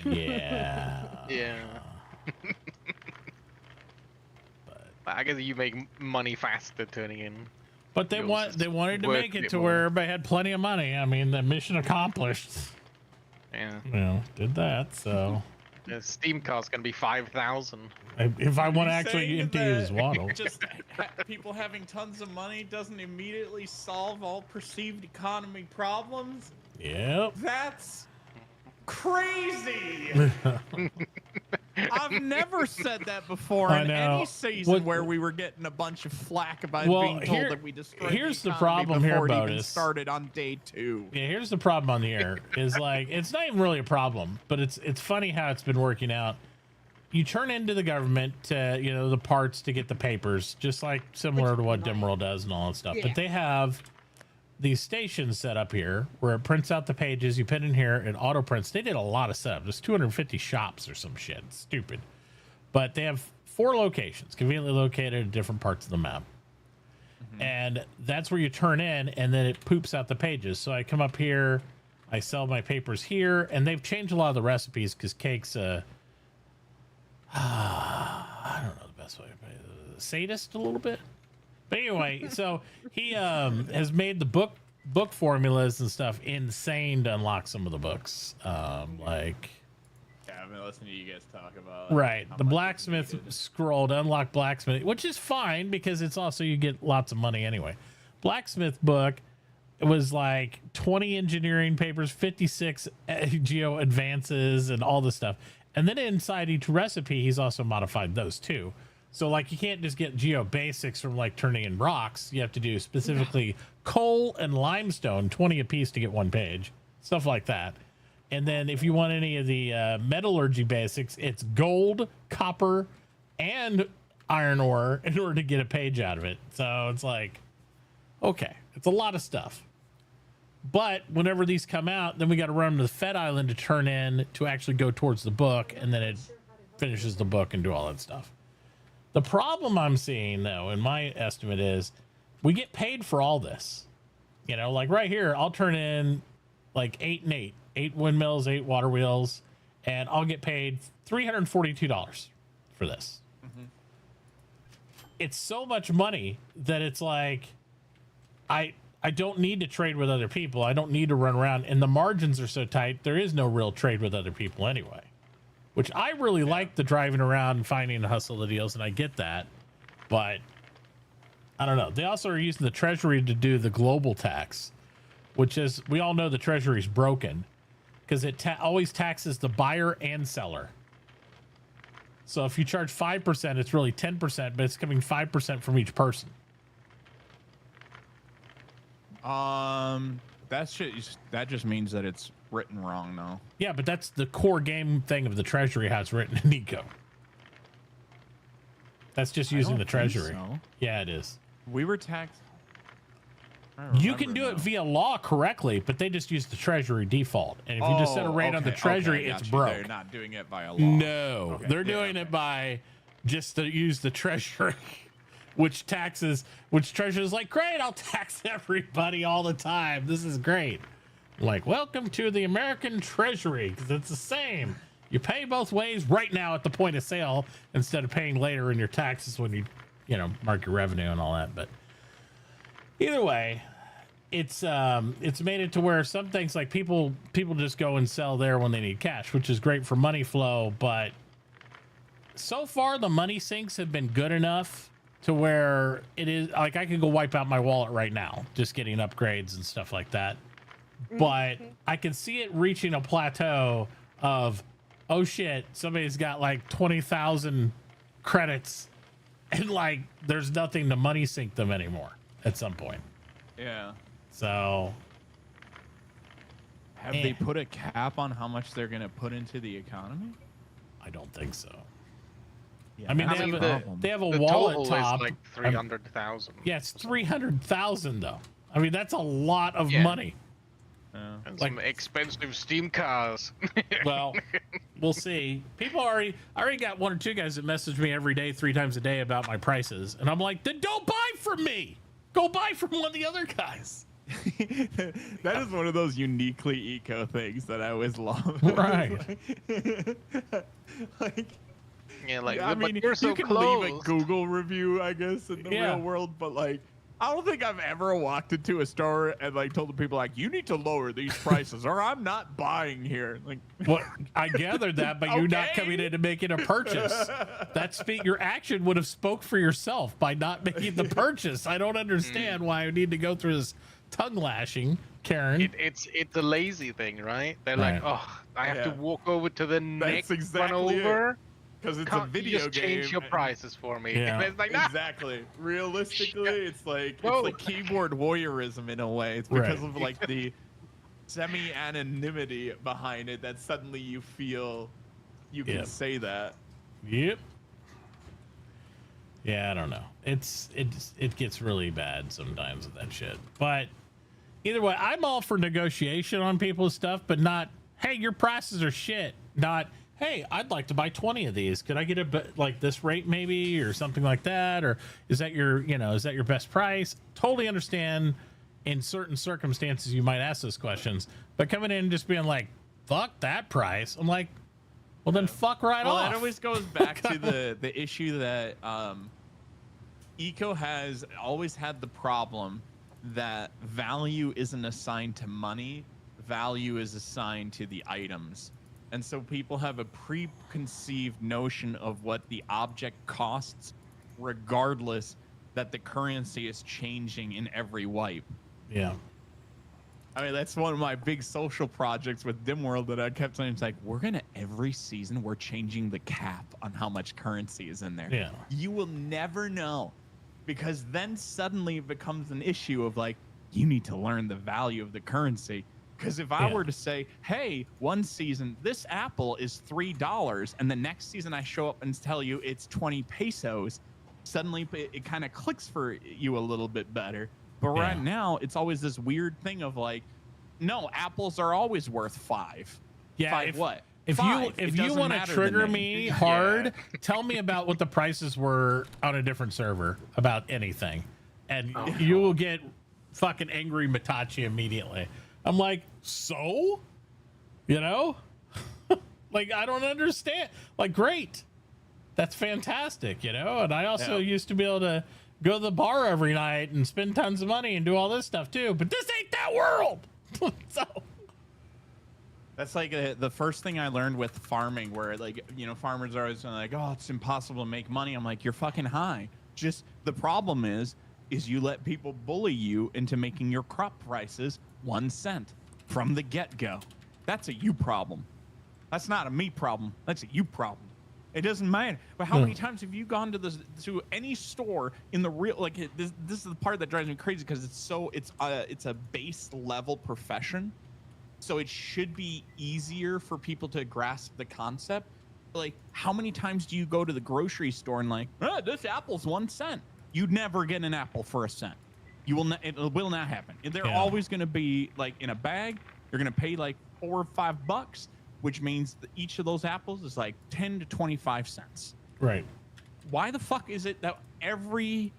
Yeah. Yeah. But I guess you make money faster turning in. But they wanted to work make it it to more. where everybody had plenty of money. I mean, the mission accomplished. Yeah. You know, did that. So The Steam cost gonna be 5,000. if I want to actually empty his waddle, Just people having tons of money doesn't immediately solve all perceived economy problems. yep. That's crazy. I've never said that before I in know. any season What- where we were getting a bunch of flack about Well, being told here- that we destroyed here's the the economy problem here, before it even Botus. started on day 2. Yeah, here's the problem on the air is like it's not even really a problem, but it's funny how it's been working out. You turn into the government to, you know, the parts to get the papers, just like similar to what Dimworld does and all that stuff. Yeah. But they have these stations set up here where it prints out the pages, you put in here, it auto prints. They did a lot of setup. There's 250 shops or some shit. It's stupid. But they have 4 locations conveniently located at different parts of the map. And that's where you turn in, and then it poops out the pages. So I come up here, I sell my papers here, and they've changed a lot of the recipes because Cake's I don't know the best way to put it, sadist a little bit. But anyway, so he has made the book book formulas and stuff insane to unlock some of the books. Like Yeah, I've been listening to you guys talk about right, how the much is blacksmith needed. scroll to unlock blacksmith, which is fine because it's also you get lots of money anyway. Blacksmith book, it was like 20 engineering papers, 56 geo advances, and all this stuff. And then inside each recipe, he's also modified those too. So like you can't just get geo basics from like turning in rocks. You have to do specifically coal and limestone, 20 a piece to get one page, stuff like that. And then if you want any of the metallurgy basics, it's gold, copper, and iron ore in order to get a page out of it. So it's like, okay, it's a lot of stuff. But whenever these come out, then we got to run them to the Fed Island to turn in to actually go towards the book, and then it finishes the book and do all that stuff. The problem I'm seeing, though, in my estimate is we get paid for all this. You know, like right here, I'll turn in like 8 and 8. 8 windmills, 8 water wheels, and I'll get paid $342 for this. Mm-hmm. It's so much money that it's like I don't need to trade with other people. I don't need to run around, and the margins are so tight. There is no real trade with other people anyway, which I really like the driving around and finding and hustle the deals, and I get that, but I don't know. They also are using the treasury to do the global tax, which is, we all know the treasury's broken because it always taxes the buyer and seller. So if you charge 5%, it's really 10%, but it's coming 5% from each person. That just means that it's written wrong, though. Yeah, but that's the core game thing of the treasury, how it's written in Eco. That's just using the treasury. So. Yeah, it is. We were taxed. You can do it via law correctly, but they just use the treasury default. And if you just set a rate on the treasury, it's broke. They're not doing it via law. No, Okay, they're doing it by just to use the treasury, which treasury's like, great, I'll tax everybody all the time. This is great. Like, welcome to the American Treasury, because it's the same. You pay both ways right now at the point of sale instead of paying later in your taxes when you mark your revenue and all that. But either way, it's made it to where some things like people just go and sell there when they need cash, which is great for money flow. But so far the money sinks have been good enough to where it is like I can go wipe out my wallet right now, just getting upgrades and stuff like that. But I can see it reaching a plateau of, oh shit, somebody's got like 20,000 credits and like there's nothing to money sink them anymore at some point. Yeah. So have they put a cap on how much they're going to put into the economy? I don't think so. Yeah, I mean, they have a wallet top. Is like 300,000. Yeah, it's 300,000 though. I mean, that's a lot of money. And like some expensive Steam cars. Well, we'll see. I already got 1 or 2 guys that message me every day, 3 times a day about my prices, and I'm like, then don't buy from me. Go buy from one of the other guys. That is one of those uniquely eco things that I always love. Right. I mean, you're so you can leave a Google review, I guess, in the real world, but like, I don't think I've ever walked into a store and like told the people like, you need to lower these prices or I'm not buying here. Like, well, I gathered that, but you not coming in and making a purchase. Your action would have spoke for yourself by not making the purchase. I don't understand why I need to go through this tongue lashing, Karen. It's a lazy thing, right? They're like, oh, I have to walk over to the next exactly one over. Because it's Can't a video you just game. change your prices for me. Yeah. It's like, nah. Exactly. Realistically, it's like Whoa. it's like keyboard warriorism in a way. It's because of like the semi-anonymity behind it that suddenly you feel you can say that. Yep. Yeah, I don't know. It gets really bad sometimes with that shit. But either way, I'm all for negotiation on people's stuff, but not, hey, your prices are shit. Not, hey, I'd like to buy 20 of these. Could I get like this rate maybe or something like that? Or is that your best price? Totally understand in certain circumstances you might ask those questions, but coming in and just being like, fuck that price. I'm like, well then fuck right off. Well, it always goes back to the issue that Eco has always had the problem that value isn't assigned to money, value is assigned to the items. And so people have a preconceived notion of what the object costs, regardless that the currency is changing in every wipe. Yeah. I mean, that's one of my big social projects with Dimworld that I kept saying. It's like, every season, we're changing the cap on how much currency is in there. Yeah. You will never know, because then suddenly it becomes an issue of like, you need to learn the value of the currency. Because if I were to say, hey, one season, this apple is $3, and the next season I show up and tell you it's 20 pesos, suddenly it kind of clicks for you a little bit better. But right now, it's always this weird thing of like, no, apples are always worth 5. Yeah. Five what? If Five. you It doesn't want to matter the trigger name. me hard, tell me about what the prices were on a different server about anything, and you will get fucking angry Matachi immediately. I'm like, so, you know, like I don't understand. Like, great, that's fantastic, you know. And I also used to be able to go to the bar every night and spend tons of money and do all this stuff too. But this ain't that world. So. That's like the first thing I learned with farming, where like, you know, farmers are always like, oh, it's impossible to make money. I'm like, you're fucking high. Just the problem is you let people bully you into making your crop prices 1 cent from the get-go. That's a you problem. That's not a me problem. That's a you problem. It doesn't matter. But how many times have you gone to any store in the real, like this is the part that drives me crazy, because it's a base level profession. So it should be easier for people to grasp the concept. Like, how many times do you go to the grocery store and like, oh, this apple's 1 cent? You'd never get an apple for 1 cent. You will not. It will not happen. They're always going to be like in a bag. You're going to pay like $4 or $5, which means that each of those apples is like 10 to 25 cents. Right. Why the fuck is it that every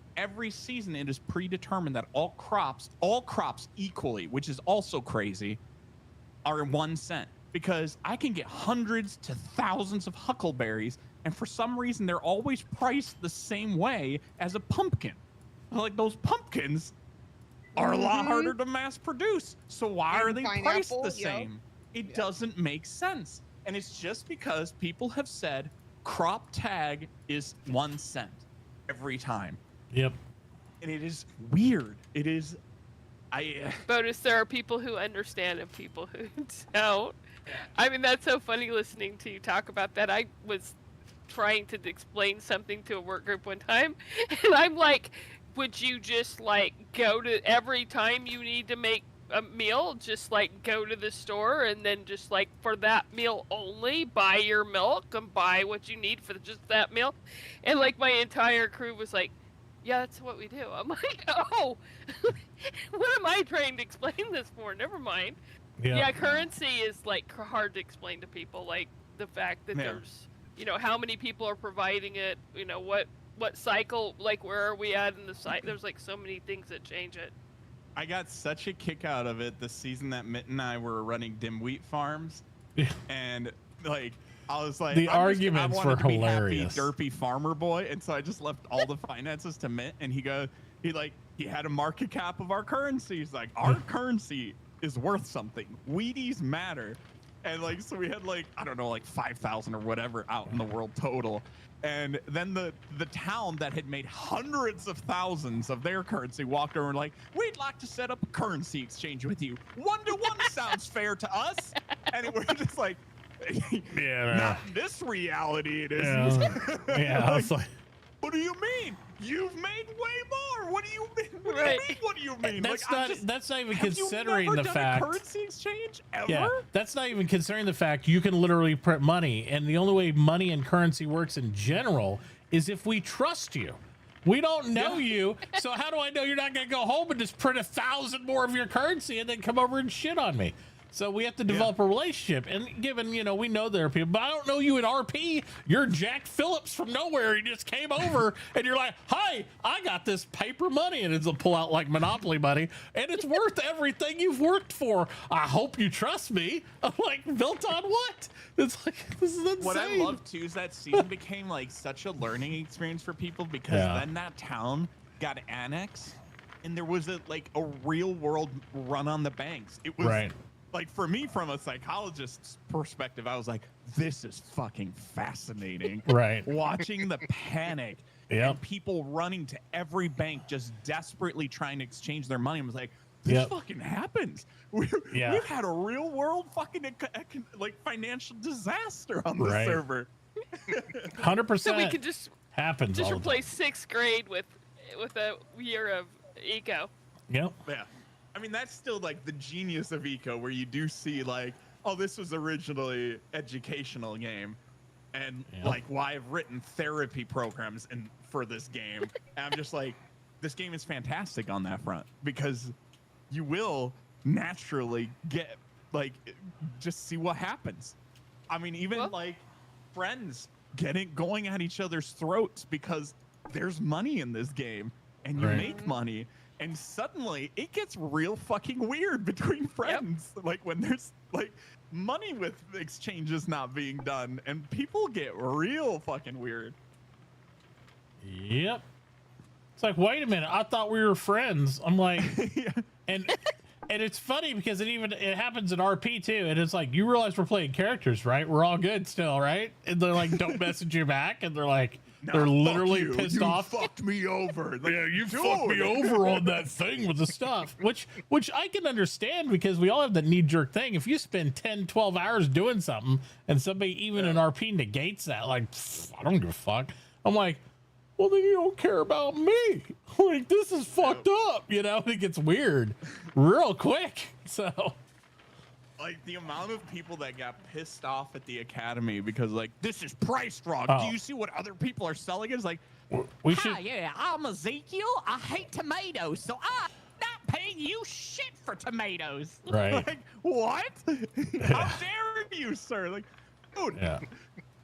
season it is predetermined that all crops equally, which is also crazy, are 1 cent? Because I can get hundreds to thousands of huckleberries, and for some reason they're always priced the same way as a pumpkin. Like, those pumpkins are a lot harder to mass produce. So why are they priced the same? It doesn't make sense. And it's just because people have said crop tag is 1 cent every time. Yep. And it is weird. It is. Bonus, there are people who understand and people who don't. I mean, that's so funny listening to you talk about that. I was trying to explain something to a work group one time, and I'm like, would you just like go to every time you need to make a meal, just like go to the store and then just like for that meal only buy your milk and buy what you need for just that meal? And like my entire crew was like, yeah, that's what we do. I'm like, oh, what am I trying to explain this for? Never mind. Yeah, currency is like hard to explain to people. Like the fact that there's, you know, how many people are providing it, you know, what cycle, like where are we at in the site? There's like so many things that change it. I got such a kick out of it the season that Mitt and I were running dim wheat farms. And like, I was like, the arguments were hilarious. Happy, derpy farmer boy. And so I just left all the finances to Mitt, and he had a market cap of our currency. He's like, our currency is worth something. Wheaties matter. And like, so we had like, I don't know, like 5,000 or whatever out in the world total. And then the town that had made hundreds of thousands of their currency walked over and like, we'd like to set up a currency exchange with you. 1-to-1 sounds fair to us. And we're just like, not in this reality it isn't. Yeah, I was like, what do you mean? You've made way more. What do you mean? What do you mean? That's like, that's not even have considering you never the done fact. A currency exchange ever? Yeah, that's not even considering the fact you can literally print money, and the only way money and currency works in general is if we trust you. We don't know you, so how do I know you're not gonna go home and just print 1,000 more of your currency and then come over and shit on me? So we have to develop a relationship. And given, you know, we know there are people, but I don't know you in RP. You're Jack Phillips from nowhere. He just came over and you're like, hi, I got this paper money. And it'll pull out like Monopoly money. And it's worth everything you've worked for. I hope you trust me. I'm like, built on what? It's like, this is insane. What I love too is that season became like such a learning experience for people, because then that town got annexed and there was a real world run on the banks. It was Right. like, for me, from a psychologist's perspective, I was like, this is fucking fascinating. Right. Watching the panic Yep. and people running to every bank just desperately trying to exchange their money. I was like, this Yep. fucking happens. We've had a real world fucking financial disaster on the Right. server. 100% So we could just happens all the replace time. 6th grade with a year of eco. Yep. Yeah. I mean, that's still like the genius of eco, where you do see like, oh, this was originally educational game, and Yep. like why I've written therapy programs for this game. And I'm just like, this game is fantastic on that front, because you will naturally get like, just see what happens. I mean, even Well- like friends going at each other's throats because there's money in this game and you Right. make money, and suddenly it gets real fucking weird between friends. Like when there's like money with exchanges not being done, and people get real fucking weird. Yep. It's like, wait a minute, I thought we were friends. I'm like, and it's funny because it happens in RP too, and it's like, you realize we're playing characters, right? We're all good still, right? And they're like, don't message you back, and they're like, they're literally pissed off. Fucked me over. Like, Yeah, you fucked me over on that thing with the stuff, which I can understand, because we all have that knee-jerk thing. If you spend 10, 12 hours doing something and somebody even in RP negates that, like, I don't give a fuck. I'm like, well, then you don't care about me. Like, this is fucked up, you know? It gets weird real quick. So, like, the amount of people that got pissed off at the academy because, like, this is priced wrong. Oh. Do you see what other people are selling? It's like, we should. Hi, yeah, I'm Ezekiel. I hate tomatoes, so I'm not paying you shit for tomatoes. Right. like, what? How dare you, sir? Like, dude, Yeah.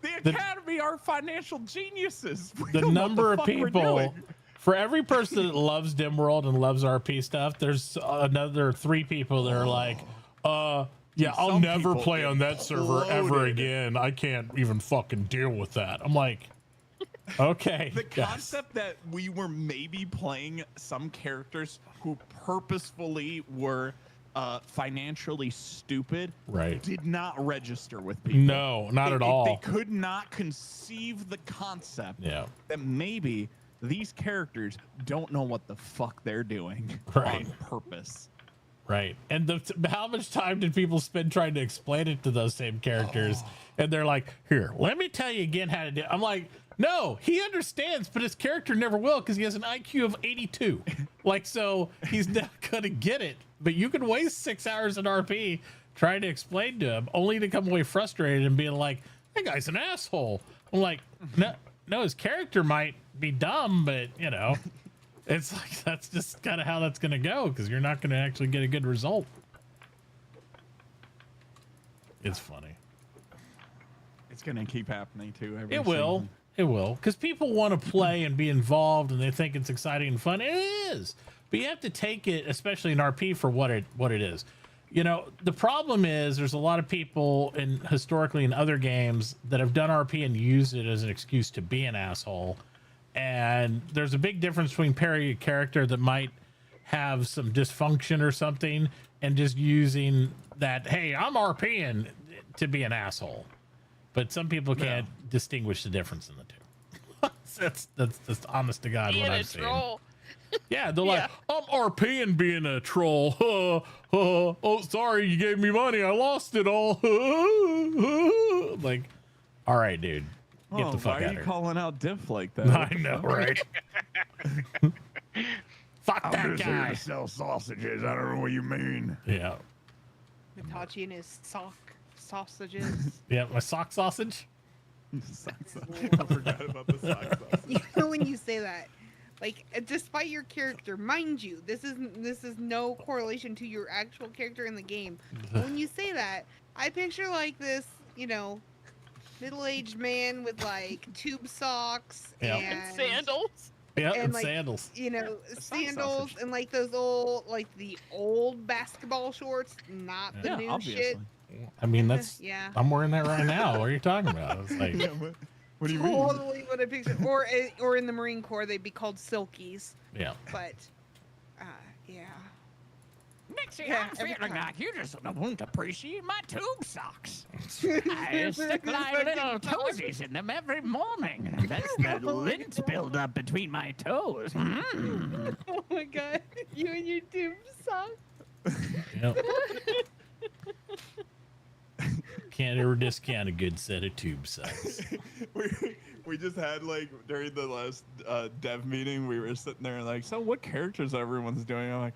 the academy are financial geniuses. We The don't know what number the of fuck we're people, doing. for every person that loves DimWorld and loves RP stuff, there's another 3 people that are like, yeah, I'll some never people play on that server ever imploded. again. I can't even fucking deal with that. I'm like, okay. The guys. concept that we were maybe playing some characters who purposefully were financially stupid, Right. did not register with people. No, not at all. They could not conceive the concept Yeah. that maybe these characters don't know what the fuck they're doing Right. on purpose. Right. And how much time did people spend trying to explain it to those same characters? And they're like, here, let me tell you again how to do it. I'm like, no, he understands, but his character never will, because he has an IQ of 82. Like, so he's not going to get it. But you can waste 6 hours in RP trying to explain to him, only to come away frustrated and being like, that guy's an asshole. I'm like, no, his character might be dumb, but, you know. It's like, that's just kind of how that's going to go, because you're not going to actually get a good result. It's funny. It's going to keep happening too. Every It will. season. It will. Because people want to play and be involved, and they think it's exciting and fun. It is. But you have to take it, especially in RP, for what it is. You know, the problem is there's a lot of people historically in other games that have done RP and used it as an excuse to be an asshole. And there's a big difference between pairing a character that might have some dysfunction or something and just using that, hey, I'm RPing, to be an asshole. But some people can't distinguish the difference in the two. that's just honest to God Being what a I've seen. troll. Yeah, they're like, I'm RPing being a troll. Oh, sorry, you gave me money. I lost it all. Like, all right, dude. Get the fuck why out are you of calling out Diff like that? here. I know, right? Fuck I'm that just here guy. to sell sausages. I don't know what you mean. Yeah. Hitachi and his sock sausages. Yeah, my sock sausage. I forgot about the sock sausage. You know, when you say that, like, despite your character, mind you, this is no correlation to your actual character in the game. But when you say that, I picture like this, you know, middle-aged man with like tube socks Yep. and Sandals. Yeah, and, and like, sandals. you know, sock sandals sausage. and like those old, like the old basketball shorts, not the Yeah, new obviously. shit. I mean, that's. Yeah. I'm wearing that right now. What are you talking about? It's like, Yeah, what do you mean? Totally what I picture. Or in the Marine Corps, they'd be called silkies. yeah. But Yeah. Nixie, Yeah, I'm every feeling time. like you just won't appreciate my tube socks. I Your stick my fucking little socks. toesies in them every morning. And that's the Oh my lint build up between my toes. Oh my god, you and your tube socks. Yep. Can't ever discount a good set of tube socks. we just had like during the last dev meeting, we were sitting there like, so what characters everyone's doing? I'm like,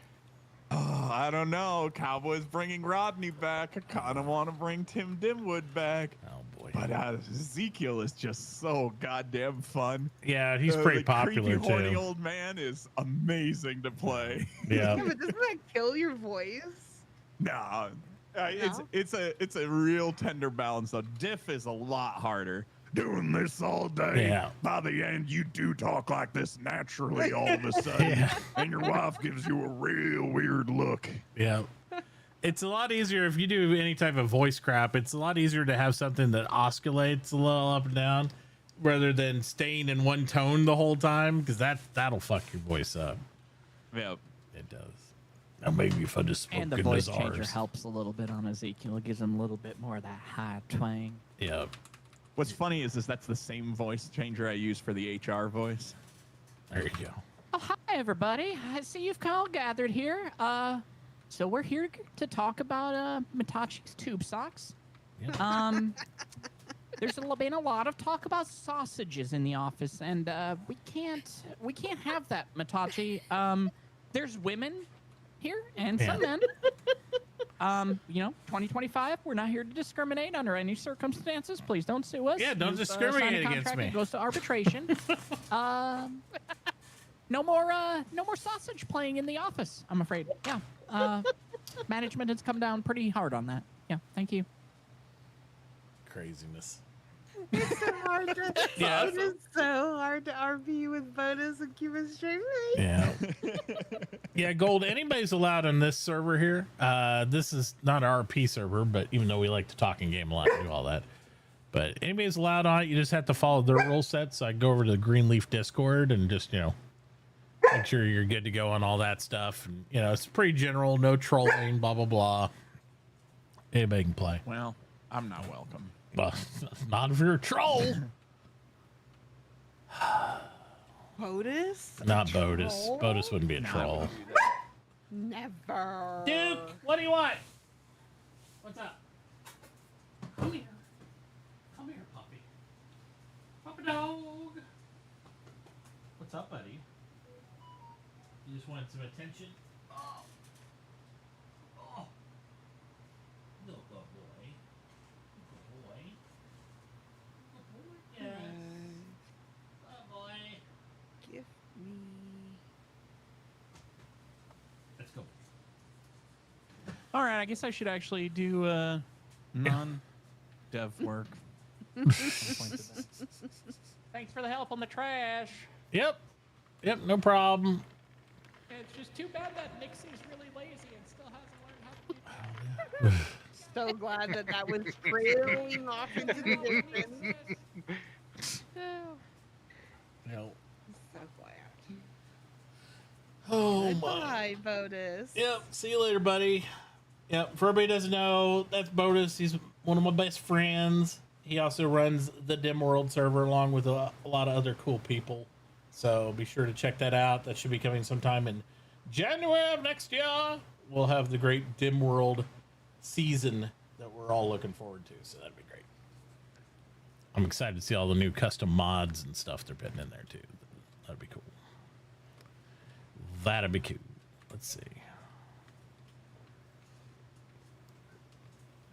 oh, I don't know. Cowboy's bringing Rodney back. I kind of want to bring Tim Dimwood back. Oh boy. But Ezekiel is just so goddamn fun. Yeah, he's pretty the popular creepy, horny too. old man is amazing to play. Yeah. Yeah, but doesn't that kill your voice? Nah, No? it's a real tender balance. Though Diff is a lot harder. Doing this all day. Yeah. By the end, you do talk like this naturally all of a sudden, Yeah. and your wife gives you a real weird look. Yeah. It's a lot easier if you do any type of voice crap. It's a lot easier to have something that oscillates a little up and down rather than staying in one tone the whole time, because that'll fuck your voice up. Yep. It does. Now maybe if I just spoke And the in voice this changer ours. helps a little bit on Ezekiel. It gives him a little bit more of that high twang. Yeah. What's funny is that's the same voice changer I use for the HR voice. There you go. Oh, hi, everybody. I see you've all gathered here. So we're here to talk about Mitachi's tube socks. Yeah. There's been a lot of talk about sausages in the office, and we can't have that, Mitachi. There's women here and some men. 2025. We're not here to discriminate under any circumstances. Please don't sue us. Yeah, don't You've, discriminate signed a against contract me. that goes to arbitration. No more sausage playing in the office, I'm afraid. Yeah. Management has come down pretty hard on that. Yeah, thank you. Craziness. It's so hard to. Yeah. It is so hard to RP with bonus and keep a straight face. Yeah. Yeah, Gold, anybody's allowed on this server here. This is not an RP server, but even though we like to talk in game a lot and do all that. But anybody's allowed on it. You just have to follow their rule set. So I go over to the Greenleaf Discord and just, make sure you're good to go on all that stuff. And, it's pretty general, no trolling, blah, blah, blah. Anybody can play. Well, I'm not welcome. Well, not if you're a troll. Bodus? Not Bodus. Troll? Bodus wouldn't be a troll. Never. Duke, what do you want? What's up? Come here. Come here, puppy. Puppy dog. What's up, buddy? You just wanted some attention? Oh. Oh. Little good boy. Good boy. Good boy. Yes. Good boy. Give me. Let's go. All right, I guess I should actually do non-dev work. Thanks for the help on the trash. Yep. Yep, no problem. It's just too bad that Nixie's really lazy and still hasn't learned how to do So glad that was trailing off into the distance. No. So glad. Oh Goodbye, Bodus. Yep. See you later, buddy. Yep. For everybody who doesn't know, that's Bodus. He's one of my best friends. He also runs the Dim World server along with a lot of other cool people. So be sure to check that out. That should be coming sometime in January of next year. We'll have the great Dim World season that we're all looking forward to. So that'd be great. I'm excited to see all the new custom mods and stuff they're putting in there too. That'd be cool. That'd be cool. Let's see.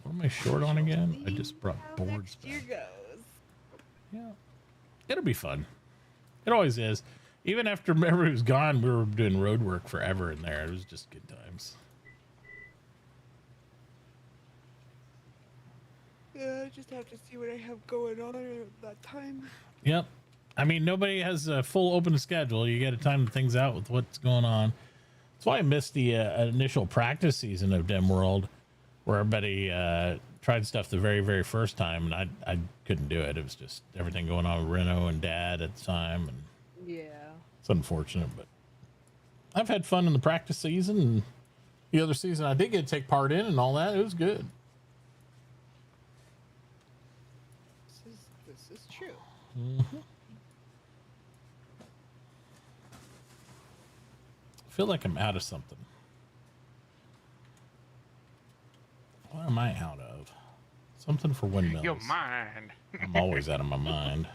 What am I short on again? I just brought boards Next year back. goes. Yeah. It'll be fun. It always is. Even after everybody was gone, we were doing road work forever in there. It was just good times. Yeah, I just have to see what I have going on at that time. Yep. I mean, nobody has a full open schedule. You got to time things out with what's going on. That's why I missed the initial practice season of Dim World, where everybody tried stuff the very, very first time, and I couldn't do it. It was just everything going on with Reno and Dad at the time, and Yeah. it's unfortunate, but I've had fun in the practice season, and the other season I did get to take part in and all that. It was good. This is true. Mm-hmm. I feel like I'm out of something. What am I out of? Something for windmills. Your mind. I'm always out of my mind.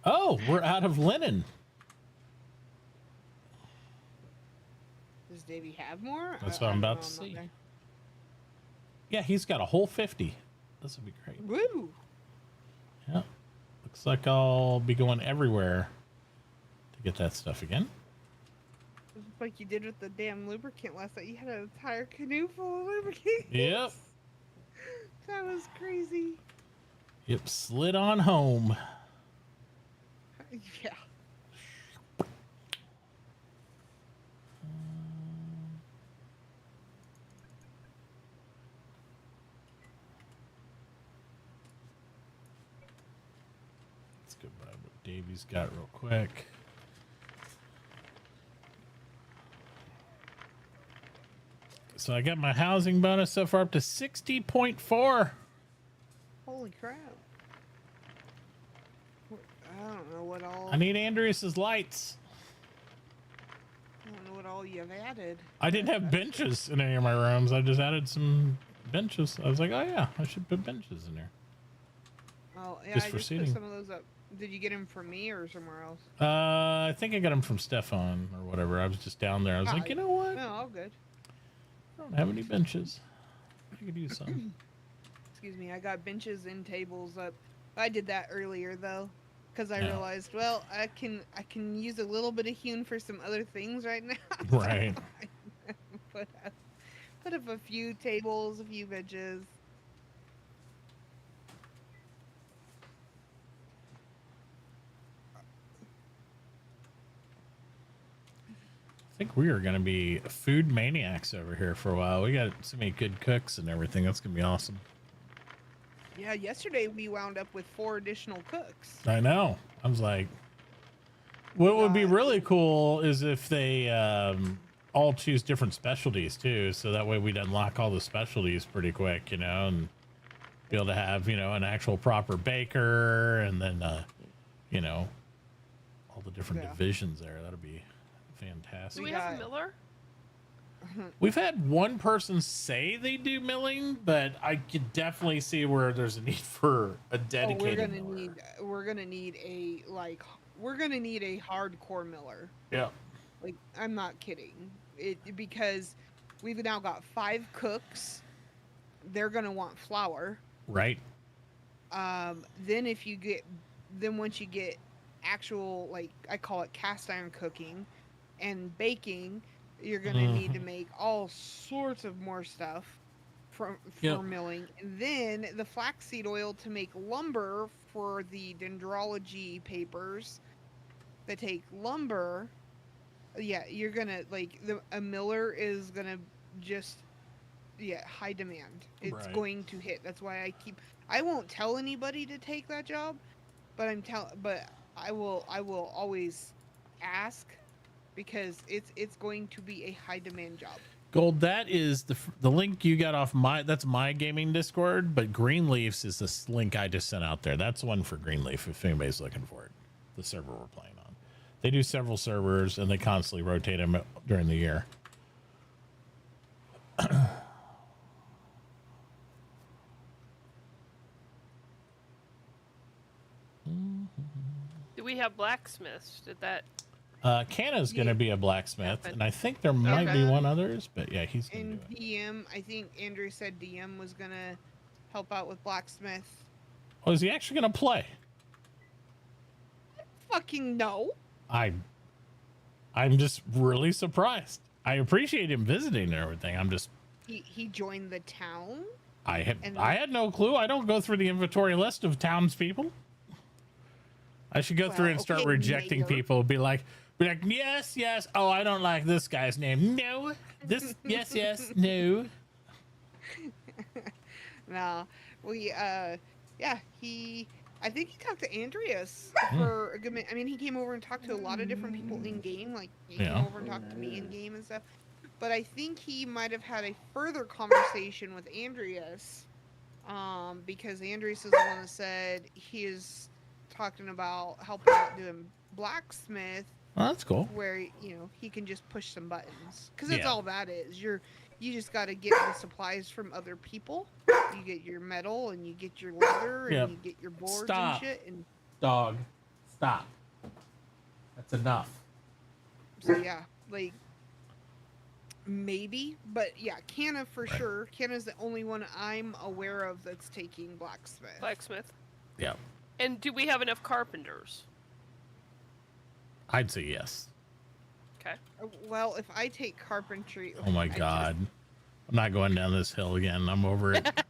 Oh, we're out of linen. Does Davey have more? That's what I'm about to see. Yeah, he's got a whole 50. This would be great. Woo! Yeah. Looks like I'll be going everywhere to get that stuff again. Just like you did with the damn lubricant last night. You had an entire canoe full of lubricant. Yep. That was crazy. Yep, slid on home. Yeah. Let's go by what Davey's got real quick. So I got my housing bonus so far up to 60.4. Holy crap. I don't know what all. I need Andreas's lights. I don't know what all you've added. I didn't have benches in any of my rooms. I just added some benches. I was like, oh yeah, I should put benches in there. Oh yeah, Just I for just seating. put some of those up. Did you get them from me or somewhere else? I think I got them from Stefan or whatever. I was just down there. I was like, you know what? No, all good. I don't have any benches. I could use some. Excuse me, I got benches and tables up. I did that earlier though, because I Yeah. realized, well, I can use a little bit of hewn for some other things right now. Right. Put up a few tables, a few benches. I think we are going to be food maniacs over here for a while. We got so many good cooks and everything. That's going to be awesome. Yeah, yesterday we wound up with 4 additional cooks. I know. I was like, what would be really cool is if they all choose different specialties too. So that way we'd unlock all the specialties pretty quick, you know, and be able to have, you know, an actual proper baker and then, you know, all the different divisions there. That'd be fantastic. Do we have a miller? We've had one person say they do milling, but I could definitely see where there's a need for a dedicated miller. We're gonna need a hardcore miller. Yeah. Like, I'm not kidding. Because we've now got 5 cooks. They're gonna want flour. Right. Then once you get actual, like, I call it cast iron cooking and baking, you're gonna need to make all sorts of more stuff for milling. And then the flaxseed oil to make lumber for the dendrology papers that take lumber. Yeah, you're gonna, like, a miller is gonna just, high demand. It's going to hit. That's why I won't tell anybody to take that job, but I will always ask, because it's going to be a high demand job. Gold, that is the link you got off that's my gaming Discord, but Greenleaf's is this link I just sent out there. That's one for Greenleaf if anybody's looking for it. The server we're playing on. They do several servers and they constantly rotate them during the year. Do we have blacksmiths? Did that? Canna's going to be a blacksmith, and I think there might be one others, but yeah, he's going to do it. DM, I think Andrew said DM was going to help out with blacksmith. Oh, is he actually going to play? Fucking no. I'm just really surprised. I appreciate him visiting and everything. I'm just... He joined the town? I had no clue. I don't go through the inventory list of townspeople. I should go through and start rejecting people. Be like, yes. Oh, I don't like this guy's name. No. This, yes, no. No. He I think he talked to Andreas for a good minute. I mean, he came over and talked to a lot of different people in game. Like, he came over and talked to me in game and stuff. But I think he might have had a further conversation with Andreas, because Andreas is the one that said he is talking about helping out doing blacksmith. Oh, that's cool. Where, you know, he can just push some buttons. Because that's Yeah. all that is. You just got to get the supplies from other people. You get your metal and you get your leather and Yep. you get your boards Stop. and shit. And Dog, stop. That's enough. so, yeah, like, maybe. But, yeah, Canna for sure. Canna's the only one I'm aware of that's taking blacksmith. Blacksmith. Yeah. And do we have enough carpenters? I'd say yes. Okay. Well, if I take carpentry... Oh my God. I'm not going down this hill again. I'm over it.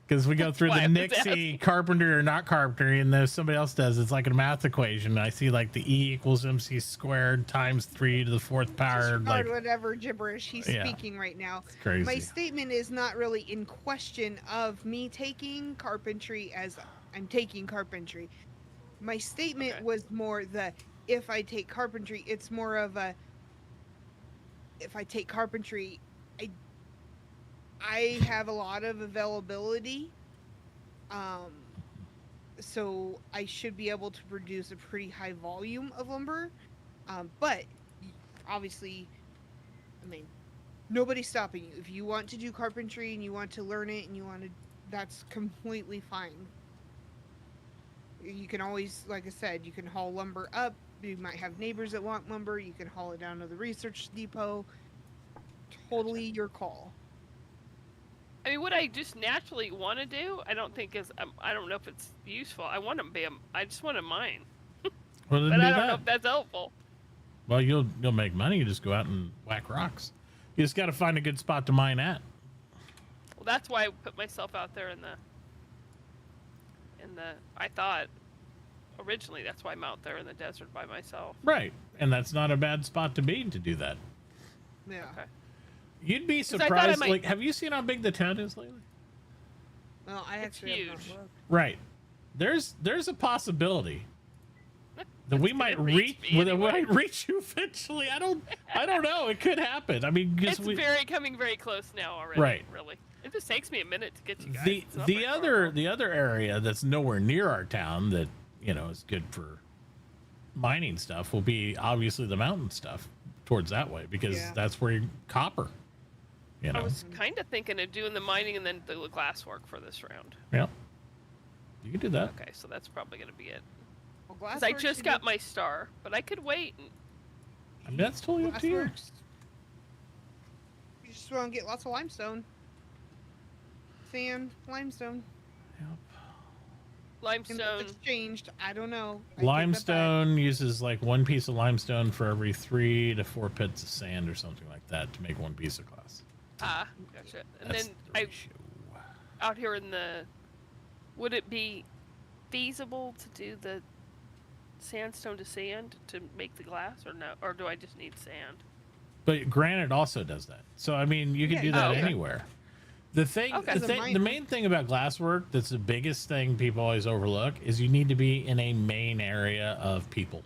Because we go through why the I was Nixie asking. carpenter or not carpenter, and then somebody else does. It's like a math equation. I see like the E equals MC squared times 3 to the 4th power. Disregard Like, whatever gibberish he's Yeah. speaking right now. it's crazy. My statement is not really in question of me taking carpentry as I'm taking carpentry. My statement was more the if I take carpentry, it's more of a if I take carpentry, I have a lot of availability. So I should be able to produce a pretty high volume of lumber. But obviously, I mean, nobody's stopping you. If you want to do carpentry and you want to learn it and you want to, that's completely fine. You can always, like I said, you can haul lumber up. You might have neighbors that want lumber. You can haul it down to the research depot. Totally your call. I mean, what I just naturally want to do, I don't think is, I don't know if it's useful. I want to be I just want to mine. Well, then But do I don't that. know if that's helpful. Well, you'll make money. You just go out and whack rocks. You just got to find a good spot to mine at. Well, that's why I put myself out there in the, I thought, originally that's why I'm out there in the desert by myself. Right. And that's not a bad spot to be to do that. Yeah. Okay. You'd be 'Cause I thought I surprised. might- Like, have you seen how big the town is lately? Well, I It's actually have huge. not looked. Right. There's a possibility that we might gonna reach reach. me Well, that anyway. might reach you eventually. I don't know. It could happen. I mean, It's because coming very close now already. Right. Really. It just takes me a minute to get you guys. the It's not the very far. other area that's nowhere near our town that is good for mining stuff will be obviously the mountain stuff towards that way because Yeah. that's where you copper. I was kind of thinking of doing the mining and then the glass work for this round. Yeah. You can do that. Okay, so that's probably going to be it. Well, Because I glassworks just should got be- my star, but I could wait. And, I mean, that's totally up to you. glassworks. You just want to get lots of limestone. Sand, limestone. And if limestone. it's changed, I don't know. I take that back. Limestone uses like one piece of limestone for every 3 to 4 pits of sand or something like that to make one piece of glass. Ah, gotcha. And That's then the I ratio. out here in the. Would it be feasible to do the sandstone to sand to make the glass, or no? Or do I just need sand? But granite also does that. So I mean, you can Yeah, do you that can. Okay. anywhere. The thing, Okay. the main thing about glasswork that's the biggest thing people always overlook is you need to be in a main area of people.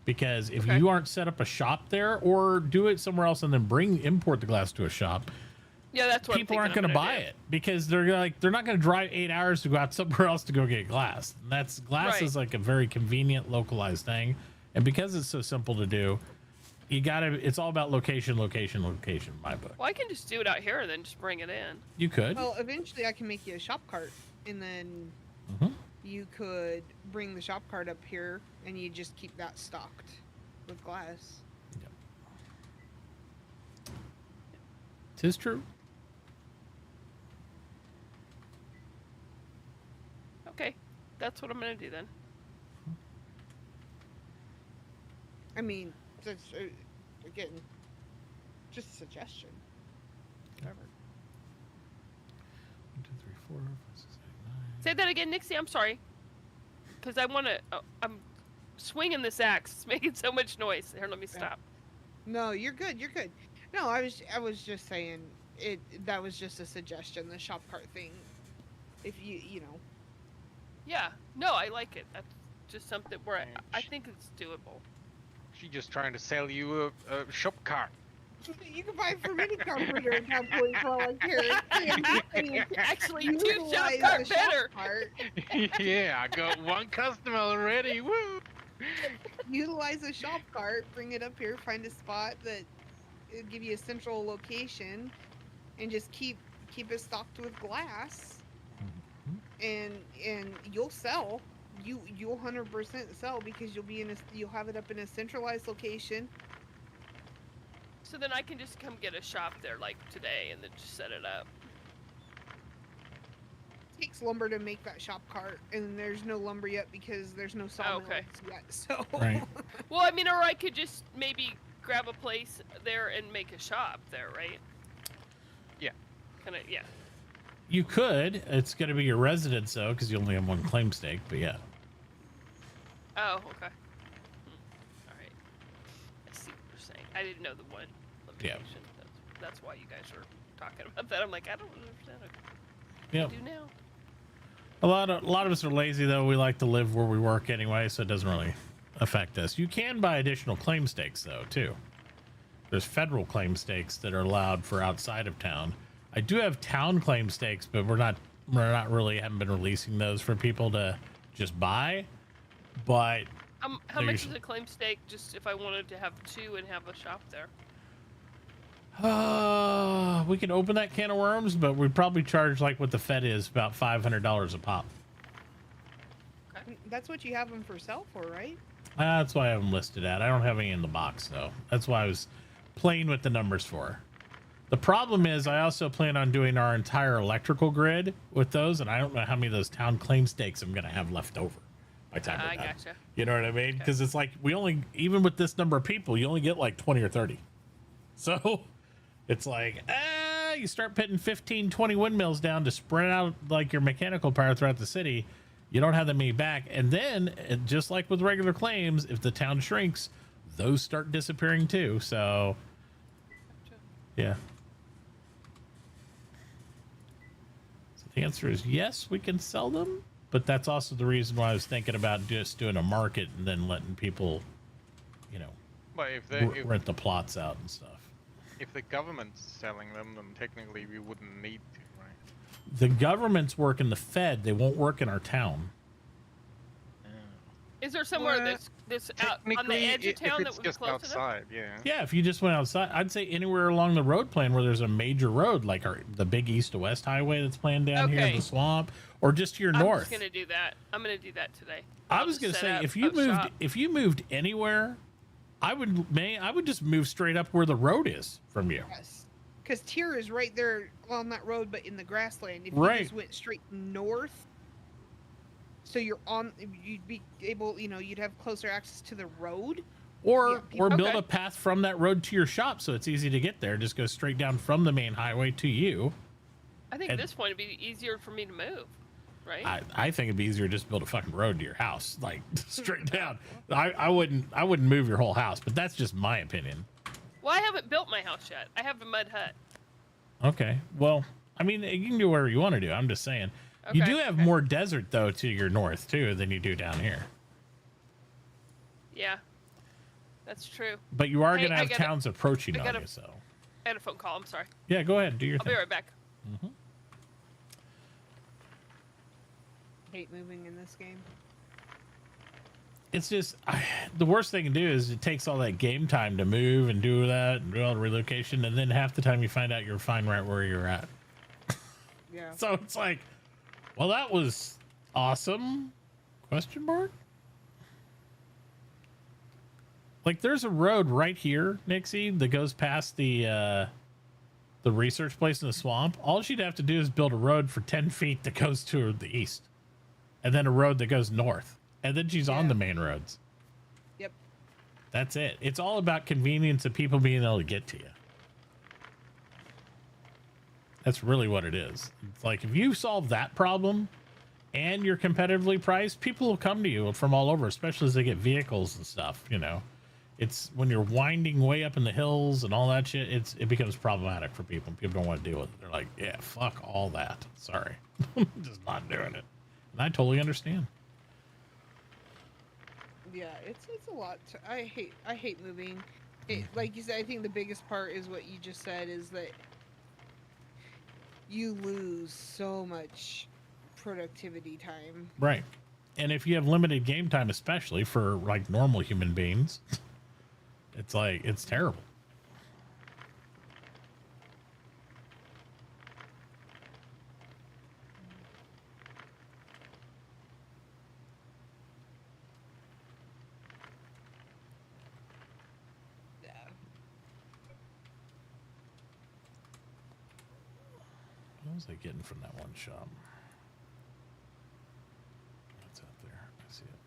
Because if Okay. you aren't set up a shop there, or do it somewhere else and then import the glass to a shop, Yeah, that's what people I'm aren't going to buy it because they're not going to drive 8 hours to go out somewhere else to go get glass. And glass Right. is like a very convenient, localized thing, and because it's so simple to do, it's all about location, location, location. In my book, Well, I can just do it out here and then just bring it in. you could. Well, eventually I can make you a shop cart, and then Mhm. you could bring the shop cart up here, and you just keep that stocked with glass. Tis true. Okay, that's what I'm going to do then. I mean, just, again, just a suggestion. Whatever. 1, 2, 3, 4, 5, 6, 7, 8, 9. Say that again, Nixie. I'm sorry. Because I want to. I'm swinging this axe. It's making so much noise. Here, let me stop. No, you're good. You're good. No, I was just saying it. That was just a suggestion. The shop cart thing. If you know. Yeah. No, I like it. That's just something where I think it's doable. She's just trying to sell you a shop cart. You can buy it from any carpenter in town point for all I care. Actually, You two shop utilize cart the shop better. cart. Yeah, I got one customer already. Woo! Utilize a shop cart, bring it up here, find a spot that it'll give you a central location, and just keep it stocked with glass, and you'll sell. You'll 100% sell because you'll have it up in a centralized location. So then I can just come get a shop there like today and then just set it up. It takes lumber to make that shop cart, and there's no lumber yet because there's no sawmills yet. So. Right. Well, I mean, or I could just maybe grab a place there and make a shop there, right? Yeah. Kind of, yeah. You could. It's going to be your residence, though, because you only have one claim stake, but yeah. Oh, okay. All right. I see what you're saying. I didn't know the one limitation. Yeah. That's why you guys were talking about that. I'm like, I don't understand it. Yeah. I do now. A lot of us are lazy, though. We like to live where we work anyway, so it doesn't really affect us. You can buy additional claim stakes, though, too. There's federal claim stakes that are allowed for outside of town. I do have town claim stakes, but we're not haven't been releasing those for people to just buy. But how much is a claim stake just if I wanted to have two and have a shop there? We can open that can of worms, but we'd probably charge like what the Fed is, about $500 a pop. Okay. That's what you have them for sale for, right? That's why I have them listed at. I don't have any in the box, though. That's why I was playing with the numbers for. The problem is I also plan on doing our entire electrical grid with those, and I don't know how many of those town claim stakes I'm going to have left over by the time we're done. Gotcha. You know what I mean? Because it's like even with this number of people, you only get like 20 or 30. So it's like, you start putting 15, 20 windmills down to spread out like your mechanical power throughout the city. You don't have that many back. And then, just like with regular claims, if the town shrinks, those start disappearing too. So, yeah. So the answer is yes, we can sell them. But that's also the reason why I was thinking about just doing a market and then letting people, But rent the plots out and stuff. if the government's selling them, then technically we wouldn't need to, right? The governments work in the Fed. They won't work in our town. Is there somewhere that's out on the edge of town that would be close outside, to them? Yeah, if you just went outside, I'd say anywhere along the road plan where there's a major road, like the big east to west highway that's planned down here in the swamp, or just to your north. I'm just gonna do that. I'm gonna do that today. I was gonna say if you moved anywhere, I would just move straight up where the road is from you. Yes. Because Tier is right there on that road, but in the grassland. If Right. you just went straight north, so you'd be able, you'd have closer access to the road. Or build a path from that road to your shop so it's easy to get there. Just go straight down from the main highway to you. I think at this point it'd be easier for me to move, right? I think it'd be easier to just build a fucking road to your house, like straight down. I wouldn't move your whole house, but that's just my opinion. Well, I haven't built my house yet. I have a mud hut. Okay. Well, I mean, you can do whatever you want to do. I'm just saying. You do have more desert though to your north too than you do down here. Yeah, that's true. But you are gonna have towns approaching on you, so. I had a phone call. I'm sorry. Yeah, go ahead. Do your I'll thing. be right back. Mm-hmm. Hate moving in this game. It's just the worst thing to do is it takes all that game time to move and do that and do all the relocation, and then half the time you find out you're fine right where you're at. Yeah. So it's like, well, that was awesome? Question mark? Like, there's a road right here, Nixie, that goes past the research place in the swamp. All she'd have to do is build a road for 10 feet that goes to the east, and then a road that goes north, and then she's on the main roads. Yep. That's it. It's all about convenience of people being able to get to you. That's really what it is. It's like, if you solve that problem and you're competitively priced, people will come to you from all over, especially as they get vehicles and stuff, It's when you're winding way up in the hills and all that shit, it becomes problematic for people. People don't want to deal with it. They're like, yeah, fuck all that. Sorry. Just not doing it. And I totally understand. Yeah, it's a lot. I hate moving. Like you said, I think the biggest part is what you just said is that you lose so much productivity time. Right. And if you have limited game time, especially for like normal human beings, it's like it's terrible. Yeah. What was I getting from that one shop? What's out there? I see it.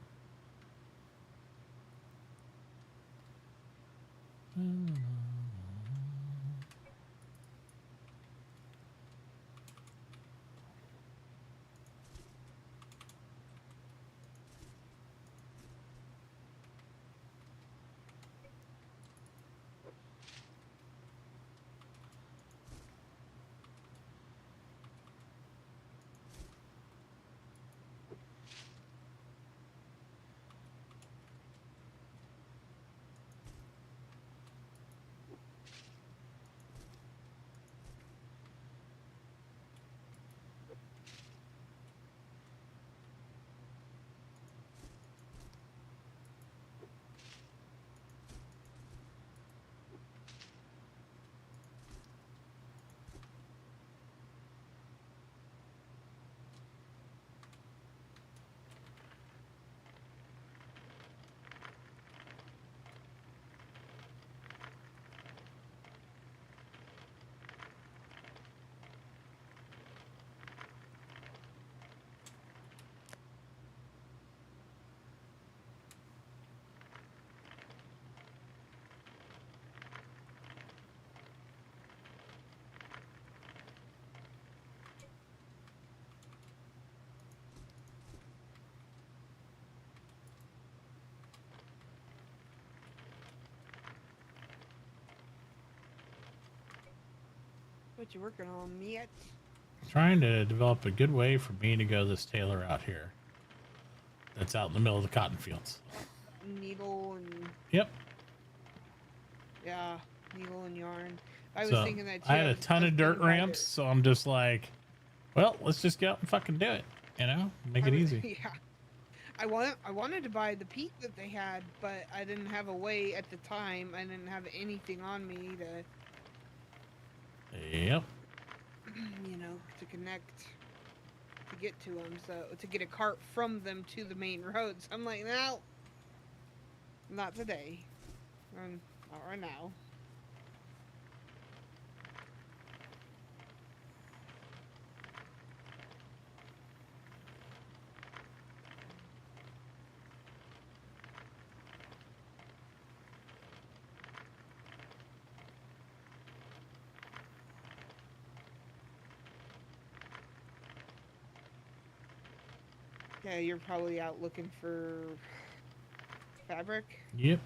What you working on, yet? Trying to develop a good way for me to go this tailor out here. That's out in the middle of the cotton fields. Needle and Yep. yeah, needle and yarn. I was So thinking that too. I had a ton of dirt thinking about ramps, so I'm just like, well, let's just get out and fucking do it. You know, make it easy. Yeah. I wanted to buy the peak that they had, but I didn't have a way at the time. I didn't have anything on me to Yep. to connect to get to them. So to get a cart from them to the main roads, I'm like, no, not today, not right now. Yeah, you're probably out looking for fabric. Yep.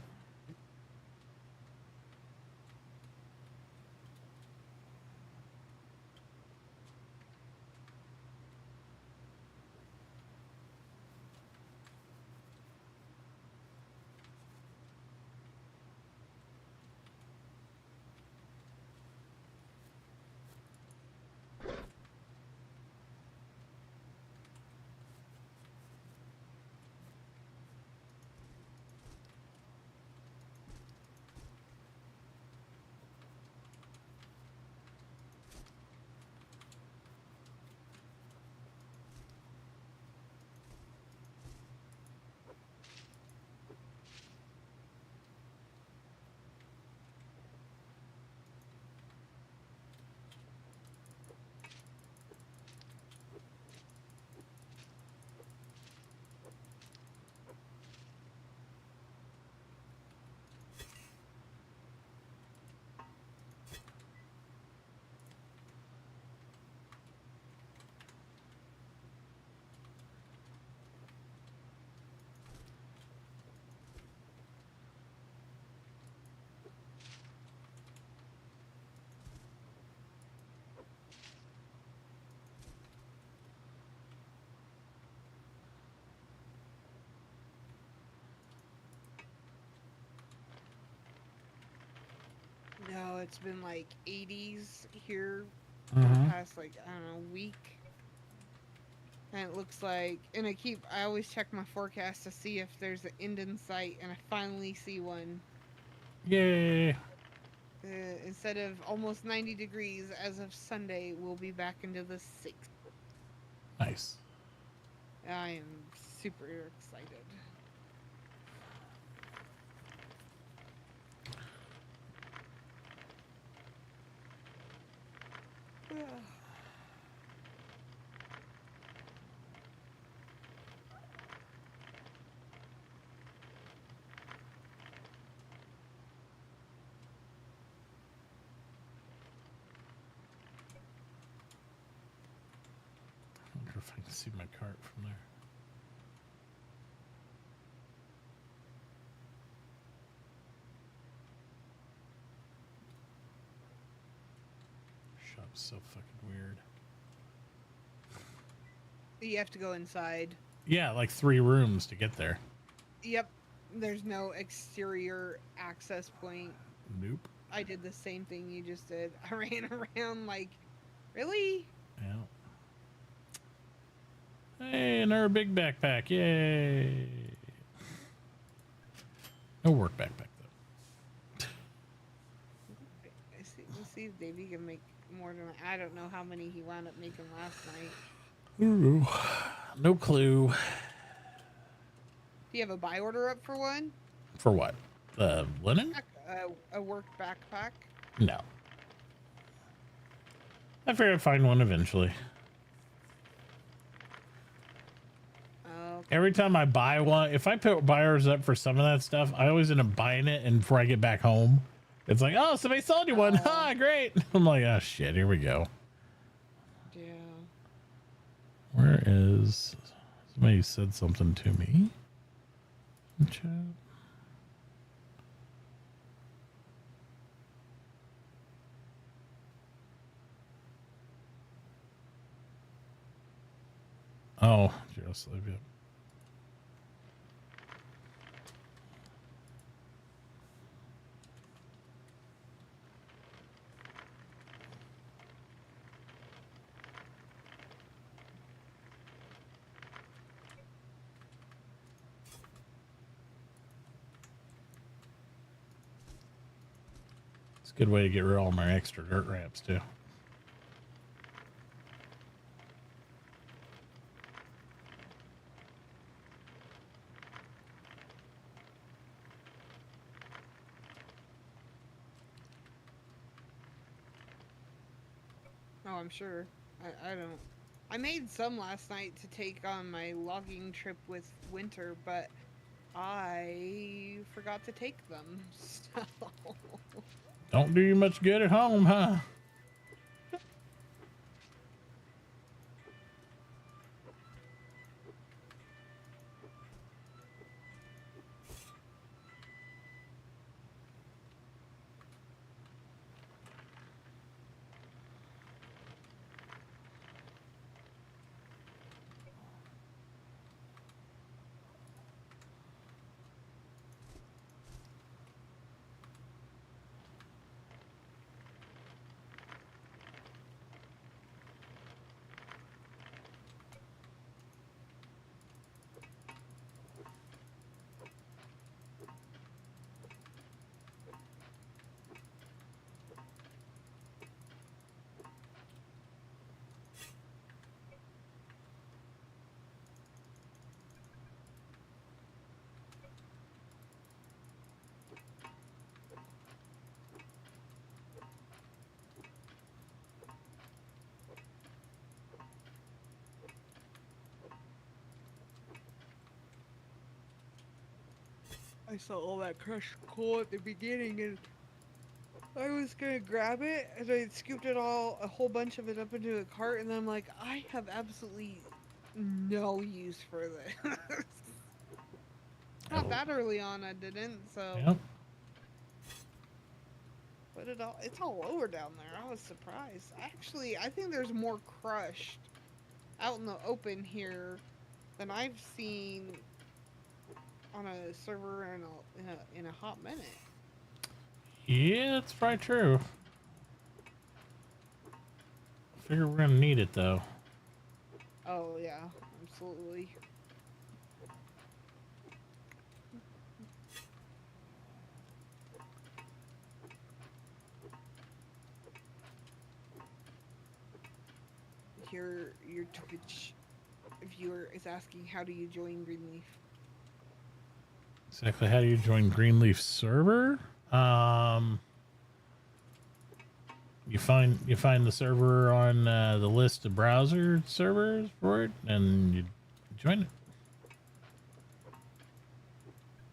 Oh, it's been like 80s here for the Mhm. past, like, I don't know, week. And it looks like, and I always check my forecast to see if there's an end in sight, and I finally see one. Yay. Instead of almost 90 degrees as of Sunday, we'll be back into the 60s. Nice. I am super excited. I wonder if I can see my cart from there. Shop's so fucking weird. You have to go inside. Yeah, like 3 rooms to get there. Yep. There's no exterior access point. Nope. I did the same thing you just did. I ran around like, really? Yeah. Hey, another big backpack. Yay. No work backpack, though. Let's see if Davey can make more than I don't know how many he wound up making last night. Ooh, no clue. Do you have a buy order up for one? For what? Linen? A work backpack? No. I figure I'd find one eventually. Okay. Every time I buy one, if I put buyers up for some of that stuff, I always end up buying it, and before I get back home, it's like, oh, somebody sold you one. Ha, great. I'm like, oh, shit, here we go. Yeah. Where is... Somebody said something to me. In chat. Oh, Jaroslav, yeah. It's a good way to get rid of all my extra dirt ramps, too. Oh, I'm sure. I don't. I made some last night to take on my logging trip with Winter, but I forgot to take them. So. Don't do you much good at home, huh? I saw all that crushed coal at the beginning, and I was gonna grab it, and I scooped a whole bunch of it up into a cart, and then I'm like, I have absolutely no use for this. Not that early on, I didn't. So. Yep. But it's all lower down there. I was surprised. Actually, I think there's more crushed out in the open here than I've seen on a server in a hot minute. Yeah, that's probably true. I figure we're gonna need it though. Oh yeah, absolutely. Your Twitch viewer is asking, how do you join Greenleaf? Exactly. How do you join Greenleaf server? You find the server on the list of browser servers for it, and you join it.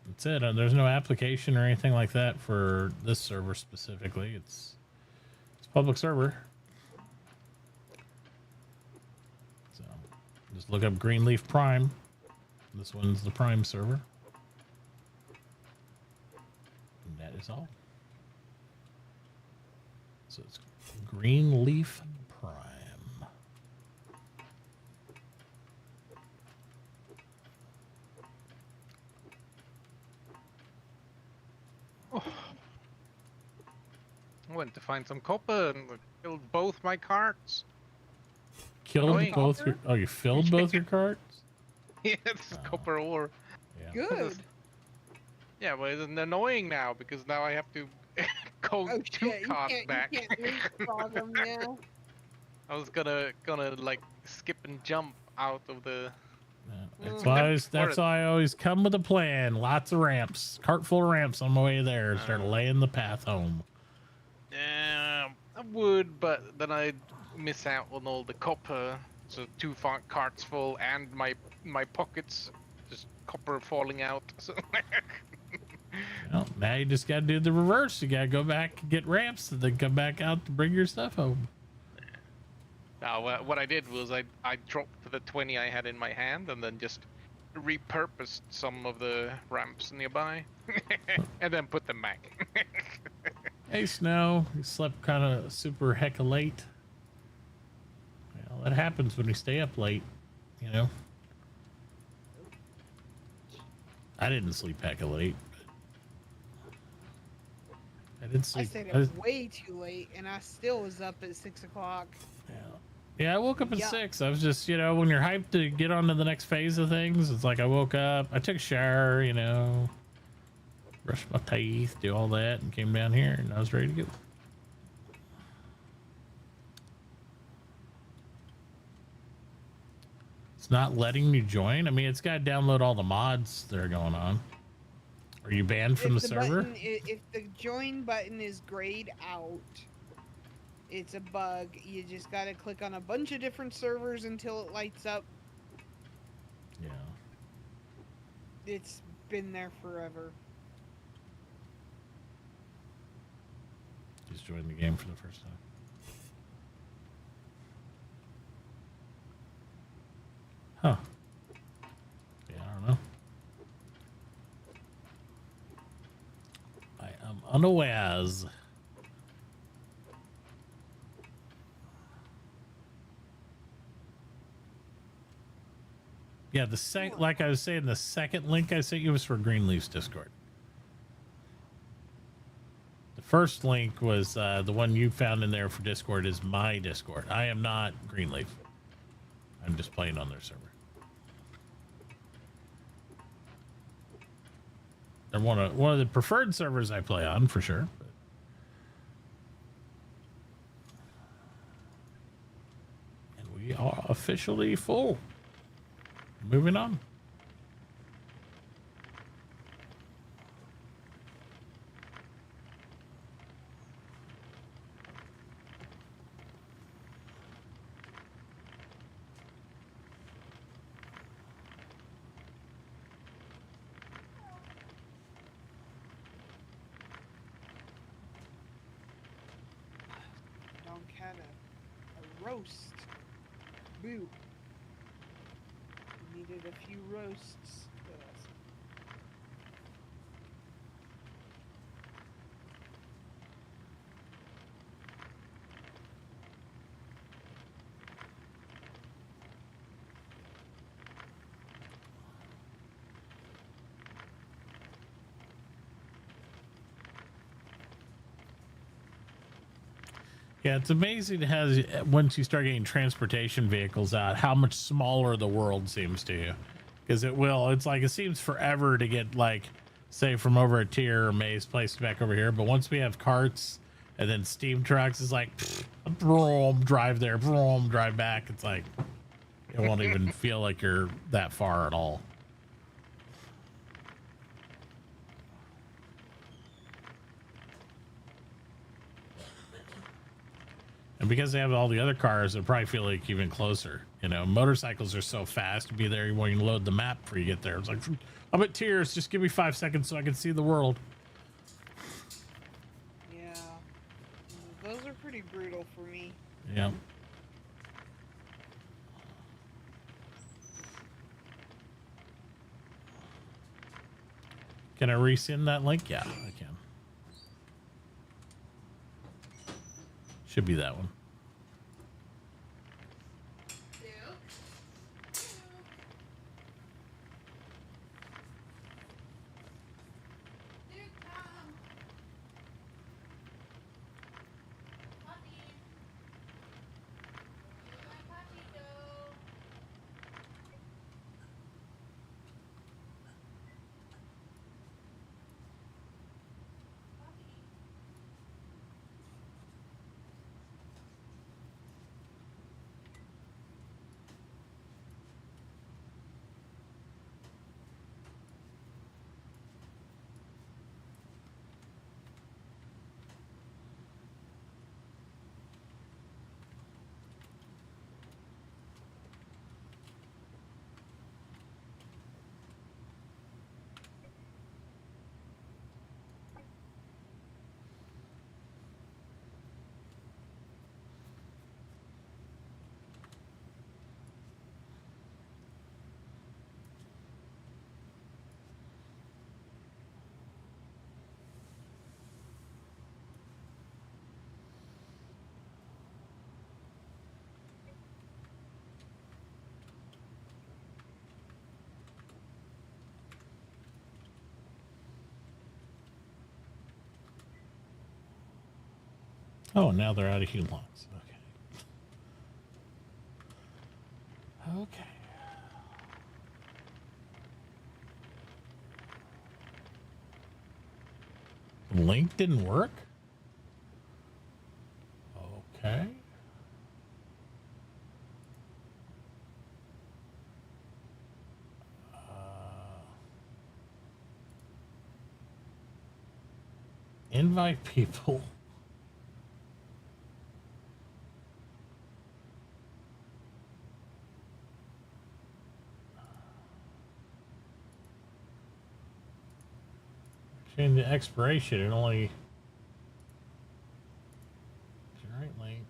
That's it. There's no application or anything like that for this server specifically. It's public server. So just look up Greenleaf Prime. This one's the Prime server. And that is all. So it's Greenleaf Prime. I went to find some copper and killed both my carts. Killed Annoying. both your... Oh, you filled both your carts? Yeah, this is copper ore. Yeah. Good. Yeah, but it's annoying now because now I have to go Oh two shit, carts you back. can't leapfrog them now. I was gonna like skip and jump out of the. That's why I always come with a plan. Lots of ramps. Cart full of ramps on my way there. Start laying the path home. Yeah, I would, but then I'd miss out on all the copper. So two carts full and my pockets just copper falling out. So Well, now you just got to do the reverse. You got to go back and get ramps and then come back out to bring your stuff home. now what I did was I dropped the 20 I had in my hand and then just repurposed some of the ramps nearby and then put them back. Hey, Snow. You slept kind of super hecka late. Well, that happens when you stay up late, you know. I didn't sleep hecka late. I did I sleep. stayed up way too late, and I still was up at 6 o'clock. Yeah, I woke up at 6. I was just, you know, when you're hyped to get on to the next phase of things, it's like I woke up, I took a shower, you know, brushed my teeth, do all that, and came down here, and I was ready to go. It's not letting you join? I mean, it's got to download all the mods that are going on. Are you banned from the server? If the join button is grayed out, it's a bug. You just gotta click on a bunch of different servers until it lights up. Yeah. It's been there forever. Just joined the game for the first time. Huh. Yeah, I don't know. I am unawares. Yeah, like I was saying, the second link I sent you was for Greenleaf's Discord. The first link was the one you found in there for Discord is my Discord. I am not Greenleaf. I'm just playing on their server. They're one of the preferred servers I play on for sure. But... And we are officially full. Moving on. Donk had a roast. Boo. We needed a few roasts. Yeah, it's amazing how once you start getting transportation vehicles out, how much smaller the world seems to you. Because it will. It's like it seems forever to get, like, say, from over at Tier or May's place back over here. But once we have carts and then steam trucks, it's like, vroom, drive there, vroom, drive back. It's like, it won't even feel like you're that far at all. And because they have all the other cars, it probably feel like even closer. You know, motorcycles are so fast to be there when you load the map before you get there. It's like, I'm at Tears. Just give me 5 seconds so I can see the world. Yeah. Those are pretty brutal for me. Yeah. Can I resend that link? Yeah, I can. Should be that one. Oh, now they're out of Hulons. Okay. Okay. Link didn't work? Okay. Invite people. Change the expiration and only generate link.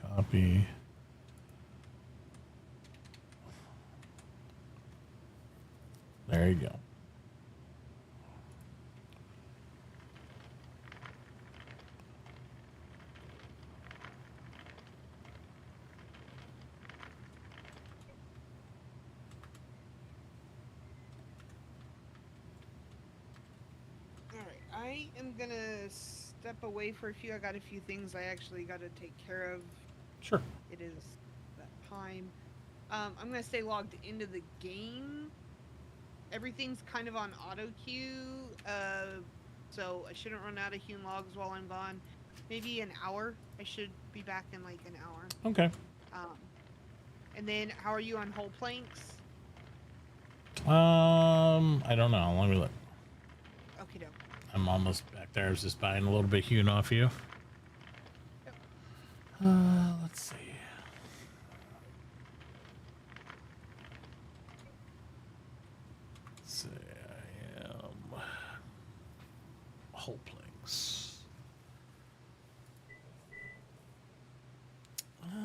Copy. There you go. I am gonna step away for a few. I got a few things I actually got to take care of. Sure. It is that time. I'm gonna stay logged into the game. Everything's kind of on auto queue, so I shouldn't run out of hewn logs while I'm gone. Maybe an hour. I should be back in like an hour. Okay. And then how are you on whole planks? I don't know. Let me look. Okay, doke. I'm almost back there. I was just buying a little bit hewn off you. Yep. Let's see. Let's see. I am whole planks.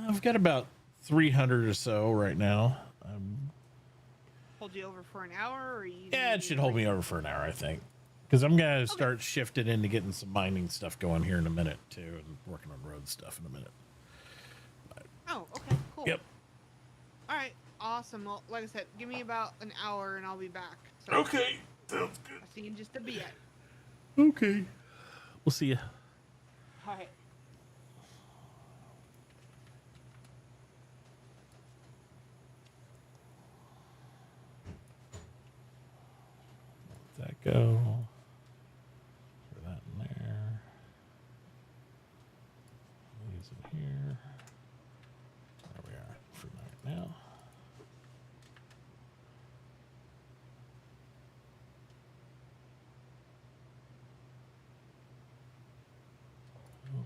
I've got about 300 or so right now. Hold you over for an hour, or you? Yeah, it should hold me over for an hour, I think. Because I'm going to start shifting into getting some mining stuff going here in a minute, too, and working on road stuff in a minute. But, oh, okay, cool. Yep. All right, awesome. Well, like I said, give me about an hour and I'll be back. So okay, sounds good. I'll see you in just a bit. Okay. We'll see you. All right. Let that go. Throw that in there. These in here. There we are for right now.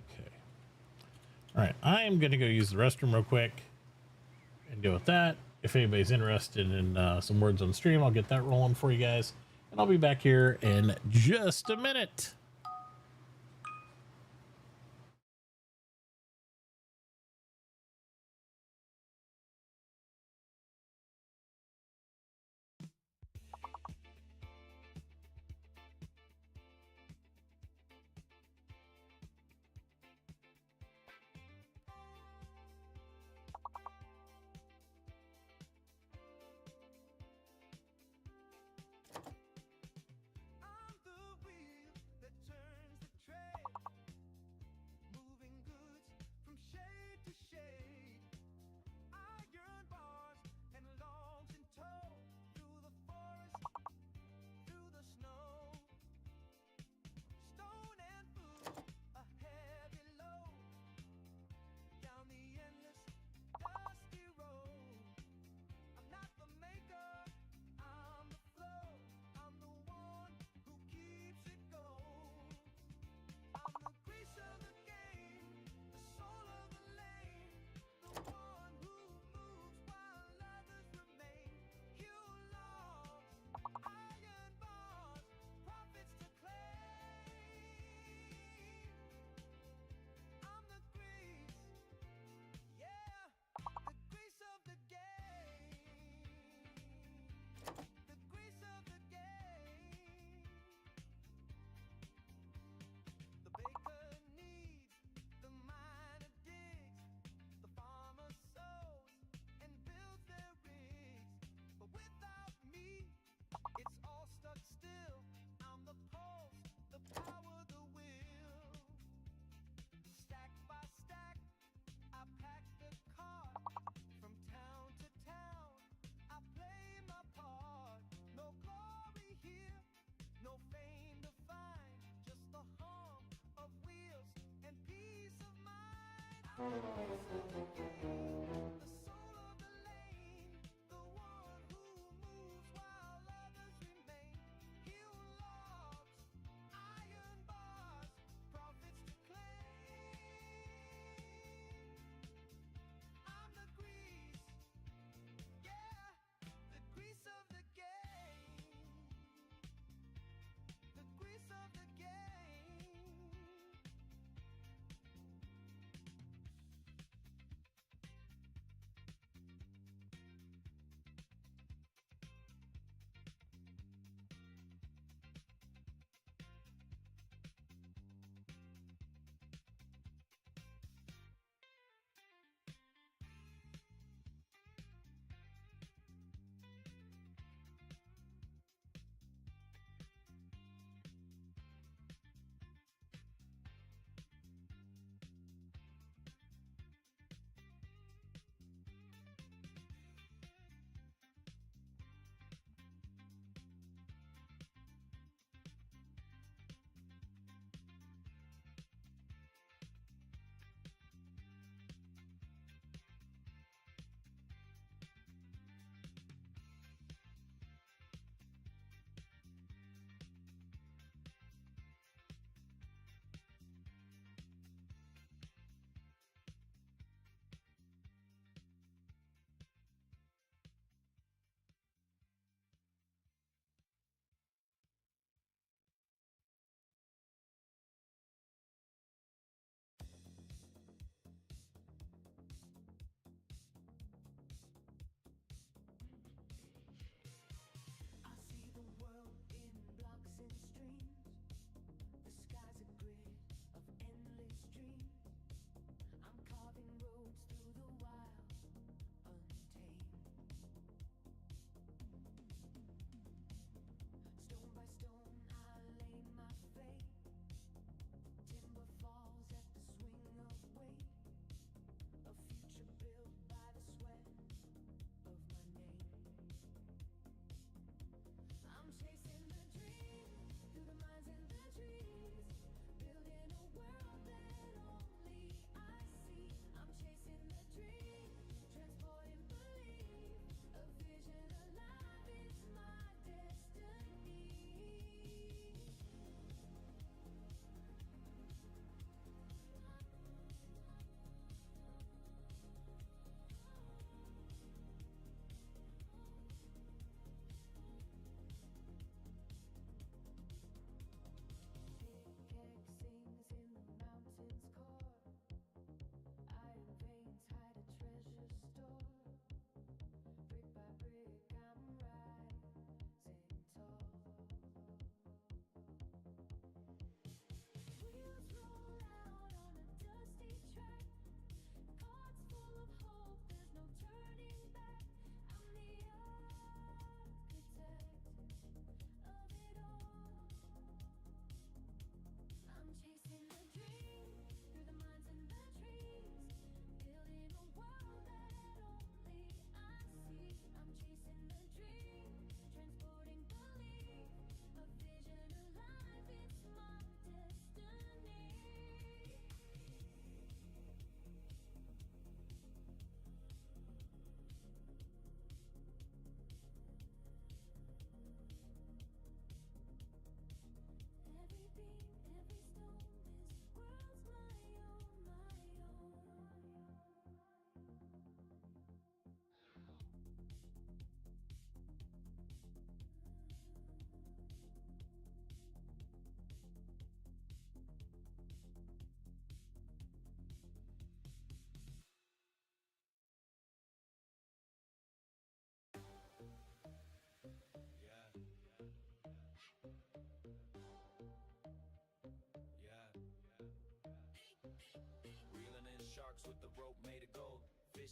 Okay. All right. I am going to go use the restroom real quick and deal with that. If anybody's interested in some words on stream, I'll get that rolling for you guys. And I'll be back here in just a minute. I'm the wheel that turns the trade, moving goods from shade to shade. Iron bars and logs in tow, through the forest, through the snow. Stone and food, a heavy load, down the endless dusty road. I'm not the maker, I'm the flow. I'm the one who keeps it going. I'm the grease of the game, the soul of the lane, the one who moves while others remain. You lost iron bars, profits to claim. I'm the grease, yeah, the grease of the game. The grease of the game. The baker needs, the miner digs, the farmer sows and builds their rigs. But without me, it's all stuck still. I'm the pulse, the power, the will. Stack by stack, I pack the cart. From town to town, I play my part. No glory here, no fame to find, just the hum of wheels and peace of mind. I'm the voice of the game, the soul of the lane, the one who moves while others remain. Hew logs, iron bars, profits to claim. I'm the grease, yeah, the grease of the game. The grease of the game.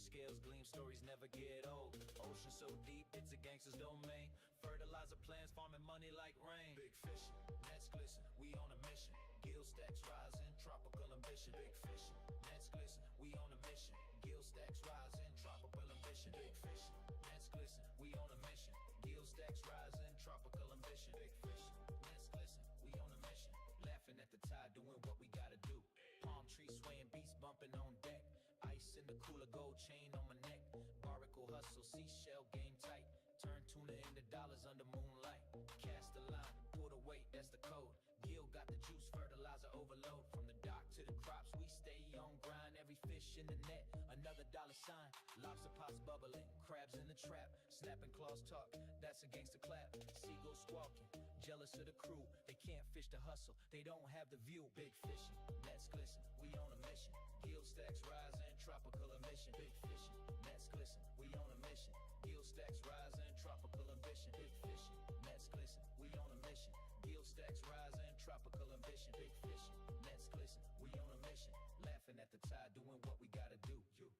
scales gleam, stories never get old. Ocean so deep, it's a gangster's domain. Fertilizer plants, farming money like rain. Big fishing, nets glisten, we on a mission. Gill stacks rising, tropical ambition. Big fishing, nets glisten, we on a mission. Gill stacks rising, tropical ambition. Big fishing, nets glisten, we on a mission. Gill stacks rising, tropical ambition. Big fishing, nets glisten, we on a mission. Laughing at the tide, doing what we gotta do. Palm trees swaying, beats bumping on deck. Ice in the cooler, gold chain on my neck. Barnacle hustle, seashell game tight. Turn tuna into dollars under moonlight. Cast the line, pull the weight, that's the code. Gil got the juice, fertilizer overload. From the dock to the crops, we stay on grind. Every fish in the net, another dollar sign. Lobster pots bubbling, crabs in the trap. Snapping claws talk, that's a gangster clap. Seagulls squawking, jealous of the crew. They can't fish the hustle, they don't have the view. Big fishing, nets glisten, we on a mission. Gill stacks rising, tropical emission. Big fishing, nets glisten, we on a mission. Gill stacks rising, tropical ambition. Big fishing, nets glisten, we on a mission. Gill stacks rising, tropical ambition. Big fishing, nets glisten, we on a mission. Laughing at the tide, doing what we gotta do. You.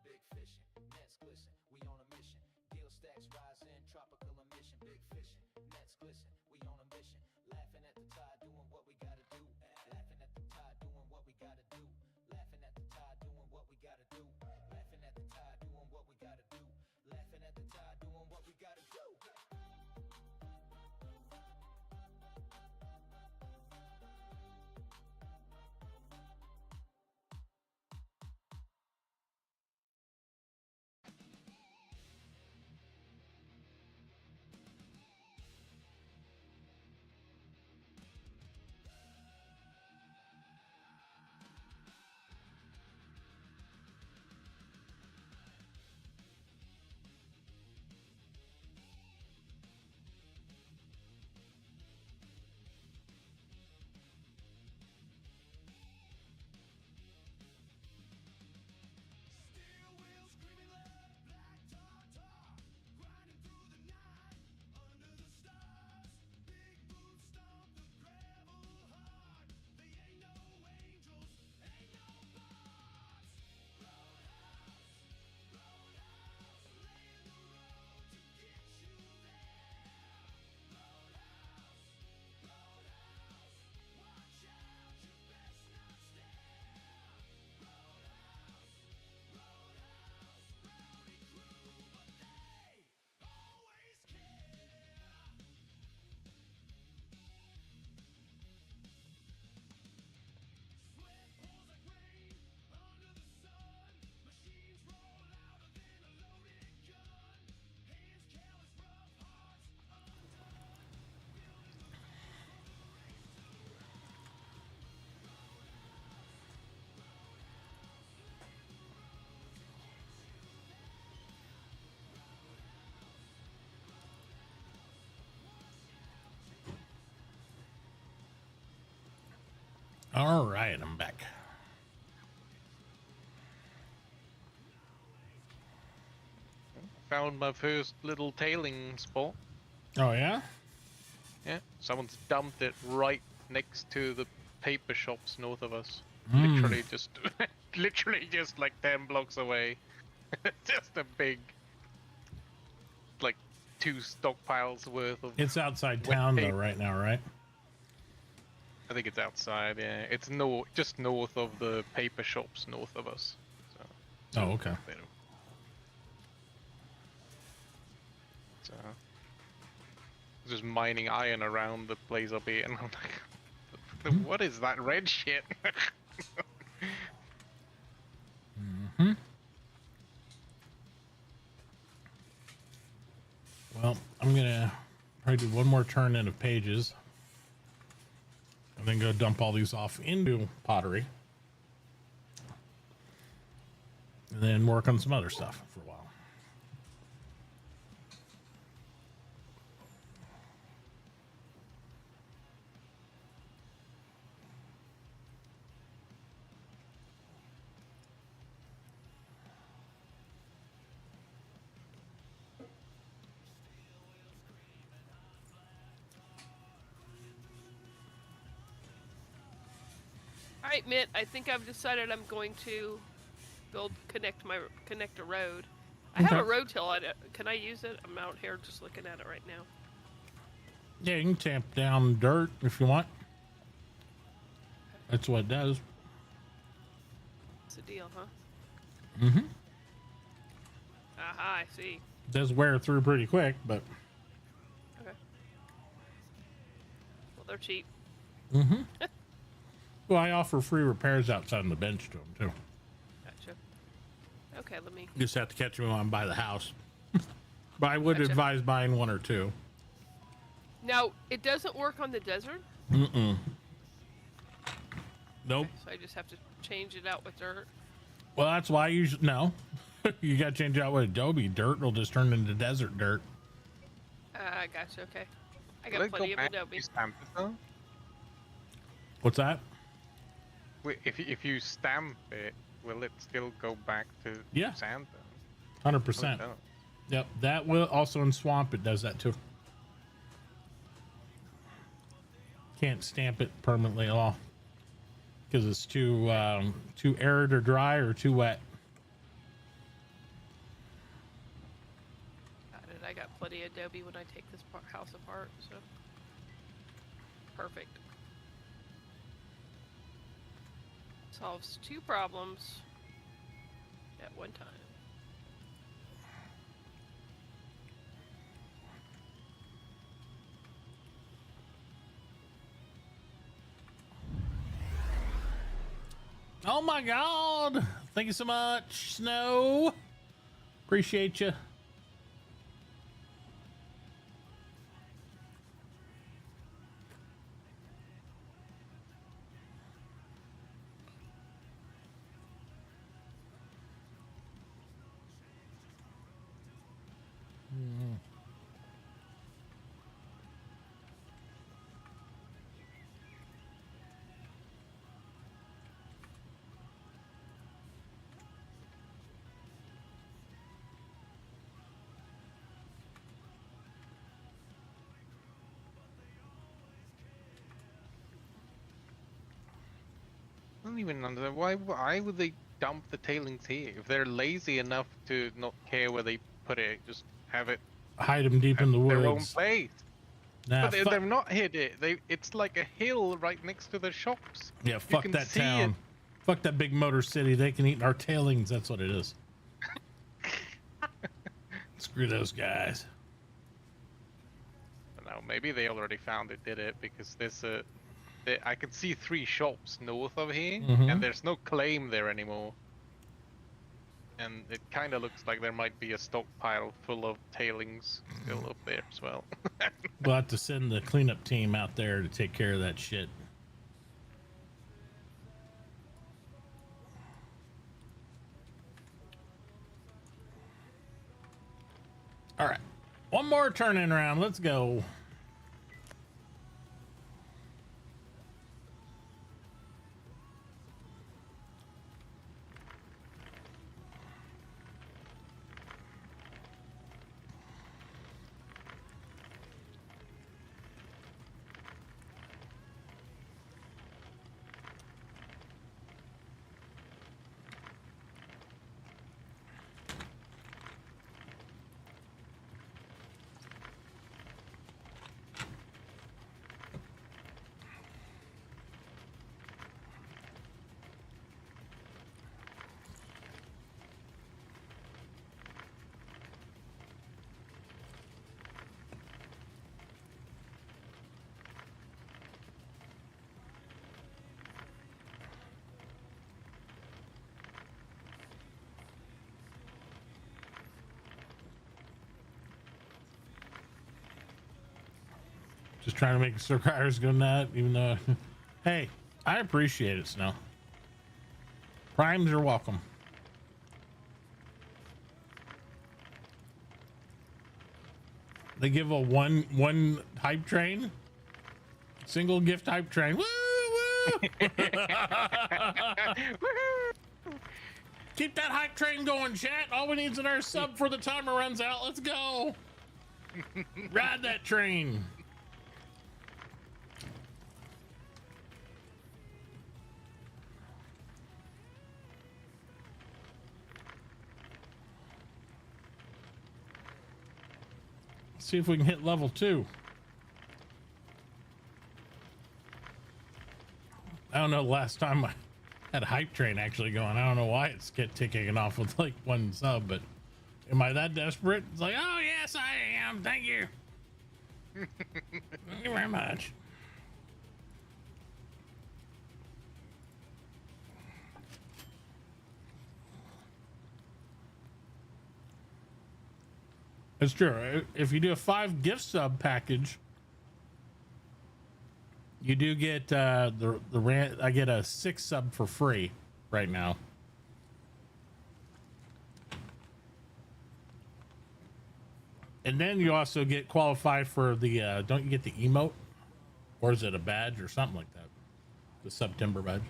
Big fishing, nets glisten, we on a mission. Gill stacks rising, tropical emission. Big fishing, nets glisten, we on a mission. Laughing at the tide, doing what we gotta do. Laughing at the tide, doing what we gotta do. Laughing at the tide, doing what we gotta do. Laughing at the tide, doing what we gotta do. Laughing at the tide, doing what we gotta do. Steel wheels screaming loud, black tar tar, grinding through the night, under the stars. Big boots stomp the gravel hard. They ain't no angels, ain't no gods. Roadhouse, roadhouse, laying the road to get you there. Roadhouse, roadhouse, watch out, you best not stare. Roadhouse, roadhouse, rowdy crew, but they always care. Sweat pours like rain under the sun. Machines roll louder than a loaded gun. Hands careless, rough hearts undone. Building the race for the race to run. Roadhouse, roadhouse, laying the road to get you there. Roadhouse, roadhouse, watch out, All right, I'm back. Found my first little tailing spot. Oh yeah. Yeah, someone's dumped it right next to the paper shops north of us. Mm. Literally just, literally just like 10 blocks away. Just a big, like 2 stockpiles worth of. It's outside wet town though paper. right now, right? I think it's outside. Yeah, it's just north of the paper shops north of us. So. Oh, okay. They don't- So. Just mining iron around the place up here, and I'm like, what is that red shit? Mm-hmm. Well, I'm gonna probably do one more turn in of pages, and then go dump all these off into pottery, and then work on some other stuff for a while. All right, Mitt. I think I've decided I'm going to connect a road. I have a road till. Can I use it? I'm out here just looking at it right now. Yeah, you can tamp down dirt if you want. That's what it does. It's a deal, huh? Mm-hmm. Aha, I see. It does wear through pretty quick, but. Okay. Well, they're cheap. Mm-hmm. Well, I offer free repairs outside on the bench to them too. Gotcha. Okay, let me. You just have to catch me when I'm by the house. But I would Gotcha. advise buying one or two. Now, it doesn't work on the desert? Mm-mm. Nope. Okay, so I just have to change it out with dirt? Well, that's why no. You got to change it out with Adobe. Dirt will just turn into desert dirt. Gotcha, okay. I Will got it plenty go of back Adobe. if you stamp it though? What's that? Wait, if you stamp it, will it still go back to Yeah. sand then? 100%. Oh, no. Yep. That will also in Swamp. It does that too. Can't stamp it permanently at all because it's too arid or dry or too wet. Got it. I got plenty of Adobe when I take this house apart, so. Perfect. Solves 2 problems at one time. Oh my God. Thank you so much, Snow. Appreciate you. I don't even understand why would they dump the tailings here if they're lazy enough to not care where they put it, just have it Hide them deep in the woods. their own place. Nah, But they're not hid it. It's like a hill right next to the shops. yeah, You fuck can that see town. it. Fuck that big motor city. They can eat our tailings. That's what it is. Screw those guys. No, maybe they already found it, did it, because there's I can see 3 shops north of here, Mhm. and there's no claim there anymore. And it kind of looks like there might be a stockpile full of tailings still up there as well. We'll have to send the cleanup team out there to take care of that shit. All right. One more turn-in round. Let's go. Just trying to make the subscribers go nut, even though, hey, I appreciate it, Snow. Primes are welcome. They give a one hype train, single gift hype train. Woo woo! Keep that hype train going, chat. All we need is another sub before the timer runs out. Let's go. Ride that train. see if we can hit level 2. I don't know the last time I had a hype train actually going. I don't know why it's ticking off with like 1 sub, but am I that desperate? It's like, oh yes, I am. Thank you. Thank you very much. It's true. If you do a 5 gift sub package, you do get the rant. I get a 6 sub for free right now. And then you also get qualified for the don't you get the emote, or is it a badge or something like that? The September badge.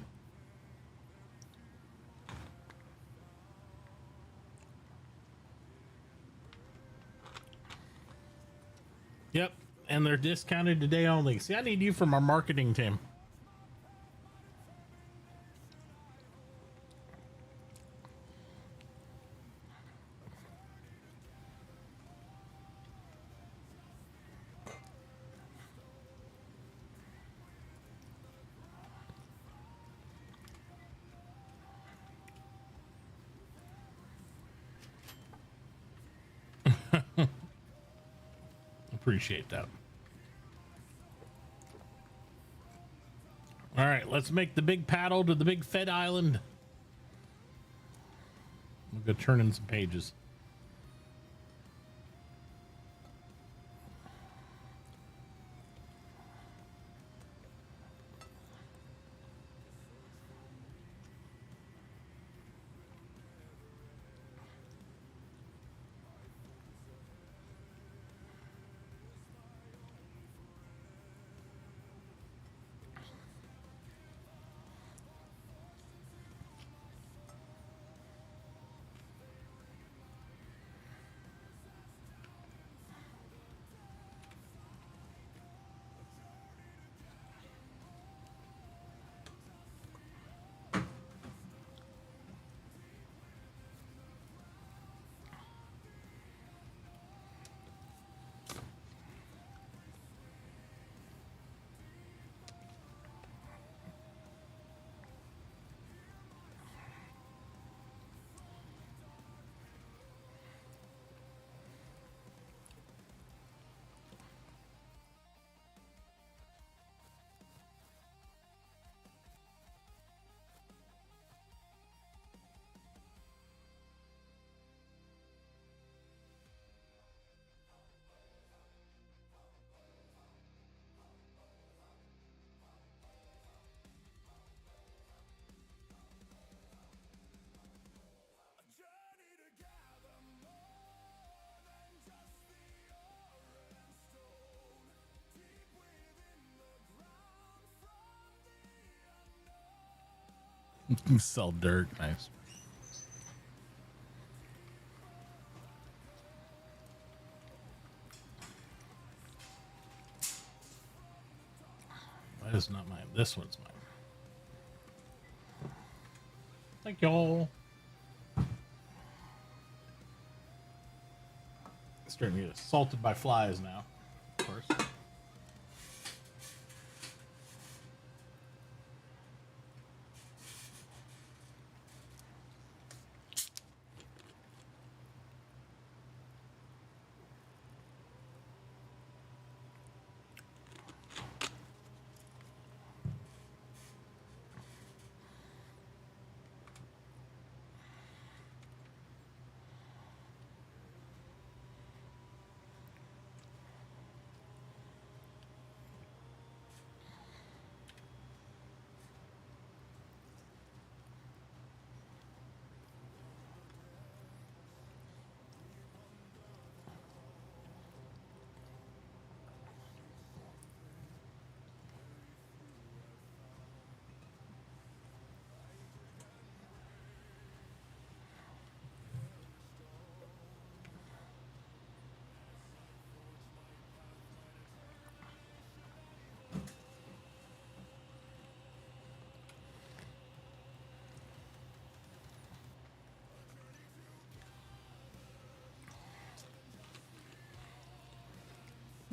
Yep, and they're discounted today only. See, I need you from our marketing team. Appreciate that. All right, let's make the big paddle to the big Fed Island. We'll go turn in some pages. Sell dirt. Nice. That is not mine. This one's mine. Thank y'all. Starting to get assaulted by flies now, of course.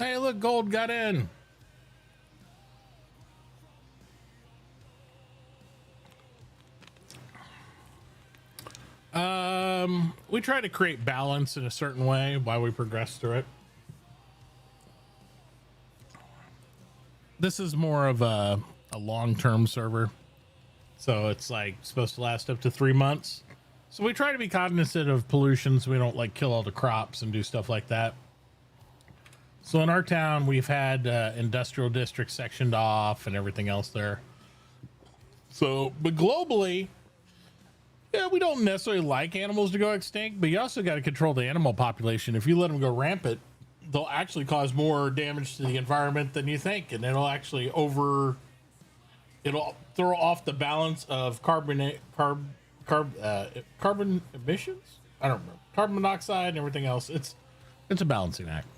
Hey, look, gold got in. We try to create balance in a certain way while we progress through it. This is more of a long-term server, so it's like supposed to last up to 3 months. So we try to be cognizant of pollution, so we don't like kill all the crops and do stuff like that. So in our town, we've had industrial districts sectioned off and everything else there. So, but globally, yeah, we don't necessarily like animals to go extinct, but you also got to control the animal population. If you let them go rampant, they'll actually cause more damage to the environment than you think, and it'll actually it'll throw off the balance of carbon emissions. I don't remember, carbon monoxide and everything else. It's a balancing act.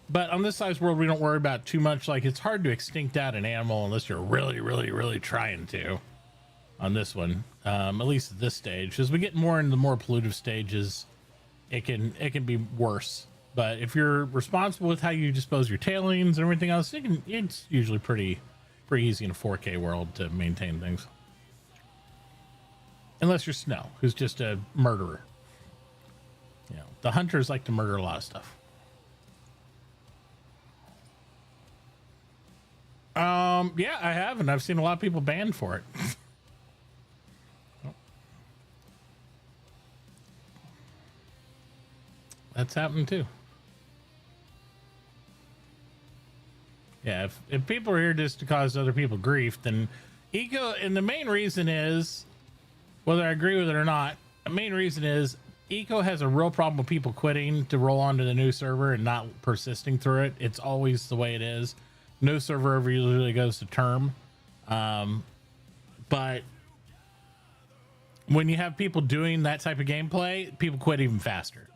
But on this size world, we don't worry about too much. Like, it's hard to extinct out an animal unless you're really trying to. On this one, at least at this stage, as we get more into the more pollutive stages, it can be worse. But if you're responsible with how you dispose your tailings and everything else, it's usually pretty easy in a 4K world to maintain things. Unless you're Snow, who's just a murderer. You know, the hunters like to murder a lot of stuff. Yeah, I have, and I've seen a lot of people banned for it. That's happened too. Yeah, if people are here just to cause other people grief, then Eco, and the main reason is, whether I agree with it or not, the main reason is Eco has a real problem with people quitting to roll onto the new server and not persisting through it. It's always the way it is. No server ever usually goes to term. But when you have people doing that type of gameplay, people quit even faster.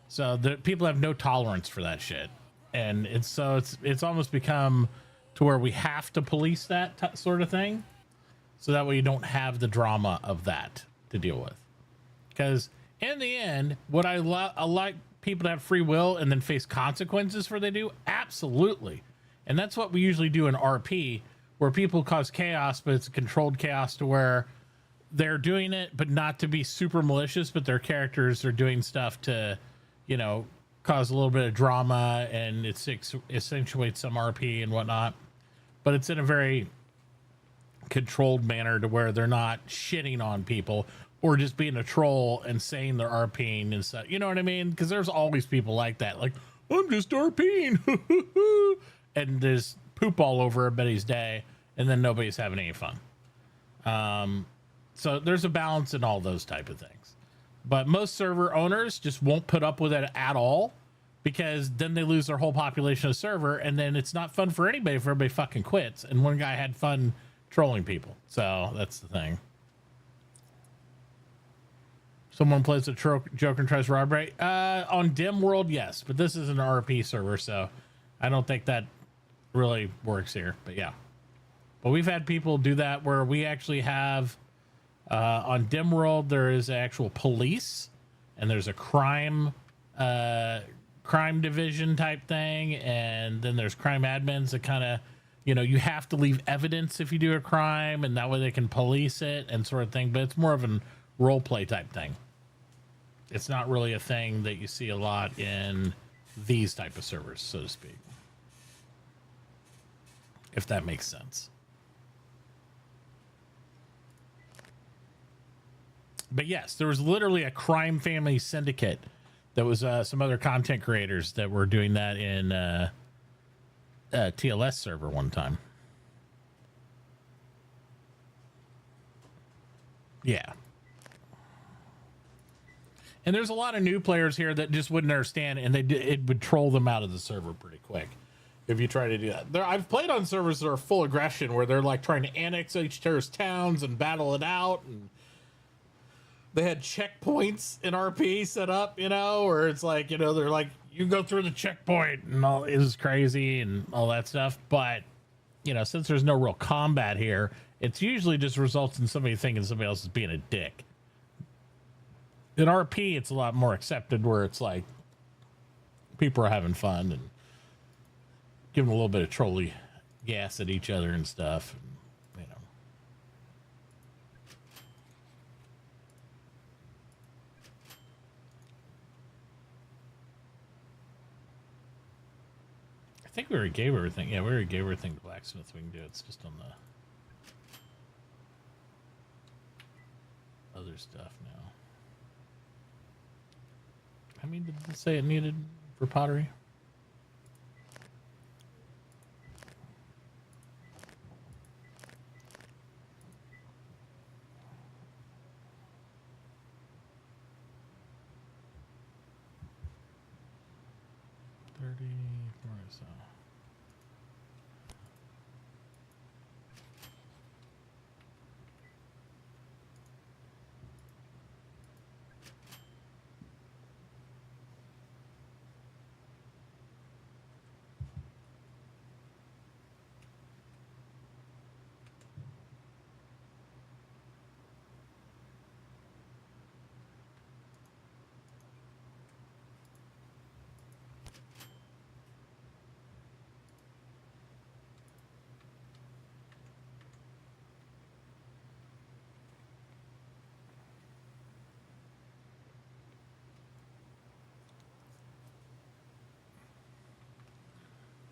So the people have no tolerance for that shit. And it's almost become to where we have to police that sort of thing. So that way you don't have the drama of that to deal with. Because in the end, would I like people to have free will and then face consequences for they do? Absolutely. And that's what we usually do in RP, where people cause chaos, but it's a controlled chaos to where they're doing it, but not to be super malicious, but their characters are doing stuff to, you know, cause a little bit of drama, and it accentuates some RP and whatnot. But it's in a very controlled manner to where they're not shitting on people or just being a troll and saying they're RPing and stuff. You know what I mean? Because there's always people like that. Like, I'm just RPing. And there's poop all over everybody's day, and then nobody's having any fun. So there's a balance in all those type of things. But most server owners just won't put up with it at all, because then they lose their whole population of server, and then it's not fun for anybody if everybody fucking quits. And one guy had fun trolling people. So that's the thing. Someone plays a Joker and tries to rob rate. On Dim World, yes, but this is an RP server, so I don't think that really works here. But yeah, but we've had people do that where we actually have on Dim World, there is actual police, and there's a crime division type thing, and then there's crime admins that kind of, you know, you have to leave evidence if you do a crime, and that way they can police it and sort of thing. But it's more of a role play type thing. It's not really a thing that you see a lot in these type of servers, so to speak, if that makes sense. But yes, there was literally a crime family syndicate that was some other content creators that were doing that in TLS server one time. Yeah. And there's a lot of new players here that just wouldn't understand, and it would troll them out of the server pretty quick if you try to do that. I've played on servers that are full aggression, where they're like trying to annex each other's towns and battle it out, and they had checkpoints in RP set up, you know, where it's like, you know, they're like, you go through the checkpoint and all, it is crazy and all that stuff. But, you know, since there's no real combat here, it's usually just results in somebody thinking somebody else is being a dick. In RP, it's a lot more accepted, where it's like, people are having fun and giving a little bit of trolley gas at each other and stuff. And, you know. I think we already gave everything. Yeah, we already gave everything to Blacksmith. We can do it. It's just on the other stuff now. I mean, did it say it needed for pottery? Where is that?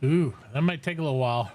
Ooh, that might take a little while.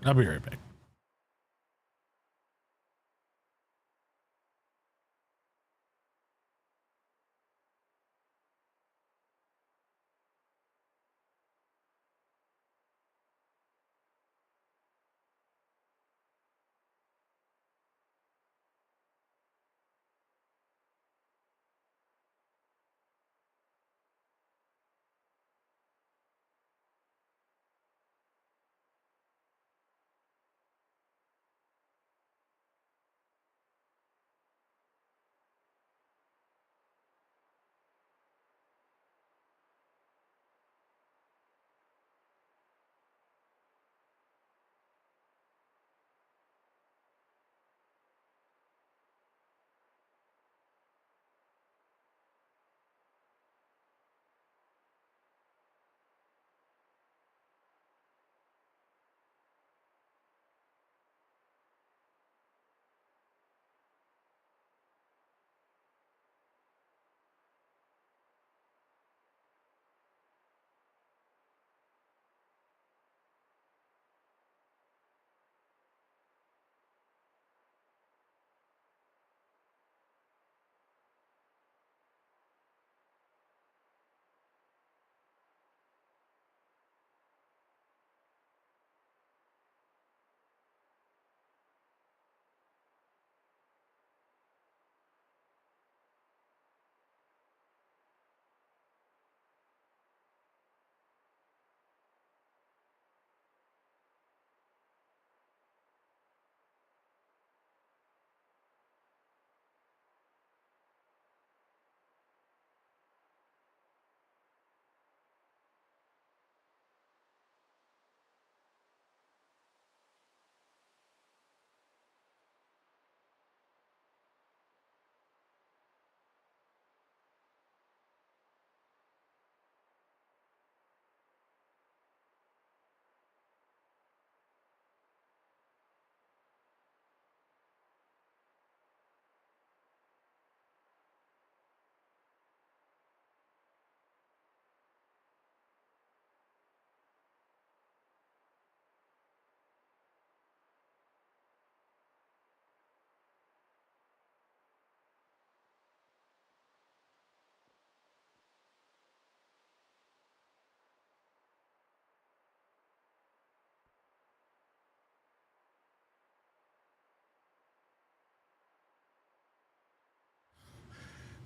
I'll be right back.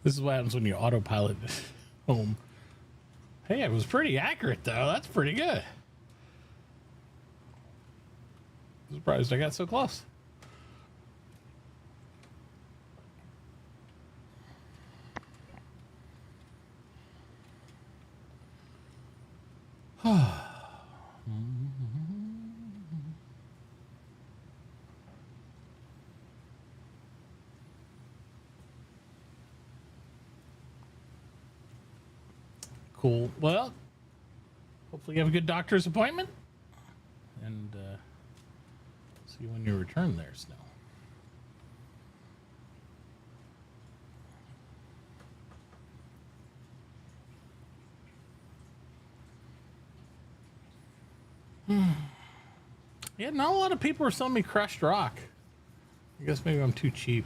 This is what happens when you autopilot home. Hey, it was pretty accurate though. That's pretty good. Surprised I got so close. Cool. Well, hopefully you have a good doctor's appointment. And see when you return there, Snow. Yeah, not a lot of people are selling me crushed rock. I guess maybe I'm too cheap.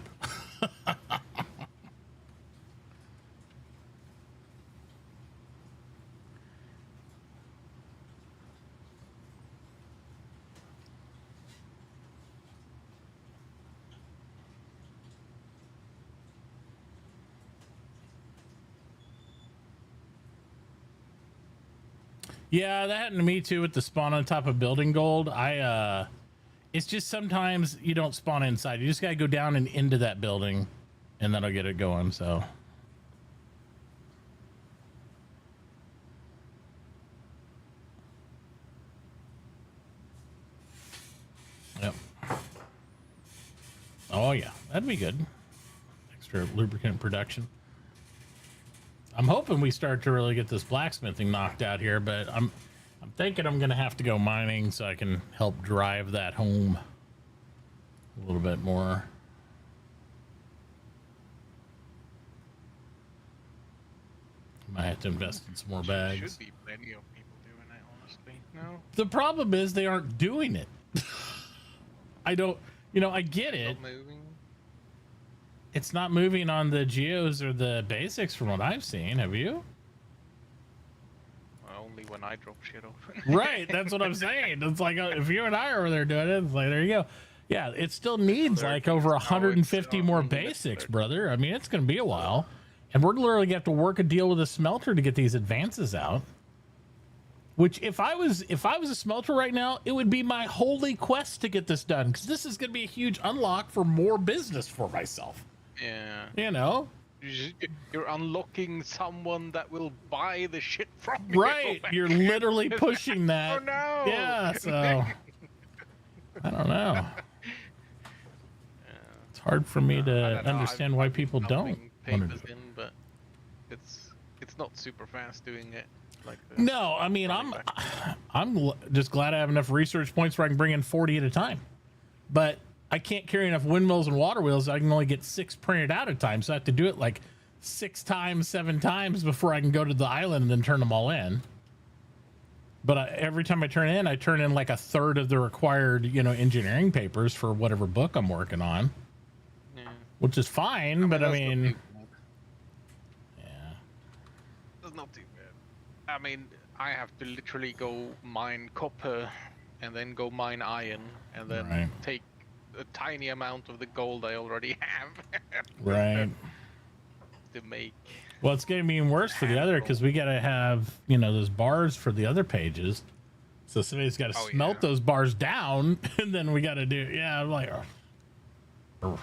Yeah, that happened to me too with the spawn on top of building gold. It's just sometimes you don't spawn inside. You just gotta go down and into that building, and that'll get it going. So. Yep. Oh yeah, that'd be good. Extra lubricant production. I'm hoping we start to really get this blacksmithing knocked out here, but I'm thinking I'm gonna have to go mining so I can help drive that home a little bit more. Might have to invest in some more bags. Should be plenty of people doing it, honestly. No. The problem is they aren't doing it. I don't, I get it. Not moving. It's not moving on the geos or the basics from what I've seen. Have you? Well, only when I drop shit off. Right, that's what I'm saying. It's like if you and I are over there doing it, it's like there you go. Yeah, it still needs like over 150 more basics, brother. I mean, it's going to be a while, and we're literally going to have to work a deal with a smelter to get these advances out. Which, if I was a smelter right now, it would be my holy quest to get this done, because this is going to be a huge unlock for more business for myself. Yeah. You know? You're unlocking someone that will buy the shit from you. Right. You're literally pushing that. Oh no. Yeah, so I don't know. It's hard for me to understand why people don't want to do it. But it's not super fast doing it. Like no, I mean I'm just glad I have enough research points where I can bring in 40 at a time. But I can't carry enough windmills and water wheels. I can only get 6 printed out at a time, so I have to do it like 6 times, 7 times before I can go to the island and then turn them all in. But every time I turn in like a third of the required, engineering papers for whatever book I'm working on, which is fine. But I mean, yeah, that's not too bad. I mean, I have to literally go mine copper and then go mine iron and then take a tiny amount of the gold I already have. Right. To make. Well, it's getting even worse for the other, because we got to have, those bars for the other pages. So somebody's got to smelt those bars down, and then we got to do, I'm like, oh.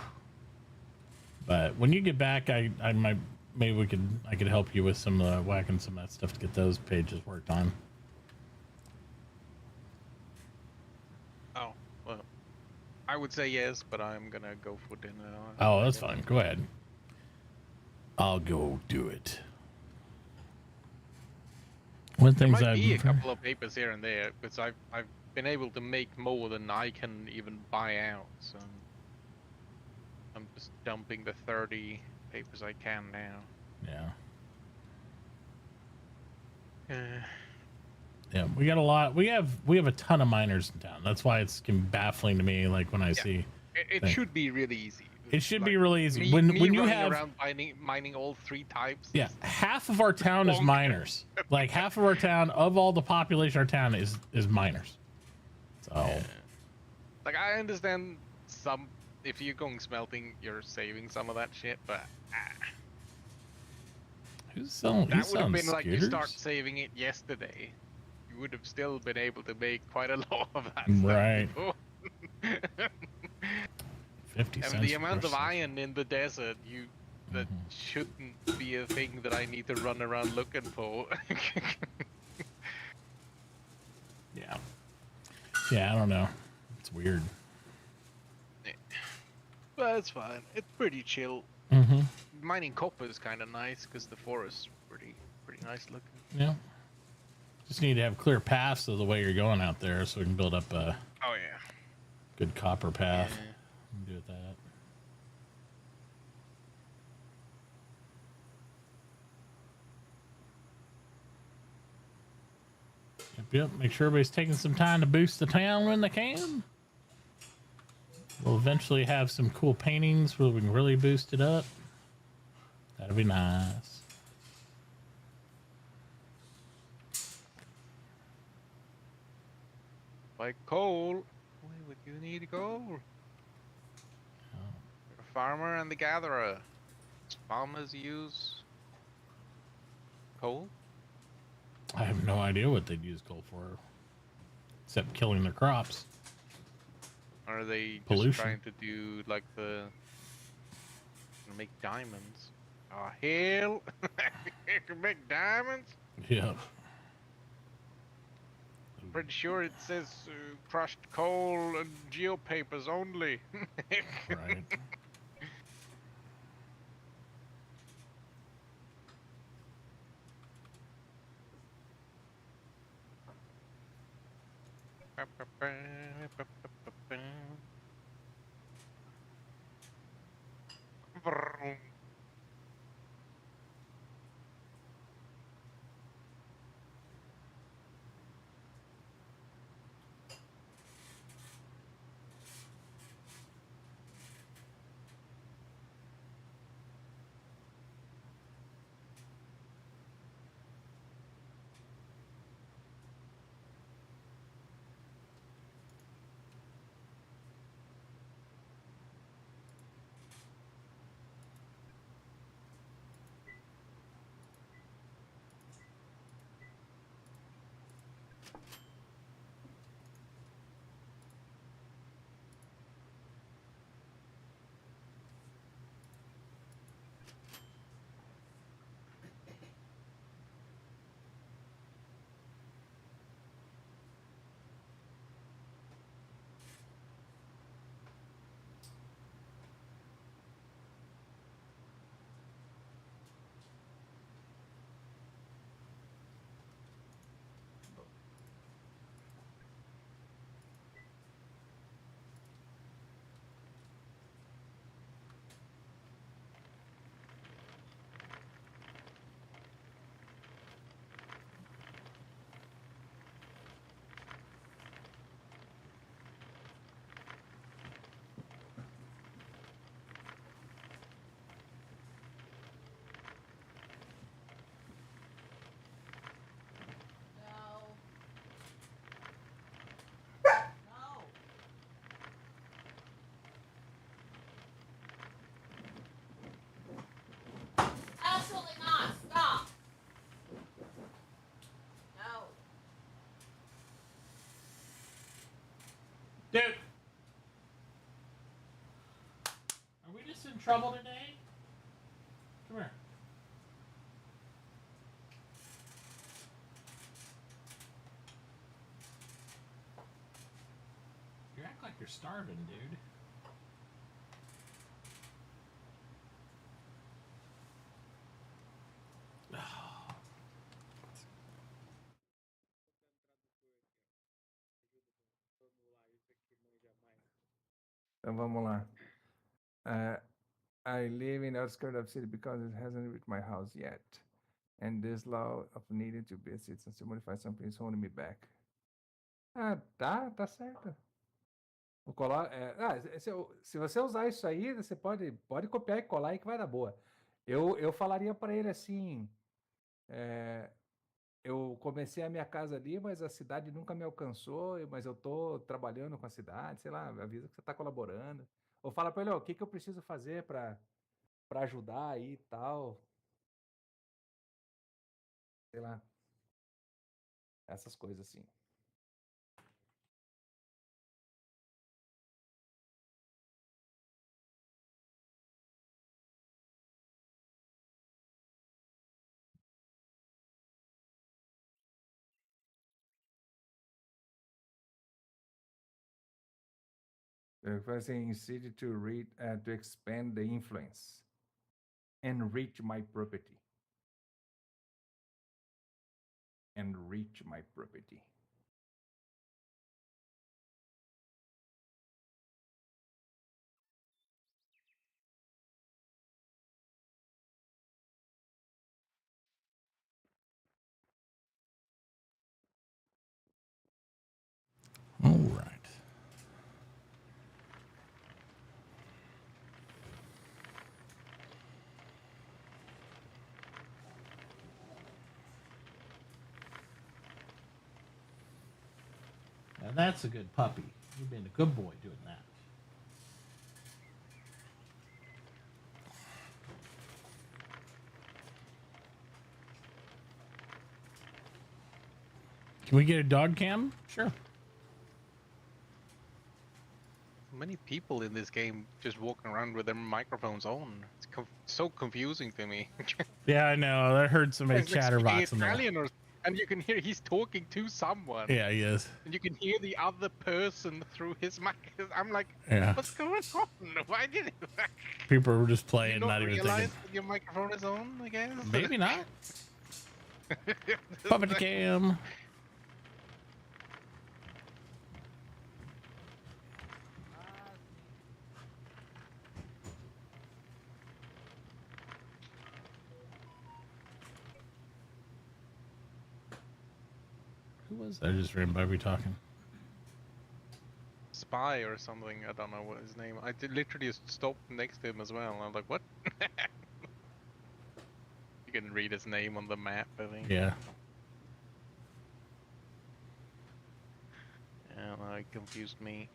But when you get back, I might, maybe I could help you with some whacking some of that stuff to get those pages worked on. Oh, well, I would say yes, but I'm gonna go for dinner. Oh, that's fine. Go ahead. I'll go do it. One thing there might be a couple of papers here and there, because I've been able to make more than I can even buy out. So I'm just dumping the 30 papers I can now. Yeah. Yeah, we got a lot. We have a ton of miners in town. That's why it's baffling to me. Like when I see, it should be really easy. It should be really easy. When you have around mining all 3 types. Yeah, half of our town is miners. Like half of our town, of all the population of our town, is miners. So, like I understand some. If you're going smelting, you're saving some of that shit, but Who's selling That would have been like you scooters? start saving it yesterday. You would have still been able to make quite a lot of that Right. stuff before. 50 I cents mean, the for amount of session. iron in the desert, that shouldn't be a thing that I need to run around looking for. Yeah. Yeah, I don't know. It's weird. But it's fine. It's pretty chill. Mm-hmm. Mining copper is kind of nice because the forest's pretty nice looking. Yeah. Just need to have clear paths of the way you're going out there so we can build up a Oh yeah. good copper path. Yeah. Do with that. Yep. Make sure everybody's taking some time to boost the town when they can. We'll eventually have some cool paintings where we can really boost it up. That'll be nice. Like coal, why would you need coal? The farmer and the gatherer. Farmers use coal? I have no idea what they'd use coal for, except killing their crops. Or are they just Pollution. trying to do like make diamonds? Oh hell! You can make diamonds? Yeah. I'm pretty sure it says crushed coal and geopapers only. Right. Absolutely not. Stop. No. Dude. Are we just in trouble today? Come here. You act like you're starving, dude. Então vamos lá. I live in outskirts of city because it hasn't reached my house yet. And this law of needing to be a citizen to modify something is holding me back. Ah, tá certo. O colar, se você usar isso aí, você pode copiar e colar aí que vai dar boa. Eu falaria para ele assim, eu comecei a minha casa ali, mas a cidade nunca me alcançou, mas eu tô trabalhando com a cidade, sei lá, avisa que você tá colaborando. Ou fala para ele, ó, o que eu preciso fazer para ajudar aí e tal. Sei lá. Essas coisas assim. Requesting instead to read to expand the influence and reach my property. And reach my property. All right. Now that's a good puppy. You've been a good boy doing that. Can we get a dog cam? Sure. Many people in this game just walking around with their microphones on. It's so confusing to me. Yeah, I know. I heard somebody It's like speaking chatterbox in there. Italian, and you can hear he's talking to someone. Yeah, he is. And you can hear the other person through his mic. I'm like, Yeah. what's going on? Why did it? People were just Do playing, you not not even realize thinking. that your microphone is on? I guess. Maybe not. Puppet cam. Who was that? I just ran by me talking. Spy or something. I don't know what his name. I did literally just stopped next to him as well. I'm like, what? You can read his name on the map, I think. Yeah. Yeah, well, it confused me.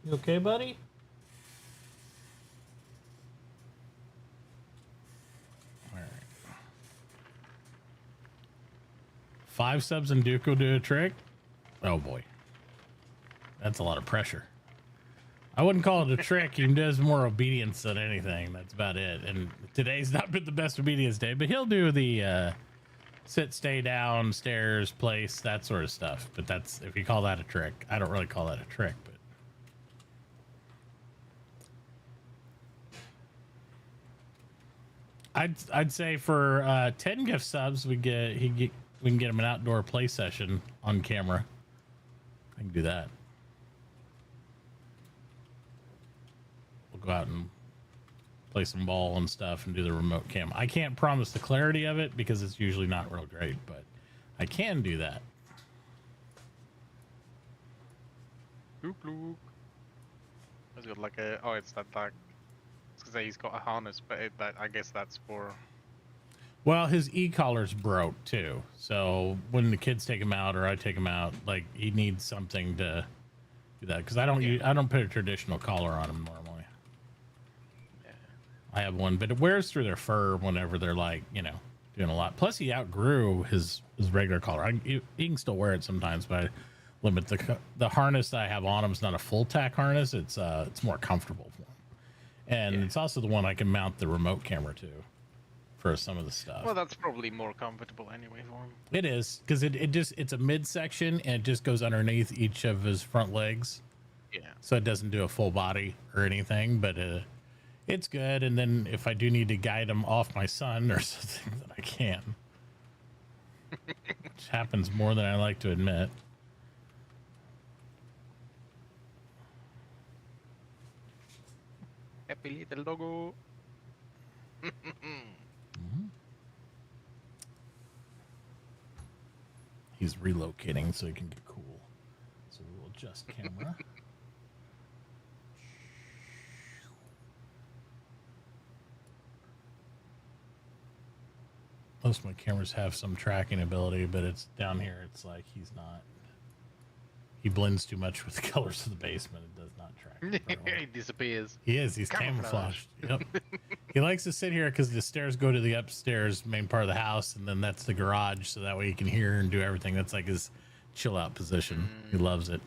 You okay, buddy? All right. 5 subs and Duke will do a trick. Oh boy, that's a lot of pressure. I wouldn't call it a trick. He does more obedience than anything. That's about it. And today's not been the best obedience day, but he'll do the sit, stay down, stairs, place, that sort of stuff. But that's, if you call that a trick, I don't really call that a trick. But I'd say for 10 gift subs, we can get him an outdoor play session on camera. I can do that. We'll go out and play some ball and stuff and do the remote cam. I can't promise the clarity of it because it's usually not real great, but I can do that. Look, look. He's got like a. Oh, it's that dark. Because he's got a harness, but I guess that's for. Well, his e-collar's broke too. So when the kids take him out or I take him out, like he needs something to do that. Because I don't put a traditional collar on him normally. Yeah. I have one, but it wears through their fur whenever they're like, doing a lot. Plus, he outgrew his regular collar. He can still wear it sometimes, but I limit the harness that I have on him is not a full tack harness. It's more comfortable for him, and it's also the one I can mount the remote camera to for some of the stuff. Well, that's probably more comfortable anyway for him. It is, because it's a midsection and it just goes underneath each of his front legs. Yeah. So it doesn't do a full body or anything, but it's good. And then if I do need to guide him off my son or something, then I can. Which happens more than I like to admit. Happy little doggo. He's relocating so he can get cool. So we'll adjust camera. Most of my cameras have some tracking ability, but it's down here. It's like he's He blends too much with the colors of the basement. It does not track. very well. He disappears. He is. He's camouflaged. Yep. He likes to sit here because the stairs go to the upstairs main part of the house, and then that's the garage, so that way he can hear and do everything. That's like his chill out position. He loves it.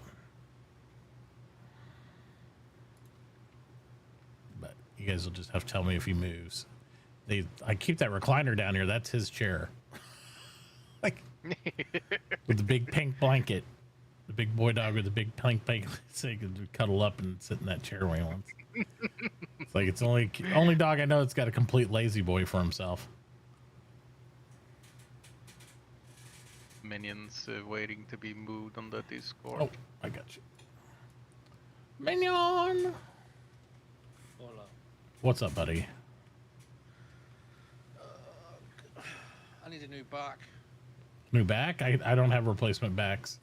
But you guys will just have to tell me if he moves. I keep that recliner down here. That's his chair. Like with the big pink blanket. The big boy dog with the big pink blanket, so he can cuddle up and sit in that chair when he wants. It's like it's only dog I know that's got a complete lazy boy for himself. Minions waiting to be moved on the Discord. Oh, I got you. Minion! Hola. What's up, buddy? I need a new back. New back? I don't have replacement backs.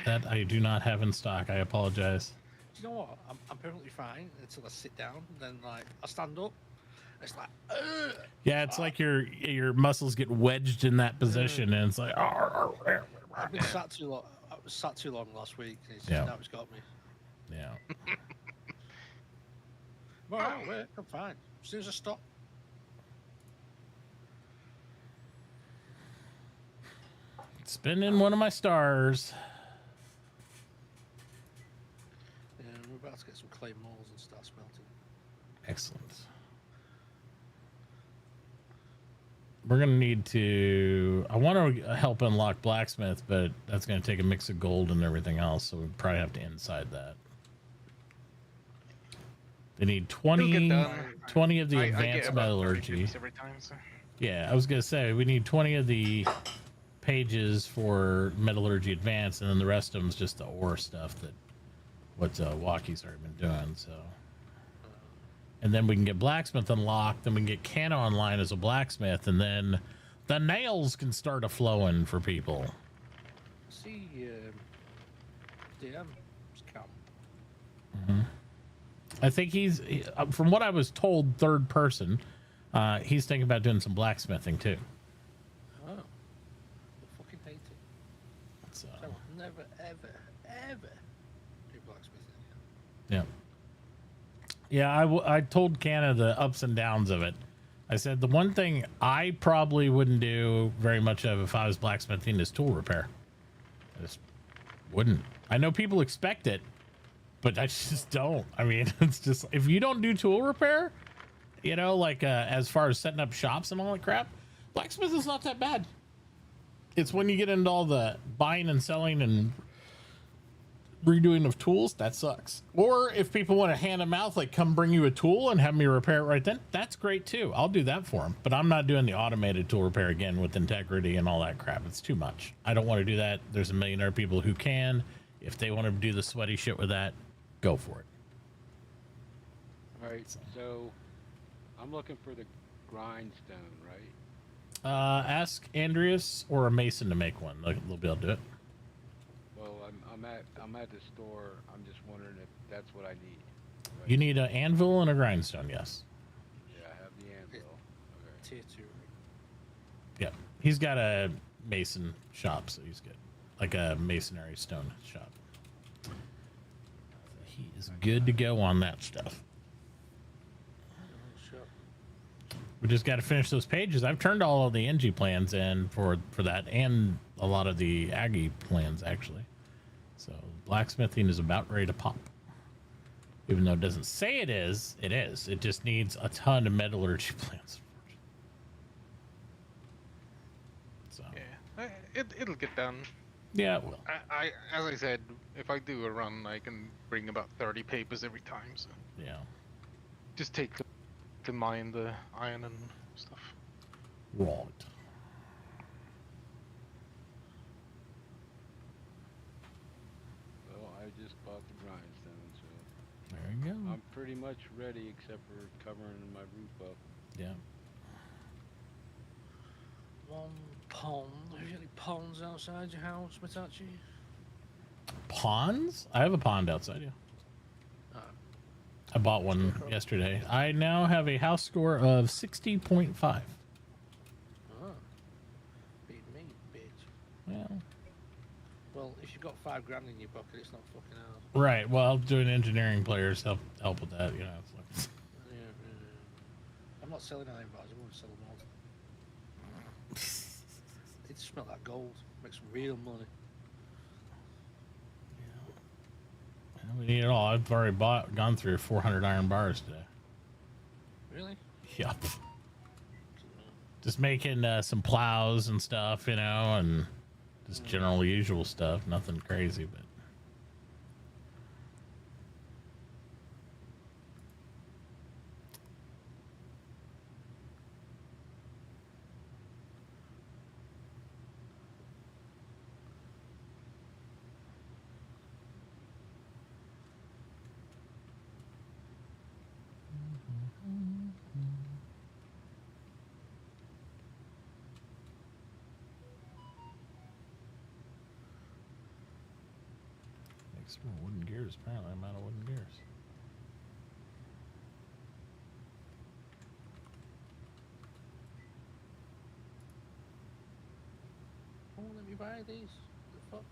That I do not have in stock. I apologize. Do you know what? I'm perfectly fine until I sit down. Then like I stand up. It's like. Yeah, it's like your muscles get wedged in that position, and it's like. I've been sat too long. I was sat too long last week. And it's just, now it's got me. Yeah. Well, I'll wait. I'm fine. As soon as I stop. Spinning one of my stars. Yeah, we're about to get some clay molds and start smelting. Excellent. We're gonna need to. I want to help unlock blacksmith, but that's gonna take a mix of gold and everything else. So we probably have to inside that. They need 20 of the advanced metallurgy. Every time, so. Yeah, I was gonna say we need 20 of the pages for metallurgy advanced, and then the rest of them is just the ore stuff that what Walkie's already been doing. So, and then we can get blacksmith unlocked, then we can get Canna online as a blacksmith, and then the nails can start a flowing for people. See, DM just come. Mm-hmm. I think he's, from what I was told, third person. He's thinking about doing some blacksmithing too. Oh, I fucking hate it. So I will never, ever do blacksmithing. yeah. Yeah, I told Canna the ups and downs of it. I said the one thing I probably wouldn't do very much of if I was blacksmithing is tool repair. I just wouldn't. I know people expect it, but I just don't. I mean, it's just, if you don't do tool repair, you know, like as far as setting up shops and all that crap, blacksmith is not that bad. It's when you get into all the buying and selling and redoing of tools, that sucks. Or if people want to hand them out, like come bring you a tool and have me repair it right then, that's great too. I'll do that for them. But I'm not doing the automated tool repair again with integrity and all that crap. It's too much. I don't want to do that. There's a million other people who can. If they want to do the sweaty shit with that, go for it. All right, so I'm looking for the grindstone, right? Ask Andreas or a mason to make one. They'll be able to do it. Well, I'm at the store. I'm just wondering if that's what I need. Right? You need an anvil and a grindstone, yes. Yeah, I have the anvil. Okay. Tier 2. Yeah, he's got a mason shop, so he's good. Like a masonry stone shop. He is good to go on that stuff. We just got to finish those pages. I've turned all of the NG plans in for that, and a lot of the Aggie plans actually. So blacksmithing is about ready to pop. Even though it doesn't say it is, it is. It just needs a ton of metallurgy plans. So Yeah, it'll get done. Yeah, it will. I as I said, if I do a run, I can bring about 30 papers every time. So yeah, just take to mine the iron and stuff. Right. Well, I just bought the grindstone, so There you go. I'm pretty much ready except for covering my roof up. Yeah. One pond. Have you got any ponds outside your house, Mitachi? Ponds? I have a pond outside, yeah. I bought one yesterday. I now have a house score of 60.5. Oh. Beat me, bitch. Well, Well, if you've got $5,000 in your pocket, it's not fucking hard. Right. Well, doing engineering players help with that. You know. It's like, Yeah. I'm not selling any bars. I won't sell them all. It smell like gold. Make some real money. we need it all. I've already gone through 400 iron bars today. Really? Yep. Just making some plows and stuff, you know, and just general usual stuff. Nothing crazy, but. Makes more wooden gears. Apparently, I'm out of wooden gears. Oh, let me buy these. The fuck?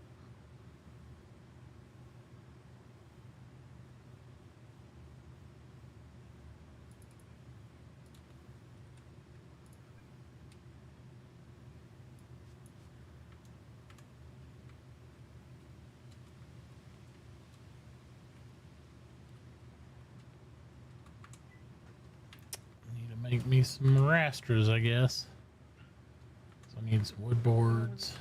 Need to make me some rasters, I guess. So I need some wood boards.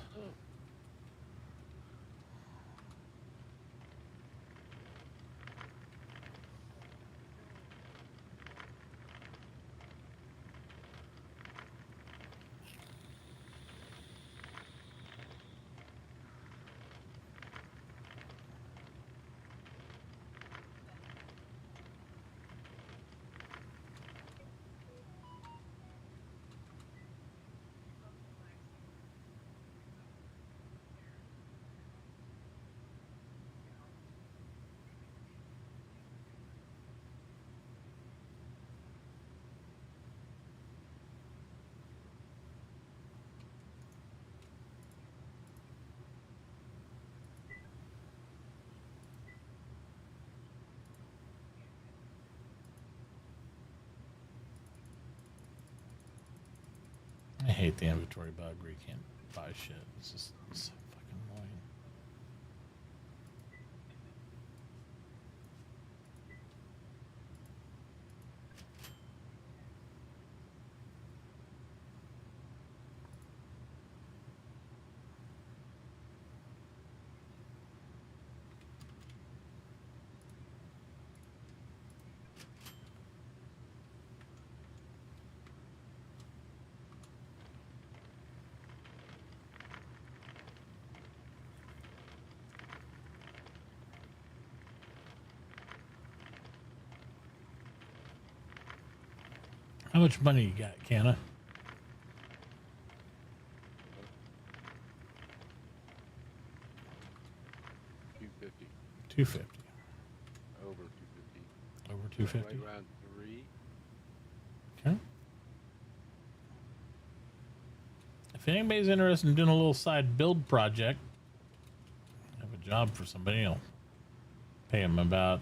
I hate the inventory bug where you can't buy shit. It's just so fucking annoying. How much money you got, Canna? $250. 250. Over 250. Over 250. Right around 3. Okay. If anybody's interested in doing a little side build project, have a job for somebody, I'll pay them about,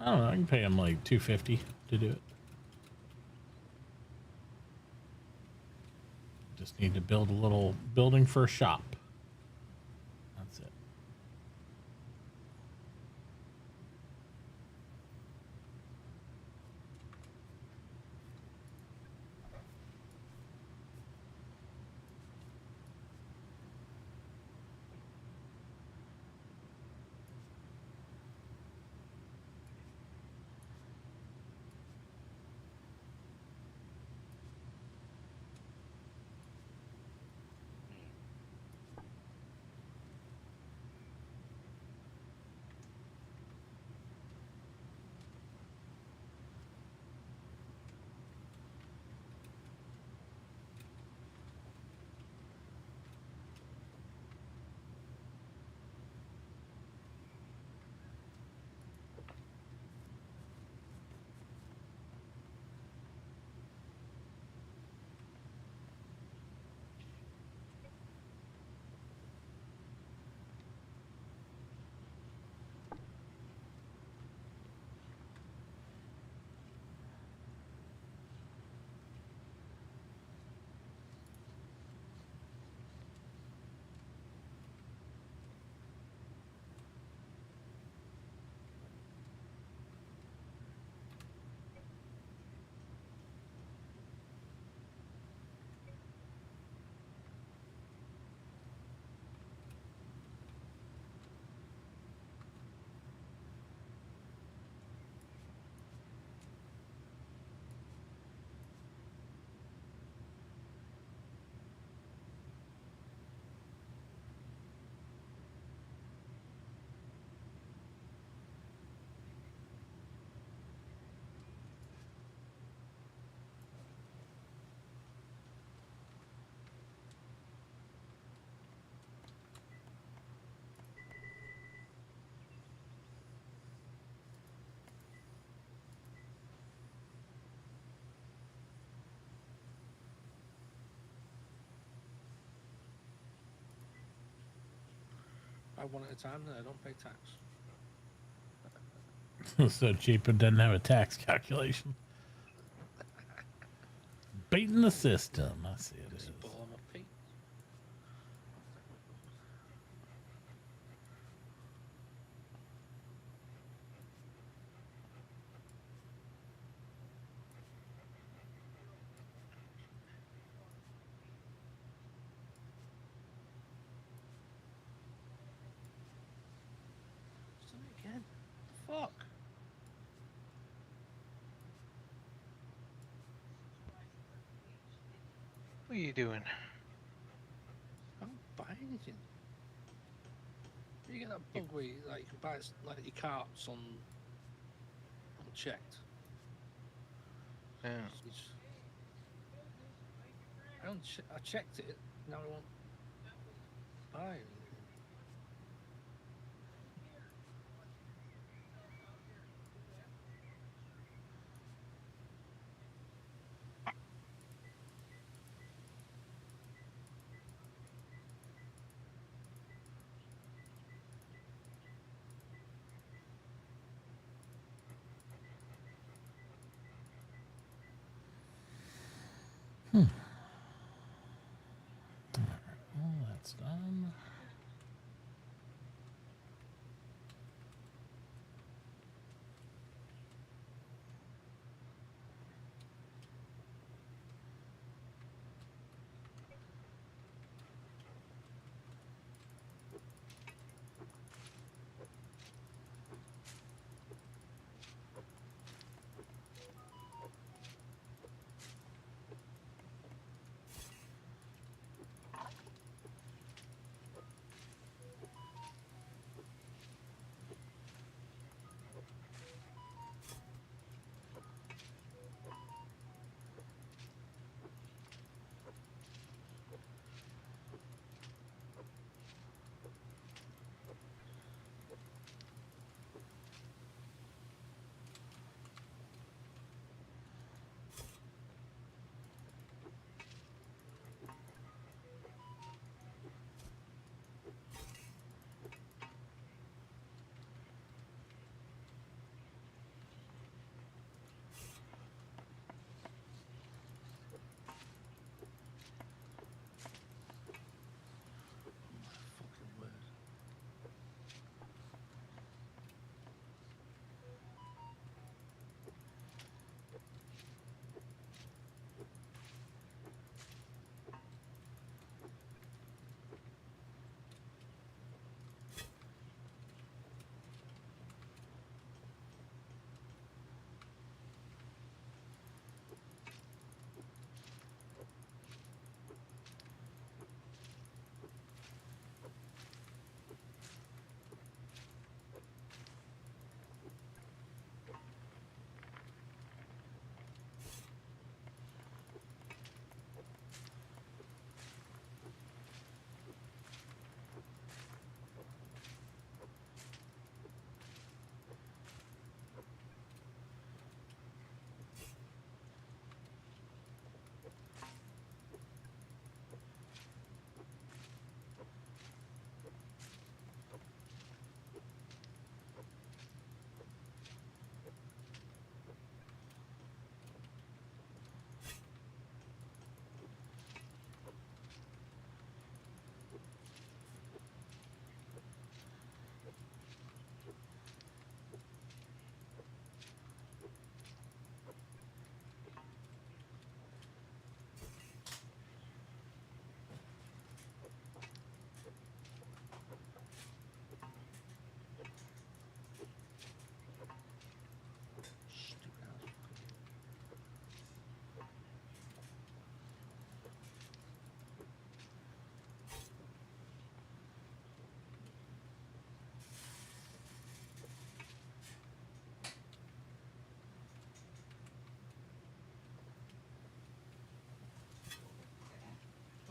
I don't know, I can pay them like 250 to do it. Just need to build a little building for a shop. That's it. buy one at a time, then I don't pay tax. So cheap it doesn't have a tax calculation. Beating the system. I see it is. Born up Pete. Again? Fuck. What are you doing? I don't buy anything. You get that bug where you, like, you can buy like your carts on unchecked. Yeah. I checked it. Now I won't buy anything. Well, that's done.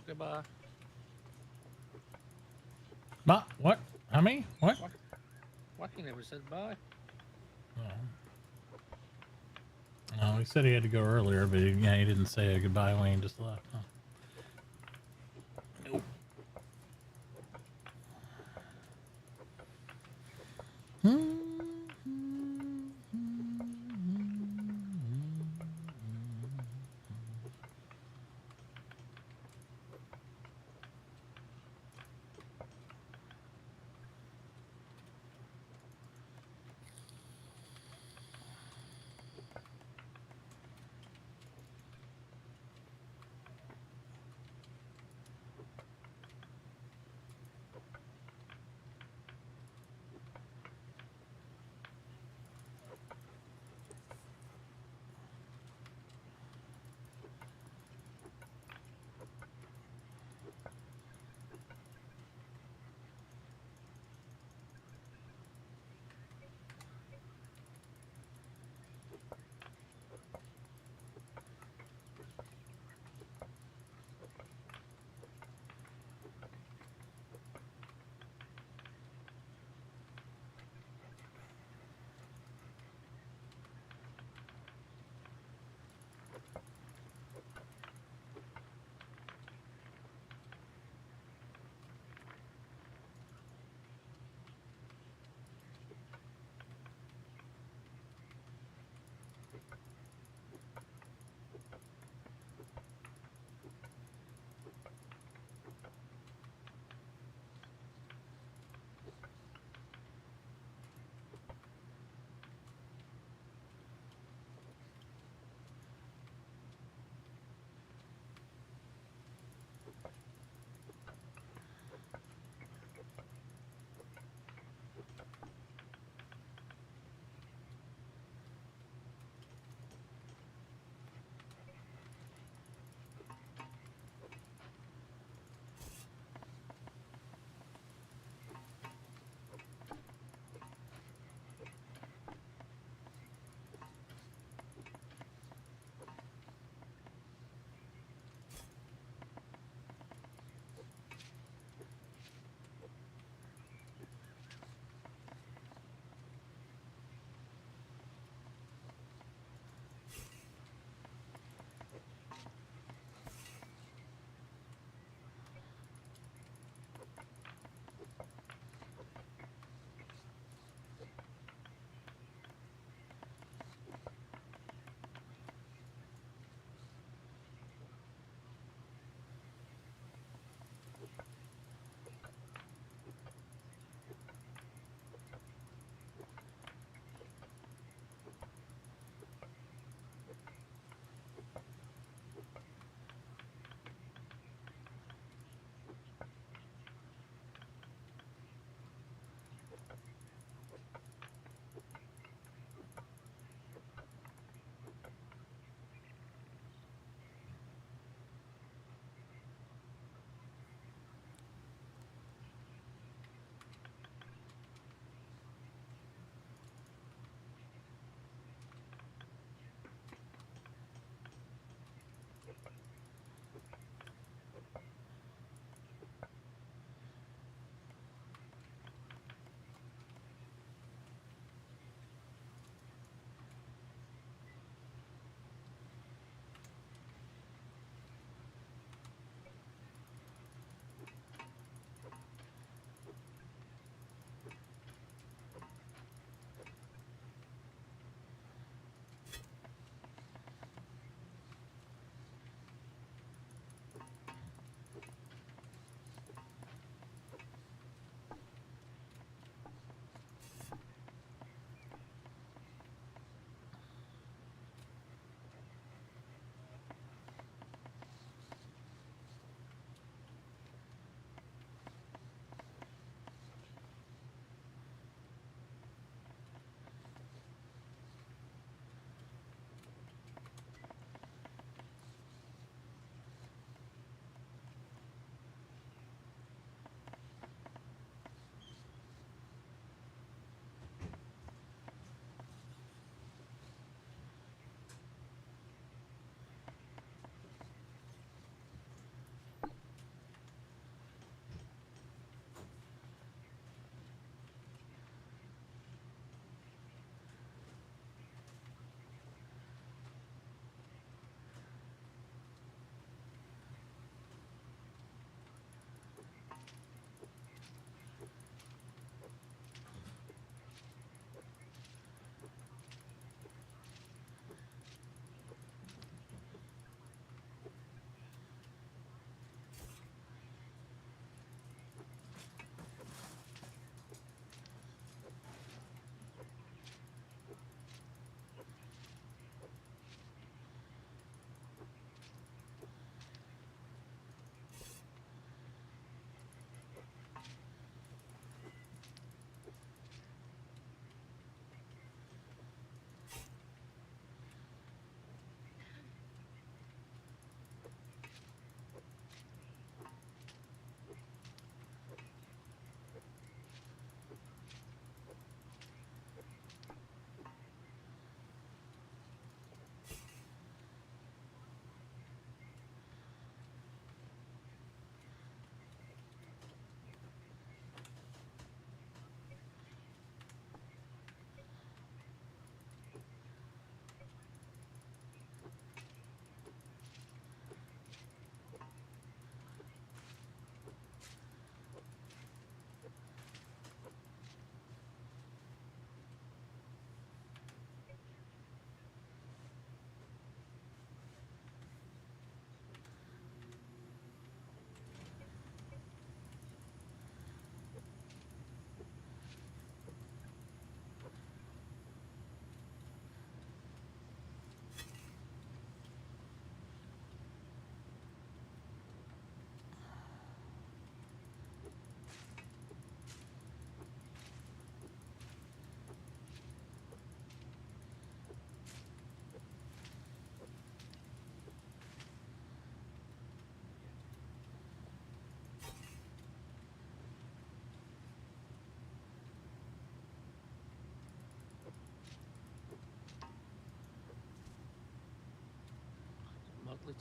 Okay, bye. Not what? How many? What? Wacky never said bye. Oh, he said he had to go earlier, but he didn't say a goodbye when he just left. Huh? Nope.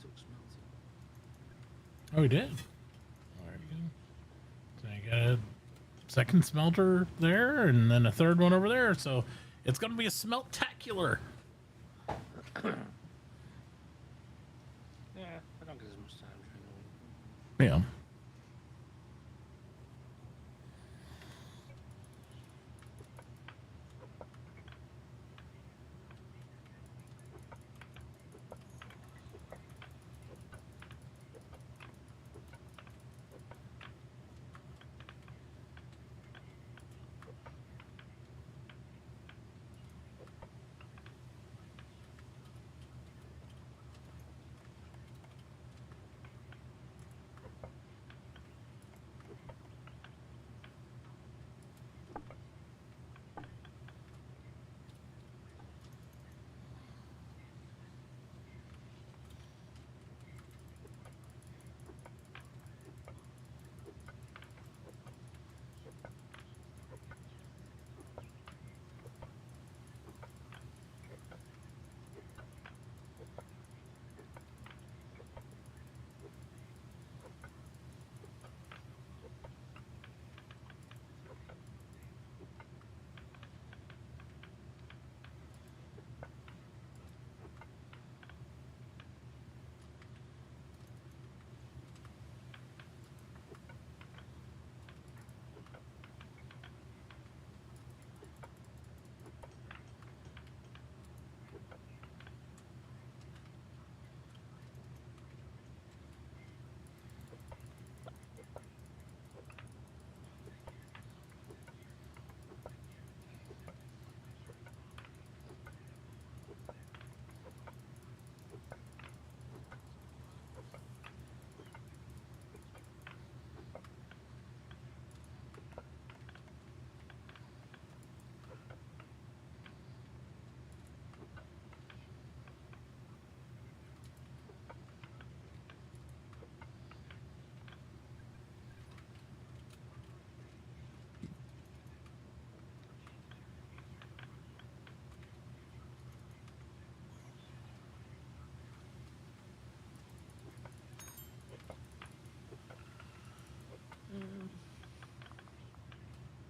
took smelting. Oh, he did. There you go. So you got a second smelter there, and then a third one over there. So it's going to be a smeltacular. Yeah, I don't get as much time during the week. Yeah.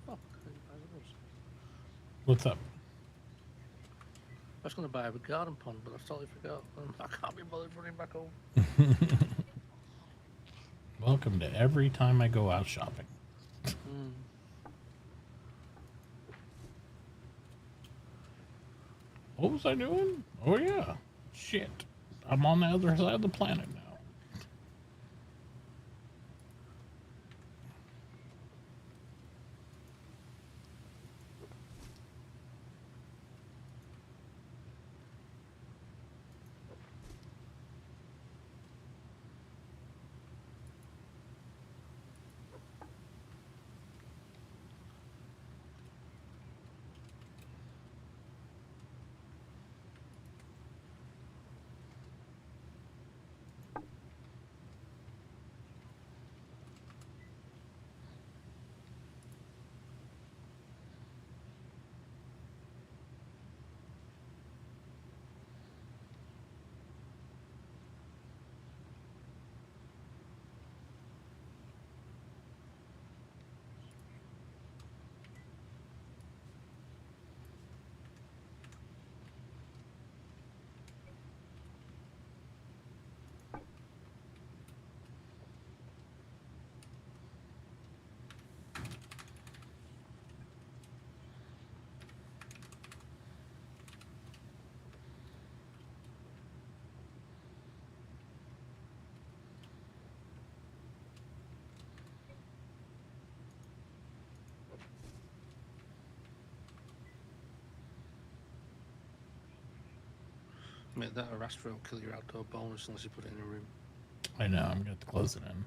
Fuck, I didn't buy those. What's up? I was going to buy a garden pond, but I totally forgot. I can't be bothered running back home. Welcome to every time I go out shopping. What was I doing? Oh, yeah. Shit. I'm on the other side of the planet now. Mate, that Arastra will kill your outdoor bonus unless you put it in a room. I know. I'm going to have to close it in.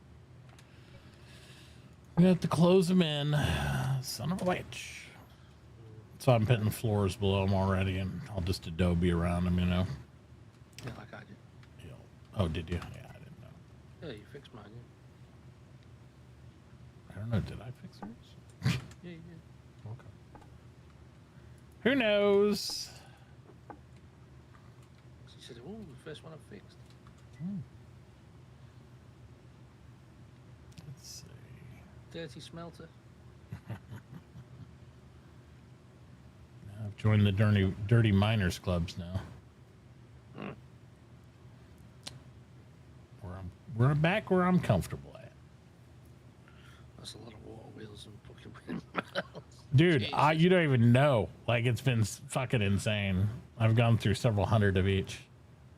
I'm going to have to close them in. Son of a witch. So I'm putting the floors below them already, and I'll just adobe around them, you know. Yeah, like I did. Yeah. Oh, did you? Yeah, I didn't know. Yeah, you fixed mine, I don't know. Did I fix yours? yeah. Yeah, you did. Okay. Who knows? She said, oh, the first one I fixed. dirty smelter. I've joined the dirty miners clubs now. We're back where I'm comfortable at. That's a lot of water wheels and fucking windmills. Dude, Jesus. you don't even know. Like, it's been fucking insane. I've gone through several hundred of each.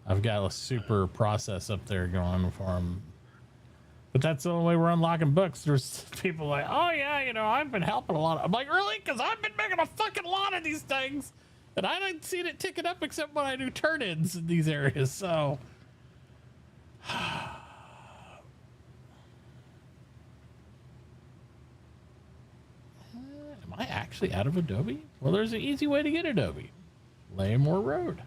I've got a super process up there going for them. But that's the only way we're unlocking books. There's people like, oh yeah, you know, I've been helping a lot. I'm like, really? Because I've been making a fucking lot of these things. And I didn't see it ticking up except when I do turn-ins in these areas. So... Am I actually out of Adobe? Well, there's an easy way to get Adobe. Lay more road.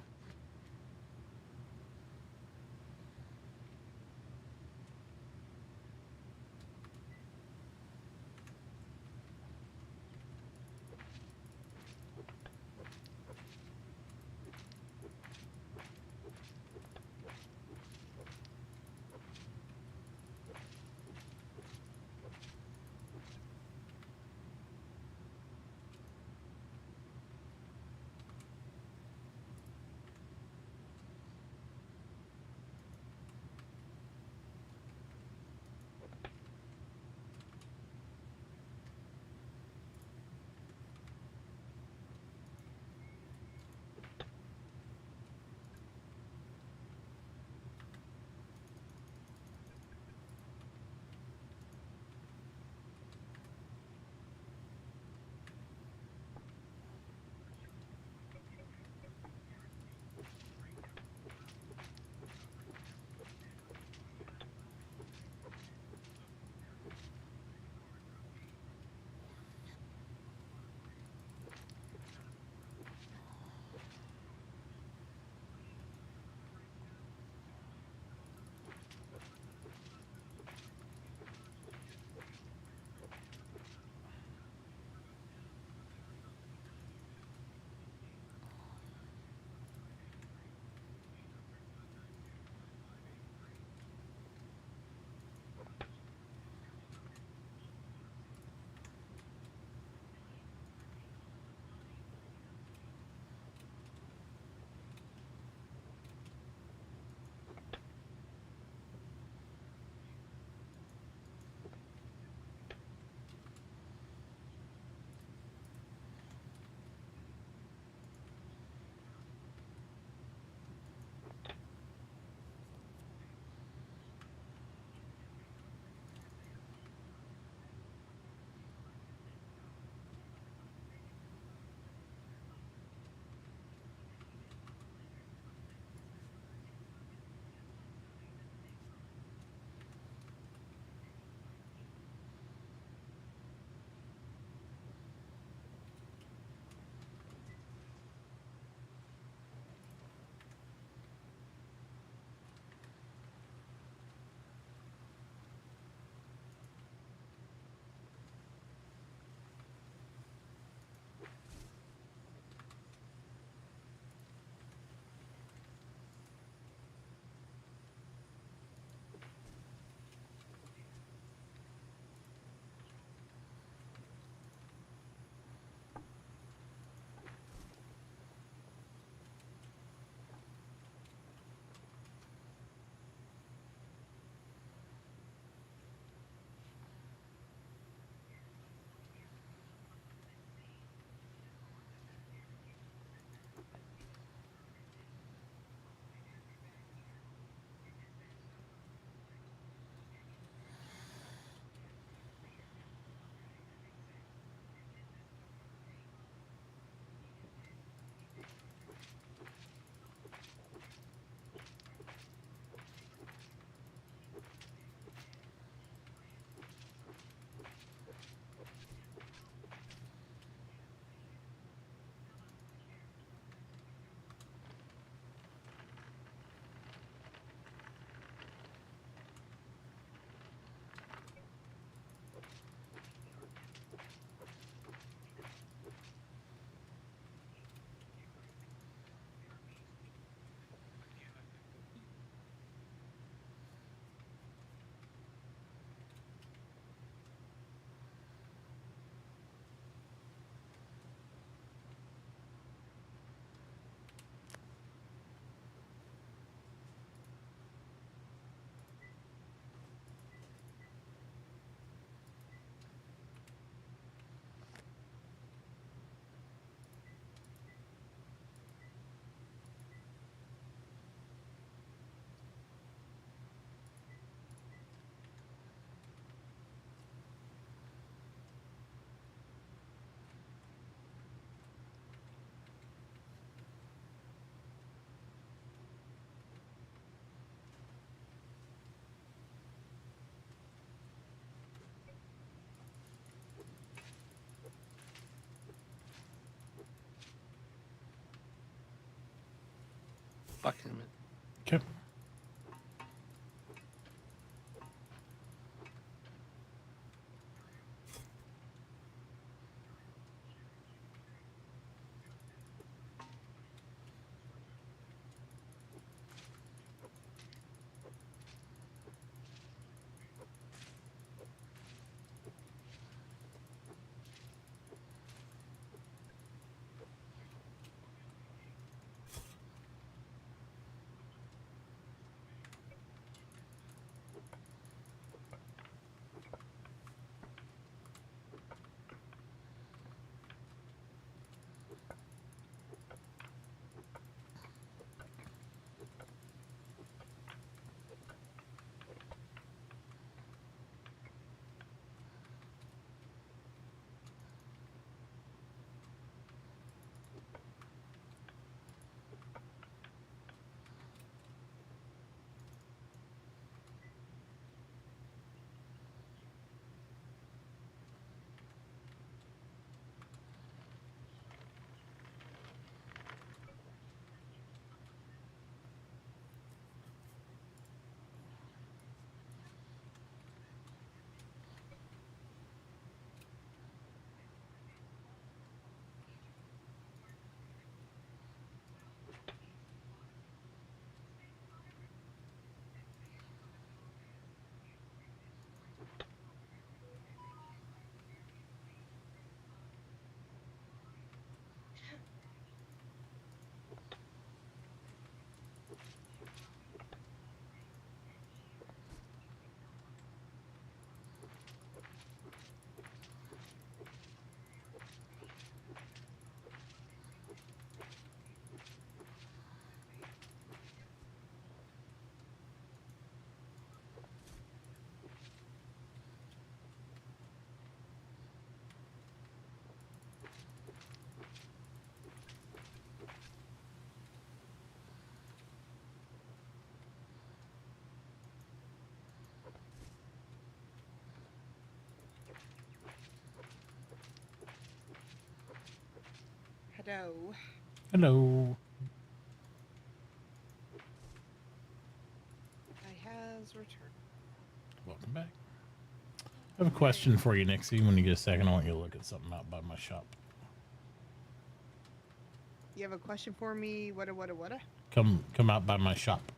Back in a minute. Okay. Hello. Hello. I has returned. Welcome back. I have a question for you, Nixie. When you get a second, I want you to look at something out by my shop. You have a question for me? What? Come out by my shop.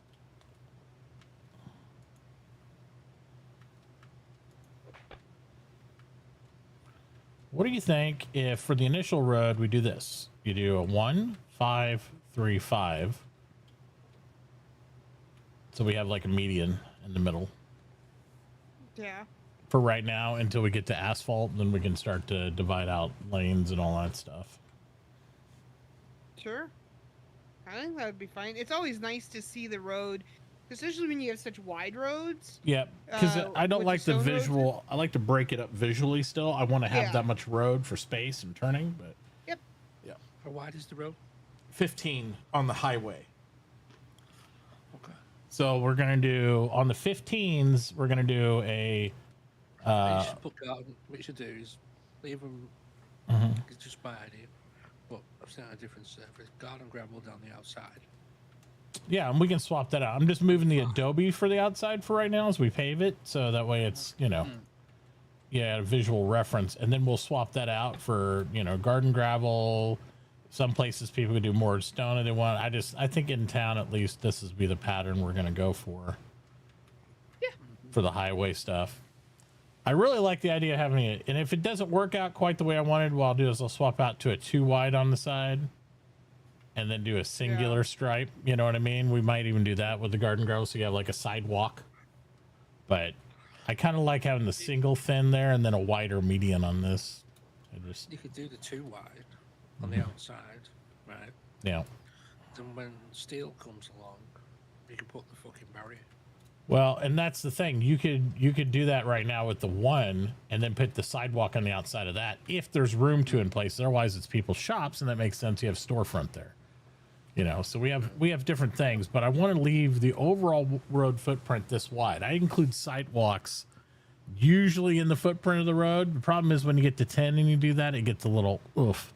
What do you think if for the initial road we do this? You do a 1, 5, 3, 5. So we have like a median in the middle. Yeah. For right now until we get to asphalt, then we can start to divide out lanes and all that stuff. Sure. I think that would be fine. It's always nice to see the road, especially when you have such wide roads. Yeah, because I don't with like the stone roads. visual. I like to break it up visually still. I want to have Yeah. that much road for space and turning, but Yep. yeah. How wide is the road? 15 on the highway. Okay. So we're going to do, on the 15s, we're going to do a... You should put garden. What you should do is leave them. It's just my idea, but I've seen a different surface. Garden gravel down the outside. Yeah, and we can swap that out. I'm just moving the Adobe for the outside for right now as we pave it. So that way it's, you know, yeah, a visual reference. And then we'll swap that out for, you know, garden gravel. Some places people could do more stone if they want. I think in town, at least, this is be the pattern we're going to go for. Yeah. For the highway stuff. I really like the idea of having it. And if it doesn't work out quite the way I wanted, what I'll do is I'll swap out to a 2 wide on the side. And then do a singular stripe. You know what I mean? We might even do that with the garden gravel, so you have like a sidewalk. But I kind of like having the single thin there and then a wider median on this. You could do the 2 wide on the outside, right? Yeah. Then when steel comes along, you can put the fucking barrier. Well, and that's the thing. You could do that right now with the 1 and then put the sidewalk on the outside of that if there's room to in place. Otherwise, it's people's shops, and that makes sense. You have storefront there. You know, so we have different things, but I want to leave the overall road footprint this wide. I include sidewalks usually in the footprint of the road. The problem is when you get to 10 and you do that, it gets a little oof.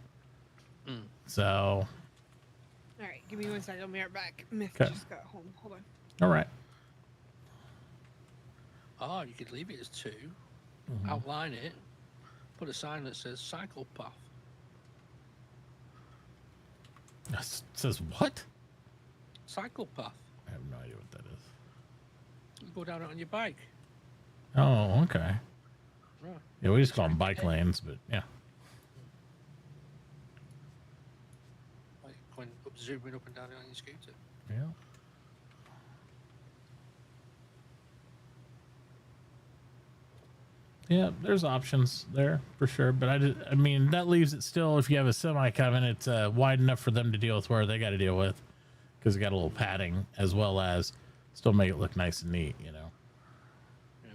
So. All right. Give me 1 second. I'll be right back. Myth 'Kay. just got home. Hold on. All right. Oh, you could leave it as 2, Mhm. outline it, put a sign that says cycle path. It says what? Cycle path. I have no idea what that is. You go down it on your bike. Oh, okay. Right. Yeah, we just call them bike lanes, but yeah. Like going up, zooming up and down it on your scooter. Yeah. Yeah, there's options there for sure, but I mean, that leaves it still. If you have a semi coming, it's wide enough for them to deal with where they got to deal with, because it got a little padding as well as still make it look nice and neat, you know. Yeah.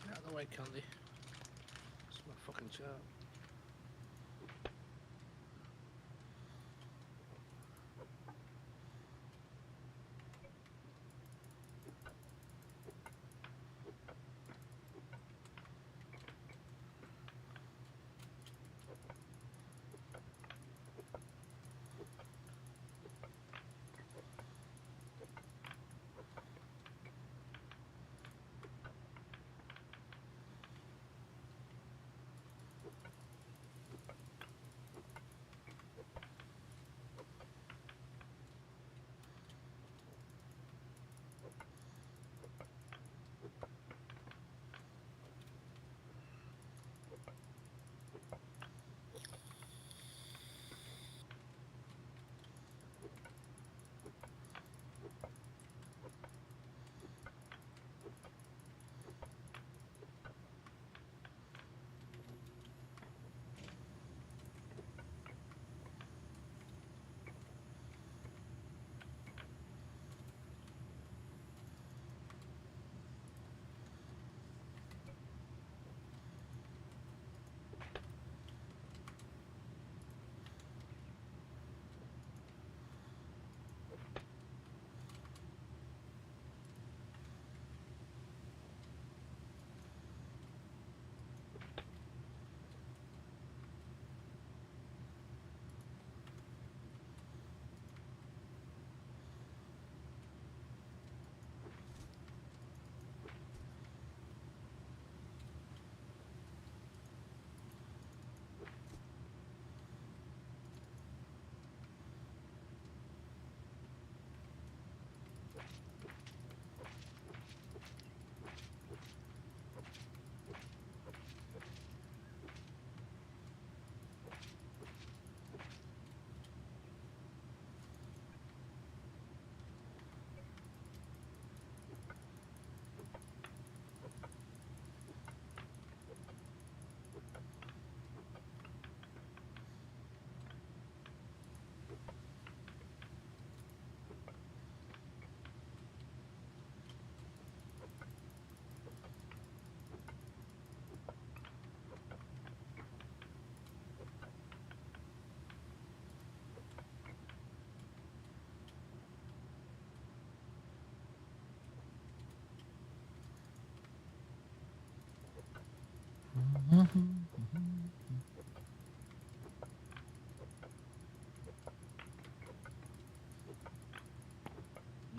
Get out of the way, Candy. It's my fucking job.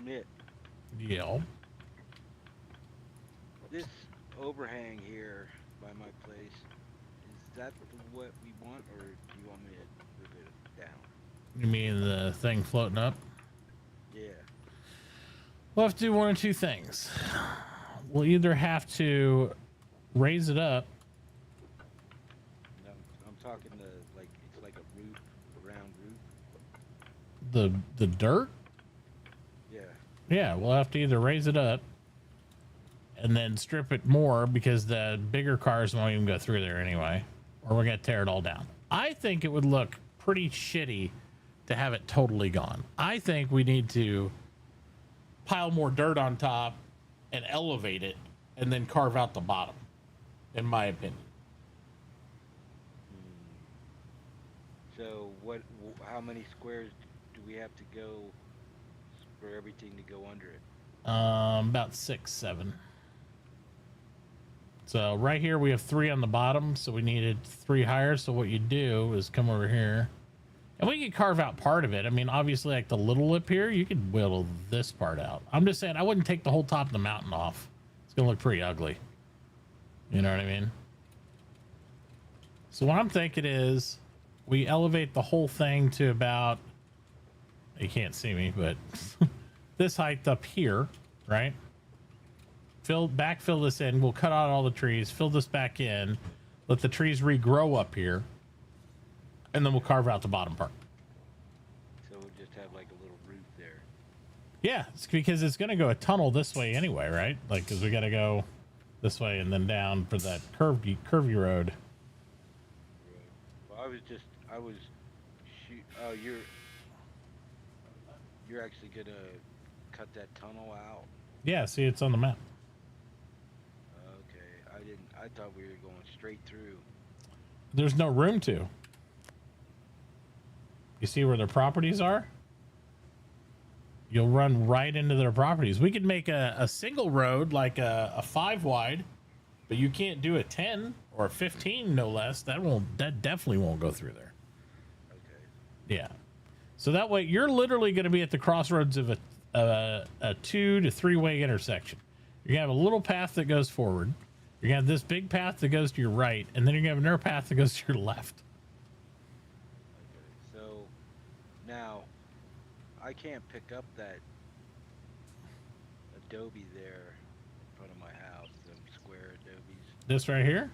Mitt, Yeah. this overhang here by my place, is that what we want, or do you want me to move it down? You mean the thing floating up? Yeah. We'll have to do one or two things. We'll either have to raise it up. No, I'm talking the, like, it's like a roof, a round roof. The dirt? Yeah. Yeah, we'll have to either raise it up and then strip it more because the bigger cars won't even go through there anyway, or we're gonna tear it all down. I think it would look pretty shitty to have it totally gone. I think we need to pile more dirt on top and elevate it and then carve out the bottom, in my opinion. So what? How many squares do we have to go for everything to go under it? About 6, 7. So right here we have 3 on the bottom, so we needed 3 higher. So what you do is come over here, and we can carve out part of it. I mean, obviously, like the little lip here, you could whittle this part out. I'm just saying, I wouldn't take the whole top of the mountain off. It's gonna look pretty ugly. You know what I mean? So what I'm thinking is, we elevate the whole thing to about, you can't see me, but this height up here, right? Backfill this in. We'll cut out all the trees, fill this back in, let the trees regrow up here, and then we'll carve out the bottom part. So we'll just have like a little roof there. Yeah, it's because it's going to go a tunnel this way anyway, right? Like, because we got to go this way and then down for that curvy road. Well, I was oh, you're actually gonna cut that tunnel out? Yeah, see, it's on the map. Okay, I thought we were going straight through. There's no room to. You see where their properties are? You'll run right into their properties. We could make a single road, like a 5 wide, but you can't do a 10 or a 15, no less. That definitely won't go through there. Okay. Yeah. So that way, you're literally going to be at the crossroads of a 2 to 3 way intersection. You're going to have a little path that goes forward. You're going to have this big path that goes to your right, and then you're going to have another path that goes to your left. Okay. So now I can't pick up that adobe there in front of my house, them square adobes. This right here?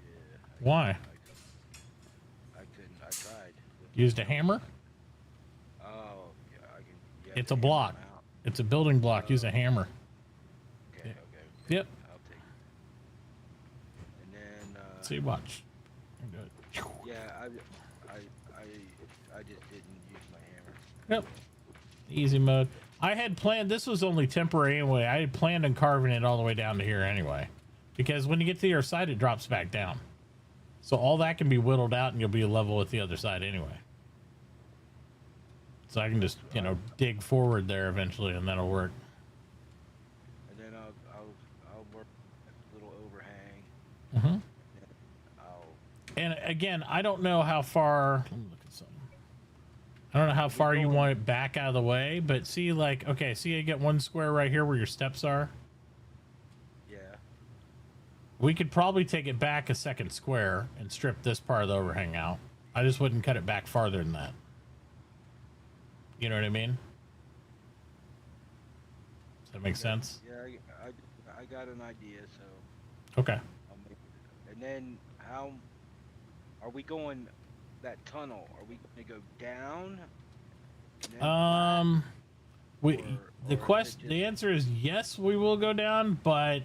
Yeah. Why? I couldn't. I tried. Used a hammer? Oh, yeah, I can. Yeah, It's a block. It's a building block. Use a hammer. Okay, Yeah. okay. Yep. I'll take it. And then. See, watch. Yeah, I just didn't use my hammer. Yep. Easy mode. I had planned, this was only temporary anyway. I had planned on carving it all the way down to here anyway. Because when you get to the other side, it drops back down. So all that can be whittled out and you'll be level with the other side anyway. So I can just, dig forward there eventually and that'll work. And then I'll work a little overhang. Mm-hmm. I'll And again, I don't know how far, let me look at something. I don't know how far you want it back out of the way, but see, like, okay, see you get one square right here where your steps are? Yeah. We could probably take it back a second square and strip this part of the overhang out. I just wouldn't cut it back farther than that. You know what I mean? Does that make sense? Yeah, I got an idea, so. Okay. I'll make it. And then how are we going that tunnel? Are we going to go down? And then The answer is yes, we will go down, but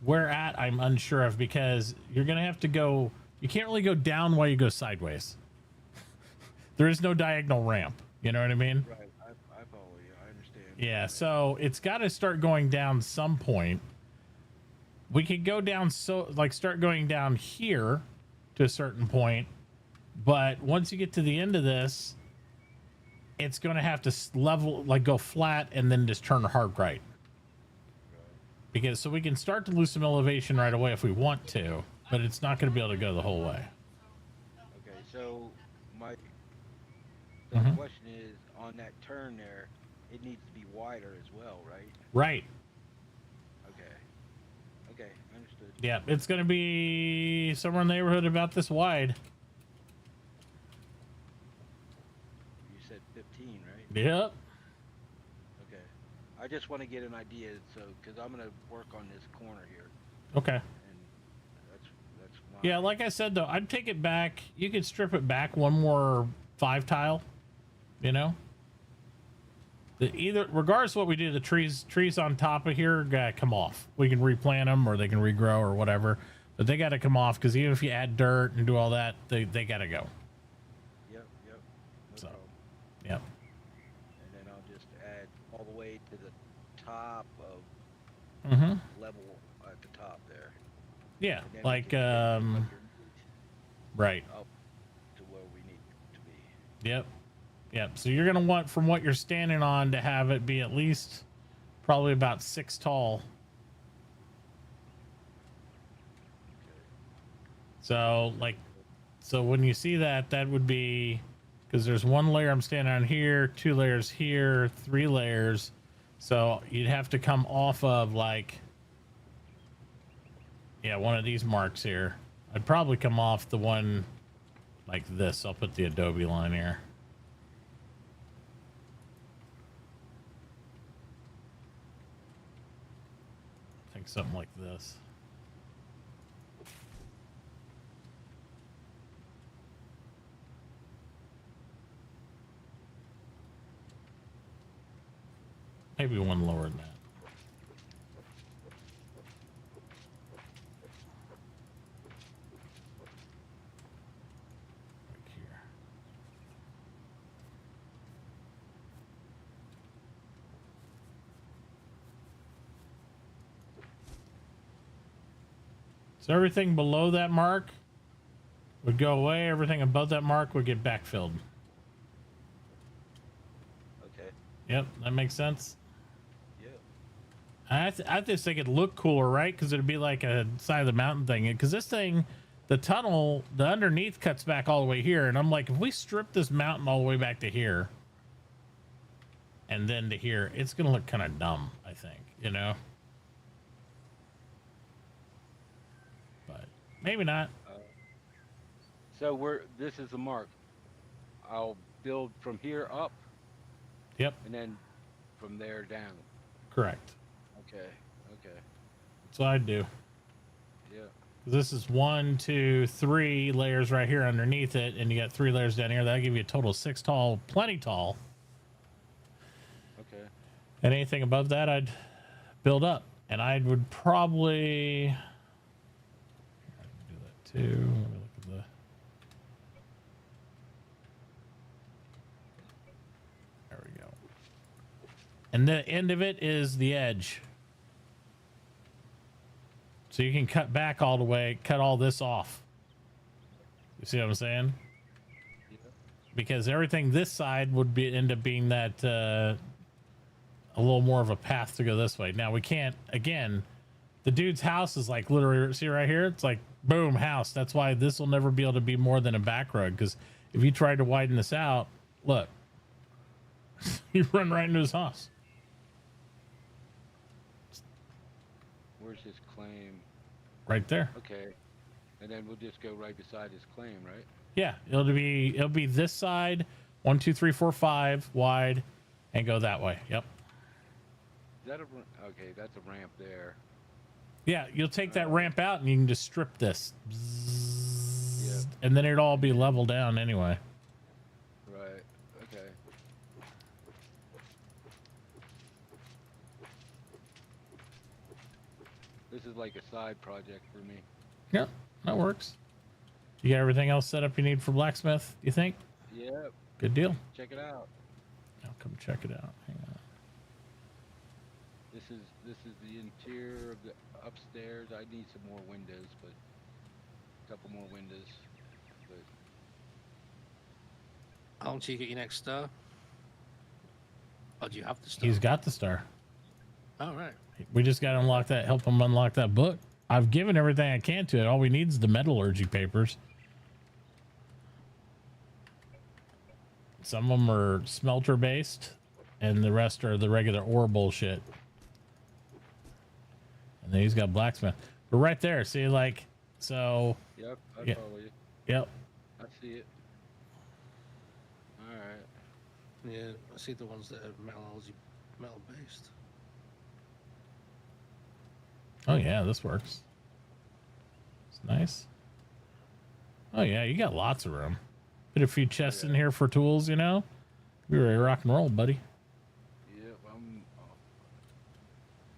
where at I'm unsure of because you're gonna have to go. You can't really go down while you go sideways. There is no diagonal ramp. You know what I mean? Right. I follow you. I understand. Yeah. So it's got to start going down some point. We could go down start going down here to a certain point, but once you get to the end of this, it's going to have to level, like go flat and then just turn hard right. Because so we can start to lose some elevation right away if we want to. but it's not going to be able to go the whole way. Okay, so Mhm. the question is, on that turn there, it needs to be wider as well, right? Right. Okay. Okay, understood. Yeah, it's going to be somewhere in the neighborhood about this wide. You said 15, right? Yep. Okay. I just want to get an idea, so because I'm gonna work on this corner here, Okay. and that's my Yeah, like I said though, I'd take it back. You could strip it back one more 5 tile. You know. Either, regardless of what we do, the trees on top of here gotta come off. We can replant them, or they can regrow, or whatever. But they gotta come off because even if you add dirt and do all that, they gotta go. Yep. No So. problem. Yep. And then I'll just add all the way to the top of Mm-hmm. level at the top there. Yeah, And then we like can underneath right. up to where we need to be. Yep. Yep. So you're gonna want, from what you're standing on, to have it be at least probably about 6 tall. So so when you see that, that would be, because there's 1 layer I'm standing on here, 2 layers here, 3 layers. So you'd have to come off of one of these marks here. I'd probably come off the one like this. I'll put the Adobe line here. I think something like this. Maybe one lower than that. Right here. So everything below that mark would go away. Everything above that mark would get backfilled. Okay. Yep, that makes sense. Yeah. I just think it'd look cooler, right? Because it'd be like a side of the mountain thing. Because this thing, the tunnel, the underneath cuts back all the way here. And I'm like, if we strip this mountain all the way back to here and then to here, it's going to look kind of dumb, I think, you know? But maybe not. So this is the mark. I'll build from here up. Yep. And then from there down. Correct. Okay. That's what I'd do. Yeah. This is 1, 2, 3 layers right here underneath it, and you got 3 layers down here. That'll give you a total of 6 tall, plenty tall. Okay. And anything above that, I'd build up. And I would probably do that too. Let me look at the. There we go. And the end of it is the edge. So you can cut back all the way, cut all this off. You see what I'm saying? Yeah. Because everything this side would end up being that a little more of a path to go this way. Now we can't, again, the dude's house is like literally, see right here? It's like, boom, house. That's why this will never be able to be more than a back road. Because if you tried to widen this out, look, you run right into his house. Where's his claim? Right there. Okay. And then we'll just go right beside his claim, right? Yeah, it'll be this side, 1, 2, 3, 4, 5 wide, and go that way. Yep. Is that okay? That's a ramp there. Yeah, you'll take that ramp out and you can just strip this. Yeah. And then it'll all be leveled down anyway. Right. Okay. This is like a side project for me. Yep, that works. You got everything else set up you need for blacksmith, you think? Yep. Good deal. Check it out. I'll come check it out. Hang on. This is the interior of the upstairs. I need some more windows, but a couple more windows. But How long till you get your next star? Oh, do you have the star? He's got the star. All right. We just got to unlock that, help him unlock that book. I've given everything I can to it. All we need is the metallurgy papers. Some of them are smelter based, and the rest are the regular ore bullshit. And then he's got blacksmith. But right there, see, like, so. Yep, I Yeah. follow you. Yep. I see it. All right. Yeah, I see the ones that are metal based. Oh yeah, this works. It's nice. Oh yeah, you got lots of room. Put a few chests in here for tools, you know. Be ready to rock and roll, buddy. Yep, I'm.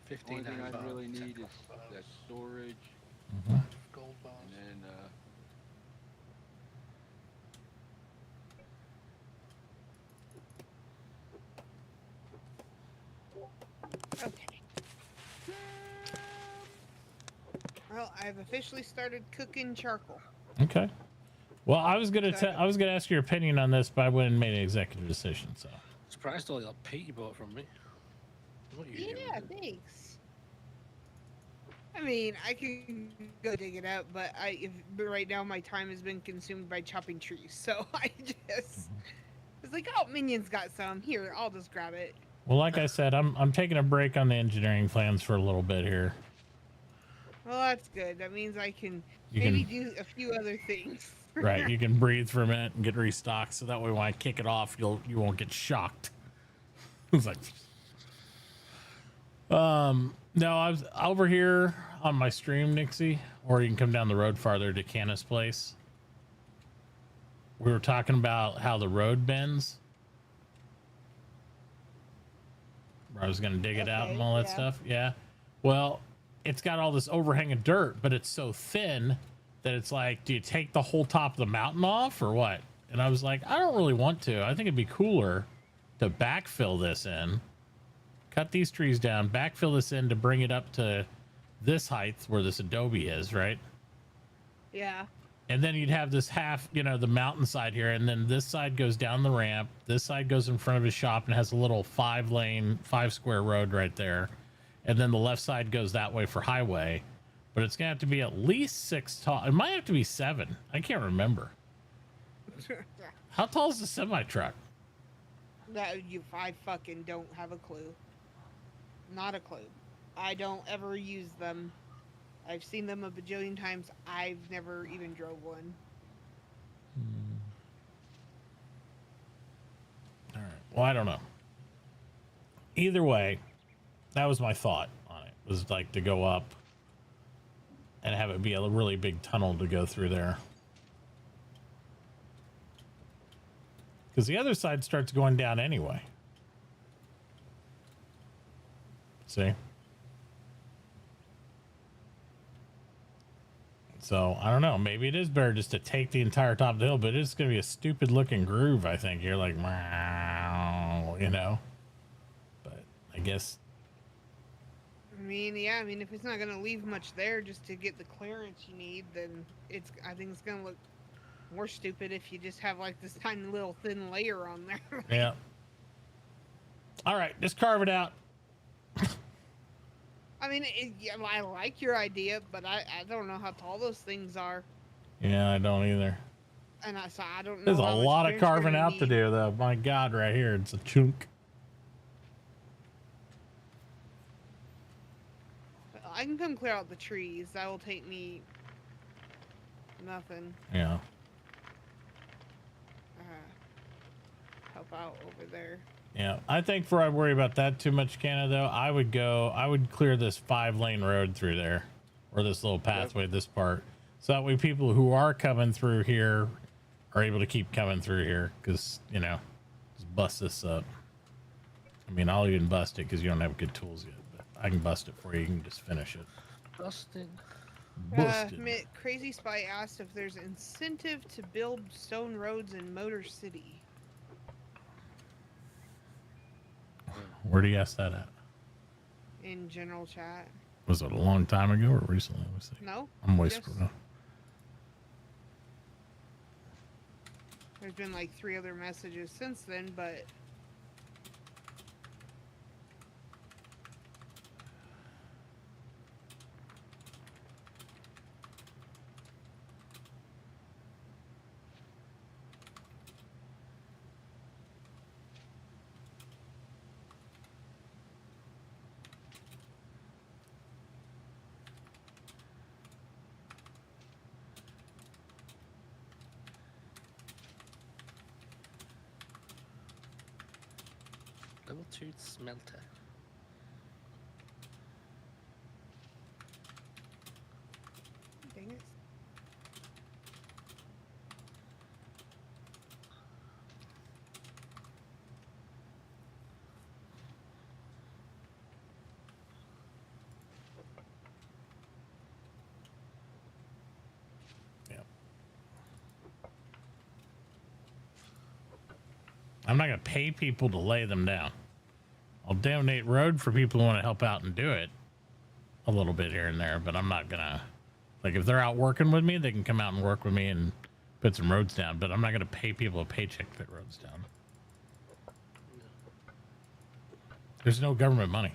$59 Only thing I really bars, need is $10 that storage, gold bars. and then Okay. Well, I've officially started cooking charcoal. Okay. Well, I was gonna So- I was gonna ask your opinion on this, but I went and made an executive decision. So Surprised all that peat you bought from me. What are you doing Yeah, with it? thanks. I mean, I can go dig it up, but but right now my time has been consumed by chopping trees, so I just was like, oh, Minion's got some. Here, I'll just grab it. well, like I said, I'm taking a break on the engineering plans for a little bit here. Well, that's good. That means I can You maybe can- do a few other things. Right, you can breathe for a minute and get restocked, so that way when I kick it off, you won't get shocked. It's like, no, I was over here on my stream, Nixie, or you can come down the road farther to Canis Place. We were talking about how the road bends. Where I was gonna dig it out and all that stuff. Yeah. Well, it's got all this overhang of dirt, but it's so thin that it's like, do you take the whole top of the mountain off or what? And I was like, I don't really want to. I think it'd be cooler to backfill this in, cut these trees down, backfill this in to bring it up to this height where this adobe is, right? Yeah. And then you'd have this half, you know, the mountainside here, and then this side goes down the ramp. This side goes in front of his shop and has a little 5 square road right there. And then the left side goes that way for highway. But it's gonna have to be at least 6 tall. It might have to be 7. I can't remember. How tall is the semi truck? I fucking don't have a clue. Not a clue. I don't ever use them. I've seen them a bajillion times. I've never even drove one. All right. Well, I don't know. Either way, that was my thought on it. Was like to go up and have it be a really big tunnel to go through there. Because the other side starts going down anyway. See? So, I don't know. Maybe it is better just to take the entire top of the hill, but it's going to be a stupid looking groove, I think. You're like, wow, you know? But I guess. I mean, yeah, I mean, if it's not going to leave much there just to get the clearance you need, then I think it's going to look more stupid if you just have like this tiny little thin layer on there. Yeah. All right, just carve it out. I mean, yeah, I like your idea, but I don't know how tall those things are. Yeah, I don't either. And I don't know. There's a how much lot of clearance you're carving gonna out to need. do, though. My God, right here, it's a chunk. I can come clear out the trees. That will take me nothing. Yeah. Help out over there. Yeah, I think before I worry about that too much, Canada, though, I would clear this 5-lane road through there, or this little pathway, this part, so that way people who are coming through here are able to keep coming through here, because, you know, just bust this up. I mean, I'll even bust it because you don't have good tools yet, but I can bust it for you. You can just finish it. Busted. Busted. Crazy Spy asked if there's incentive to build stone roads in Motor City. Where do you ask that at? In general chat. Was it a long time ago or recently? Let me see. No. I'm way just- screwed up. There's been like 3 other messages since then, but Double tooth smelter. Dang it. I'm not gonna pay people to lay them down. I'll donate road for people who want to help out and do it a little bit here and there, but I'm not gonna, like, if they're out working with me, they can come out and work with me and put some roads down, but I'm not gonna pay people a paycheck to put roads down. There's no government money.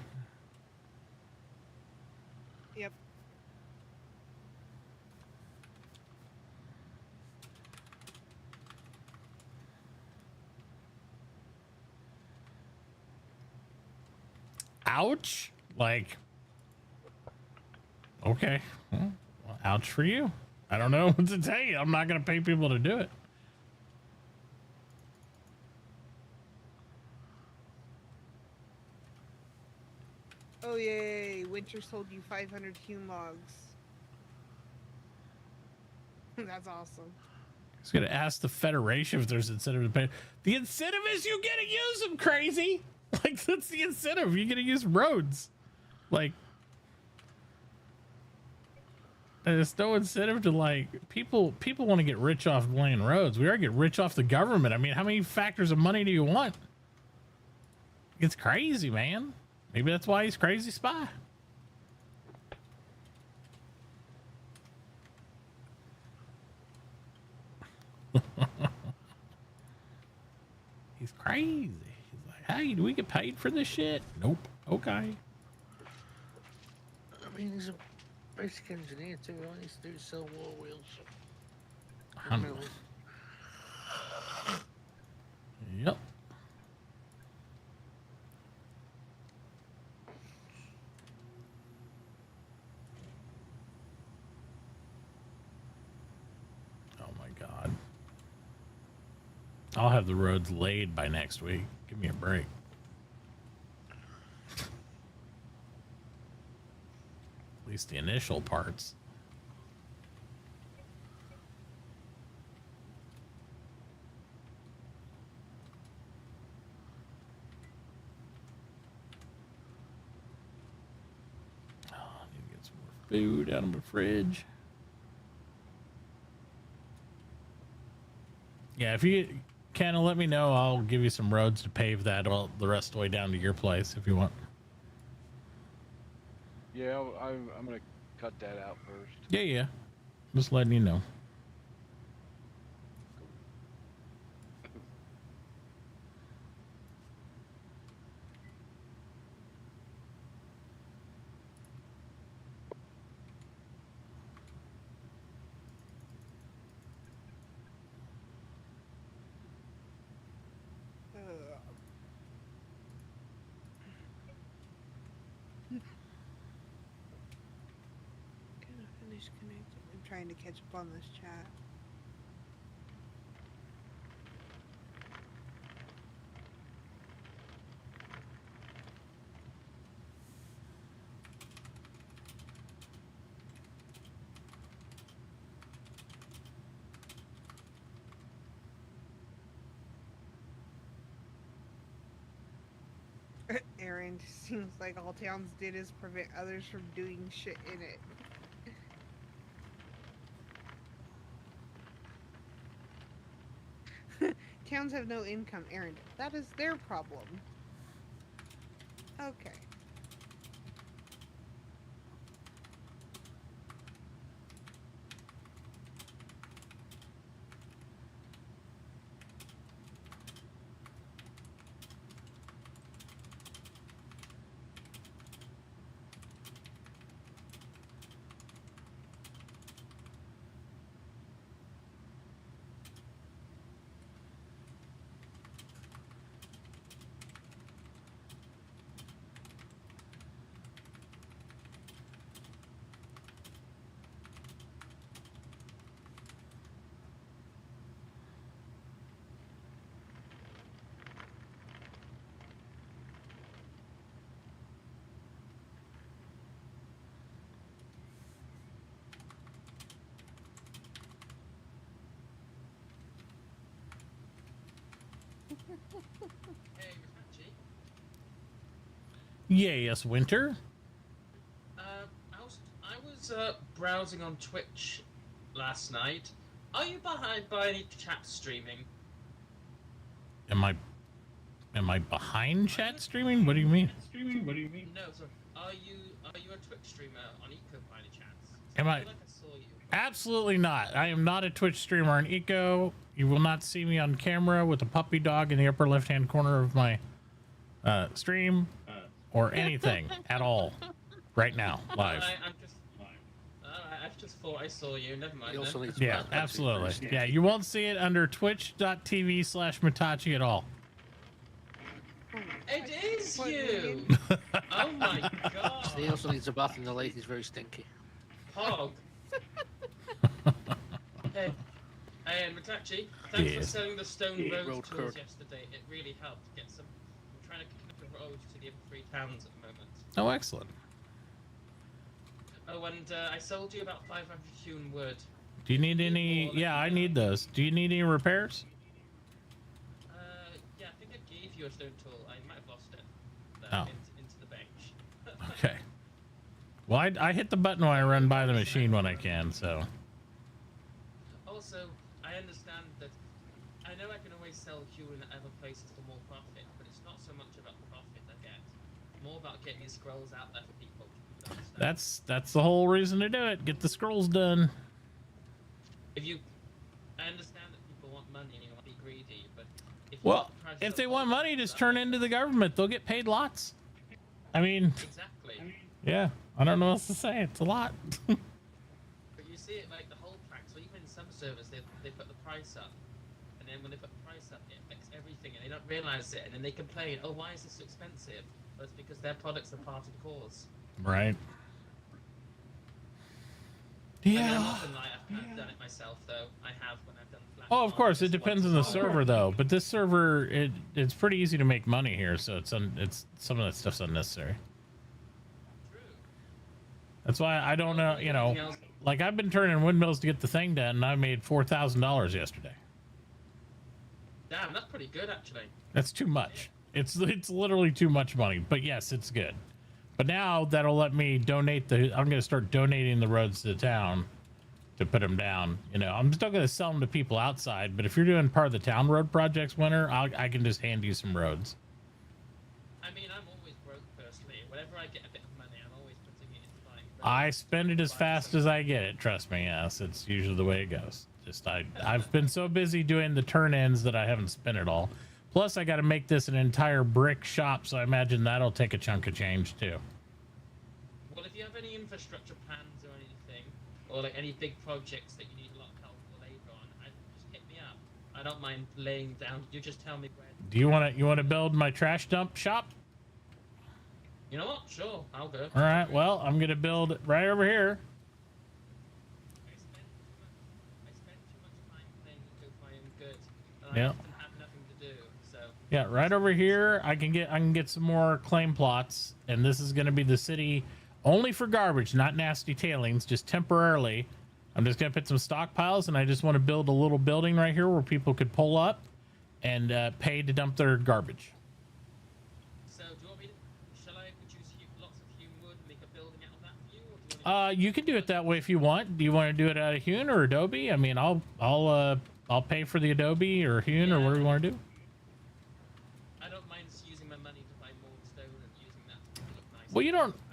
Yep. Ouch. Like, okay. Well, ouch for you. I don't know what to tell you. I'm not going to pay people to do it. Oh, yay. Winter sold you 500 hewn logs. That's awesome. I was going to ask the Federation if there's incentive to pay. The incentive is you get to use them, crazy. Like, that's the incentive. You get to use roads. Like, there's no incentive to, like, people want to get rich off laying roads. We are get rich off the government. I mean, how many factors of money do you want? It's crazy, man. Maybe that's why he's crazy spy. He's crazy. He's like, hey, do we get paid for this shit? Nope. Okay. I mean, he's a basic engineer too. All he needs to do is sell war wheels. Yep. Oh my God. I'll have the roads laid by next week. Give me a break. At least the initial parts. Oh, I need to get some more food out of my fridge. Yeah, if you can, let me know. I'll give you some roads to pave that all the rest of the way down to your place if you want. Yeah, I'm gonna cut that out first. Yeah. Just letting you know. Finish connecting. I'm trying to catch up on this chat. Aaron, seems like all towns did is prevent others from doing shit in it. Towns have no income, Aaron. That is their problem. Okay. Hey, Matachi. Yeah, yes, Winter. I was browsing on Twitch last night. Are you behind by any chat streaming? Am I behind chat streaming? What do you mean? No, sorry. Are you a Twitch streamer on Eco by any chance? Am I? feel like I saw you. Absolutely not. I am not a Twitch streamer on Eco. You will not see me on camera with a puppy dog in the upper left-hand corner of my stream or anything at all right now, live. I just thought I saw you. Never mind. Yeah, absolutely. Yeah, you won't see it under twitch.tv/Matachi at all. It is you! Oh my god! He also needs a bath in the lake. He's very stinky. Pog. Hey, Matachi, thanks for selling the stone road tours yesterday. It really helped get some. I'm trying to connect the roads to the other 3 towns at the moment. Oh, excellent. Oh, and I sold you about 500 hewn wood. Do you need any? Yeah, I need those. Do you need any repairs? Yeah, I think I gave you a stone tool. I might have lost it into the bench. Okay. Well, I hit the button when I run by the machine when I can, so. Also, I understand that I know I can always sell hewn at other places for more profit, but it's not so much about the profit I get. More about getting these scrolls out there for people. That's the whole reason to do it. Get the scrolls done. I understand that people want money and you want to be greedy, but if they want money, just turn into the government. They'll get paid lots. I mean, exactly. Yeah, I don't know what else to say. It's a lot. But you see it like the whole track. So even in some servers, they put the price up, and then when they put the price up, it affects everything, and they don't realize it, and then they complain, "Oh, why is this so expensive?" Well, it's because their products are part of the cause. Right. Yeah. I mean, I'm not gonna lie, I've done it myself, though. I have when I've done flat. Oh, of course, it depends on the server, though. But this server, it's pretty easy to make money here, so it's some of that stuff's unnecessary. That's why I don't know, you know, like I've been turning windmills to get the thing done, and I made $4,000 yesterday. Damn, that's pretty good, actually. That's too much. It's literally too much money. But yes, it's good. But now that'll let me donate I'm going to start donating the roads to the town to put them down. You know, I'm still going to sell them to people outside. But if you're doing part of the town road projects, Winter, I can just hand you some roads. I mean, I'm always broke personally. Whenever I get a bit of money, I'm always putting it into buying. I spend it as fast as I get it. Trust me. Yes, it's usually the way it goes. Just I've been so busy doing the turn-ins that I haven't spent it all. Plus, I got to make this an entire brick shop, so I imagine that'll take a chunk of change too. Well, if you have any infrastructure plans or anything, or like any big projects that you need a lot of help or labor on, just hit me up. I don't mind laying down. You just tell me where. Do you want to build my trash dump shop? You know what? Sure, I'll go. All right. Well, I'm gonna build it right over here. I spend too much time playing Go for my own good, and Yeah. I often have nothing to do. So. Yeah, right over here. I can get some more claim plots, and this is gonna be the city only for garbage, not nasty tailings, just temporarily. I'm just gonna put some stockpiles, and I just want to build a little building right here where people could pull up and pay to dump their garbage. So, do you want me to? Shall I produce lots of hewn wood and make a building out of that for you, or do you want You can do it that way if you want. Do you want to do it out of hewn or Adobe? I mean, I'll pay for the Adobe or hewn or whatever you want to do. I don't mind using my money to buy more stone and using that to look nice. Well, you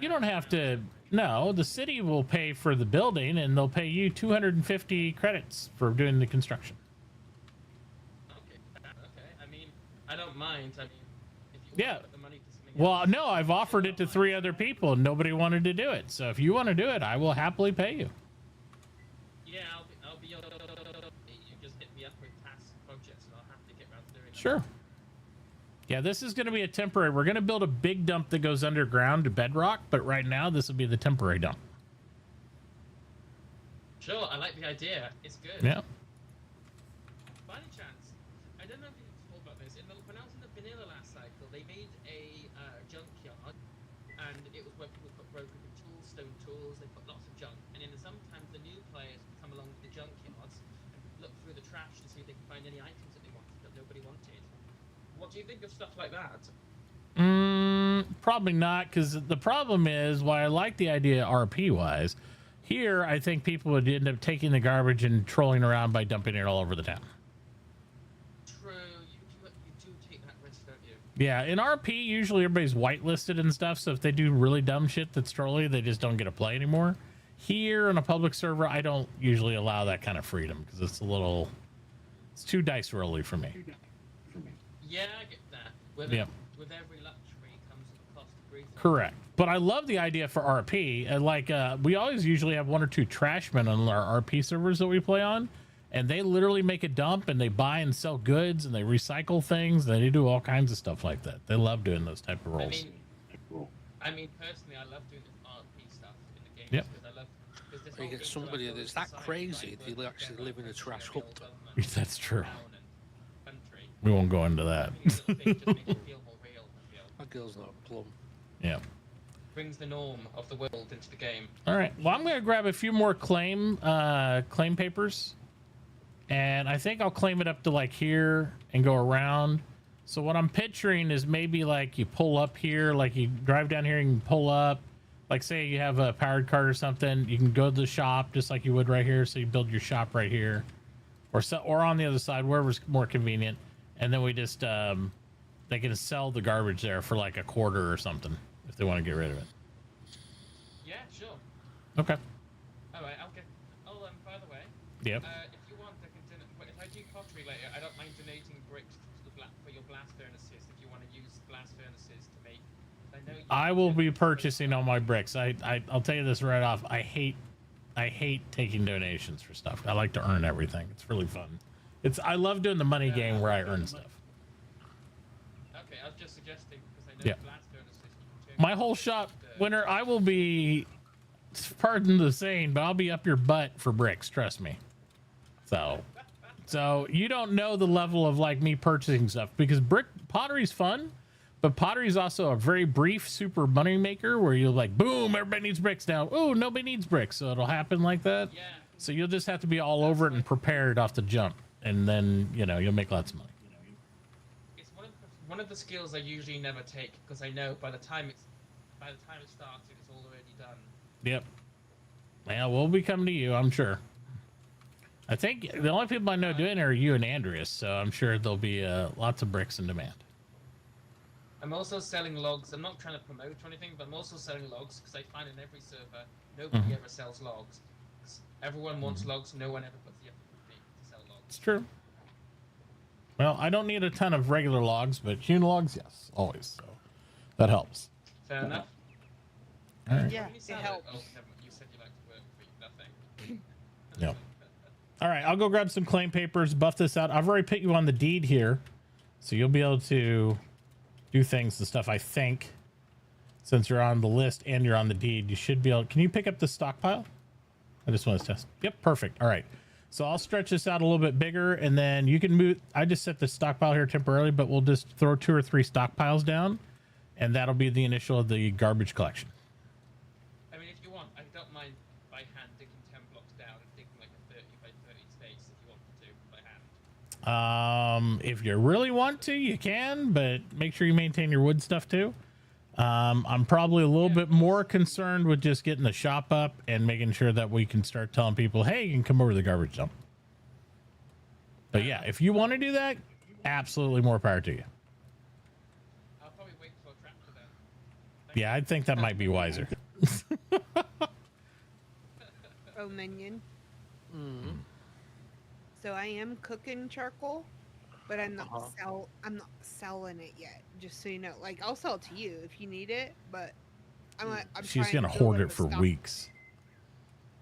don't have to. No, the city will pay for the building, and they'll pay you 250 credits for doing the construction. Okay. I mean, I don't mind. I mean, if you want to put the money to something Well, no, I've offered it to 3 other people, and nobody wanted to do it. So if you want to do it, I will happily pay you. Yeah, I'll be. You just hit me up with past projects, and I'll have to get around to doing it. Sure. Yeah, this is going to be a temporary. We're going to build a big dump that goes underground to bedrock, but right now this will be the temporary dump. Sure, I like the idea. It's good. Yeah. By any chance, I don't know if you thought about this. When I was in the vanilla last cycle, they made a junkyard, and it was where people put broken tools, stone tools. They put lots of junk, and then sometimes the new players would come along to the junkyards and look through the trash to see if they can find any items that they wanted that nobody wanted. What do you think of stuff like that? Probably not, because the problem is, why I like the idea RP wise, here I think people would end up taking the garbage and trolling around by dumping it all over the town. True, you do take that risk, don't you? Yeah, in RP usually everybody's whitelisted and stuff, so if they do really dumb shit that's trolly, they just don't get to play anymore. Here on a public server, I don't usually allow that kind of freedom because it's too dice rolly for me. Yeah, I get that. With every luxury comes with a cost of breathing. Correct. But I love the idea for RP. We always usually have 1 or 2 trashmen on our RP servers that we play on, and they literally make a dump and they buy and sell goods and they recycle things. And they do all kinds of stuff like that. They love doing those type of roles. I mean, personally, I love doing this RP stuff in the game. Yep. Because I love. You get somebody that's that crazy, they'll actually live in a trash hut. That's true. We won't go into that. My girl's not a plum. Yeah. Brings the norm of the world into the game. All right. Well, I'm going to grab a few more claim papers, and I think I'll claim it up to like here and go around. So what I'm picturing is maybe like you pull up here, like you drive down here and you can pull up. Like say you have a powered cart or something, you can go to the shop just like you would right here. So you build your shop right here, or on the other side, wherever's more convenient. And then we just they can sell the garbage there for like $0.25 or something if they want to get rid of it. Yeah, sure. Okay. All right, I'll get. Oh, by the way. Yep. If you want, if I do pottery later, I don't mind donating bricks for your blast furnaces. If you want to use blast furnaces to make. I will be purchasing all my bricks. I'll tell you this right off. I hate taking donations for stuff. I like to earn everything. It's really fun. I love doing the money game where I earn stuff. Okay, I was just suggesting because I know blast furnaces. My whole shop, Winter, I will be, pardon the saying, but I'll be up your butt for bricks. Trust me. So you don't know the level of like me purchasing stuff because pottery's fun. But pottery is also a very brief super money maker where you're like, boom, everybody needs bricks now. Oh, nobody needs bricks. So it'll happen like that. Yeah. So you'll just have to be all over it and prepared off the jump. And then, you'll make lots of money. It's one of the skills I usually never take because I know by the time it starts, it's already done. Yep. Well, we'll be coming to you, I'm sure. I think the only people I know doing it are you and Andreas. So I'm sure there'll be lots of bricks in demand. I'm also selling logs. I'm not trying to promote or anything, but I'm also selling logs because I find in every server, nobody ever sells logs. Everyone wants logs. No one ever puts the effort to sell logs. It's true. Well, I don't need a ton of regular logs, but hewn logs, yes, always. So that helps. Fair enough. All right. Yeah, it helps. Oh, never, you said you like to work for nothing. Yeah. All right, I'll go grab some claim papers, buff this out. I've already put you on the deed here, so you'll be able to do things and stuff, I think. Since you're on the list and you're on the deed, you should be able... Can you pick up the stockpile? I just want to test. Yep, perfect. All right. So I'll stretch this out a little bit bigger, and then you can move... I just set the stockpile here temporarily, but we'll just throw 2 or 3 stockpiles down, and that'll be the initial of the garbage collection. I mean, if you want, I don't mind by hand digging 10 blocks down and digging like a 30 by 30 space if you want to by hand. If you really want to, you can, but make sure you maintain your wood stuff too. I'm probably a little bit more concerned with just getting the shop up and making sure that we can start telling people, hey, you can come over to the garbage dump. But yeah, if you want to do that, absolutely more power to you. I'll probably wait for a tractor then. Yeah, I think that might be wiser. Oh, minion. Mm-hmm. So I am cooking charcoal, but I'm not I'm not selling it yet. Just so you know, like I'll sell it to you if you need it, but I'm She's trying gonna to build hoard up it a for weeks.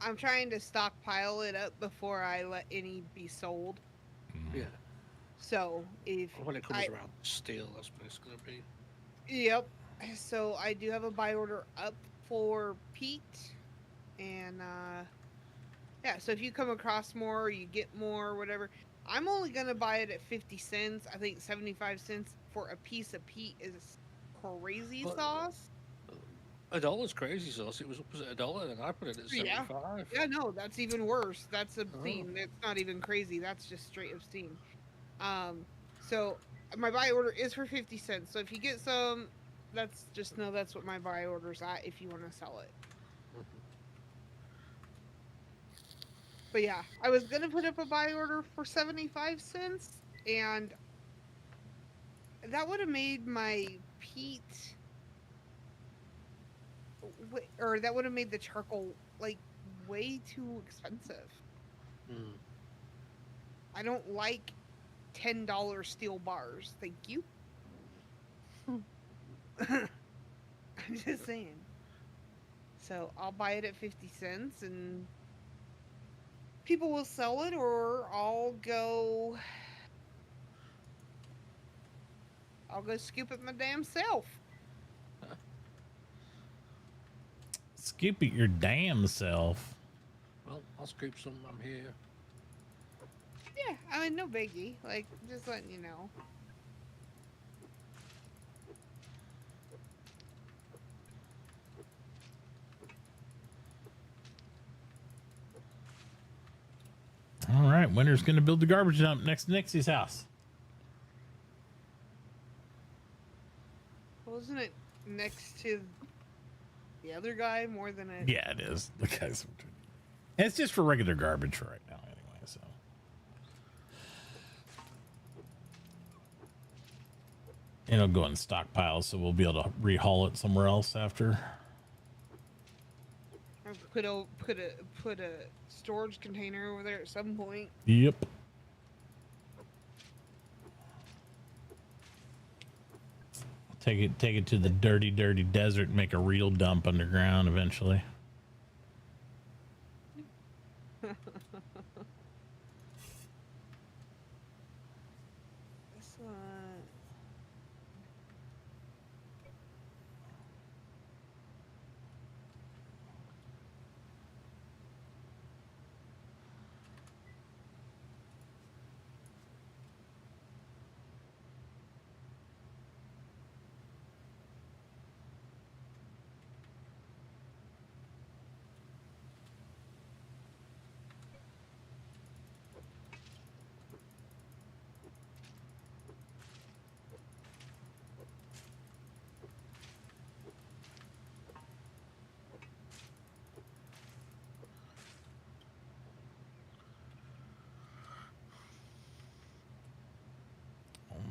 I'm trying to stockpile it up before I let any be sold. Yeah. So if When it comes around steel, that's what it's gonna be. Yep. So I do have a buy order up for Pete, and yeah. So if you come across more, or you get more, or whatever, I'm only gonna buy it at 50 cents. I think 75 cents for a piece of Pete is crazy sauce. $1's crazy sauce. It was up at $1, and I put it at 75. Yeah, no, that's even worse. That's obscene. It's not even crazy. That's just straight obscene. So my buy order is for 50 cents. So if you get some, that's just know that's what my buy order's at if you want to sell it. But yeah, I was gonna put up a buy order for 75 cents, and that would have made my peat, or that would have made the charcoal like way too expensive. Mm. I don't like $10 steel bars. Thank you. I'm just saying. So I'll buy it at 50 cents and people will sell it, or I'll go scoop it my damn self. Scoop it your damn self. Well, I'll scoop some. I'm here. Yeah, I mean, no biggie. Like, just letting you know. All right, Winter's going to build the garbage dump next to Nixie's house. Wasn't it next to the other guy more than it? Yeah, it is. The guy's. It's just for regular garbage for right now, anyway. So. It'll go in stockpiles, so we'll be able to rehaul it somewhere else after. Or put a storage container over there at some point. Yep. Take it to the dirty desert and make a real dump underground eventually. This one.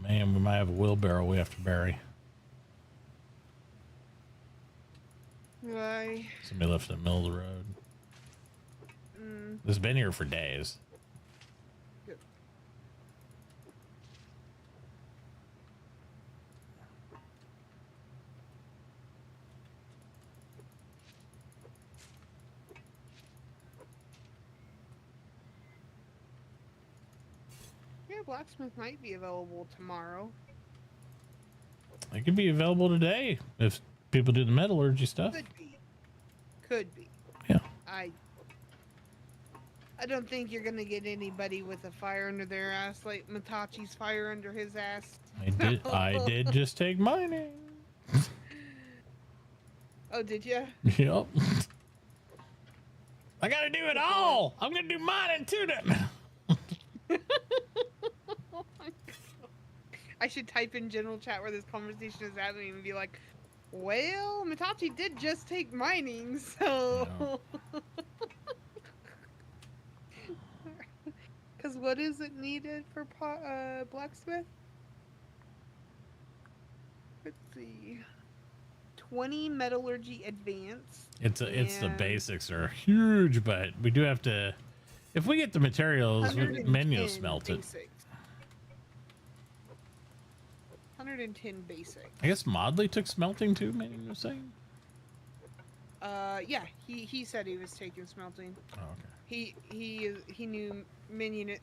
Man, we might have a wheelbarrow we have to bury. Why? Somebody left it in the middle of the road. It's been here for days. Good. Yeah, blacksmith might be available tomorrow. It could be available today if people do the metallurgy stuff. Could be. Could be. Yeah. I don't think you're gonna get anybody with a fire under their ass like Matachi's fire under his ass. I did just take mining. Oh, did you? Yep. I gotta do it all. I'm gonna do mining too then. Oh my God. I should type in general chat where this conversation is happening and be like, well, Mitachi did just take mining, so... Because what is it needed for blacksmith? Let's see. 20 metallurgy advanced. It's the basics are huge, but we do have to. If we get the materials, menu smelt it. Basics. 110 basic. I guess Modley took smelting too. Menu was saying. Yeah, he said he was taking smelting. Oh, okay. He knew minion.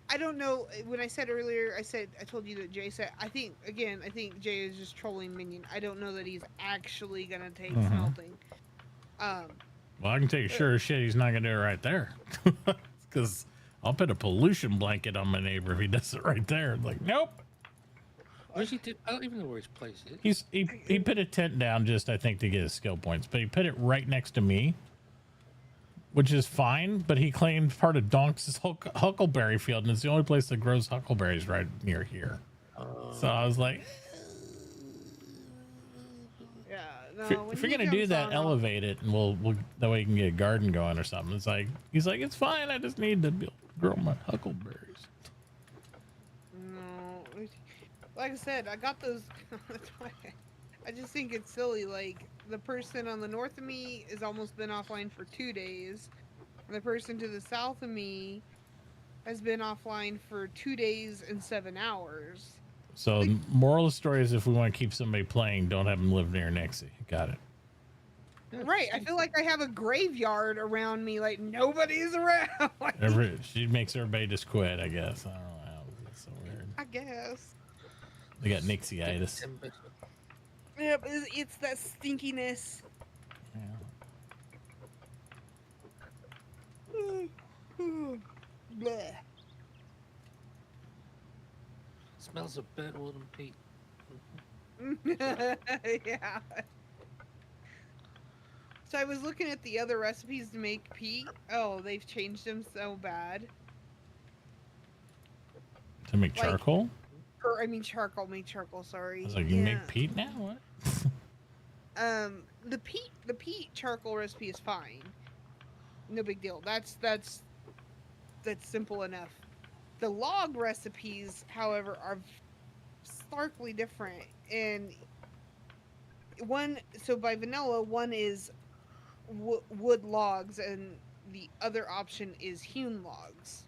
I don't know. When I said earlier, I told you that Jay said. I think Jay is just trolling minion. I don't know that he's actually gonna take smelting. Well, I can tell you sure as shit he's not gonna do it right there, because I'll put a pollution blanket on my neighbor if he does it right there. Like, nope. Where's he? I don't even know where his place is. He put a tent down just, I think, to get his skill points, but he put it right next to me, which is fine. But he claimed part of Donk's huckleberry field, and it's the only place that grows huckleberries right near here. So I was like, Yeah, if no. you're, When if you're he gonna do jumps that, on, I'll- elevate it, and we'll that way you can get a garden going or something. It's like he's like, it's fine. I just need to grow my huckleberries. No, like I said, I got those. That's why I just think it's silly. Like the person on the north of me has almost been offline for 2 days, and the person to the south of me has been offline for 2 days and 7 hours. So moral of the story is, if we want to keep somebody playing, don't have them live near Nixie. Got it. Right, I feel like I have a graveyard around me, like nobody's around. Like, She makes everybody just quit, I guess. I don't know how. It's so weird. I guess. They got Nixie-itis. Yep, it's that stinkiness. Bleh. Smells of burnt wood and peat. Yeah. So I was looking at the other recipes to make peat. Oh, they've changed them so bad. To make Like- charcoal? Or I mean charcoal. Make charcoal. Sorry. I was like, you make peat now? What? The peat charcoal recipe is fine. No big deal. That's simple enough. The log recipes, however, are starkly different. And so by vanilla, one is wood logs, and the other option is hewn logs.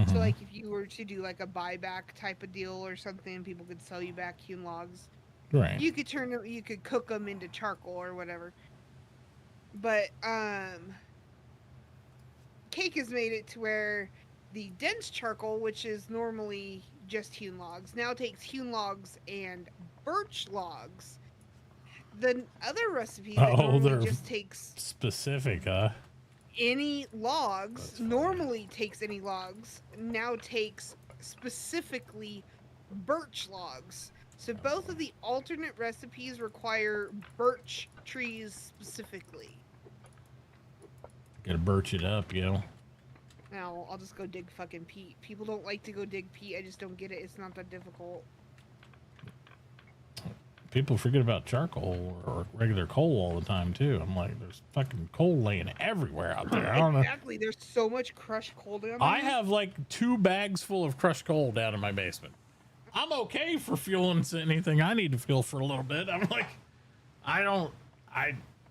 So like if you were to do like a buyback type of deal or something, people could sell you back hewn logs. Right. You could cook them into charcoal or whatever. But Cake has made it to where the dense charcoal, which is normally just hewn logs, now takes hewn logs and birch logs. The other recipe that normally just takes specific, huh? any logs, normally takes any logs, now takes specifically birch logs. So both of the alternate recipes require birch trees specifically. Gotta birch it up, you know. Now, I'll just go dig fucking peat. People don't like to go dig peat. I just don't get it. It's not that difficult. People forget about charcoal or regular coal all the time too. I'm like, there's fucking coal laying everywhere out there. I don't know. Exactly. There's so much crushed coal down there. I have like 2 bags full of crushed coal down in my basement. I'm okay for fueling anything I need to fuel for a little bit. I'm like,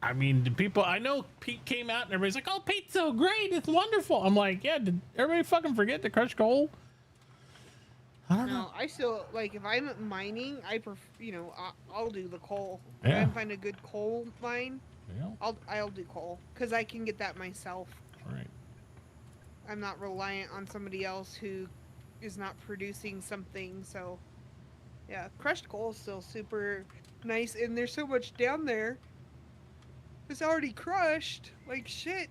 I mean, the people, I know Pete came out and everybody's like, oh, Pete's so great. It's wonderful. I'm like, yeah, did everybody fucking forget to crush coal? I don't know. I still, like, if I'm mining, I'll do the coal. Yeah. If I find a good coal mine, Yeah. I'll do coal. Because I can get that myself. Right. I'm not reliant on somebody else who is not producing something, so yeah, crushed coal is still super nice, and there's so much down there it's already crushed, like shit.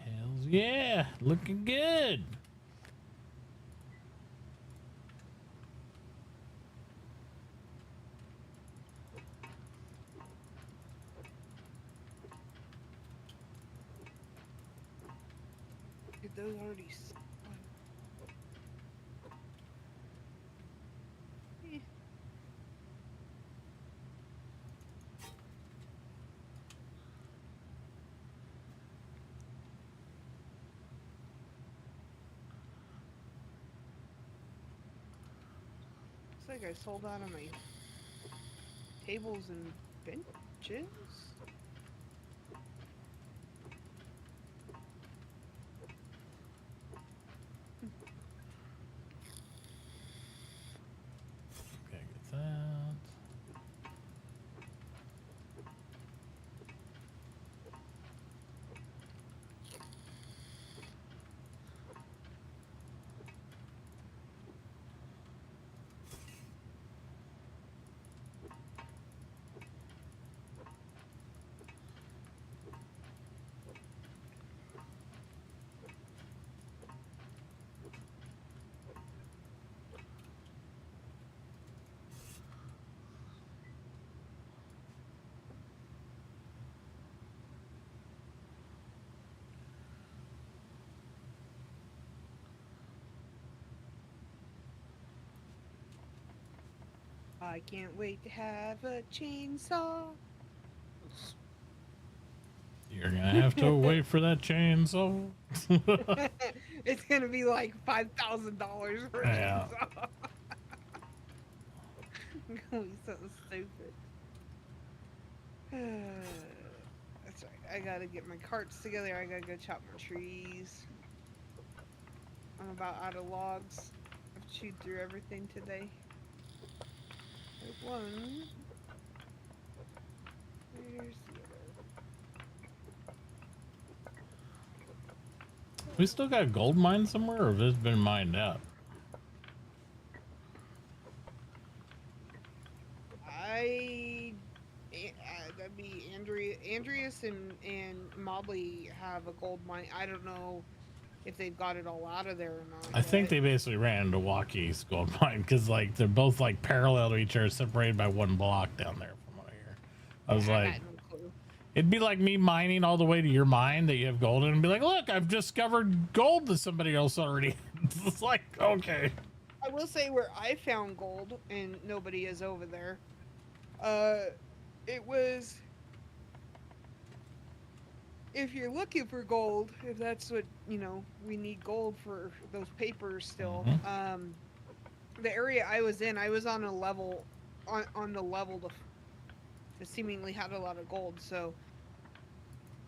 Hells yeah, looking good. Did those already looks like I sold out of my tables and benches. Okay, get that. I can't wait to have a chainsaw. You're gonna have to wait for that chainsaw. It's gonna be like $5,000 for a Yeah. chainsaw. I'm gonna be so stupid. That's right. I gotta get my carts together. I gotta go chop my trees. I'm about out of logs. I've chewed through everything today. There's one. Where's the other? We still got a gold mine somewhere, or has this been mined out? That'd be Andreas and Mobley have a gold mine. I don't know if they've got it all out of there or not. I think they basically ran into Walkie's gold mine because like they're both like parallel to each other, separated by one block down there. From what I hear, I was like, it'd be like me mining all the way to your mine that you have gold in, and be like, look, I've discovered gold that somebody else already. It's like, okay. I will say where I found gold and nobody is over there. It was, if you're looking for gold, if that's what, we need gold for those papers still. The area I was in, I was on a level, on the level that seemingly had a lot of gold, so.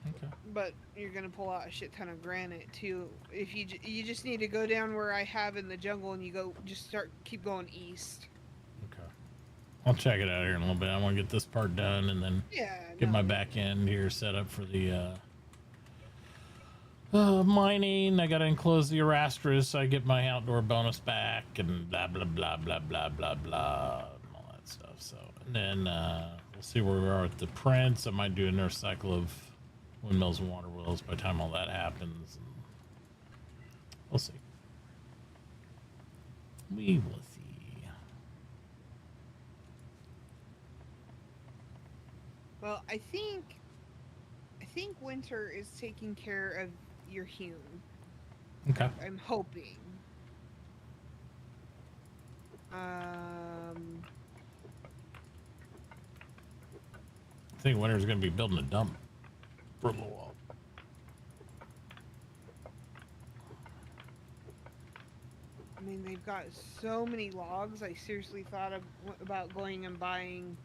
Okay. But you're gonna pull out a shit ton of granite too. If you just need to go down where I have in the jungle, and you keep going east. I'll check it out here in a little bit. I want to get this part done and then get my back end here set up for the mining. I got to enclose the Erastris so I get my outdoor bonus back and blah, blah, blah, blah, blah, blah, blah, and all that stuff. So, and then we'll see where we are with the Prince. I might do another cycle of windmills and water wheels by the time all that happens. And we'll see. We will see. Well, I think Winter is taking care of your hewn. Okay. I'm hoping. I think Winter's going to be building a dump for a little while. I mean, they've got so many logs. I seriously thought about going and buying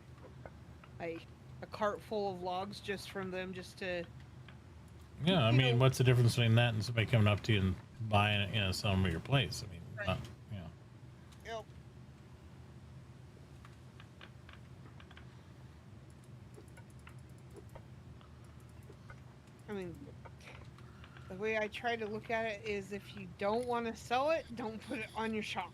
like a cart full of logs just from them, just to. Yeah, I mean, what's the difference between that and somebody coming up to you and buying it, some of your place? I mean, Right. Yep. I mean, the way I try to look at it is, if you don't want to sell it, don't put it on your shop.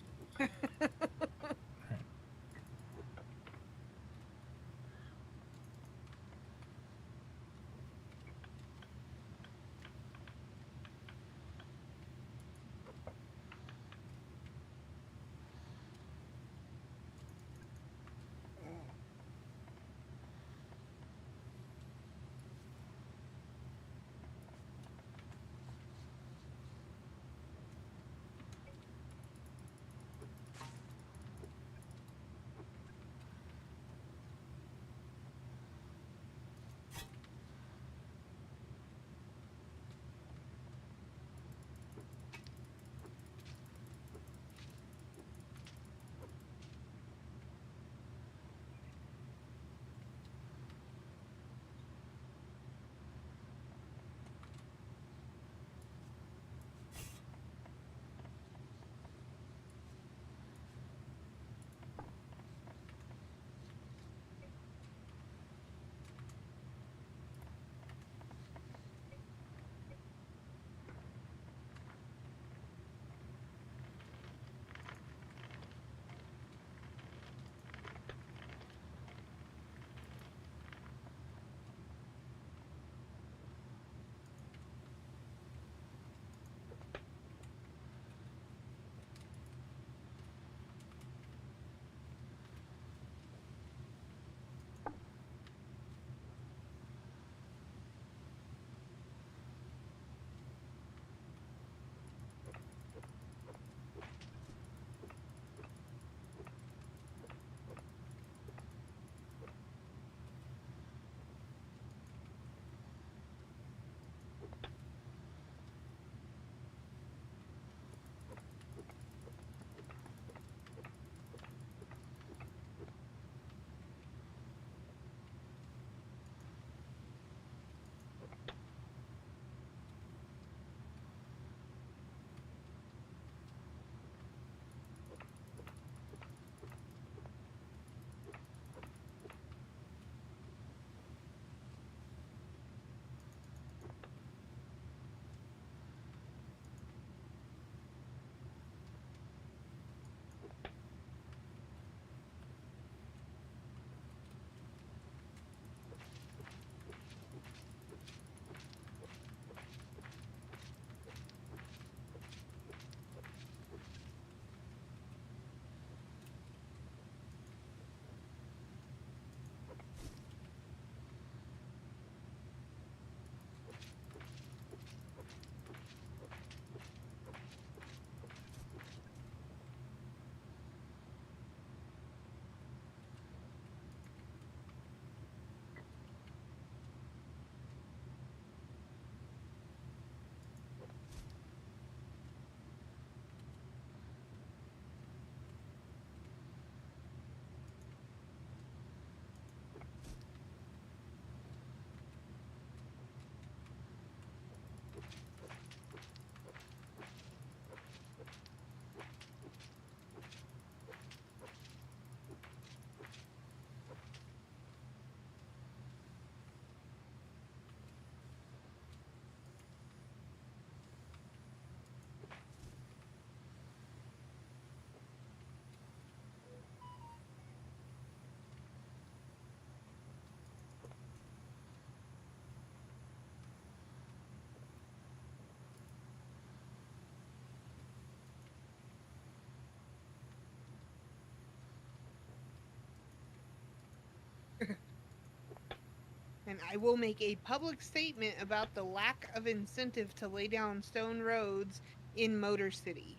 And I will make a public statement about the lack of incentive to lay down stone roads in Motor City.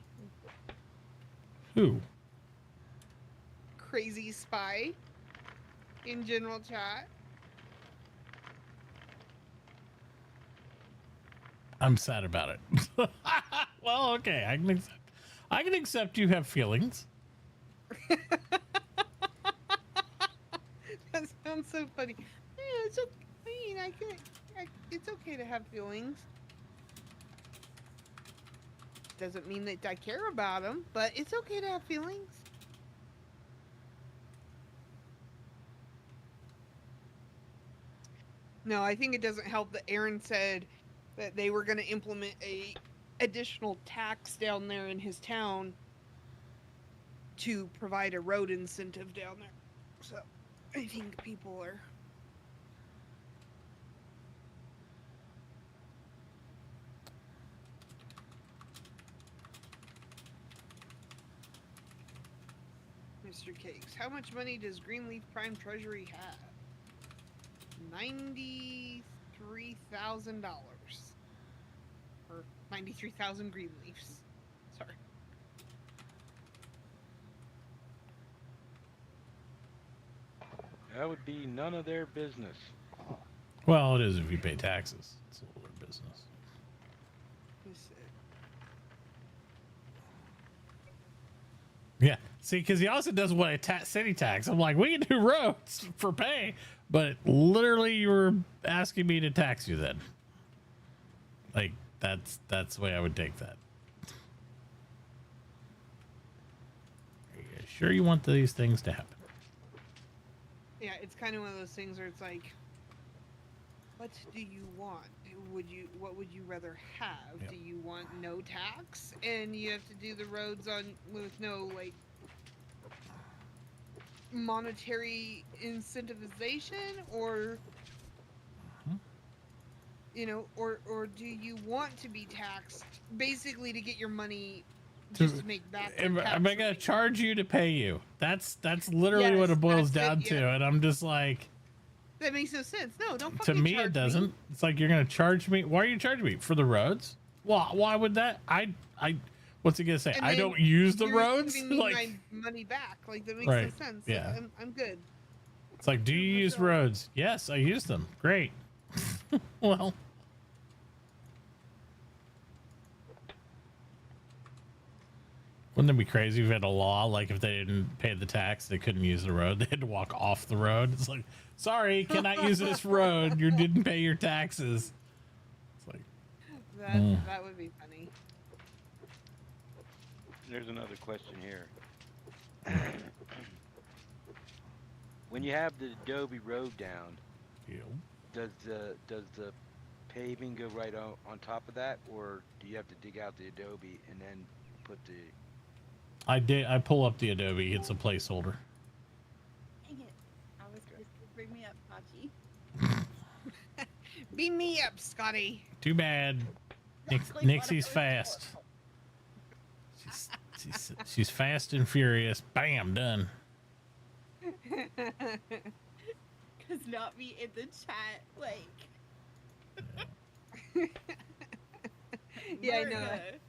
Who? Crazy Spy in general chat. I'm sad about it. Well, okay, I can accept you have feelings. That sounds so funny. Yeah, it's okay. I mean, it's okay to have feelings. Doesn't mean that I care about them, but it's okay to have feelings. No, I think it doesn't help that Aaron said that they were going to implement a additional tax down there in his town to provide a road incentive down there. So I think people are. Mr. Cakes, how much money does Greenleaf Prime Treasury have? $93,000. Or 93,000 Greenleafs. Sorry. That would be none of their business. Well, it is if you pay taxes. It's a little business. Yeah. See, because he also does what a city tax. I'm like, we can do roads for pay, but literally you were asking me to tax you then. Like, that's the way I would take that. Are you sure you want these things to happen? Yeah, it's kind of one of those things where it's like, what do you want? What would you rather have? Yep. Do you want no tax and you have to do the roads on with no like monetary incentivization, or you know, or do you want to be taxed basically to get your money just to make back? Am I gonna charge you to pay you? That's literally what it boils down to, and I'm just like. That makes no sense. No, don't To fucking me, charge it doesn't. It's like you're gonna charge me. Why are you charging me for the roads? Why would that? What's he gonna say? And I then don't use the you're roads. giving me Like, my money back. Like that makes Right, no sense. yeah. Like, I'm good. it's like, do you use roads? Yes, I use them. Great. Well, wouldn't it be crazy if we had a law like if they didn't pay the tax, they couldn't use the road? They had to walk off the road. It's like, sorry, cannot use this road. You didn't pay your taxes. It's like That would be funny. There's another question here. When you have the Adobe road down, does the paving go right on top of that, or do you have to dig out the Adobe and then put the? I pull up the Adobe. It's a placeholder. Dang it. I was supposed to bring me up, Pachi. Beam me up, Scotty. Too bad. Nixie's fast. She's fast and furious. Bam, done. Cause not me in the chat, like. Yeah, I know. America.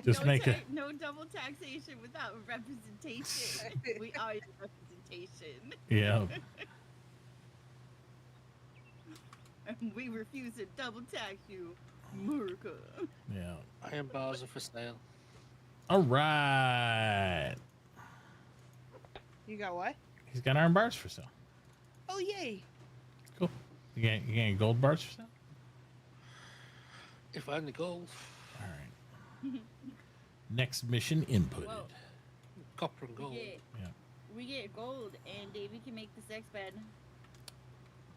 Just no make it. No double taxation without representation. We are your representation. Yeah. And we refuse to double tax you, America. Yeah. Iron bars are for sale. All right. You got what? He's got iron bars for sale. Oh yay! Cool. You getting gold bars for sale? If only gold. All right. Next mission inputted. Whoa. Copper and gold. We get gold, and Davey can make the sex bed.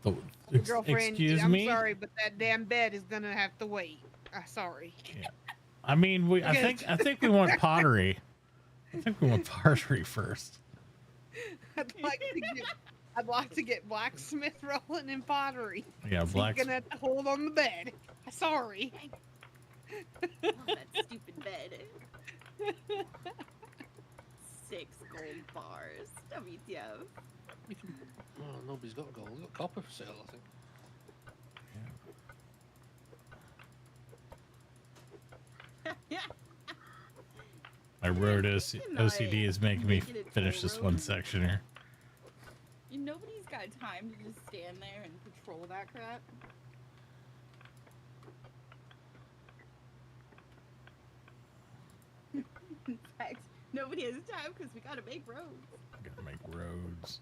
Oh, Girlfriend, excuse I'm me? sorry, but that damn bed is gonna have to wait. Sorry. Yeah. I mean, I think we want pottery. I think we want pottery first. I'd like to get blacksmith rolling and pottery. Yeah, so you're gonna have to hold on the bed. Sorry. Oh, that stupid bed. 6 gold bars. WTF. Oh, nobody's got gold. They've got copper for sale, I think. My road OCD is making me finish this one section here. Nobody's got time to just stand there and patrol that crap. In fact, nobody has time because we gotta make roads. Gotta make roads.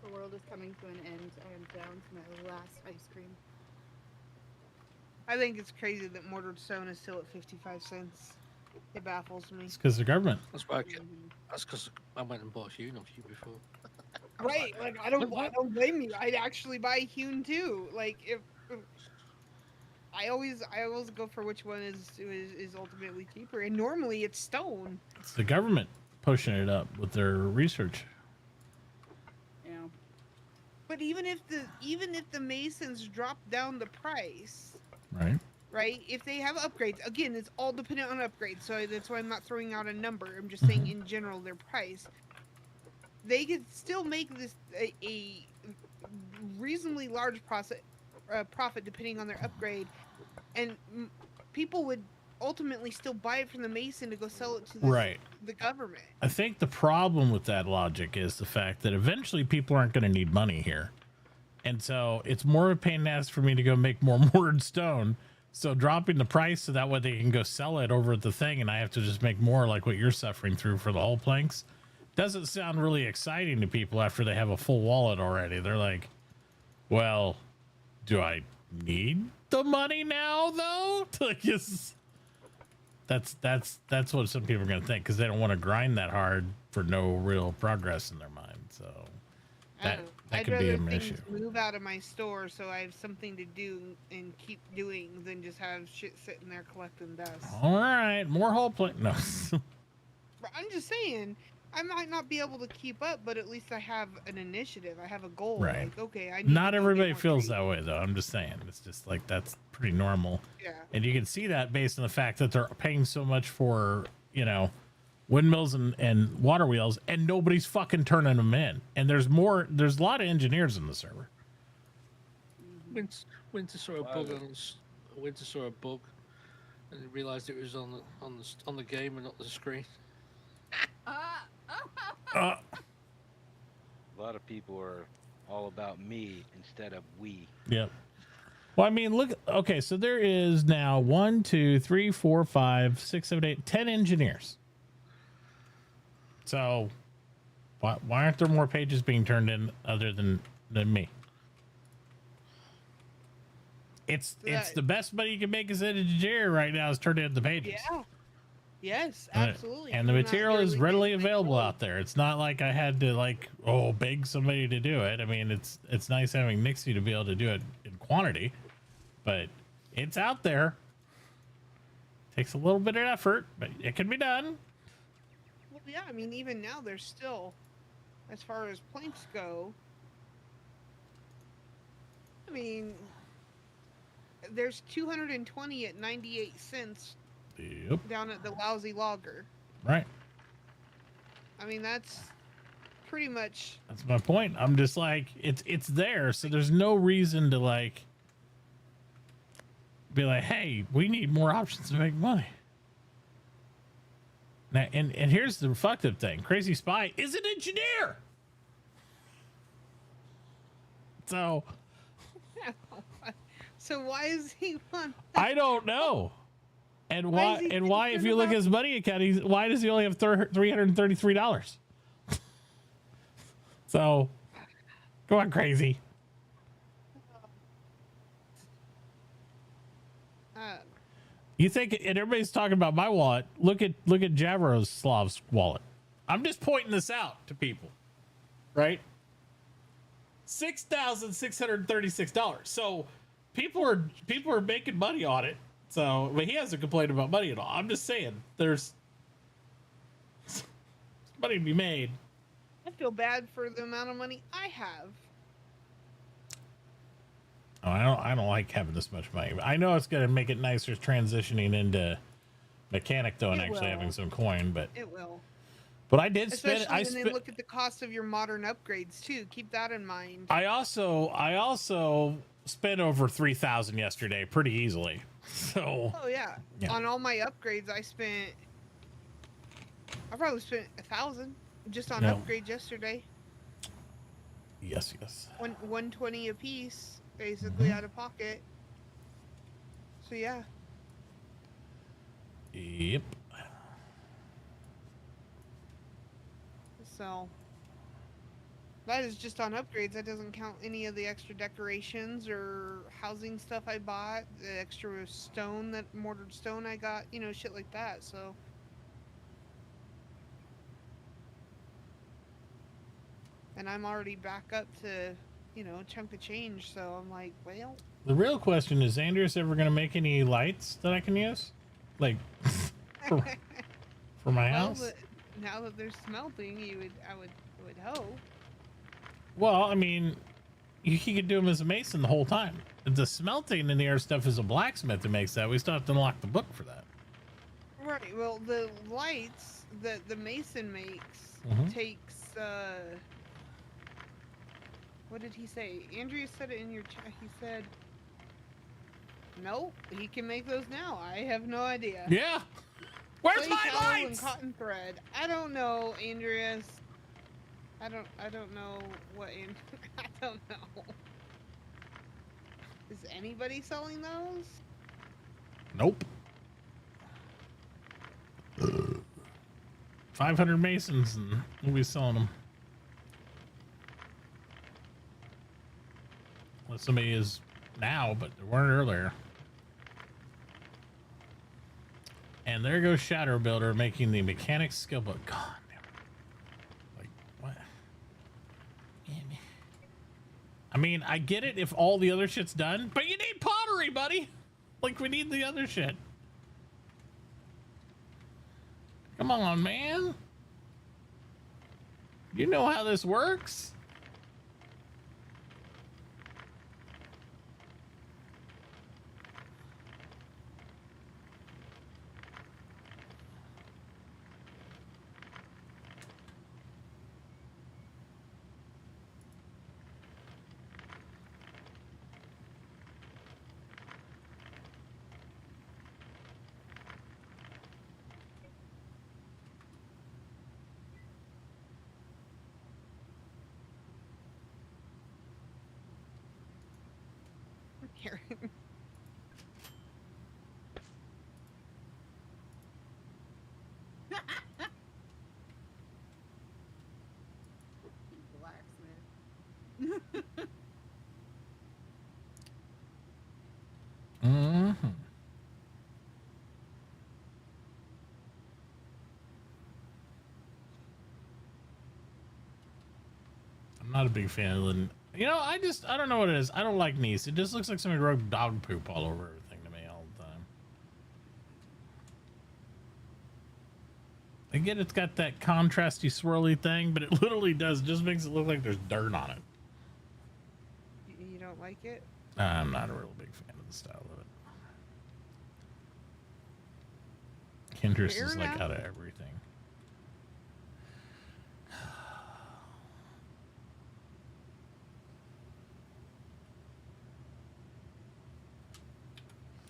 The world is coming to an end. I am down to my last ice cream. I think it's crazy that mortared stone is still at 55 cents. It baffles me. It's because the government. That's why that's because I went and bought Hune off you before. Right, like I don't blame you. I'd actually buy Hune too. Like if I always go for which one is ultimately cheaper, and normally it's stone. It's the government pushing it up with their research. Yeah. But even if the Masons drop down the price, right? If they have upgrades, again, it's all dependent on upgrades. So that's why I'm not throwing out a number. I'm just saying in general their price. They could still make this a reasonably large profit depending on their upgrade, and people would ultimately still buy it from the Mason to go sell it to the government. I think the problem with that logic is the fact that eventually people aren't going to need money here. And so it's more of a pain in the ass for me to go make more mortared stone. So dropping the price so that way they can go sell it over at the thing and I have to just make more like what you're suffering through for the whole planks doesn't sound really exciting to people after they have a full wallet already. They're like, well, do I need the money now though? Like, that's what some people are going to think because they don't want to grind that hard for no real progress in their mind. So that could be an issue. Move out of my store so I have something to do and keep doing than just have shit sitting there collecting dust. All right, more whole plate. No, I'm just saying I might not be able to keep up, but at least I have an initiative. I have a goal. Right. Like, okay, I need not to go everybody get more feels trees. that way though. I'm just saying it's just like that's pretty normal. Yeah. And you can see that based on the fact that they're paying so much for windmills and water wheels, and nobody's fucking turning them in. And there's a lot of engineers in the server. Winter saw a bug Winter saw a bug, and realised it was on the game and not the screen. A lot of people are all about me instead of we. Yep. Well, I mean, look. Okay, so there is now 1, 2, 3, 4, 5, 6, 7, 8, 10 engineers. So, why aren't there more pages being turned in other than me? It's the best money you can make as an engineer right now is turn in the pages. Yeah. Yes, absolutely. And the material is readily available out there. It's not like I had to beg somebody to do it. I mean, it's nice having Nixie to be able to do it in quantity, but it's out there. Takes a little bit of effort, but it can be done. Well, yeah, I mean, even now there's still, as far as planks go, I mean, there's 220 at 98 cents. Yep. Down at the Lousy Logger. Right. I mean, that's pretty much. That's my point. I'm just like, it's there, so there's no reason to be like, hey, we need more options to make money. Now, and here's the fucked up thing: Crazy Spy is an engineer. So. So why is he on? I don't know. And why if you look at his money account, why does he only have $333? So, go on, Crazy. You think, and everybody's talking about my wallet. Look at Javroslav's wallet. I'm just pointing this out to people, right? $6,636. So people are making money on it. So, but he hasn't complained about money at all. I'm just saying, there's money to be made. I feel bad for the amount of money I have. Oh, I don't like having this much money. I know it's going to make it nicer transitioning into Mechanic though, and It actually having will. some coin, but It will. I did Especially spend. and then look at the cost of your modern upgrades too. Keep that in mind. I also spent over 3,000 yesterday, pretty easily. So. Oh yeah. On all my upgrades, I probably spent 1,000 just on upgrades yesterday. Yes. 120 a piece, basically out of pocket. So yeah. Yep. So that is just on upgrades. That doesn't count any of the extra decorations or housing stuff I bought, the extra stone, that mortared stone I got, shit like that. So and I'm already back up to, a chunk of change. So I'm like, well. The real question is, Andreas ever going to make any lights that I can use? Like, for my house? Now that they're smelting, I would hope. Well, I mean, he could do them as a mason the whole time. The smelting in the air stuff is a blacksmith that makes that. We still have to unlock the book for that. Right. Well, the lights that the mason makes takes. What did he say? Andrea said it in your chat. He said, "Nope, he can make those now." I have no idea. Yeah. Where's Clay my tallow and lights? cotton thread. I don't know, Andreas. I don't know what. I don't know. Is anybody selling those? Nope. 500 masons, and we'll be selling them. Well, somebody is now, but they weren't earlier. And there goes Shadow Builder making the mechanics skill book. God damn it. Like, what? I mean, I get it if all the other shit's done, but you need pottery, buddy. Like, we need the other shit. Come on, man. You know how this works. Here. Blacksmith. I'm not a big fan of the. I don't know what it is. I don't like Nice. It just looks like somebody rubbed dog poop all over everything to me all the time. I get it's got that contrasty swirly thing, but it literally does. It just makes it look like there's dirt on it. You don't like it? I'm not a real big fan of the style of it. Kindress Fair is like enough. out of everything.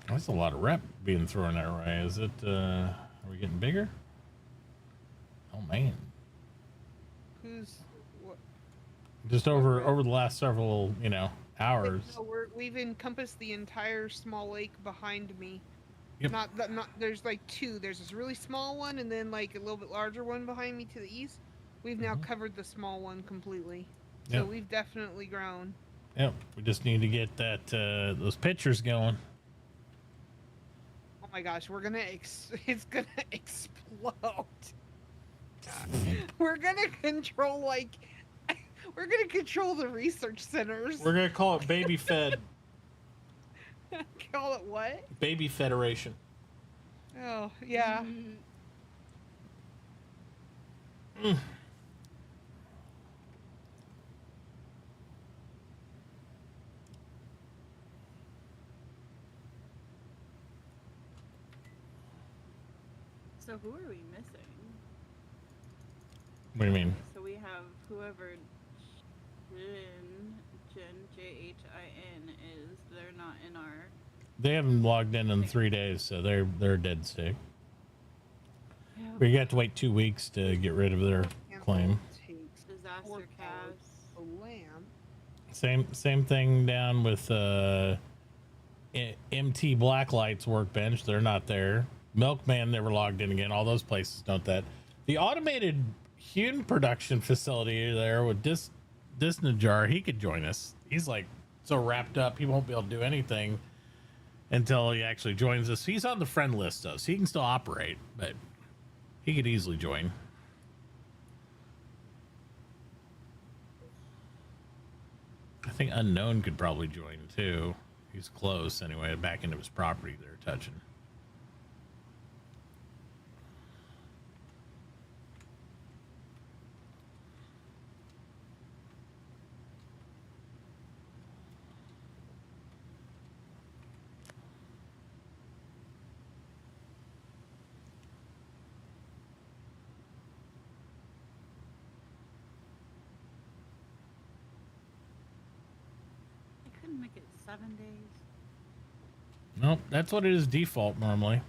That's a lot of rep being thrown that way. Is it, are we getting bigger? Oh, man. What? Just over the last several, hours. No, we've encompassed the entire small lake behind me. Yep. Not there's like two. There's this really small one and then like a little bit larger one behind me to the east. We've now covered the small one completely. So Yep. we've definitely grown. Yep. We just need to get that those pictures going. Oh my gosh, it's gonna explode. We're gonna control we're gonna control the research centers. We're gonna call it Baby Fed. Call it what? Baby Federation. Oh yeah. So who are we missing? What do you mean? So we have whoever Jen Jhin is. They're not in our. They haven't logged in 3 days, so they're dead stick. Yeah. But you have to wait 2 weeks to get rid of their claim. Disaster cast. A lamp. Same thing down with MT Blacklight's workbench. They're not there. Milkman never logged in again. All those places don't that. The automated hewn production facility there with Disnajar, he could join us. He's like so wrapped up, he won't be able to do anything until he actually joins us. He's on the friend list though, so he can still operate, but he could easily join. I think Unknown could probably join too. He's close anyway, back into his property they're touching. I couldn't make it 7 days. Nope, that's what it is default normally.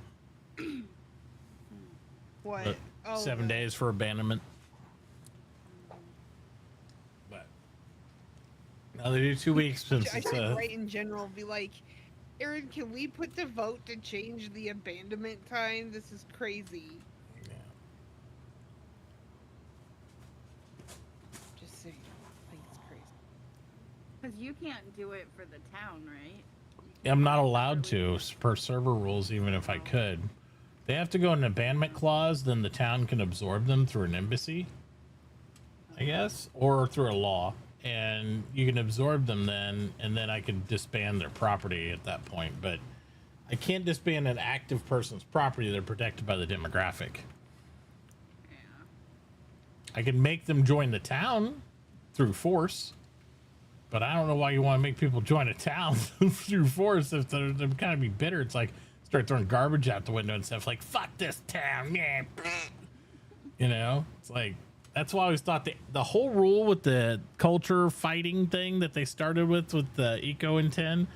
What? But Oh, 7 days for abandonment. But now they do 2 weeks since I it's should write in general, be like, Aaron, can we put the vote to change the abandonment time? This is crazy. Yeah. Just saying. Like, it's crazy. Because you can't do it for the town, right? I'm not allowed to per server rules, even if I could. They have to go in an abandonment clause, then the town can absorb them through an embassy, I guess, or through a law. And you can absorb them then, and then I can disband their property at that point. But I can't disband an active person's property. They're protected by the demographic. Yeah. I can make them join the town through force. But I don't know why you want to make people join a town through force if they're kind of be bitter. It's like start throwing garbage out the window and stuff like, fuck this town, yeah. You know, it's like, that's why I always thought the whole rule with the culture fighting thing that they started with the Eco and 10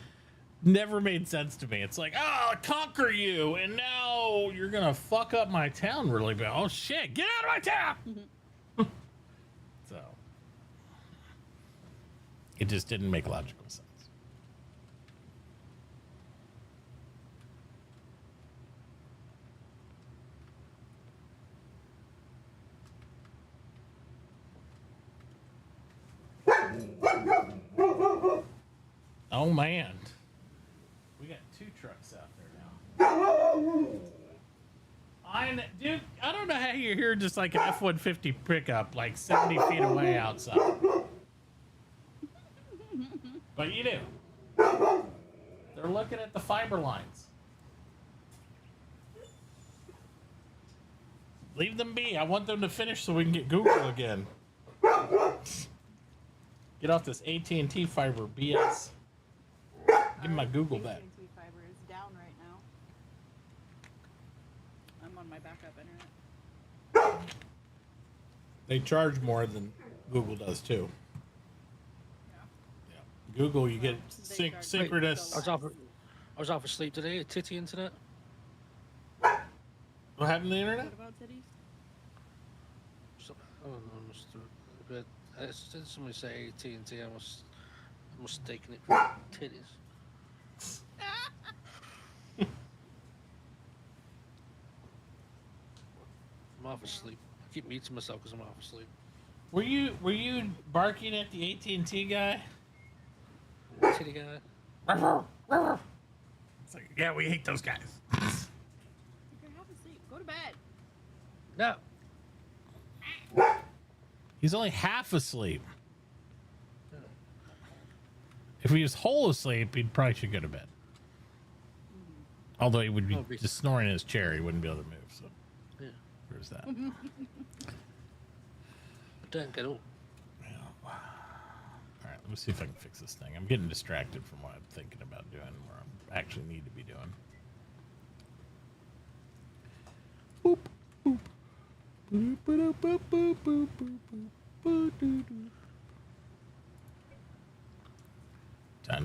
never made sense to me. It's like, oh, I'll conquer you, and now you're going to fuck up my town really bad. Oh, shit, get out of my town! So, it just didn't make logical sense. Oh man, we got 2 trucks out there now. Dude, I don't know how you're here just like an F-150 pickup like 70 feet away outside. But you do. They're looking at the fiber lines. Leave them be. I want them to finish so we can get Google again. Get off this AT&T fiber BS. Give me my Google back. AT&T fiber is down right now. I'm on my backup internet. They charge more than Google does too. Yeah. Google, you get synchronous. I was off asleep today. Titty internet. What happened to the internet? What about titties? So, I don't know, but did somebody say AT&T? I was mistaking it for titties. I'm off asleep. I keep muting myself because I'm off asleep. Were you barking at the AT&T guy? Titty guy. It's like, yeah, we hate those guys. You're half asleep. Go to bed. No. He's only half asleep. If he was whole asleep, he probably should go to bed. Although he would be just snoring in his chair, he wouldn't be able to move. So, yeah, there's that. But don't get up. Yeah. All right, let me see if I can fix this thing. I'm getting distracted from what I'm thinking about doing, where I actually need to be doing. Boop. Time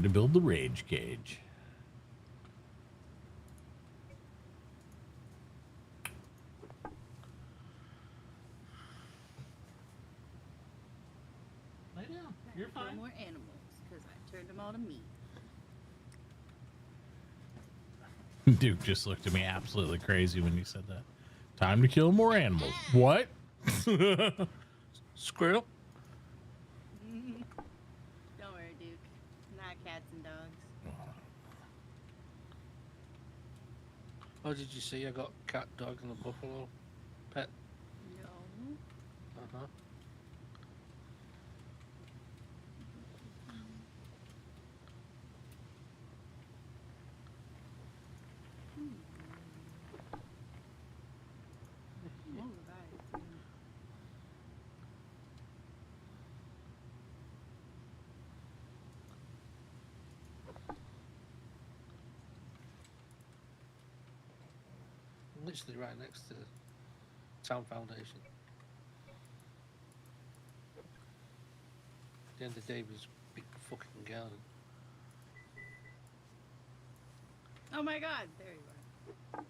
to build the rage cage. Lay down. You're Kill fine. more animals because I turned them all to meat. Duke just looked at me absolutely crazy when you said that. Time to kill more animals. What? Squirrel? Don't worry, Duke. Not cats and dogs. Oh, did you see I got cat, dog, and a buffalo pet? No. Uh-huh. Oh, right. Literally right next to the town foundation. At the end of the day, it was a big fucking garden. Oh my god, there you are.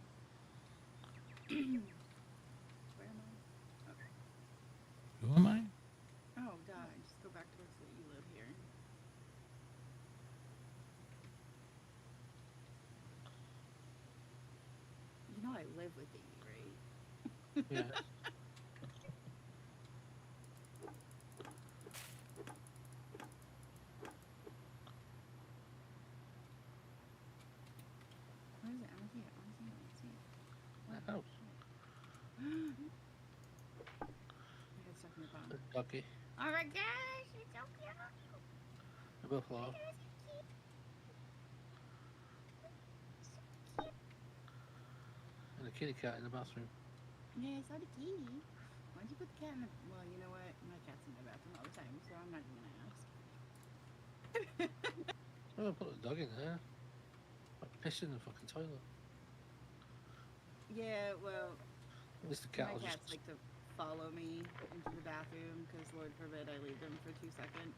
Where am I? Okay. Who am I? Oh god, just go back to where you live here. You know I live with Amy, right? Yeah. Where is it? I don't see it. I don't see it. I don't see it. That house. I got stuck in the bottom. Doggy. Oh my gosh, it's so cute. A buffalo. And a kitty cat in the bathroom. Yeah, I saw the kitty. Why'd you put the cat in the... Well, you know what? My cat's in my bathroom all the time, so I'm not even gonna ask. Oh, I put the dog in there. Like pissing in the fucking toilet. Yeah, well... At least the cat my will cats just... like to follow me into the bathroom, because Lord forbid I leave them for 2 seconds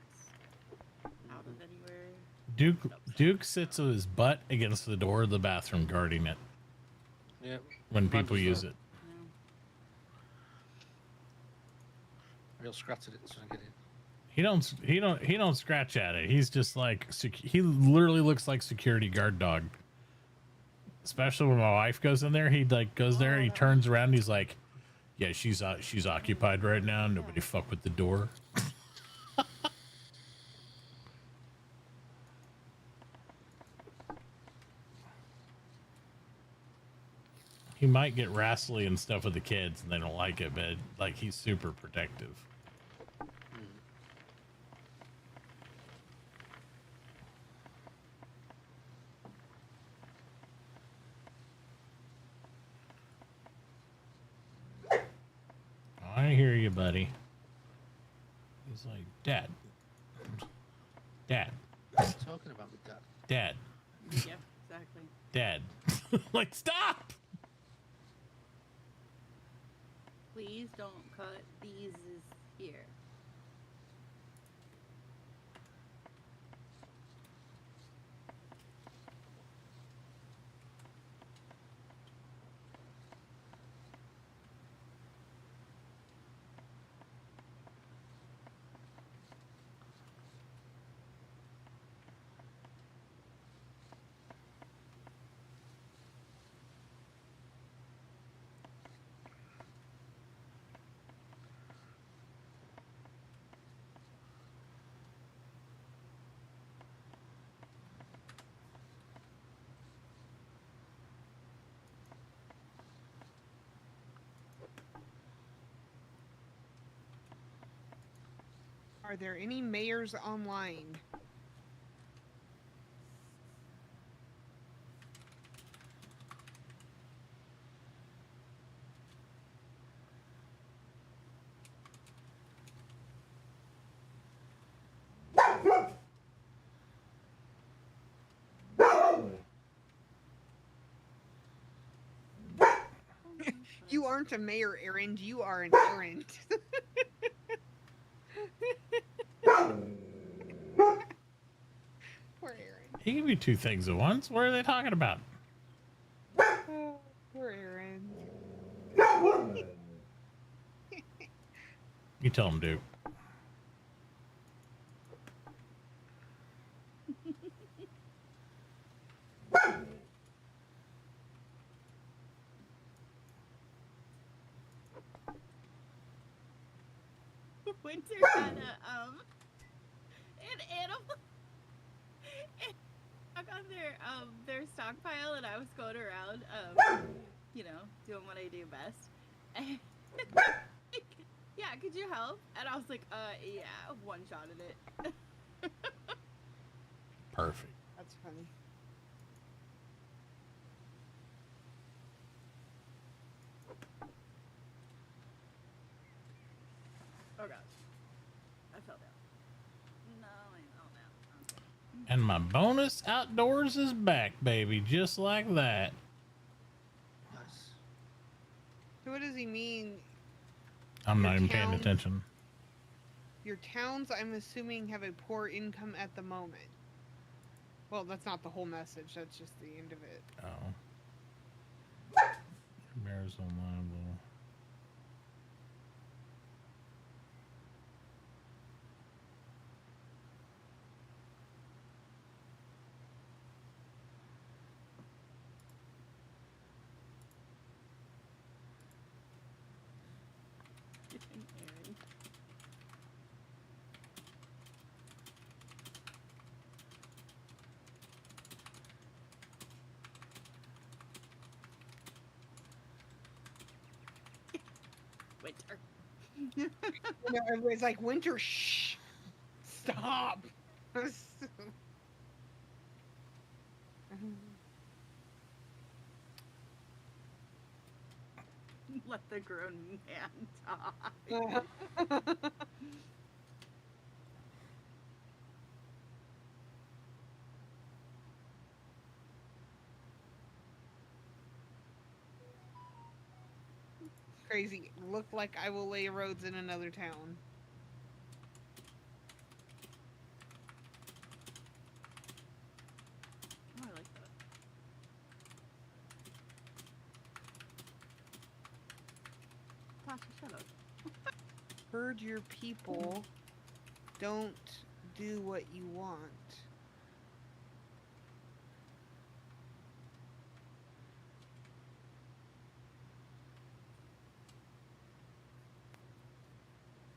out of anywhere. Duke sits with his butt against the door of the bathroom guarding it. Yeah. When people use it. Real scratch at it so I get in. He don't scratch at it. He's just like he literally looks like security guard dog. Especially when my wife goes in there, he like goes there and he turns around and he's like, "Yeah, she's occupied right now. Nobody fuck with the door." He might get wrestly and stuff with the kids and they don't like it, but like he's super protective. I hear you, buddy. He's like, Dad. Dad. What are you talking about with Dad? Dad. Yep, exactly. Dad. Like, stop! Please don't cut these here. Are there any mayors online? You aren't a mayor errand, you are an errand. Poor Aaron. He can be two things at once. What are they talking about? Oh, poor Aaron. You tell him, Duke. Winter had an animal stuck on their stockpile, and I was going around, doing what I do best. And yeah, could you help? And I was like, yeah, one-shotted it. Perfect. That's funny. Oh gosh, I fell down. No, I fell down. Okay. And my bonus outdoors is back, baby, just like that. So what does he mean? I'm Your not even paying town- attention. Your towns, I'm assuming, have a poor income at the moment. Well, that's not the whole message. That's just the end of it. Oh. Bears on liable. Winter. Everybody's like, Winter, shh, stop. Let the grown man talk. Crazy. Look like I will lay roads in another town. Oh, I like that. Tasha, shut up. Herd your people. Don't do what you want.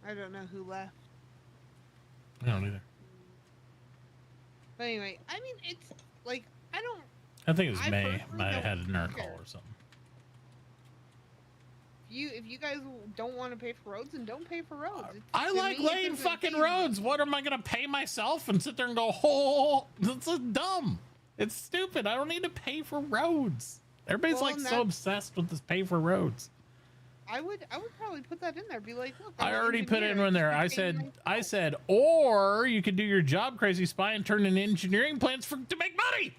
I don't know who left. I don't either. But anyway, I mean, it's like, I don't. I think it was I May. personally I don't had a nerd care. call or something. If you guys don't want to pay for roads, then don't pay for roads. I To like me, it laying doesn't fucking phase me. roads. What am I gonna pay myself and sit there and go, oh, that's so dumb. It's stupid. I don't need to pay for roads. Everybody's Well, like and so that's- obsessed with this pay for roads. I would probably put that in there. Be like, look, I I'm an already put it engineer, in there. should I be paying said, my- or you could do your job, crazy spy, and turn in engineering plans to make money.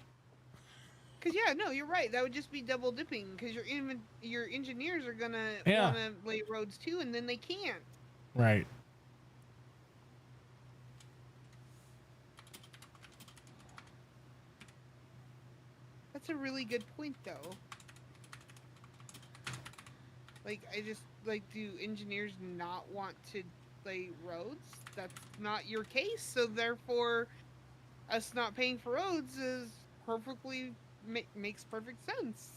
Cause yeah, no, you're right. That would just be double dipping. Cause your engineers are gonna Yeah. want to lay roads too, and then they can't. Right. That's a really good point, though. Like, do engineers not want to lay roads? That's not your case, so therefore, us not paying for roads is perfectly makes perfect sense.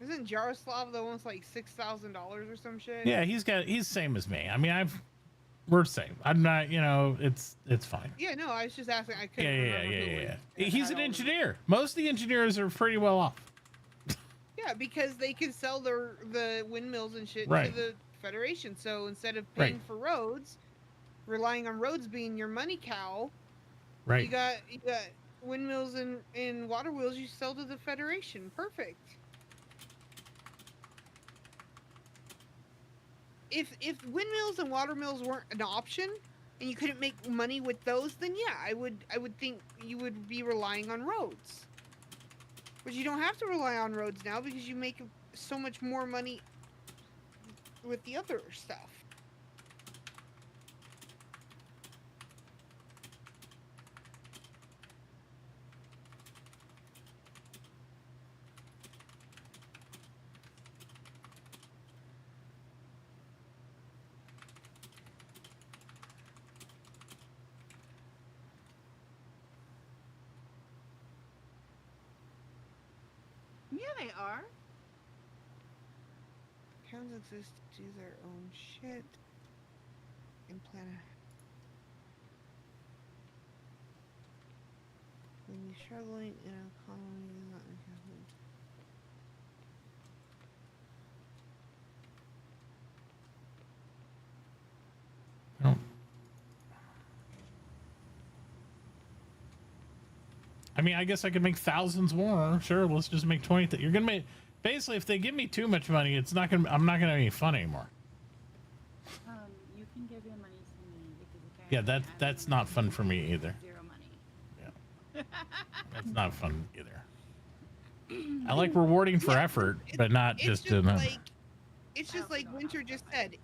Isn't Jaroslav the one with like $6,000 or some shit? Yeah, he's same as me. I mean, we're same. I'm not, it's fine. Yeah, no, I was just asking. I couldn't Yeah. remember who was- He's had an all the- engineer. Most of the engineers are pretty well off. Yeah, because they can sell the windmills and shit Right. to the Federation. So instead of paying Right. for roads, relying on roads being your money cow. Right. You got windmills and water wheels you sell to the Federation. Perfect. If windmills and water mills weren't an option and you couldn't make money with those, then yeah, I would think you would be relying on roads. But you don't have to rely on roads now because you make so much more money with the other stuff. Yeah, they are. Towns exist to do their own shit and plan a... When you're struggling in an economy, is not I mean, I guess I could make thousands more. Sure, let's just make 20. You're gonna make basically if they give me too much money, it's not gonna. I'm not gonna have any fun anymore. You can give your money to me because Yeah, that's not fun for me either. zero money. Yeah, that's not fun either. I like rewarding for effort, but not just in. It's just like Winter just said.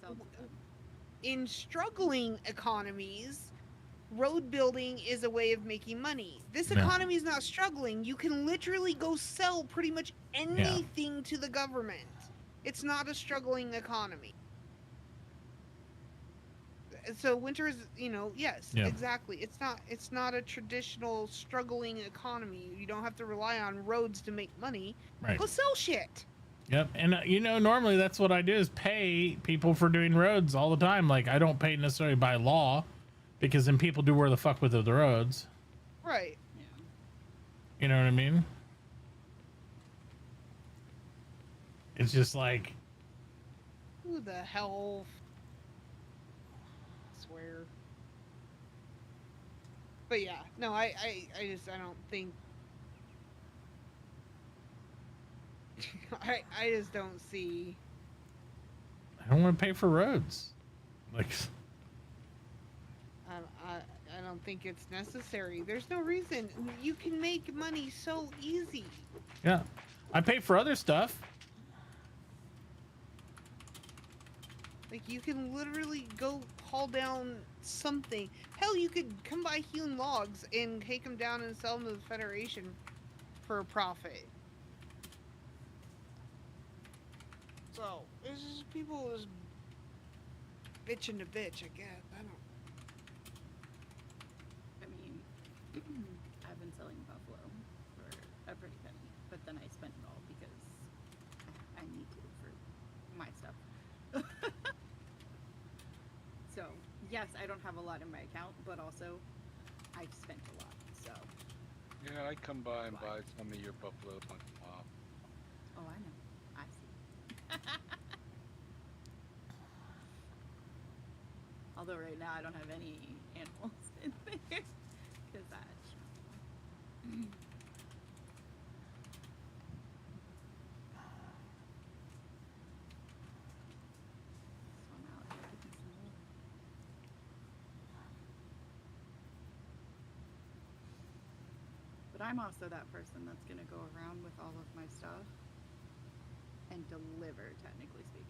In struggling economies, road building is a way of making money. This Yeah. economy is not struggling. You can literally go sell pretty much anything to the government. It's not a struggling economy. So Winter is, yes, Yeah. exactly. It's not a traditional struggling economy. You don't have to rely on roads to make money. Right. Go sell shit. Yep, and normally that's what I do is pay people for doing roads all the time. Like I don't pay necessarily by law, because then people do where the fuck with the roads. Right. You know what I mean? It's just like, Who the hell? I swear. But yeah, no, I don't think. I just don't see. I don't want to pay for roads. Like, I don't think it's necessary. There's no reason. You can make money so easy. yeah, I pay for other stuff. Like you can literally go haul down something. Hell, you could come by hewn logs and take them down and sell them to the Federation for a profit. So it's just people just bitching to bitch. I guess I don't. I mean, I've been selling buffalo for a pretty penny, but then I spent it all because I need to for my stuff. So, yes, I don't have a lot in my account, but also I've spent a lot, so. Yeah, I come by and buy some of your buffalo once in a while. Oh, I know. I see. Although right now I don't have any animals in there. Because that's... But I'm also that person that's going to go around with all of my stuff and deliver, technically speaking.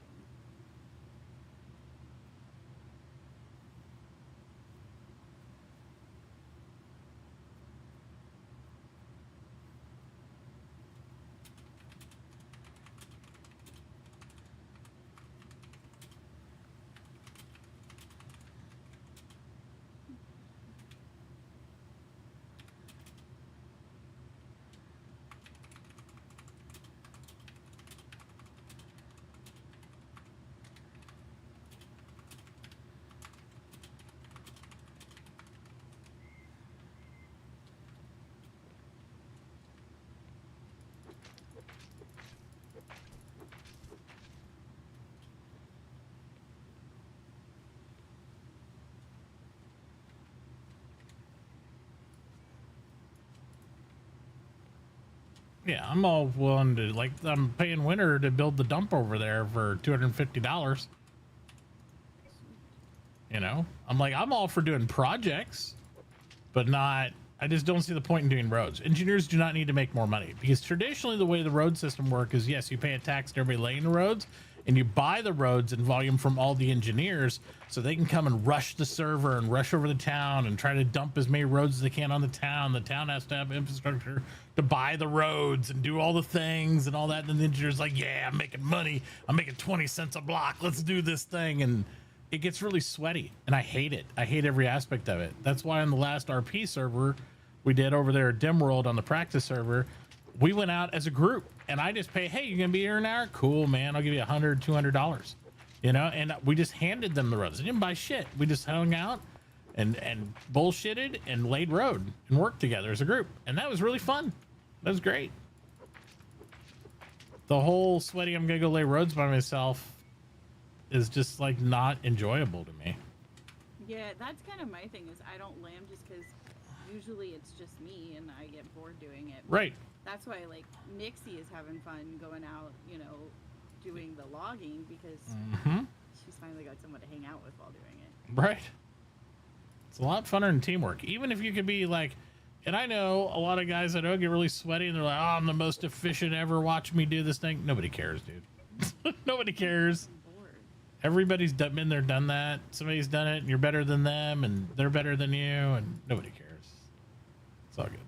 Yeah, I'm all willing to, like, I'm paying Winter to build the dump over there for $250. You know, I'm like, I'm all for doing projects, but not, I just don't see the point in doing roads. Engineers do not need to make more money because traditionally the way the road system works is, yes, you pay a tax to everybody laying the roads and you buy the roads in volume from all the engineers so they can come and rush the server and rush over the town and try to dump as many roads as they can on the town. The town has to have infrastructure to buy the roads and do all the things and all that. And then the engineer's like, yeah, I'm making money. I'm making 20 cents a block. Let's do this thing. And it gets really sweaty and I hate it. I hate every aspect of it. That's why on the last RP server we did over there at Dimworld on the practice server, we went out as a group and I just pay, hey, you're going to be here an hour? Cool, man. I'll give you $100, $200, you know? And we just handed them the roads. They didn't buy shit. We just hung out and bullshitted and laid road and worked together as a group. And that was really fun. That was great. The whole sweaty, I'm going to go lay roads by myself is just like not enjoyable to me. Yeah, that's kind of my thing is I don't lamb just because usually it's just me and I get bored doing it. Right. That's why like Nixie is having fun going out, you know, doing the logging because she's finally got someone to hang out with while doing it. Right. It's a lot funner in teamwork. Even if you could be like, and I know a lot of guys that don't get really sweaty and they're like, oh, I'm the most efficient ever. Watch me do this thing. Nobody cares, dude. Nobody cares. Everybody's been there, done that. Somebody's done it and you're better than them and they're better than you and nobody cares. It's all good.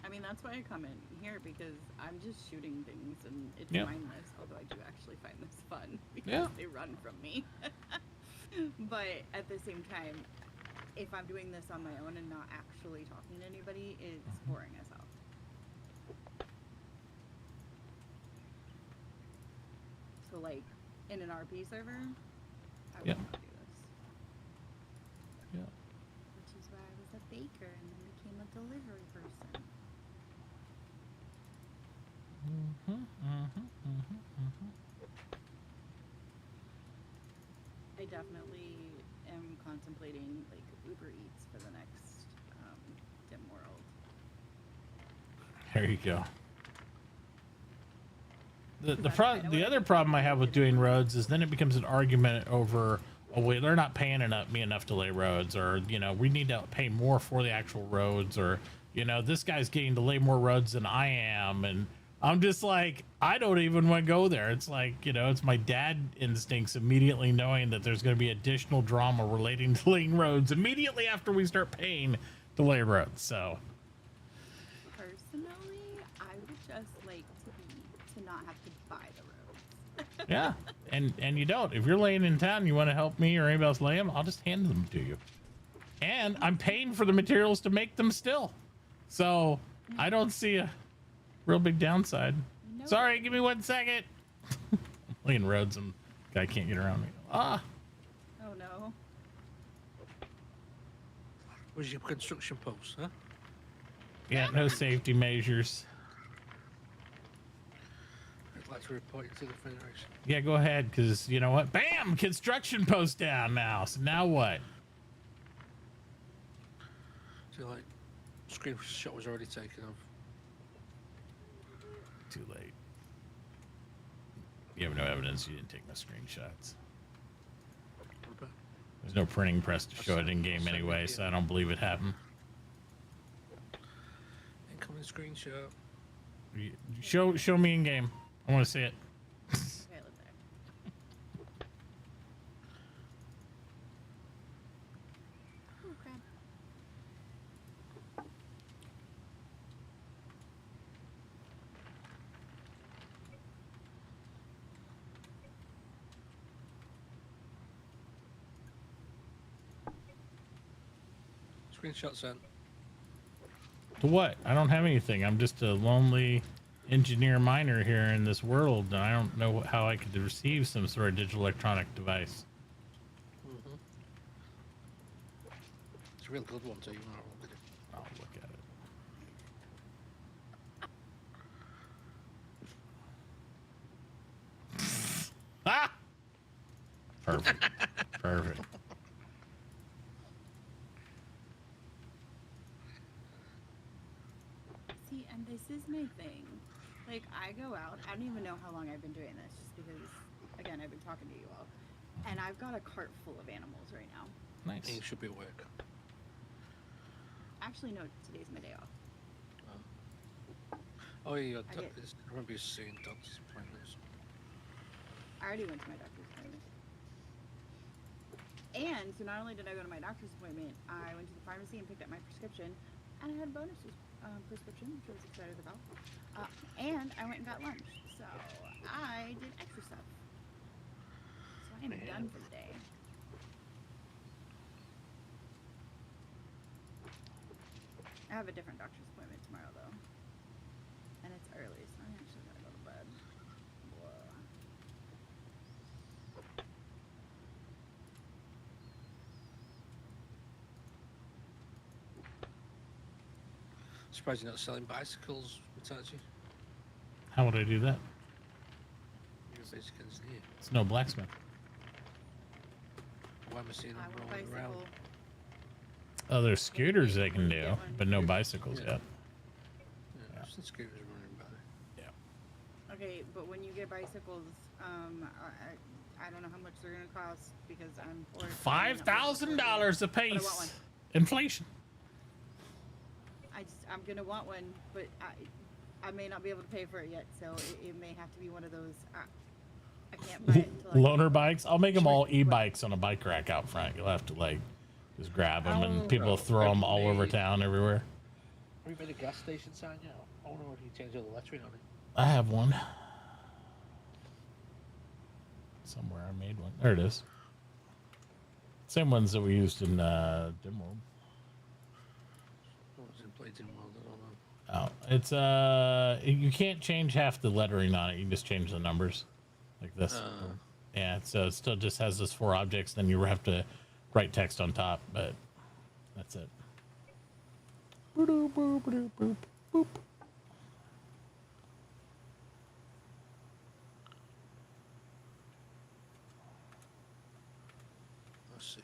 I mean, that's why I come in here because I'm just shooting things and it's mindless, although I do actually find this fun because they run from me. But at the same time, if I'm doing this on my own and not actually talking to anybody, it's boring as hell. So like in an RP server, I would not do this. Yeah. Which is why I was a baker and then became a delivery person. I definitely am contemplating like Uber Eats for the next Dim World. There you go. The other problem I have with doing roads is then it becomes an argument over, oh wait, they're not paying me enough to lay roads, or you know, we need to pay more for the actual roads, or you know, this guy's getting to lay more roads than I am, and I'm just like, I don't even want to go there. It's like, you know, it's my dad instincts immediately knowing that there's going to be additional drama relating to laying roads immediately after we start paying to lay roads. So personally, I would just like to not have to buy the roads. yeah, and you don't. If you're laying in town and you want to help me or anybody else lay them, I'll just hand them to you. And I'm paying for the materials to make them still. So I don't see a real big downside. No. Sorry, give me 1 second. Laying roads and guy can't get around me. Ah. Oh no. Where's your construction post, huh? Yeah, no safety measures. I'd like to report you to the Federation. Yeah, go ahead, because you know what? Bam! Construction post down now. So now what? So like, screenshot was already taken off. Too late. You have no evidence you didn't take my screenshots. There's no printing press to show it in game anyway, so I don't believe it happened. Incoming screenshot. Show me in game. I want to see it. Okay, look there. Oh crap. Screenshot sent. To what? I don't have anything. I'm just a lonely engineer miner here in this world, and I don't know how I could receive some sort of digital electronic device. It's a real good one too. You might look at it. I'll look at it. Ah! Perfect. Perfect. See, and the this is my thing. Like, I go out. I don't even know how long I've been doing this, just because, again, I've been talking to you all, and I've got a cart full of animals right now. Nice. You should be at work. Actually, no. Today's my day off. Oh, yeah. I get- I remember you seeing doctor's appointments. I already went to my doctor's appointment. And so not only did I go to my doctor's appointment, I went to the pharmacy and picked up my prescription, and I had a bonus prescription, which I was excited about. And I went and got lunch, so I did extra stuff. So I am done for the day. I have a different doctor's appointment tomorrow, though. And it's early, so I'm actually gonna go to bed. Whoa. Surprised you're not selling bicycles, Mitachi. How would I do that? You're a basic engineer. It's no blacksmith. Why am I seeing them I want rolling around? bicycle. Oh, there's scooters they can do, but no bicycles yet. Yeah, some scooters running by. Okay, but when you get bicycles, I don't know how much they're gonna cost because I'm poor. $5,000 a piece. Inflation. I'm gonna want one, but I may not be able to pay for it yet, so it may have to be one of those. I can't buy it until Loaner bikes. I'll make them all e-bikes on a bike rack out front. You'll have to like just grab them, and people will throw them all over town, everywhere. Have you made a gas station sign yet? I wonder if you change all the lettering on it. I have one. Somewhere I made one. There it is. Same ones that we used in Dimworld. What was in Play Dimworld? I don't know. Oh, it's you can't change half the lettering on it. You can just change the numbers, like this. Yeah, so it still just has those 4 objects. Then you have to write text on top, but that's it. Boop, boop, boop, boop, boop. Let's see.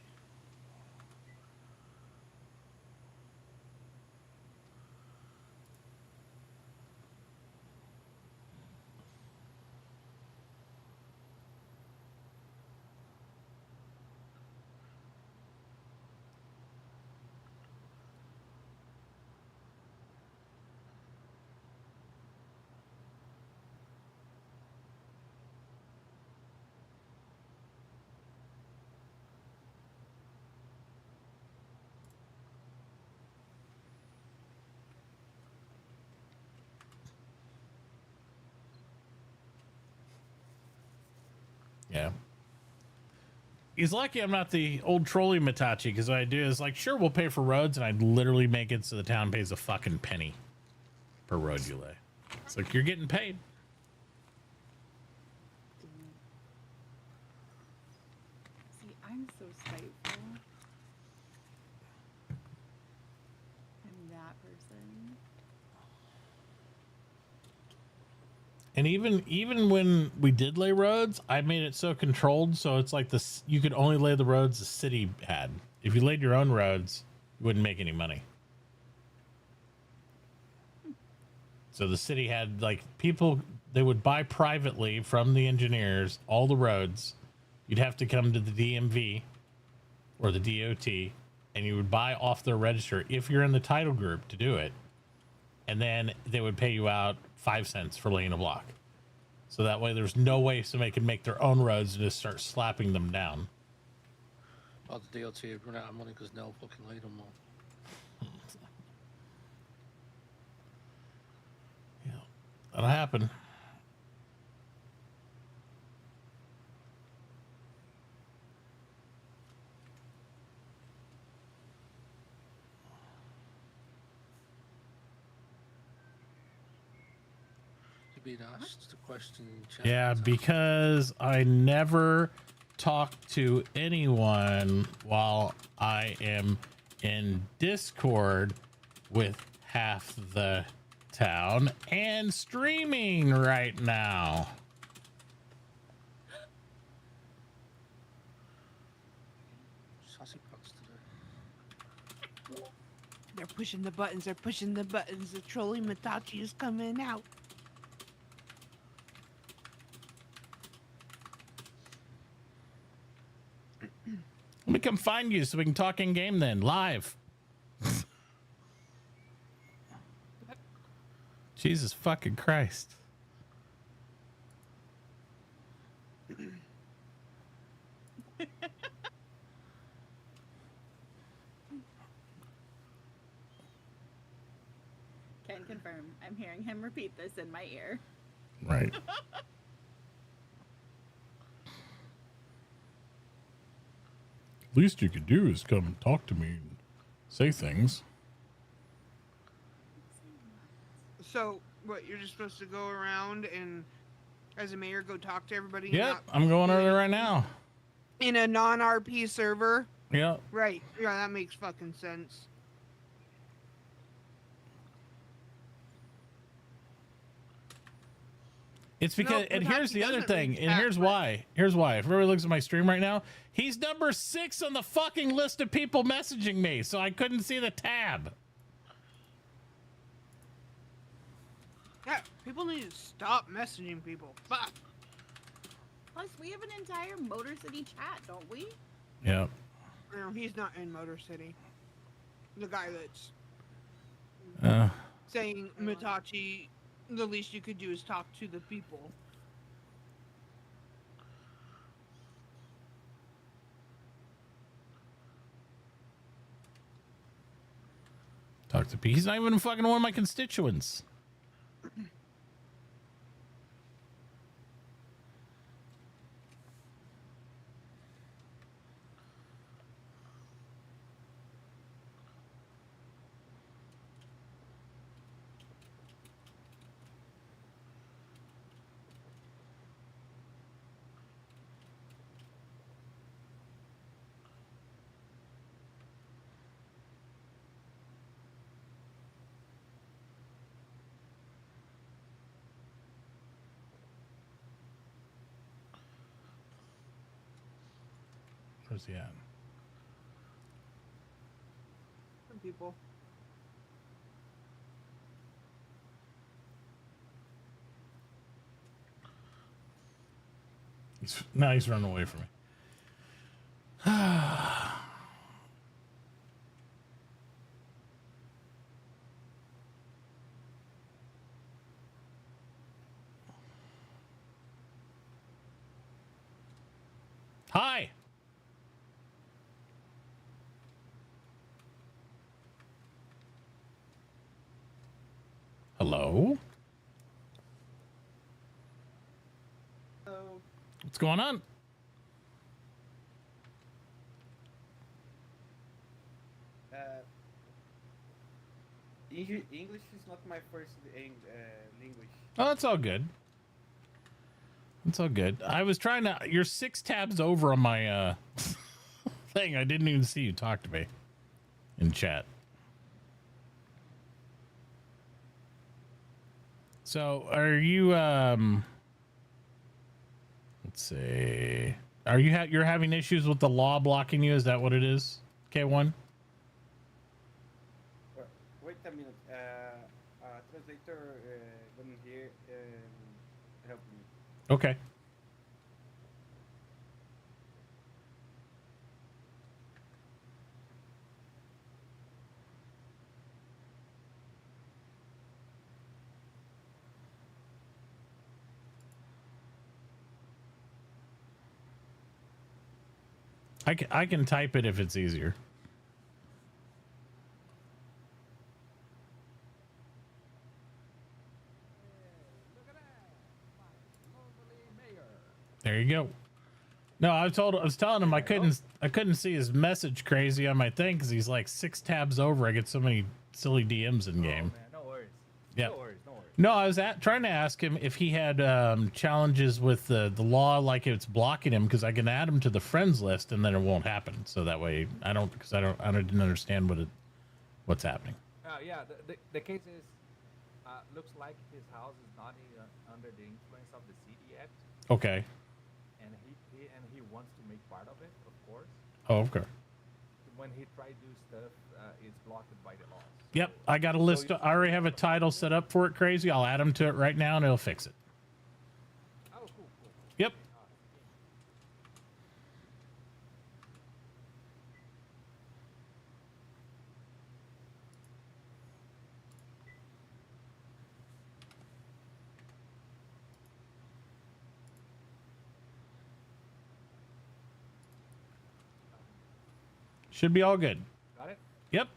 Yeah. He's lucky I'm not the old trolley Mitachi, because what I do is like, sure, we'll pay for roads, and I'd literally make it so the town pays a fucking penny per road you lay. It's like, you're getting paid. See, I'm so spiteful. I'm that person. And even when we did lay roads, I made it so controlled, so it's like this: you could only lay the roads the city had. If you laid your own roads, you wouldn't make any money. So the city had like people; they would buy privately from the engineers all the roads. You'd have to come to the DMV or the DOT, and you would buy off their register if you're in the title group to do it. And then they would pay you out 5 cents for laying a block. So that way there's no way somebody can make their own roads and just start slapping them down. Oh, the DOT had run out of money because Nell fucking laid them all. Yeah, that'll happen. Being asked the question in chat. Yeah, because I never talk to anyone while I am in Discord with half the town and streaming right now. Sassy pants today. They're pushing the buttons. They're pushing the buttons. The trolling Matachi is coming out. Let me come find you so we can talk in game then, live. Jesus fucking Christ. Can confirm. I'm hearing him repeat this in my ear. Right. Least you could do is come and talk to me and say things. So, what, you're just supposed to go around and, as a mayor, go talk to everybody? Yep, I'm going over there right now. In a non-RP server? Yep. Right. Yeah, that makes fucking sense. It's because, No, and here's Matachi the other doesn't thing, reach and that, here's why. Here's why. If everybody looks at my stream right now, he's number 6 on the fucking list of people messaging me, so I couldn't see the tab. Yeah, people need to stop messaging people. Fuck. Plus, we have an entire Motor City chat, don't we? Yep. No, he's not in Motor City. The guy that's saying, Matachi, the least you could do is talk to the people. Talk to Pete. He's not even fucking one of my constituents. Where's he at? Some people. He's running away from me. Hi. Hello. Hello. What's going on? English is not my first language. Oh, that's all good. It's all good. I was trying to. You're 6 tabs over on my thing. I didn't even see you talk to me in chat. So, are you? Let's see. Are you? You're having issues with the law blocking you? Is that what it is? K1. Wait a minute. Translator going here and help me. Okay. I can type it if it's easier. There you go. No, I was telling him I couldn't see his message crazy on my thing because he's like 6 tabs over. I get so many silly DMs in game. Man, no worries. Yeah. No worries. No worries. No, I was trying to ask him if he had challenges with the law, like it's blocking him, because I can add him to the friends list and then it won't happen. So that way I didn't understand what's happening. Yeah. The case is, looks like his house is not under the influence of the city yet. Okay. And he wants to make part of it, of course. Oh, okay. When he tried to do stuff is blocked by the laws. Yep, I got a list. I already have a title set up for it. Crazy. I'll add them to it right now, and it'll fix it. Oh, cool. Yep. Should be all good. Got it? Yep.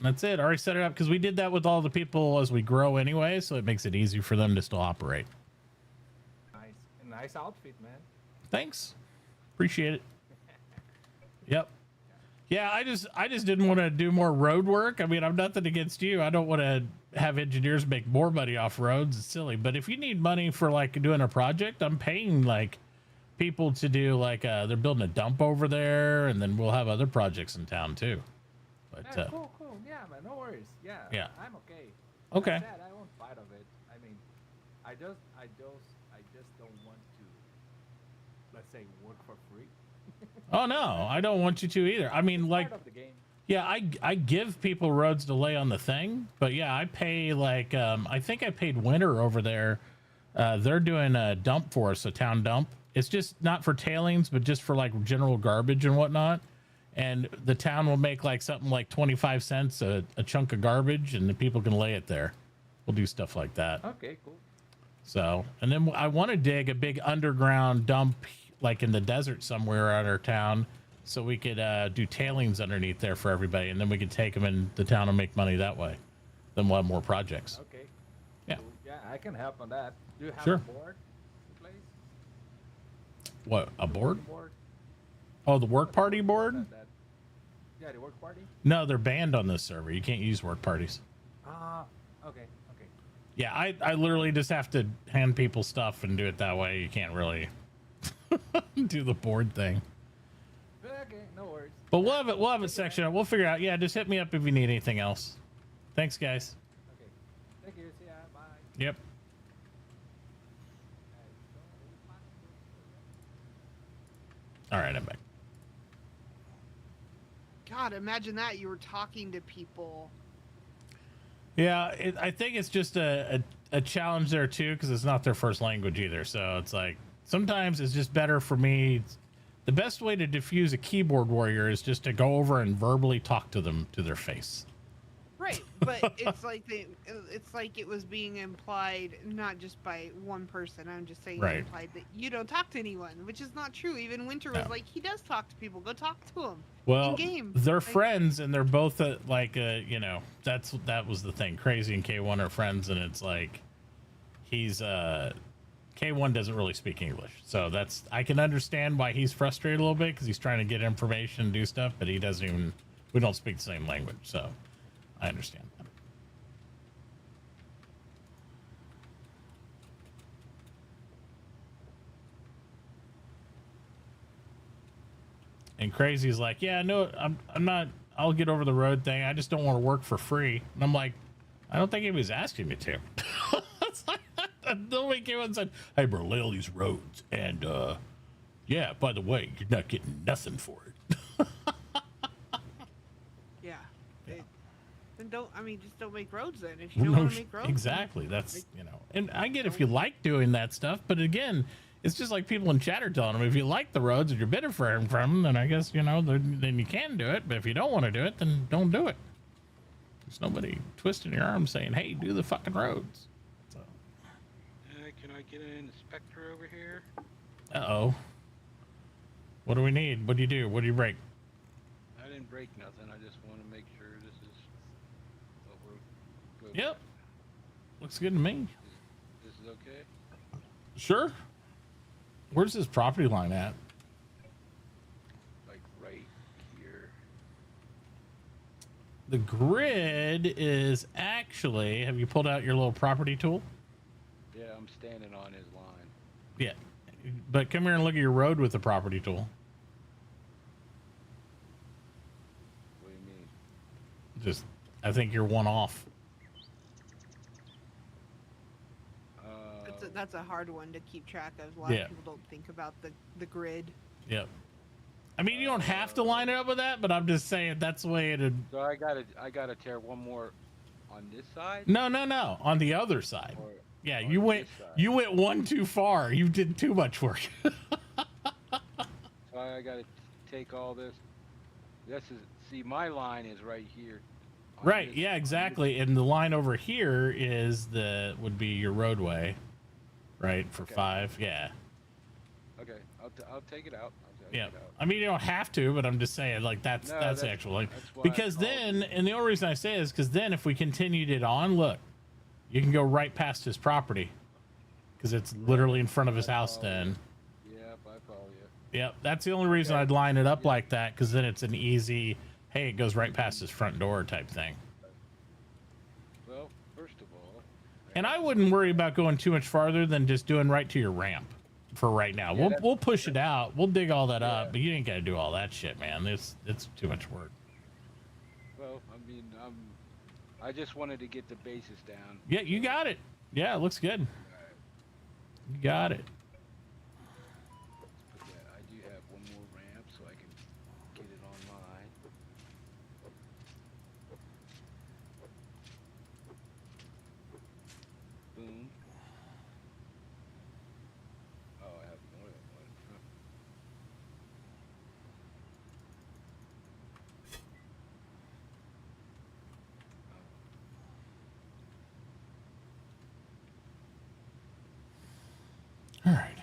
That's it. I already set it up because we did that with all the people as we grow anyway, so it makes it easy for them to still operate. Nice outfit, man. Thanks. Appreciate it. Yep. Yeah, I just didn't want to do more road work. I mean, I'm nothing against you. I don't want to have engineers make more money off roads. It's silly. But if you need money for like doing a project, I'm paying like people to do like they're building a dump over there, and then we'll have other projects in town too. But Yeah, cool. Yeah, man, no worries. Yeah. Yeah. I'm okay. Okay. Like I said, I won't fight of it. I mean, I just don't want to, let's say, work for free. oh no, I don't want you to either. I mean, like, Part of the game. yeah, I give people roads to lay on the thing, but yeah, I pay like I think I paid Winter over there. They're doing a dump for us, a town dump. It's just not for tailings, but just for like general garbage and whatnot. And the town will make like something like 25 cents a chunk of garbage, and the people can lay it there. We'll do stuff like that. Okay, cool. So, and then I want to dig a big underground dump, like in the desert somewhere out of our town, so we could do tailings underneath there for everybody, and then we could take them in the town and make money that way. Then we'll have more projects. Okay. Yeah. Cool. Yeah, I can help on that. Do you have Sure. a board in place? What, a board? Board? Oh, the work party board? Yeah, the work party? No, they're banned on this server. You can't use work parties. Ah, okay. Yeah, I literally just have to hand people stuff and do it that way. You can't really do the board thing. Okay, no worries. But we'll have it sectioned. We'll figure out. Yeah, just hit me up if you need anything else. Thanks, guys. Okay. Thank you. See ya. Bye. Yep. All right, I'm back. God, imagine that you were talking to people. Yeah, I think it's just a challenge there too, because it's not their first language either. So it's like sometimes it's just better for me. The best way to diffuse a keyboard warrior is just to go over and verbally talk to them to their face. Right, but it's like it was being implied not just by one person. I'm just saying Right. implied that you don't talk to anyone, which is not true. Even Winter was No. like, he does talk to people. Go talk to him. Well, in game. they're Like, friends, and they're both you know, that was the thing. Crazy and K1 are friends, and it's like he's K1 doesn't really speak English, so I can understand why he's frustrated a little bit because he's trying to get information and do stuff, but he doesn't even. We don't speak the same language, so I understand that. And Crazy's like, yeah, no, I'm not. I'll get over the road thing. I just don't want to work for free. And I'm like, I don't think he was asking me to. It's like, nobody came and said, hey, bro, lay all these roads. And, yeah, by the way, you're not getting nothing for it. Yeah. Then just don't make roads then. If you don't want to make roads. then- Exactly. That's, and I get if you like doing that stuff, but again, it's just like people in chat are telling them, if you like the roads and you're bitter from them, then I guess, then you can do it. But if you don't want to do it, then don't do it. There's nobody twisting your arm saying, hey, do the fucking roads. So. Can I get an inspector over here? Uh-oh. What do we need? What do you do? What do you break? I didn't break nothing. I just want to make sure this is what we're good Yep. Looks good to me. This is okay? Sure. Where's this property line at? Like right here. The grid is actually, have you pulled out your little property tool? Yeah, I'm standing on his line. Yeah. But come here and look at your road with the property tool. What do you mean? Just, I think you're one off. That's a hard one to keep track of. A lot Yeah. of people don't think about the grid. Yep. I mean, you don't have to line it up with that, but I'm just saying that's the way it'd. So I gotta tear one more on this side. No, on the other side. Yeah, you went one too far. You did too much work. So I gotta take all this. See, my line is right here. Right. Yeah, exactly. And the line over here would be your roadway, right? For 5. Yeah. Okay, I'll take it out. Yeah. I mean, you don't have to, but I'm just saying, like, that's the actual line. Because then, and the only reason I say is because then if we continued it on, look, you can go right past his property because it's literally in front of his house then. Yep, I follow you. Yep. That's the only reason I'd line it up like that, because then it's an easy, hey, it goes right past his front door type thing. Well, first of all. And I wouldn't worry about going too much farther than just doing right to your ramp for right now. Yeah, we'll push it out. We'll dig all that up, but you ain't got to do all that shit, man. It's too much work. Well, I mean, I just wanted to get the bases down. Yeah, you got it. Yeah, it looks good. You got it. But yeah, I do have one more ramp so I can get it online. Boom. Oh, I have more than one. Huh. All right.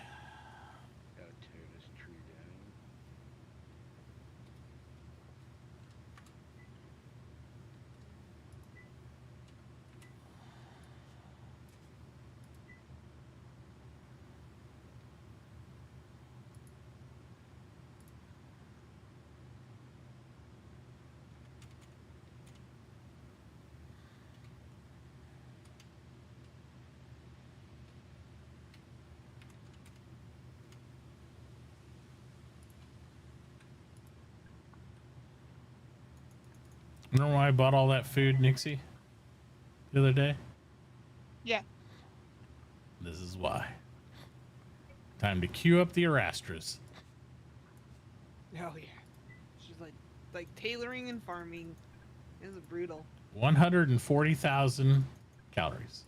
Gotta tear this tree down. Remember why I bought all that food, Nixie, the other day? Yeah. This is why. Time to queue up the Erastras. Oh yeah. She's like tailoring and farming. It was brutal. 140,000 calories.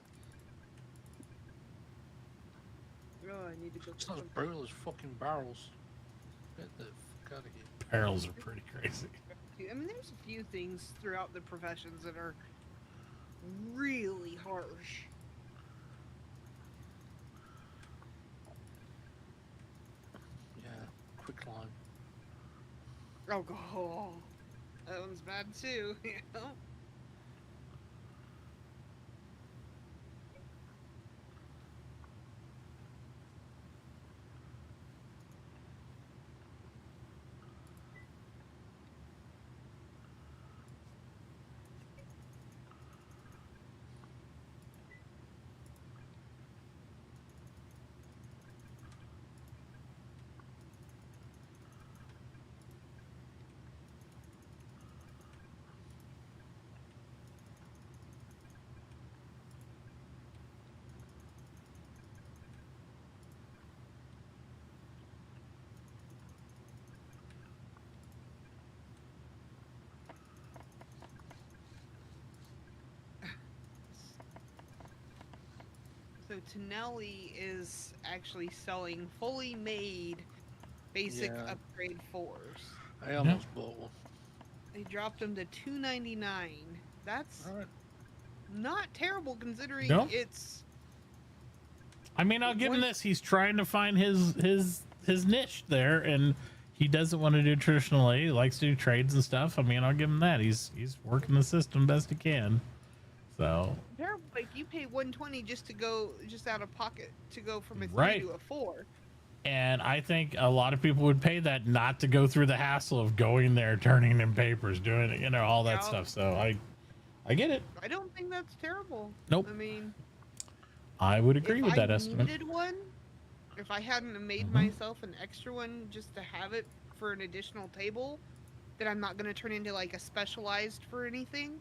Oh, I need to go. It's not as brutal as fucking barrels. Get the fuck out of here. Barrels are pretty crazy. I mean, there's a few things throughout the professions that are really harsh. Yeah, quick line. Oh, God. That one's bad too, you know? So Tonelli is actually selling fully made basic Yeah. upgrade 4s. I almost bought one. They dropped them to $299. That's not terrible considering No. it's. I mean, I'll give him this. He's trying to find his niche there, and he doesn't want to do traditionally. He likes to do trades and stuff. I mean, I'll give him that. He's working the system best he can. So Terrible. Like you pay $120 just out of pocket to go from a 3 Right. to a 4. And I think a lot of people would pay that not to go through the hassle of going there, turning in papers, doing it, all that stuff. So I get it. I don't think that's terrible. Nope. I mean, I would agree if with that I estimate. needed one, if I hadn't made myself an extra one just to have it for an additional table that I'm not going to turn into like a specialized for anything,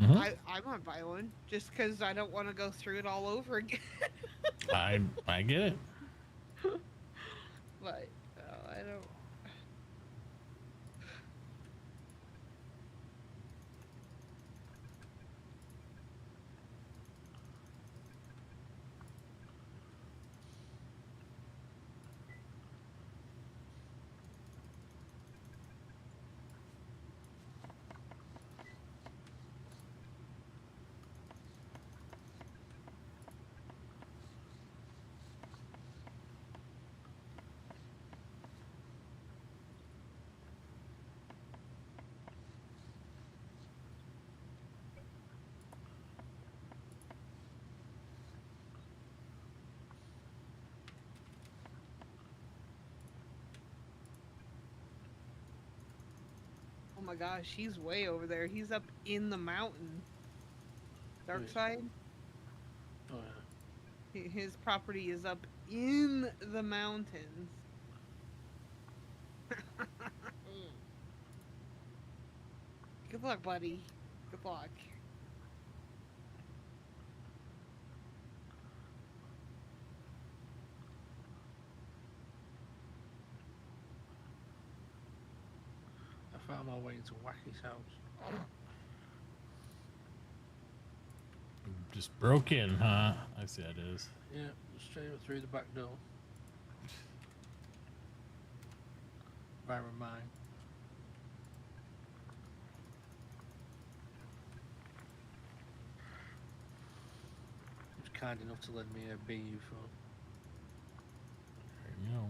I might buy one just because I don't want to go through it all over again. I get it. But I don't. my gosh, he's way over there. He's up in the mountain. Dark Nice. side. Oh yeah. His property is up in the mountains. Good luck, buddy. Good luck. I found my way into Wacky's house. Just broke in, huh? I see how it is. Yeah, straight up through the back door. Via mine. He was kind enough to let me be you for. There you go.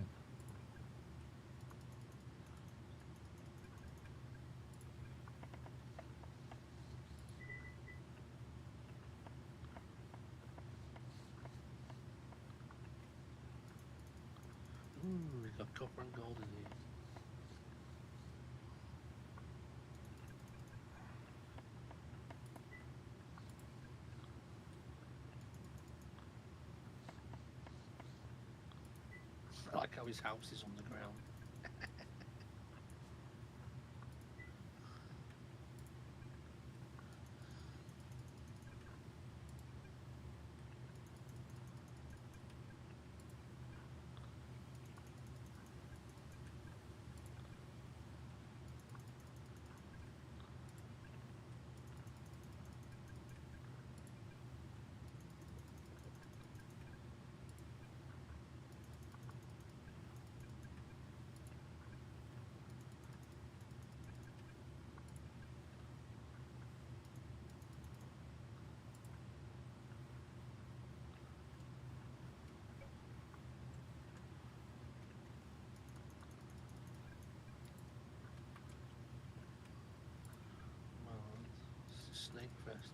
Ooh, we got copper and gold in here. I like how his house is on the ground. Snake Fest.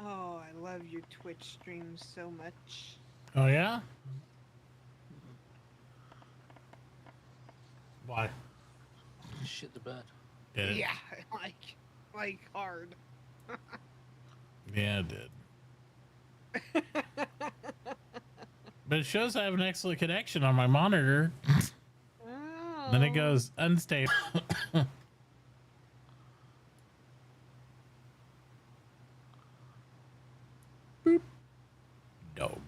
Oh, I love your Twitch streams so much. Oh yeah? Why? Shit the bed. Did it? Yeah, like hard. Yeah, it did. But it shows I have an excellent connection on my monitor. Then it goes unstable. Boop. Dog.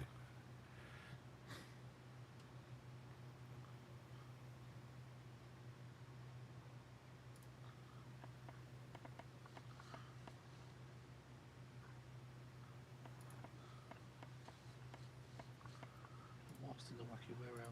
Lost in the wacky warehouse.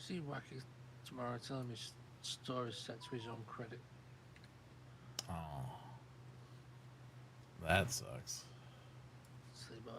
see Wacky tomorrow telling me store is set to his own credit. Oh, that sucks. See, boy.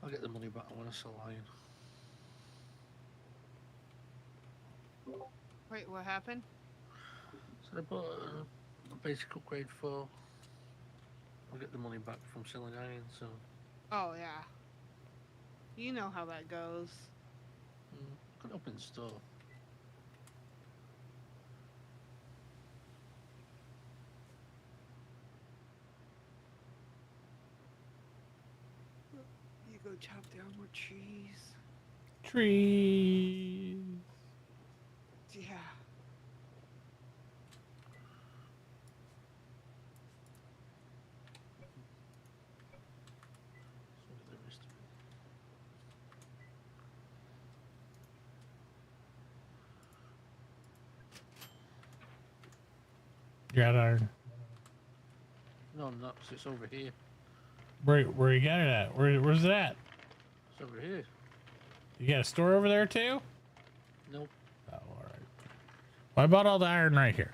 I'll get the money back. I want to sell iron. Wait, what happened? So I bought a basic upgrade for. I'll get the money back from selling iron. So. Oh yeah. You know how that goes. Could open store. You go chop down more trees. Trees. Yeah. You're out of iron. No, I'm not. 'Cause it's over here. Where you got it at? Where's it at? It's over here. You got a store over there too? Nope. Oh, all right. Well, I bought all the iron right here.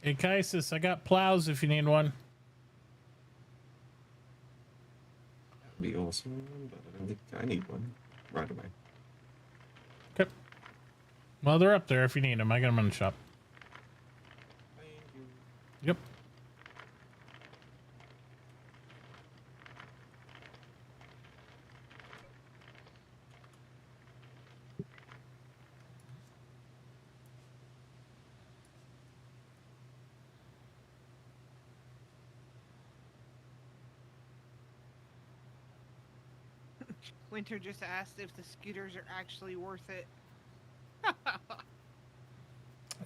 Hey, Kaisis, I got plows if you need one. Be awesome, but I don't think I need one right away. Okay. Well, they're up there if you need them. I got them in the shop. Thank you. Yep. Winter just asked if the scooters are actually worth it.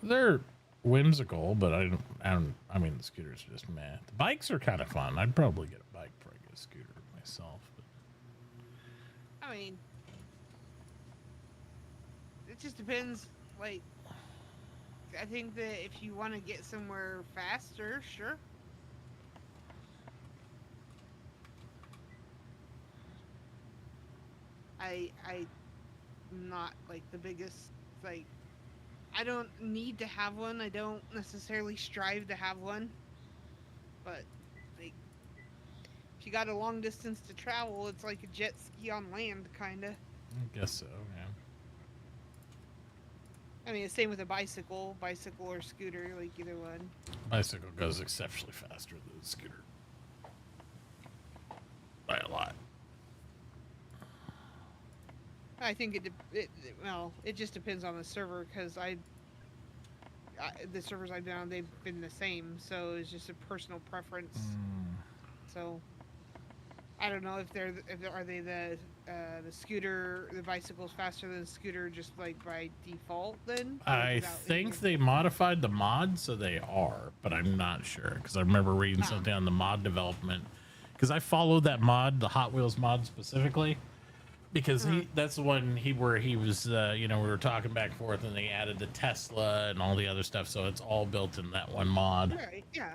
They're whimsical, but I mean, the scooters are just meh. The bikes are kind of fun. I'd probably get a bike before I get a scooter myself. But I mean, it just depends. Like, I think that if you want to get somewhere faster, sure. I'm not like the biggest, like, I don't need to have one. I don't necessarily strive to have one. But like, if you got a long distance to travel, it's like a jet ski on land, kinda. I guess so, yeah. I mean, the same with a bicycle or scooter, like either one. Bicycle goes exceptionally faster than a scooter by a lot. I think it just depends on the server because the servers I've been on, they've been the same, so it's just a personal preference. So I don't know if are they the scooter, the bicycle's faster than the scooter just like by default then? I think they modified the mod, so they are, but I'm not sure because I remember reading something on the mod development because I followed that mod, the Hot Wheels mod specifically. Because that's the one where he was, we were talking back and forth, and they added the Tesla and all the other stuff, so it's all built in that one mod. Right? Yeah.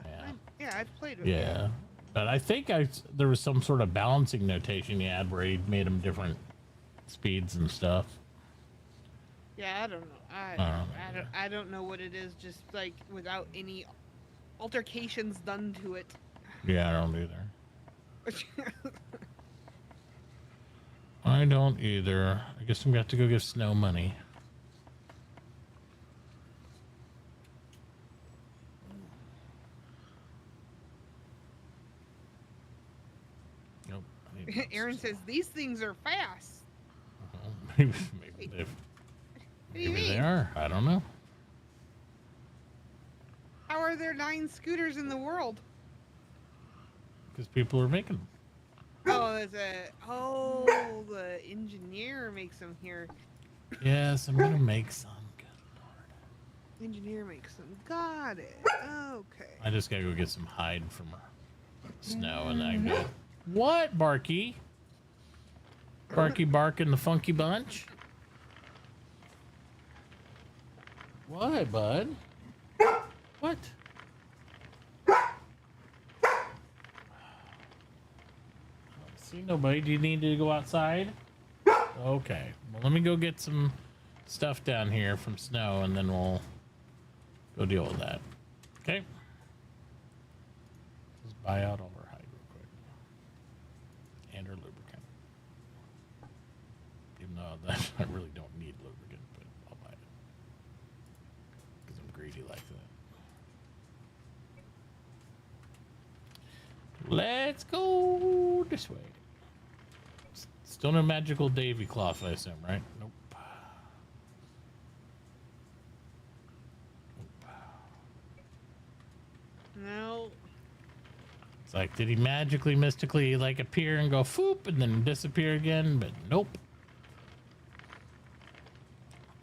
I've played with it. Yeah, but I think there was some sort of balancing notation he had where he made them different speeds and stuff. Yeah, I don't know. I don't know what it is. Just like without any altercations done to it. Yeah, I don't either. I don't either. I guess I'm gonna have to go give Snow money. Nope. Aaron says these things are fast. Maybe they are. I don't know. How are there 9 scooters in the world? Because people are making them. The engineer makes them here. Yes, I'm gonna make some. Engineer makes them. Got it. Okay. I just gotta go get some hide from Snow and I go. What, Barky? Barky Bark and the Funky Bunch? Why, bud? What? See nobody. Do you need to go outside? Okay. Well, let me go get some stuff down here from Snow, and then we'll go deal with that. Okay. Let's buy out all our hide real quick. And our lubricant. Even though that I really don't need lubricant, but I'll buy it. Because I'm greedy like that. Let's go this way. Still no magical Davy cloth, I assume, right? Nope. No. It's like, did he magically, mystically, like, appear and go foop and then disappear again? But nope.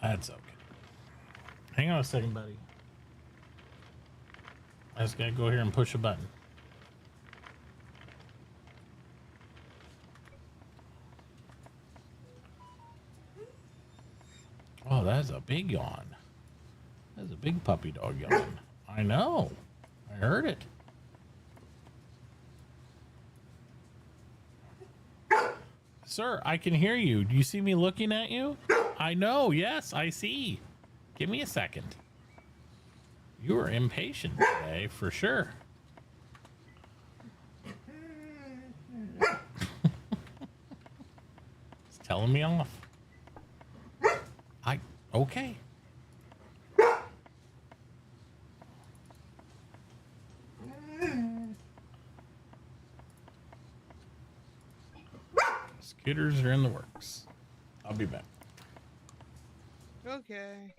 That's okay. Hang on a second, buddy. I just gotta go here and push a button. Oh, that's a big yawn. That's a big puppy dog yawn. I know. I heard it. Sir, I can hear you. Do you see me looking at you? I know. Yes, I see. Give me a second. You are impatient today, for sure. It's telling me off. Okay. Scooters are in the works. I'll be back. Okay.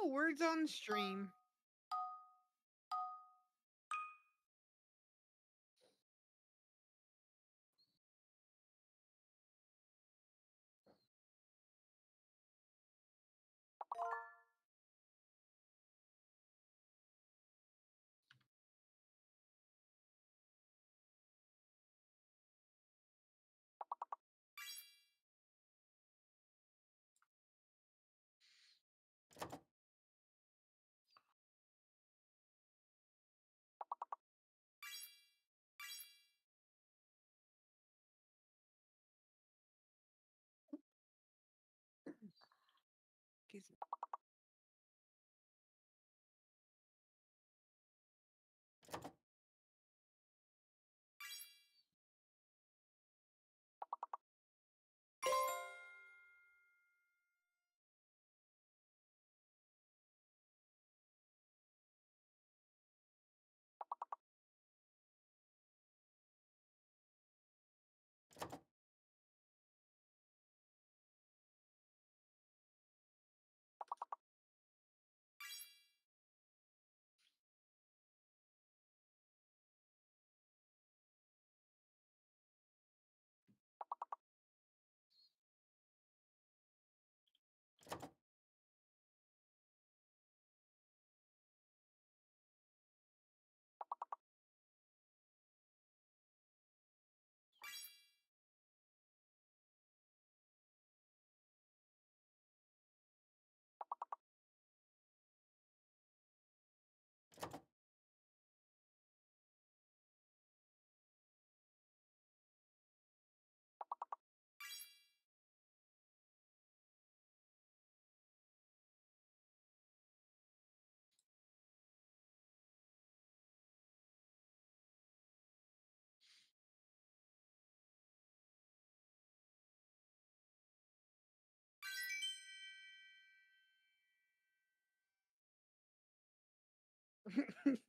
Oh, words on stream. Excuse me.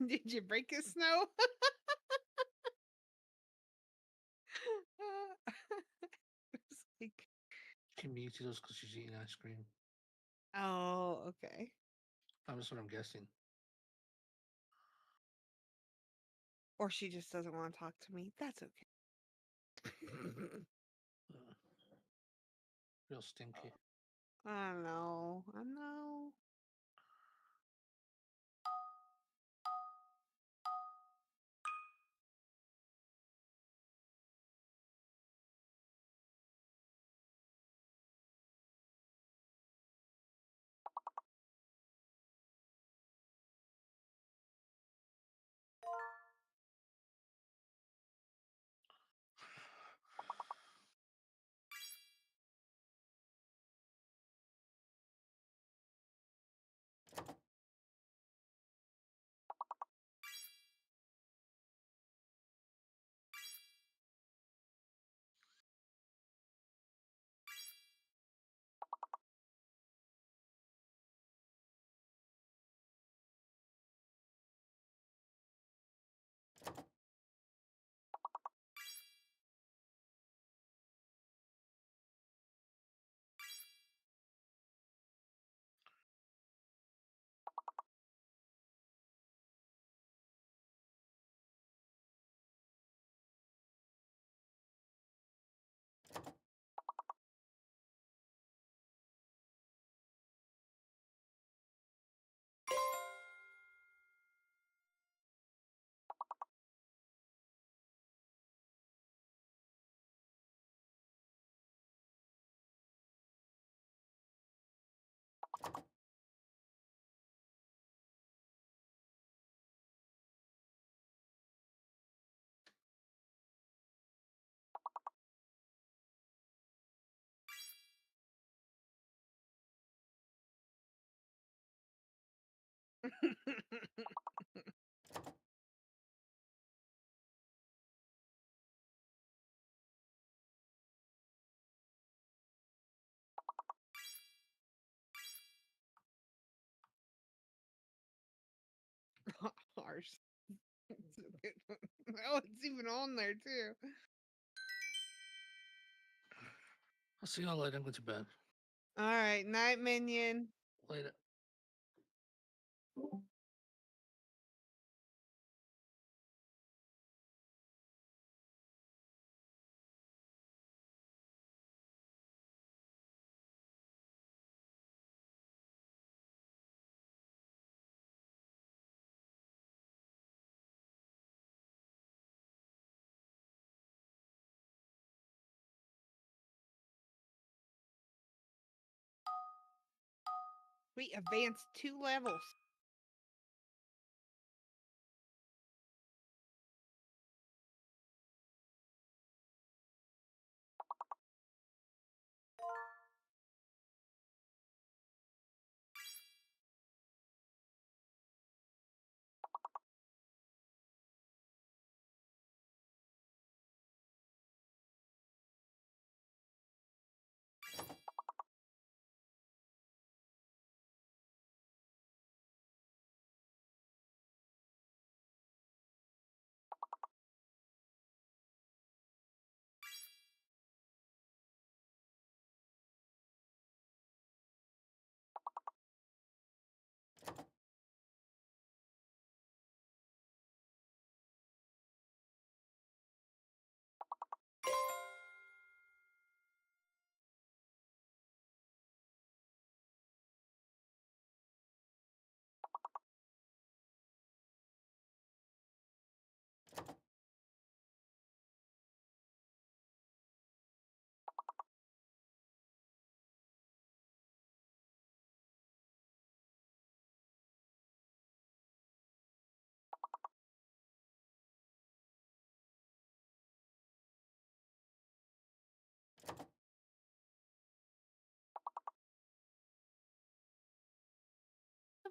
Did you break his snow? It's like, She muted us because she's eating ice cream. oh, okay. That's what I'm guessing. Or she just doesn't want to talk to me. That's okay. Real stinky. I know. I know. Ours. It's a good one. Oh, it's even on there too. I'll see y'all later. I'm going to bed. All right, night, minion. Later. We advanced 2 levels.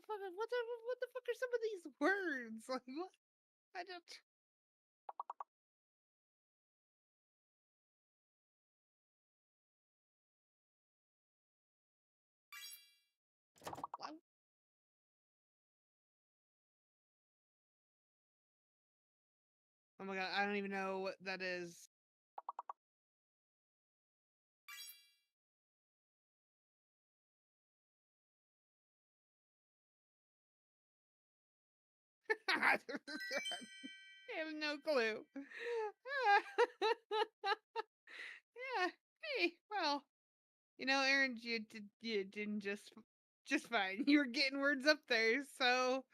What the fuck are some of these words? Like what? I don't. Why? Oh my god, I don't even know what that is. I have no clue. Yeah. Hey, well, Aaron, you didn't just fine. You were getting words up there, so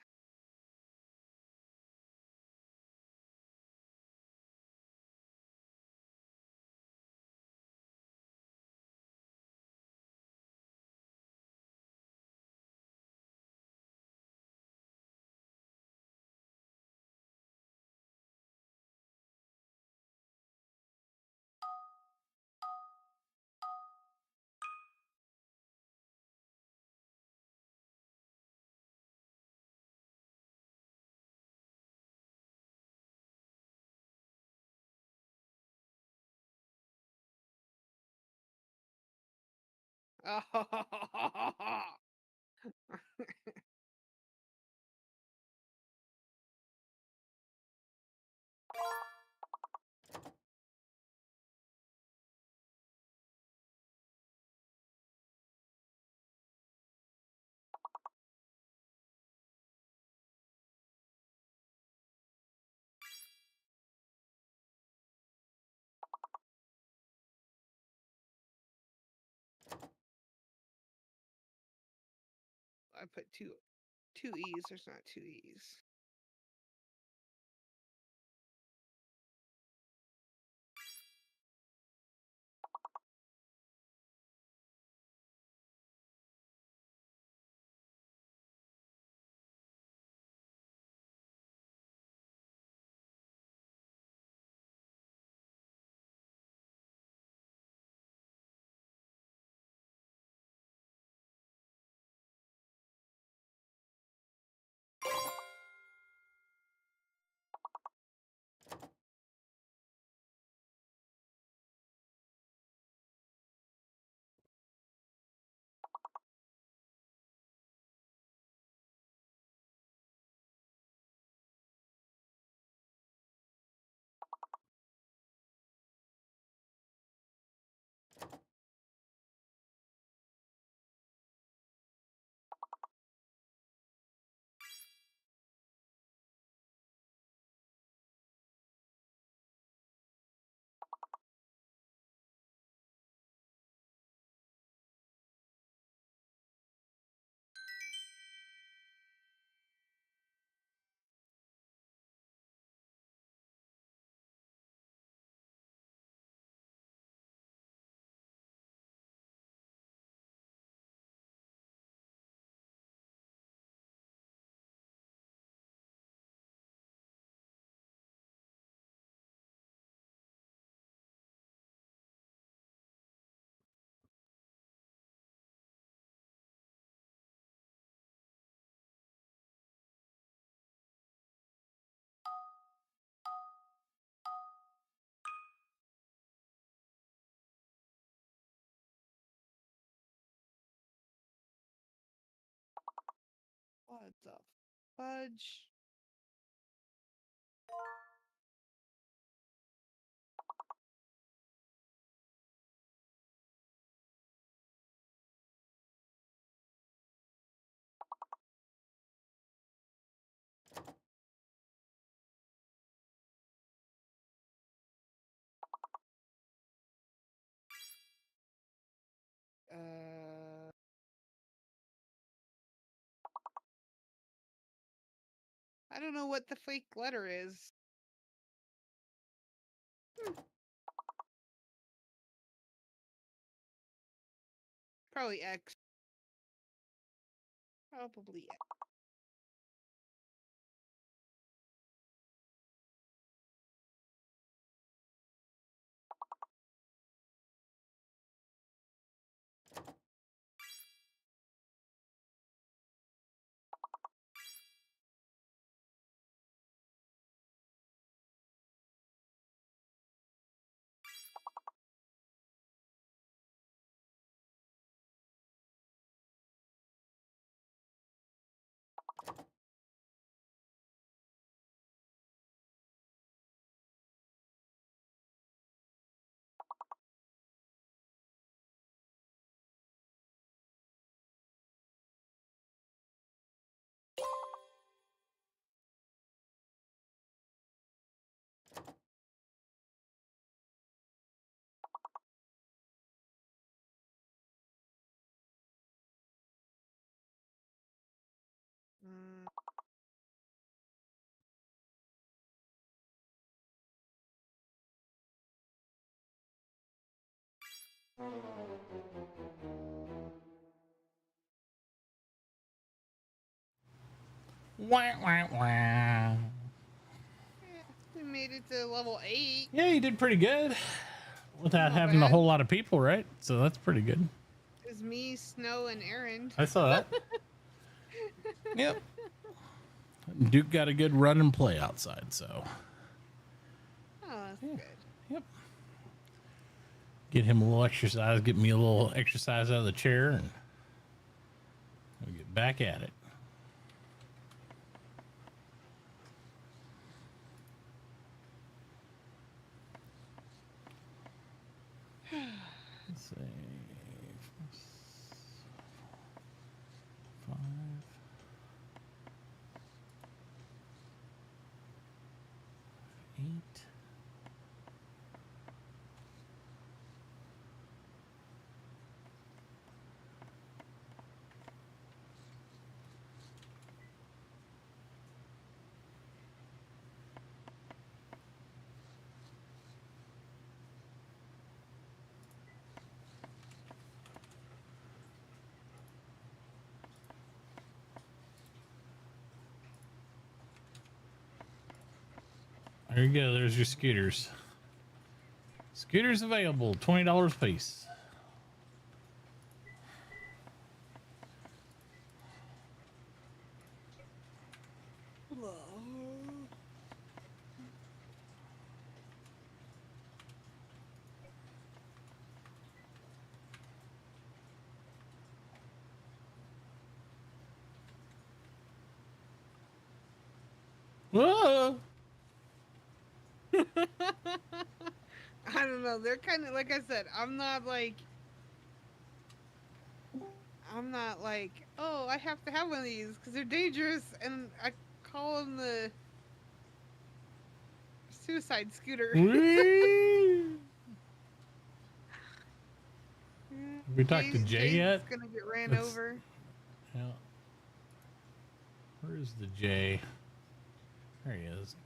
I put two E's. There's not 2 E's. What the fudge? I don't know what the fake letter is. Probably X. Probably X. Mm. Wah, wah, wah. Yeah, we made it to level 8. Yeah, you did pretty good without Not having a bad. whole lot of people, right? So that's pretty good. It was me, Snow, and Aaron. I saw that. Yep. Duke got a good run and play outside, so Oh, that's good. Yep. Get him a little exercise, get me a little exercise out of the chair, and we'll get back at it. Let's see. 5. Eight. There you go. There's your scooters. Scooters available, $20 a piece. Whoa! I don't know. They're kind of like I said. I'm not like, oh, I have to have one of these because they're dangerous, and I call them the suicide scooter. Have we talked to Jay yet? Gonna get ran over. Yeah. Where is the Jay? There he is.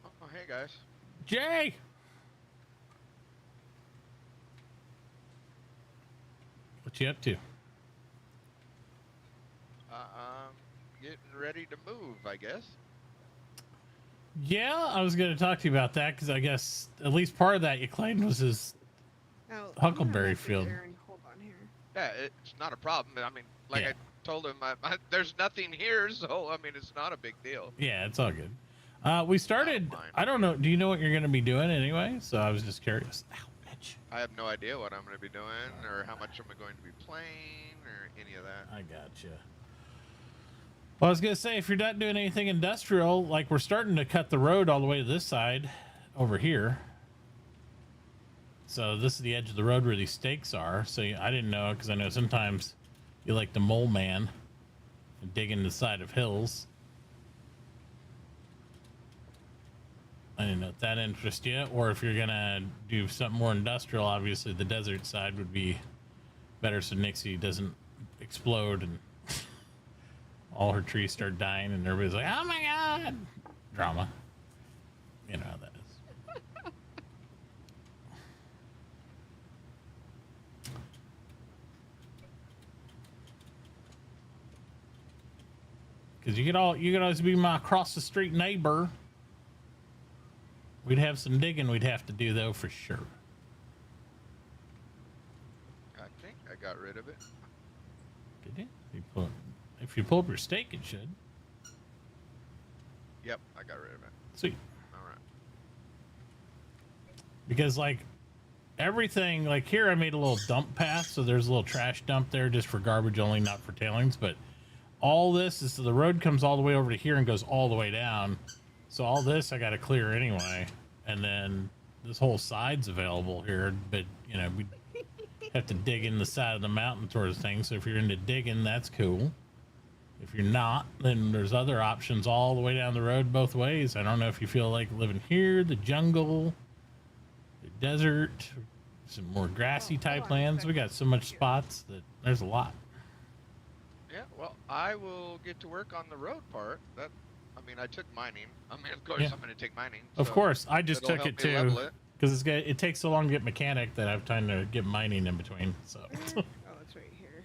Oh, hey guys. Jay! What you up to? Getting ready to move, I guess. Yeah, I was going to talk to you about that because I guess at least part of that you claimed was his Huckleberry Field. Hold on here. Yeah, it's not a problem. I mean, like I told him, there's nothing here, so I mean, it's not a big deal. Yeah, it's all good. We started. I don't know. Do you know what you're going to be doing anyway? So I was just curious. Ow, bitch. I have no idea what I'm going to be doing or how much I'm going to be playing or any of that. I gotcha. Well, I was gonna say, if you're not doing anything industrial, like we're starting to cut the road all the way to this side over here. So this is the edge of the road where these stakes are. So I didn't know, because I know sometimes you like the mole man and dig in the side of hills. I didn't know if that interests you, or if you're gonna do something more industrial. Obviously, the desert side would be better, so Nixie doesn't explode and all her trees start dying, and everybody's like, "Oh my god!" Drama. You know how that is. Because you could always be my across the street neighbor. We'd have some digging we'd have to do, though, for sure. I think I got rid of it. Did you? If you pull up your stake, it should. Yep, I got rid of it. Sweet. All right. Because, like, everything, like here, I made a little dump path, so there's a little trash dump there just for garbage only, not for tailings. But all this is, so the road comes all the way over to here and goes all the way down. So all this I got to clear anyway, and then this whole side's available here. But you know, we have to dig in the side of the mountain towards things. So if you're into digging, that's cool. If you're not, then there's other options all the way down the road both ways. I don't know if you feel like living here, the jungle, the desert, some more grassy type lands. We got so much spots that there's a lot. Yeah, well, I will get to work on the road part. That, I mean, I took mining. I mean, of course, Yeah. I'm going to take mining. Of so course, I just it'll took help it me too level it. because it takes so long to get mechanic that I have time to get mining in between. So, Oh, it's right here.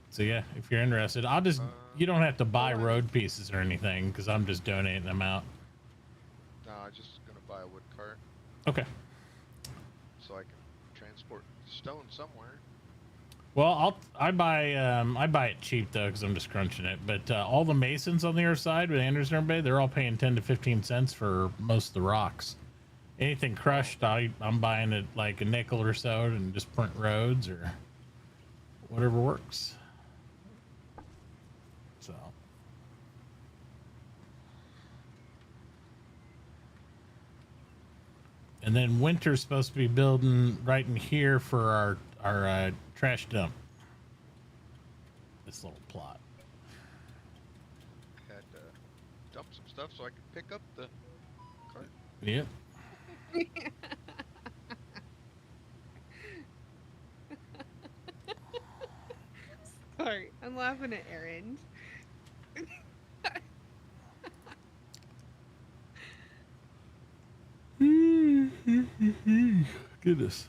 so yeah, if you're interested, I'll just you don't have to buy road pieces or anything because I'm just donating them out. No, I'm just going to buy a wood cart Okay. so I can transport stone somewhere. Well, I buy it cheap though because I'm just crunching it. But all the masons on the other side with Anderson and everybody, they're all paying 10 to 15 cents for most of the rocks. Anything crushed, I'm buying it like a nickel or so and just print roads or whatever works. So. And then Winter's supposed to be building right in here for our trash dump. This little plot. Had to dump some stuff so I could pick up the cart. Yep. Sorry, I'm laughing at Aaron. Goodness.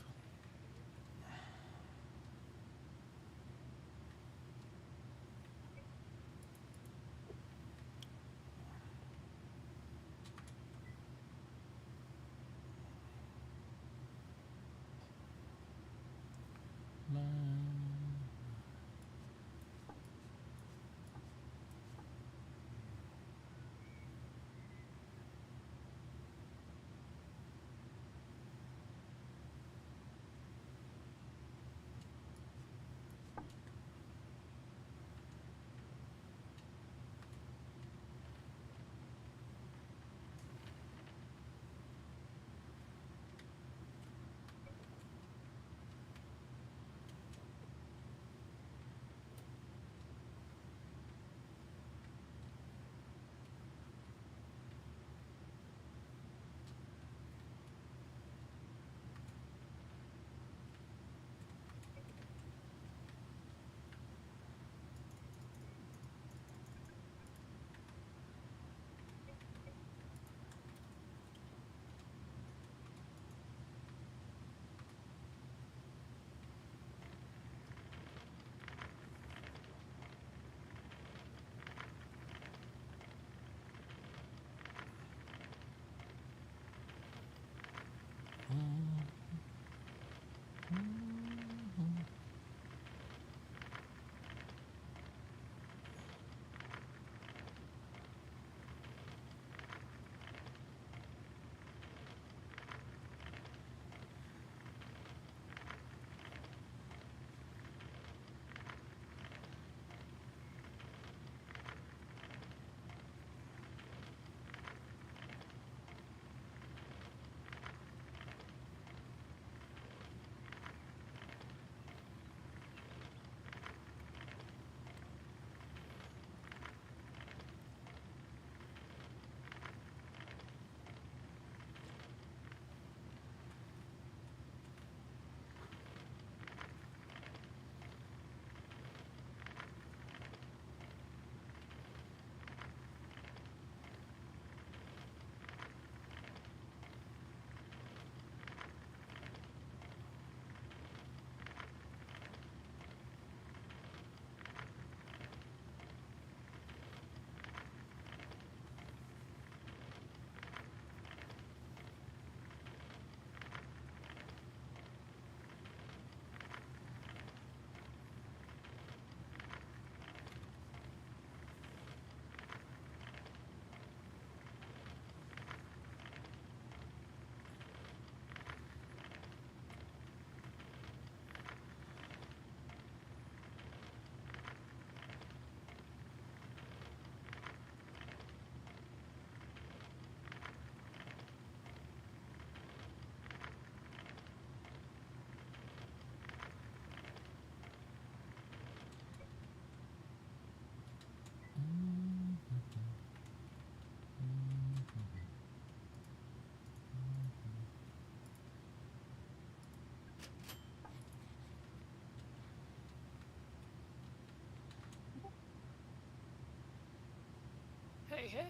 Hey, hey.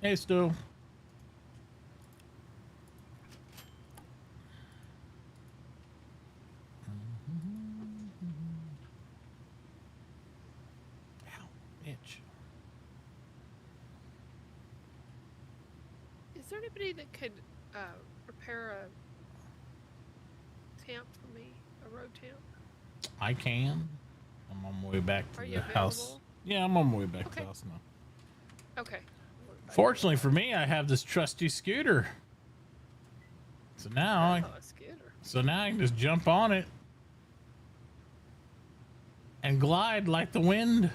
Hey, Stu. Itch. Is there anybody that could repair a tamp for me? A road tamp? I can. I'm on my way back to Are the you house. available? Yeah, I'm on my way back to Okay. the house now. Okay. Fortunately for me, I have this trusty scooter. So now, a scooter. So now I can just jump on it and glide like the wind.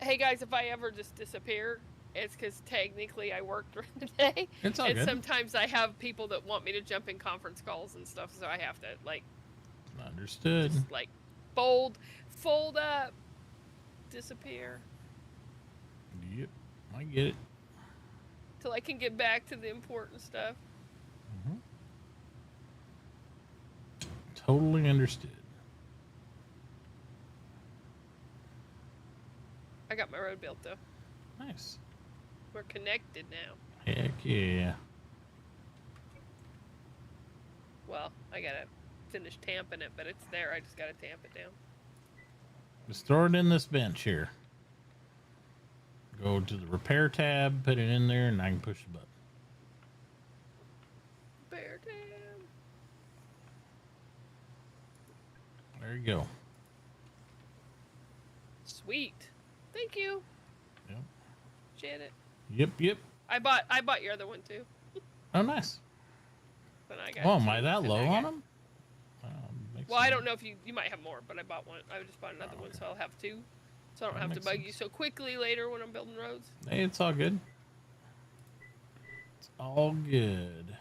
Hey guys, if I ever just disappear, it's because technically I worked during the day. It's all and good. sometimes I have people that want me to jump in conference calls and stuff, so I have to like Understood. just like fold up, disappear Yep, I get it. till I can get back to the important stuff. Totally understood. I got my road built though. Nice. We're connected now. Heck yeah. Well, I gotta finish tamping it, but it's there. I just gotta tamp it down. Just throw it in this bench here. Go to the repair tab, put it in there, and I can push the button. Bear tab. There you go. Sweet. Thank you. Yep. Janet. Yep. I bought your other one too. Oh, nice. But I got Oh, am two, I that and low I on got- them? Well, I don't know if you might have more, but I bought one. I just bought another one, so I'll have two. So I don't That have to makes bug you so quickly later when I'm building roads. Hey, it's all good. It's all good.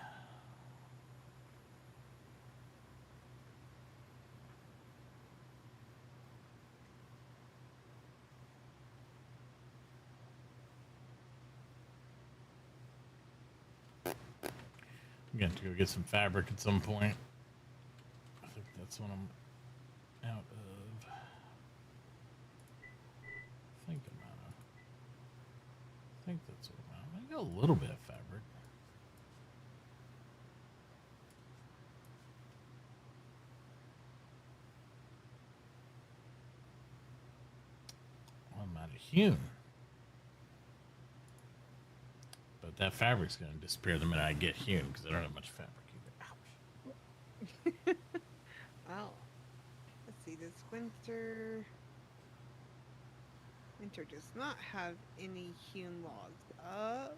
I'm going to have to go get some fabric at some point. I think that's what I'm out of. I think that's what I'm out. I got a little bit of fabric. I'm out of hewn. But that fabric's going to disappear the minute I get hewn because I don't have much fabric either. Ouch. Well, let's see. This winter does not have any hewn logs.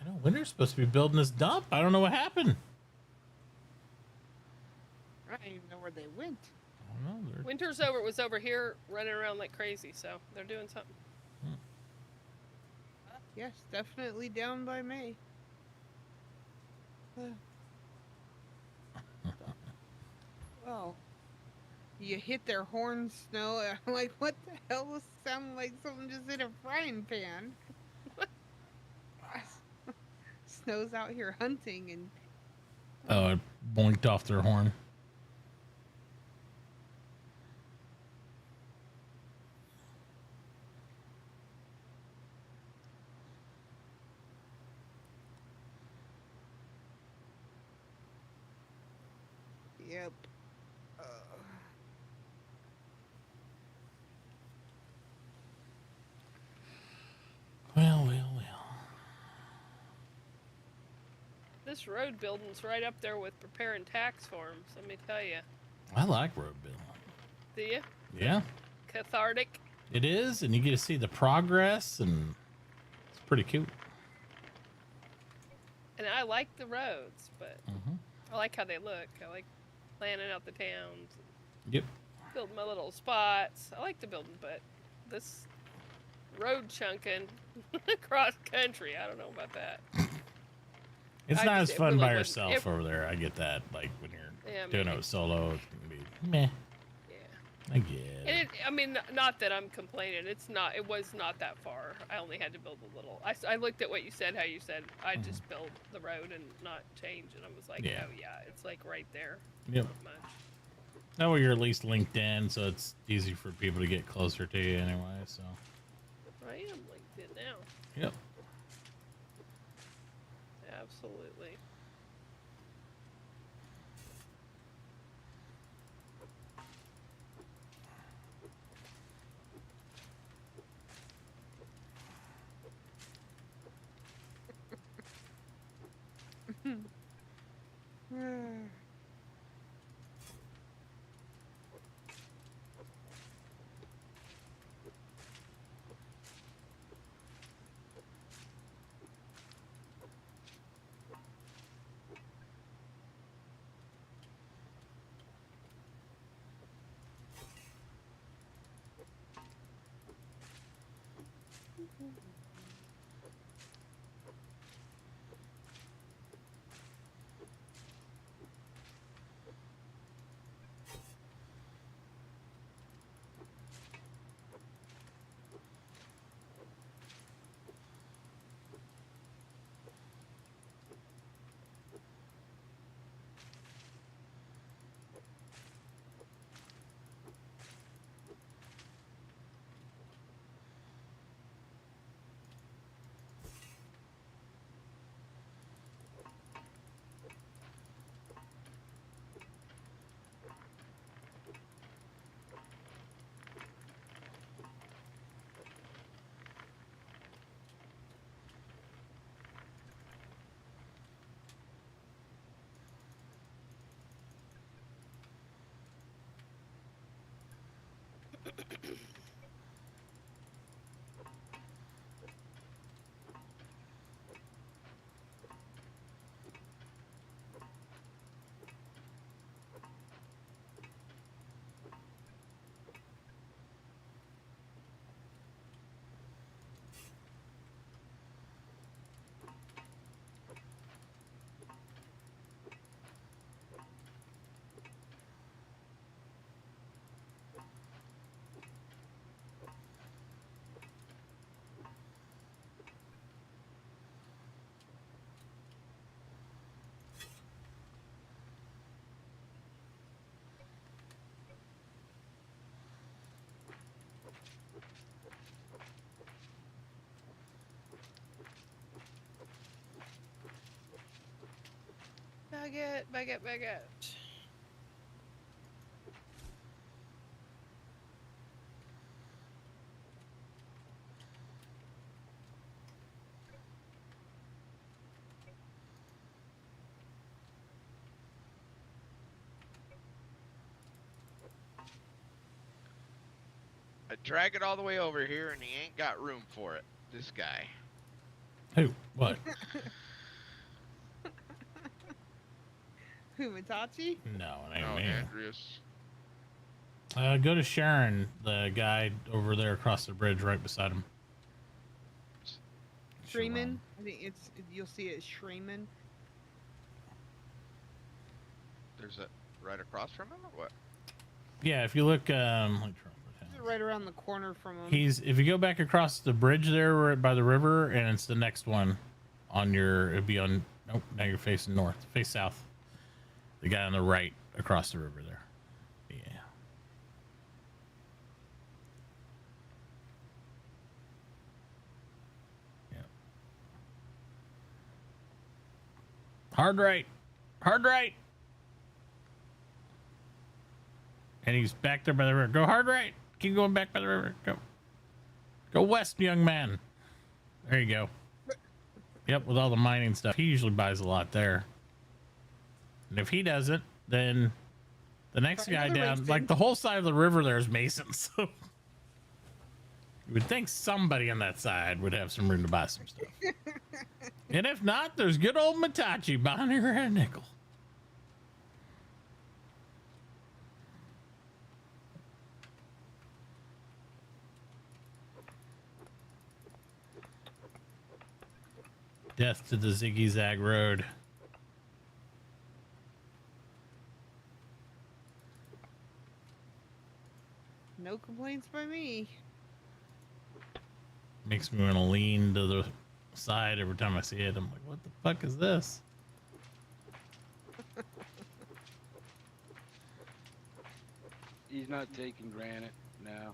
I know Winter's supposed to be building this dump. I don't know what happened. I don't even know where they went. I don't know. Winter's was over here running around like crazy, so they're doing something. Yes, definitely down by May. Well, you hit their horn, Snow. I'm like, what the hell? This sounded like something just hit a frying pan. Snow's out here hunting and. Oh, it boinked off their horn. Yep. Well. This road building's right up there with preparing tax forms, let me tell you. I like road building. Do you? Yeah, Cathartic. it is, and you get to see the progress, and it's pretty cool. And I like the roads, but I like how they look. I like planning out the towns. Yep. Building my little spots. I like the building, but this road chunking across country, I don't know about that. It's I not just- as it fun really by wouldn't- yourself it- over there. I get that. Like when you're Yeah, doing maybe. it solo, it's gonna be meh. Yeah. I get it. And I mean, not that I'm complaining. It was not that far. I only had to build a little. I looked at what you said, how you said, I just build the road and not change. And I was like, Yeah. oh yeah, it's like right there. Yep. Not much. That way you're at least linked in, so it's easy for people to get closer to you anyway. So. I am linked in now. Yep. Absolutely. Baguette. I drag it all the way over here, and he ain't got room for it. This guy. Who? What? Who, Mitachi? No, it ain't No, me. Andreas. Go to Sharon, the guy over there across the bridge, right beside him. Shreeman? I think it's, you'll see it as Shreeman. There's a right across from him, or what? Yeah, if you look, Right around the corner from him. if you go back across the bridge there, right by the river, and it's the next one on your, it'd be on, nope, now you're facing north, face south. The guy on the right across the river there. Yeah. Yeah. Hard right. Hard right. And he's back there by the river. Go hard right. Keep going back by the river. Go. Go west, young man. There you go. Yep, with all the mining stuff. He usually buys a lot there. And if he doesn't, then the next guy down, like the whole side of the river there is masons. So you would think somebody on that side would have some room to buy some stuff. And if not, there's good old Mitachi buying her a nickel. Death to the Ziggy Zag Road. No complaints by me. Makes me want to lean to the side every time I see it. I'm like, what the fuck is this? He's not taking granite now.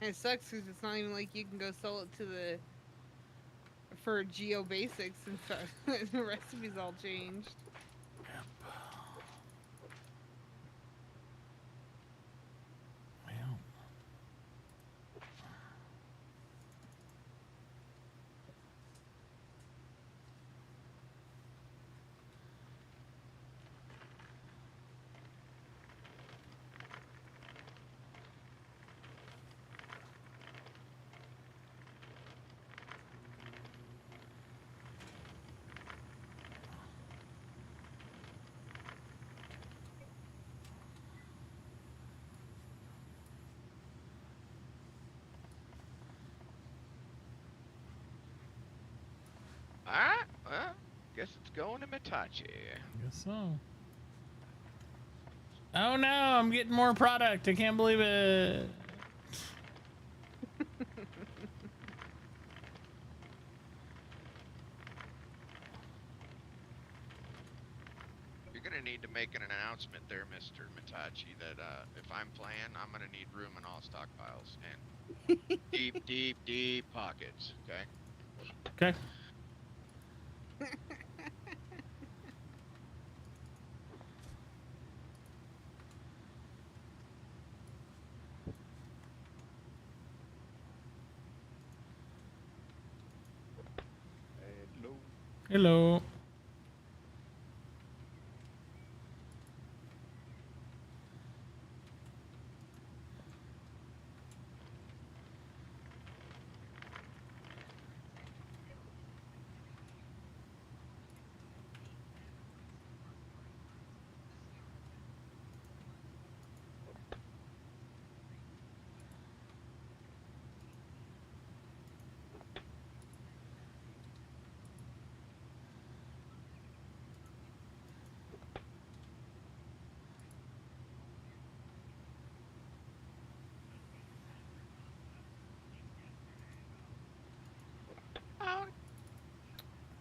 And it sucks because it's not even like you can go sell it to the for Geo Basics and stuff. The recipe's all changed. Alright, well, guess it's going to Mitachi. Guess so. Oh no, I'm getting more product. I can't believe it. You're gonna need to make an announcement there, Mr. Mitachi, that if I'm playing, I'm gonna need room in all stockpiles and deep, deep, deep pockets. Okay. Okay. Hello. Hello.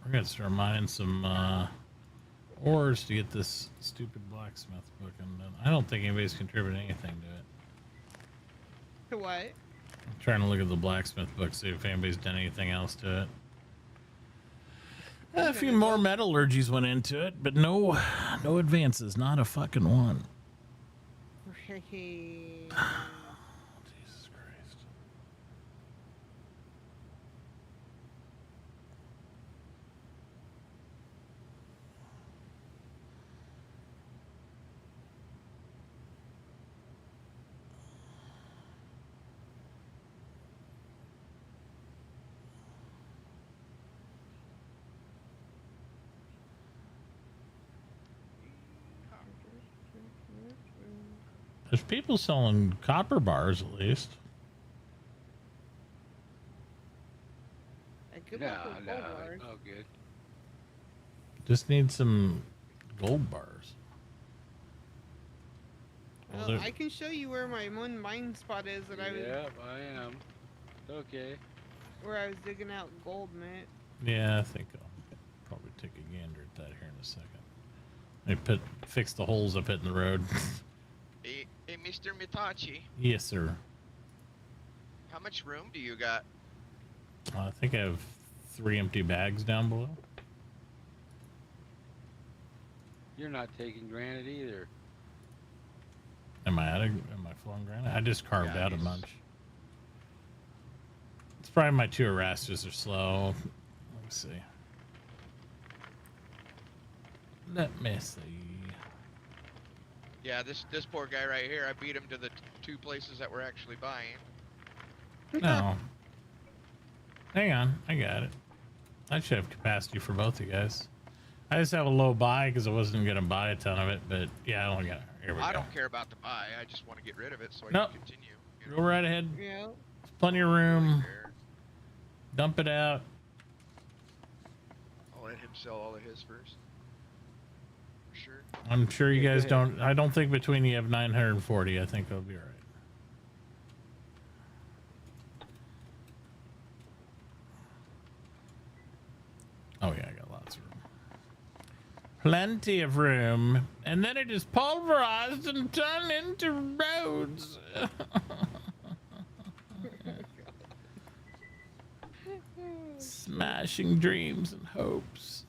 We're gonna start mining some ores to get this stupid blacksmith book undone. I don't think anybody's contributed anything to it. To what? I'm trying to look at the blacksmith book, see if anybody's done anything else to it. A few more metallurgies went into it, but no advances, not a fucking one. Right. Jesus Christ. There's people selling copper bars at least. Oh, good. Just need some gold bars. Well, I can show you where my one mine spot is that I was. Yeah, I am. Okay. Where I was digging out gold, mate. Yeah, I think I'll probably take a gander at that here in a second. I fix the holes up in the road. Hey, Mr. Mitachi, Yes, sir. how much room do you got? I think I have 3 empty bags down below. You're not taking granite either. Am I flowing granite? I just carved Yeah, out a bunch. It's probably my 2 Erastus are slow. Let me see. Let me see. Yeah, this poor guy right here, I beat him to the 2 places that we're actually buying. No. Hang on, I got it. I should have capacity for both you guys. I just have a low buy because I wasn't going to buy a ton of it, but yeah, I only got it. Here we go. I don't care about the buy, I just want to get rid of it so I Nope. can continue. Go right ahead. Yeah. There's plenty of room. Dump it out. I'll let him sell all of his first. For sure. I'm sure you guys don't. I don't think between you have 940. I think it'll be all right. Oh yeah, I got Plenty of room. And then it is pulverized and turned into roads. Smashing dreams and hopes.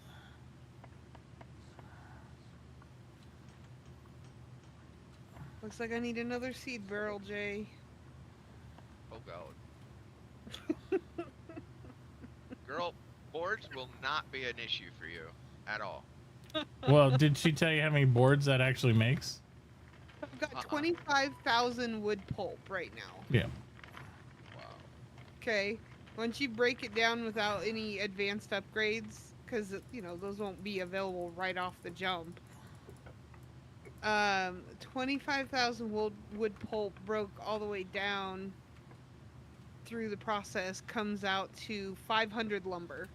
Looks like I need another seed barrel, Jay. Oh god. Girl, boards will not be an issue for you at all. Well, did she tell you how many boards that actually makes? I've got 25,000 wood pulp right now. Yeah. Okay. Once you break it down without any advanced upgrades, because, you know, those won't be available right off the jump. 25,000 wood pulp broke all the way down through the process comes out to 500 lumber.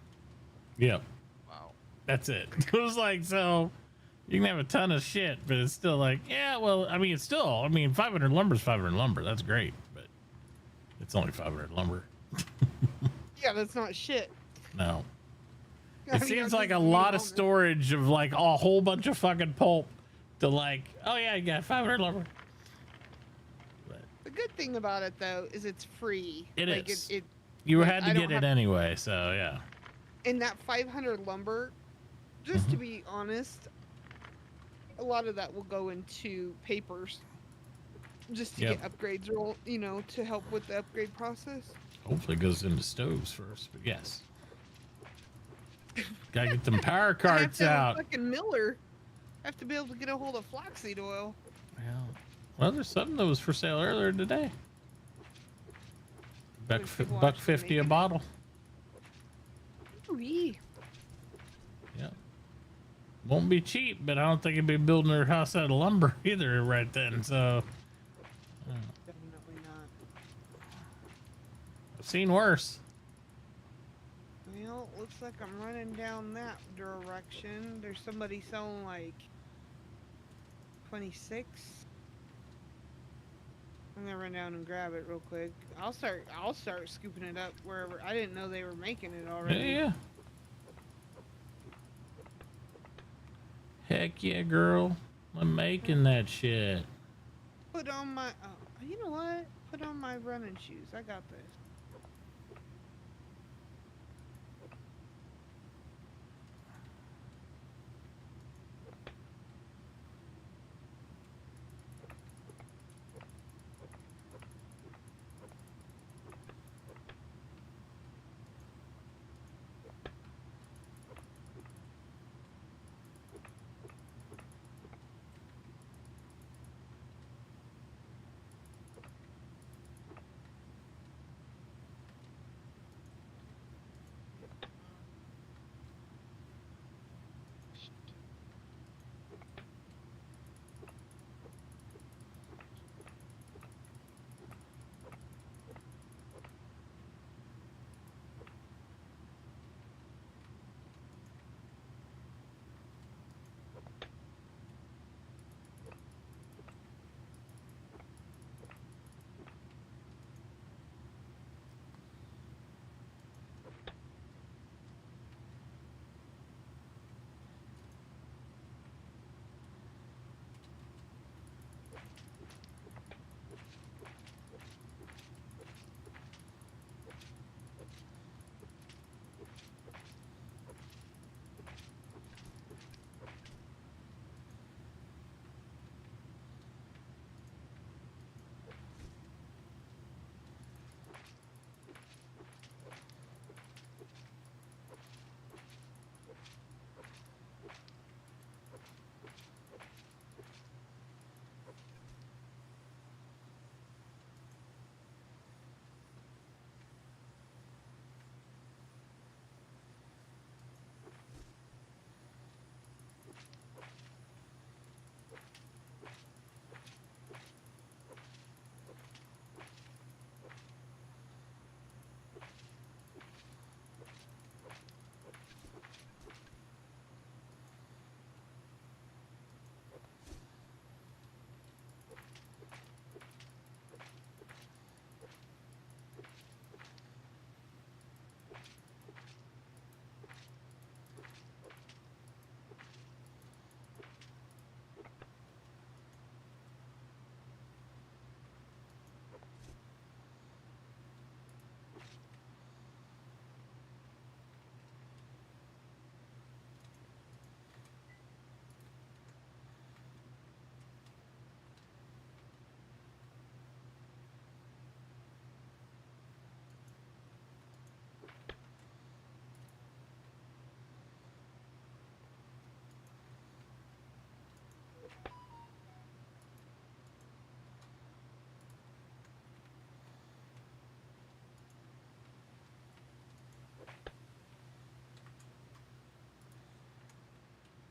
Yep. Wow. That's it. It was like, so you can have a ton of shit, but it's still like, yeah, well, I mean, it's still, I mean, 500 lumber is 500 lumber. That's great, but it's only 500 lumber. Yeah, that's not shit. No. I It mean, seems I'm like a just lot being of storage of like a whole bunch of fucking pulp to like, oh yeah, you got 500 lumber. The good thing about it though is it's free. It like, is. It You like, had to I get don't it have- anyway, so yeah. And that 500 lumber, just to be honest, a lot of that will go into papers, just to Yep. get upgrades roll, you know, to help with the upgrade process. Hopefully it goes into stoves first, but yes. Gotta get them power I have carts to have out. a fucking miller. I have to be able to get a hold of flaxseed oil. Well, there's something that was for sale earlier today. Buck 50 a bottle. Ooh-wee. Yeah. Won't be cheap, but I don't think it'd be building their house out of lumber either right then. So Definitely not. I've seen worse. Well, looks like I'm running down that direction. There's somebody selling like 26. I'm gonna run down and grab it real quick. I'll start scooping it up wherever. I didn't know they were making it already. Yeah. Heck yeah, girl. I'm making that shit. Put on my you know what? Put on my running shoes. I got this.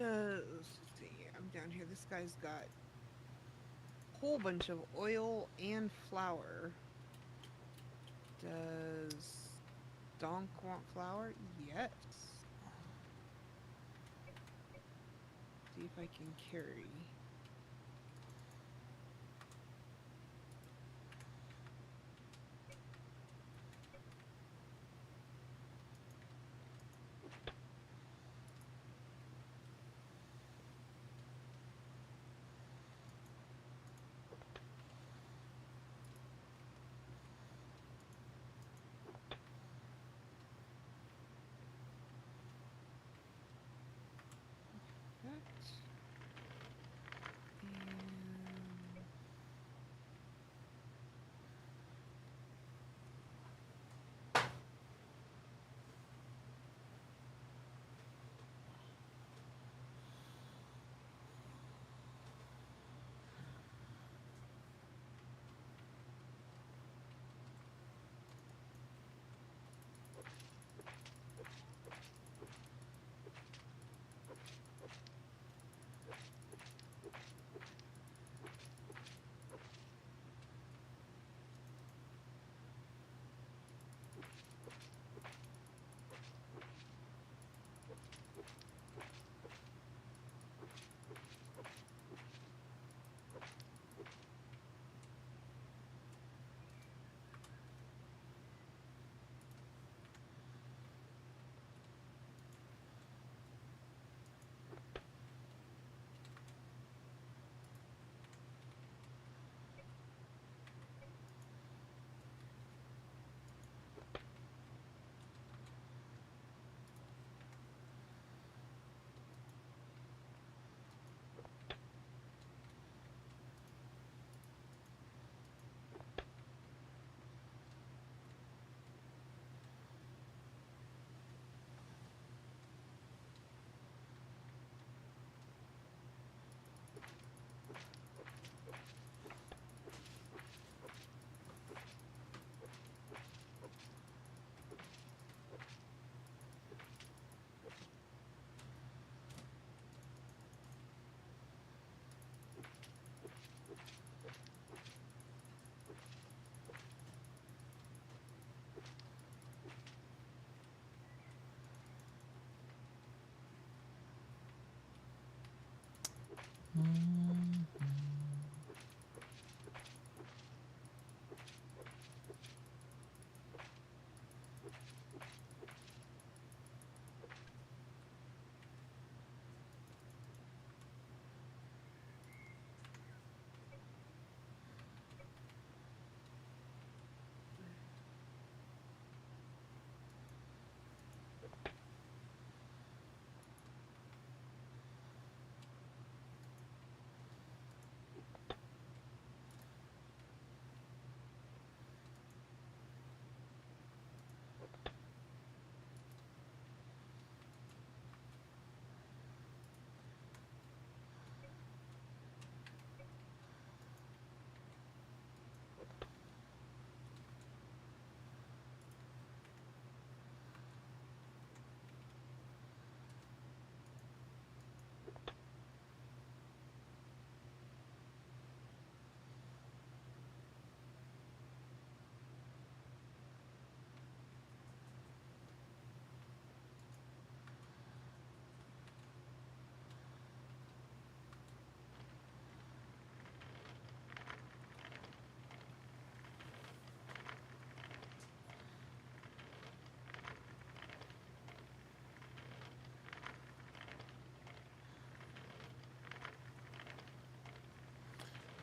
Let's see. I'm down here. This guy's got a whole bunch of oil and flour. Does Donk want flour? Yes. See if I can carry.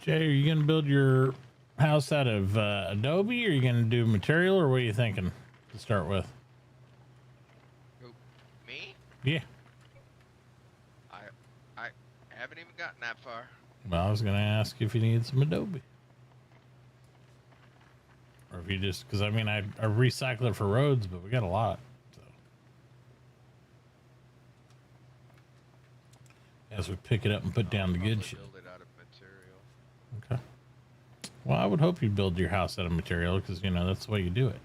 Jay, are you gonna build your house out of Adobe, or are you gonna do material, or what are you thinking to start with? Me? Yeah. I haven't even gotten that far. Well, I was gonna ask if you needed some Adobe, or if you just, because I mean, I recycle it for roads, but we got a lot. So as we pick it up and put down the good shit. Build it out of material. Okay. Well, I would hope you build your house out of material, because you know that's the way you do it.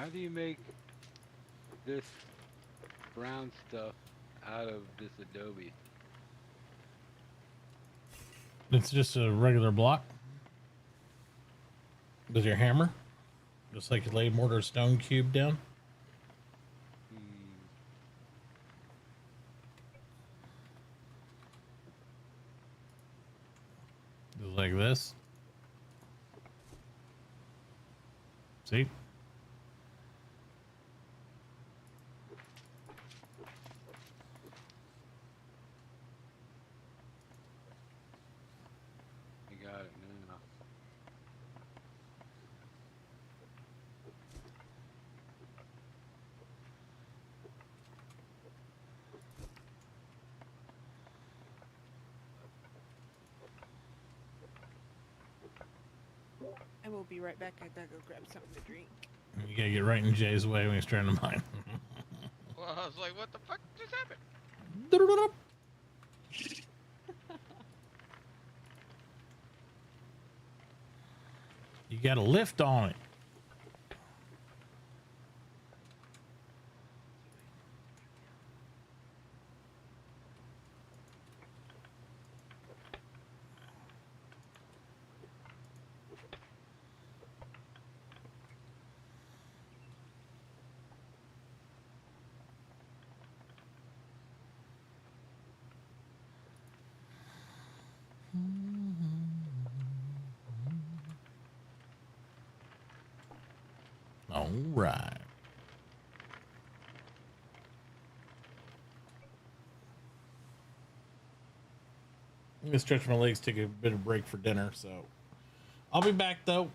How do you make this brown stuff out of this adobe? It's just a regular block. With your hammer, just like you lay mortar stone cube down. Just like this. See? I got it now. I will be right back. I gotta go grab something to drink. You gotta get right in Jay's way when he's trying to mine. Well, I was like, what the fuck just happened? You got a lift on it. All right. I'm gonna stretch my legs, take a bit of break for dinner, so I'll be back though.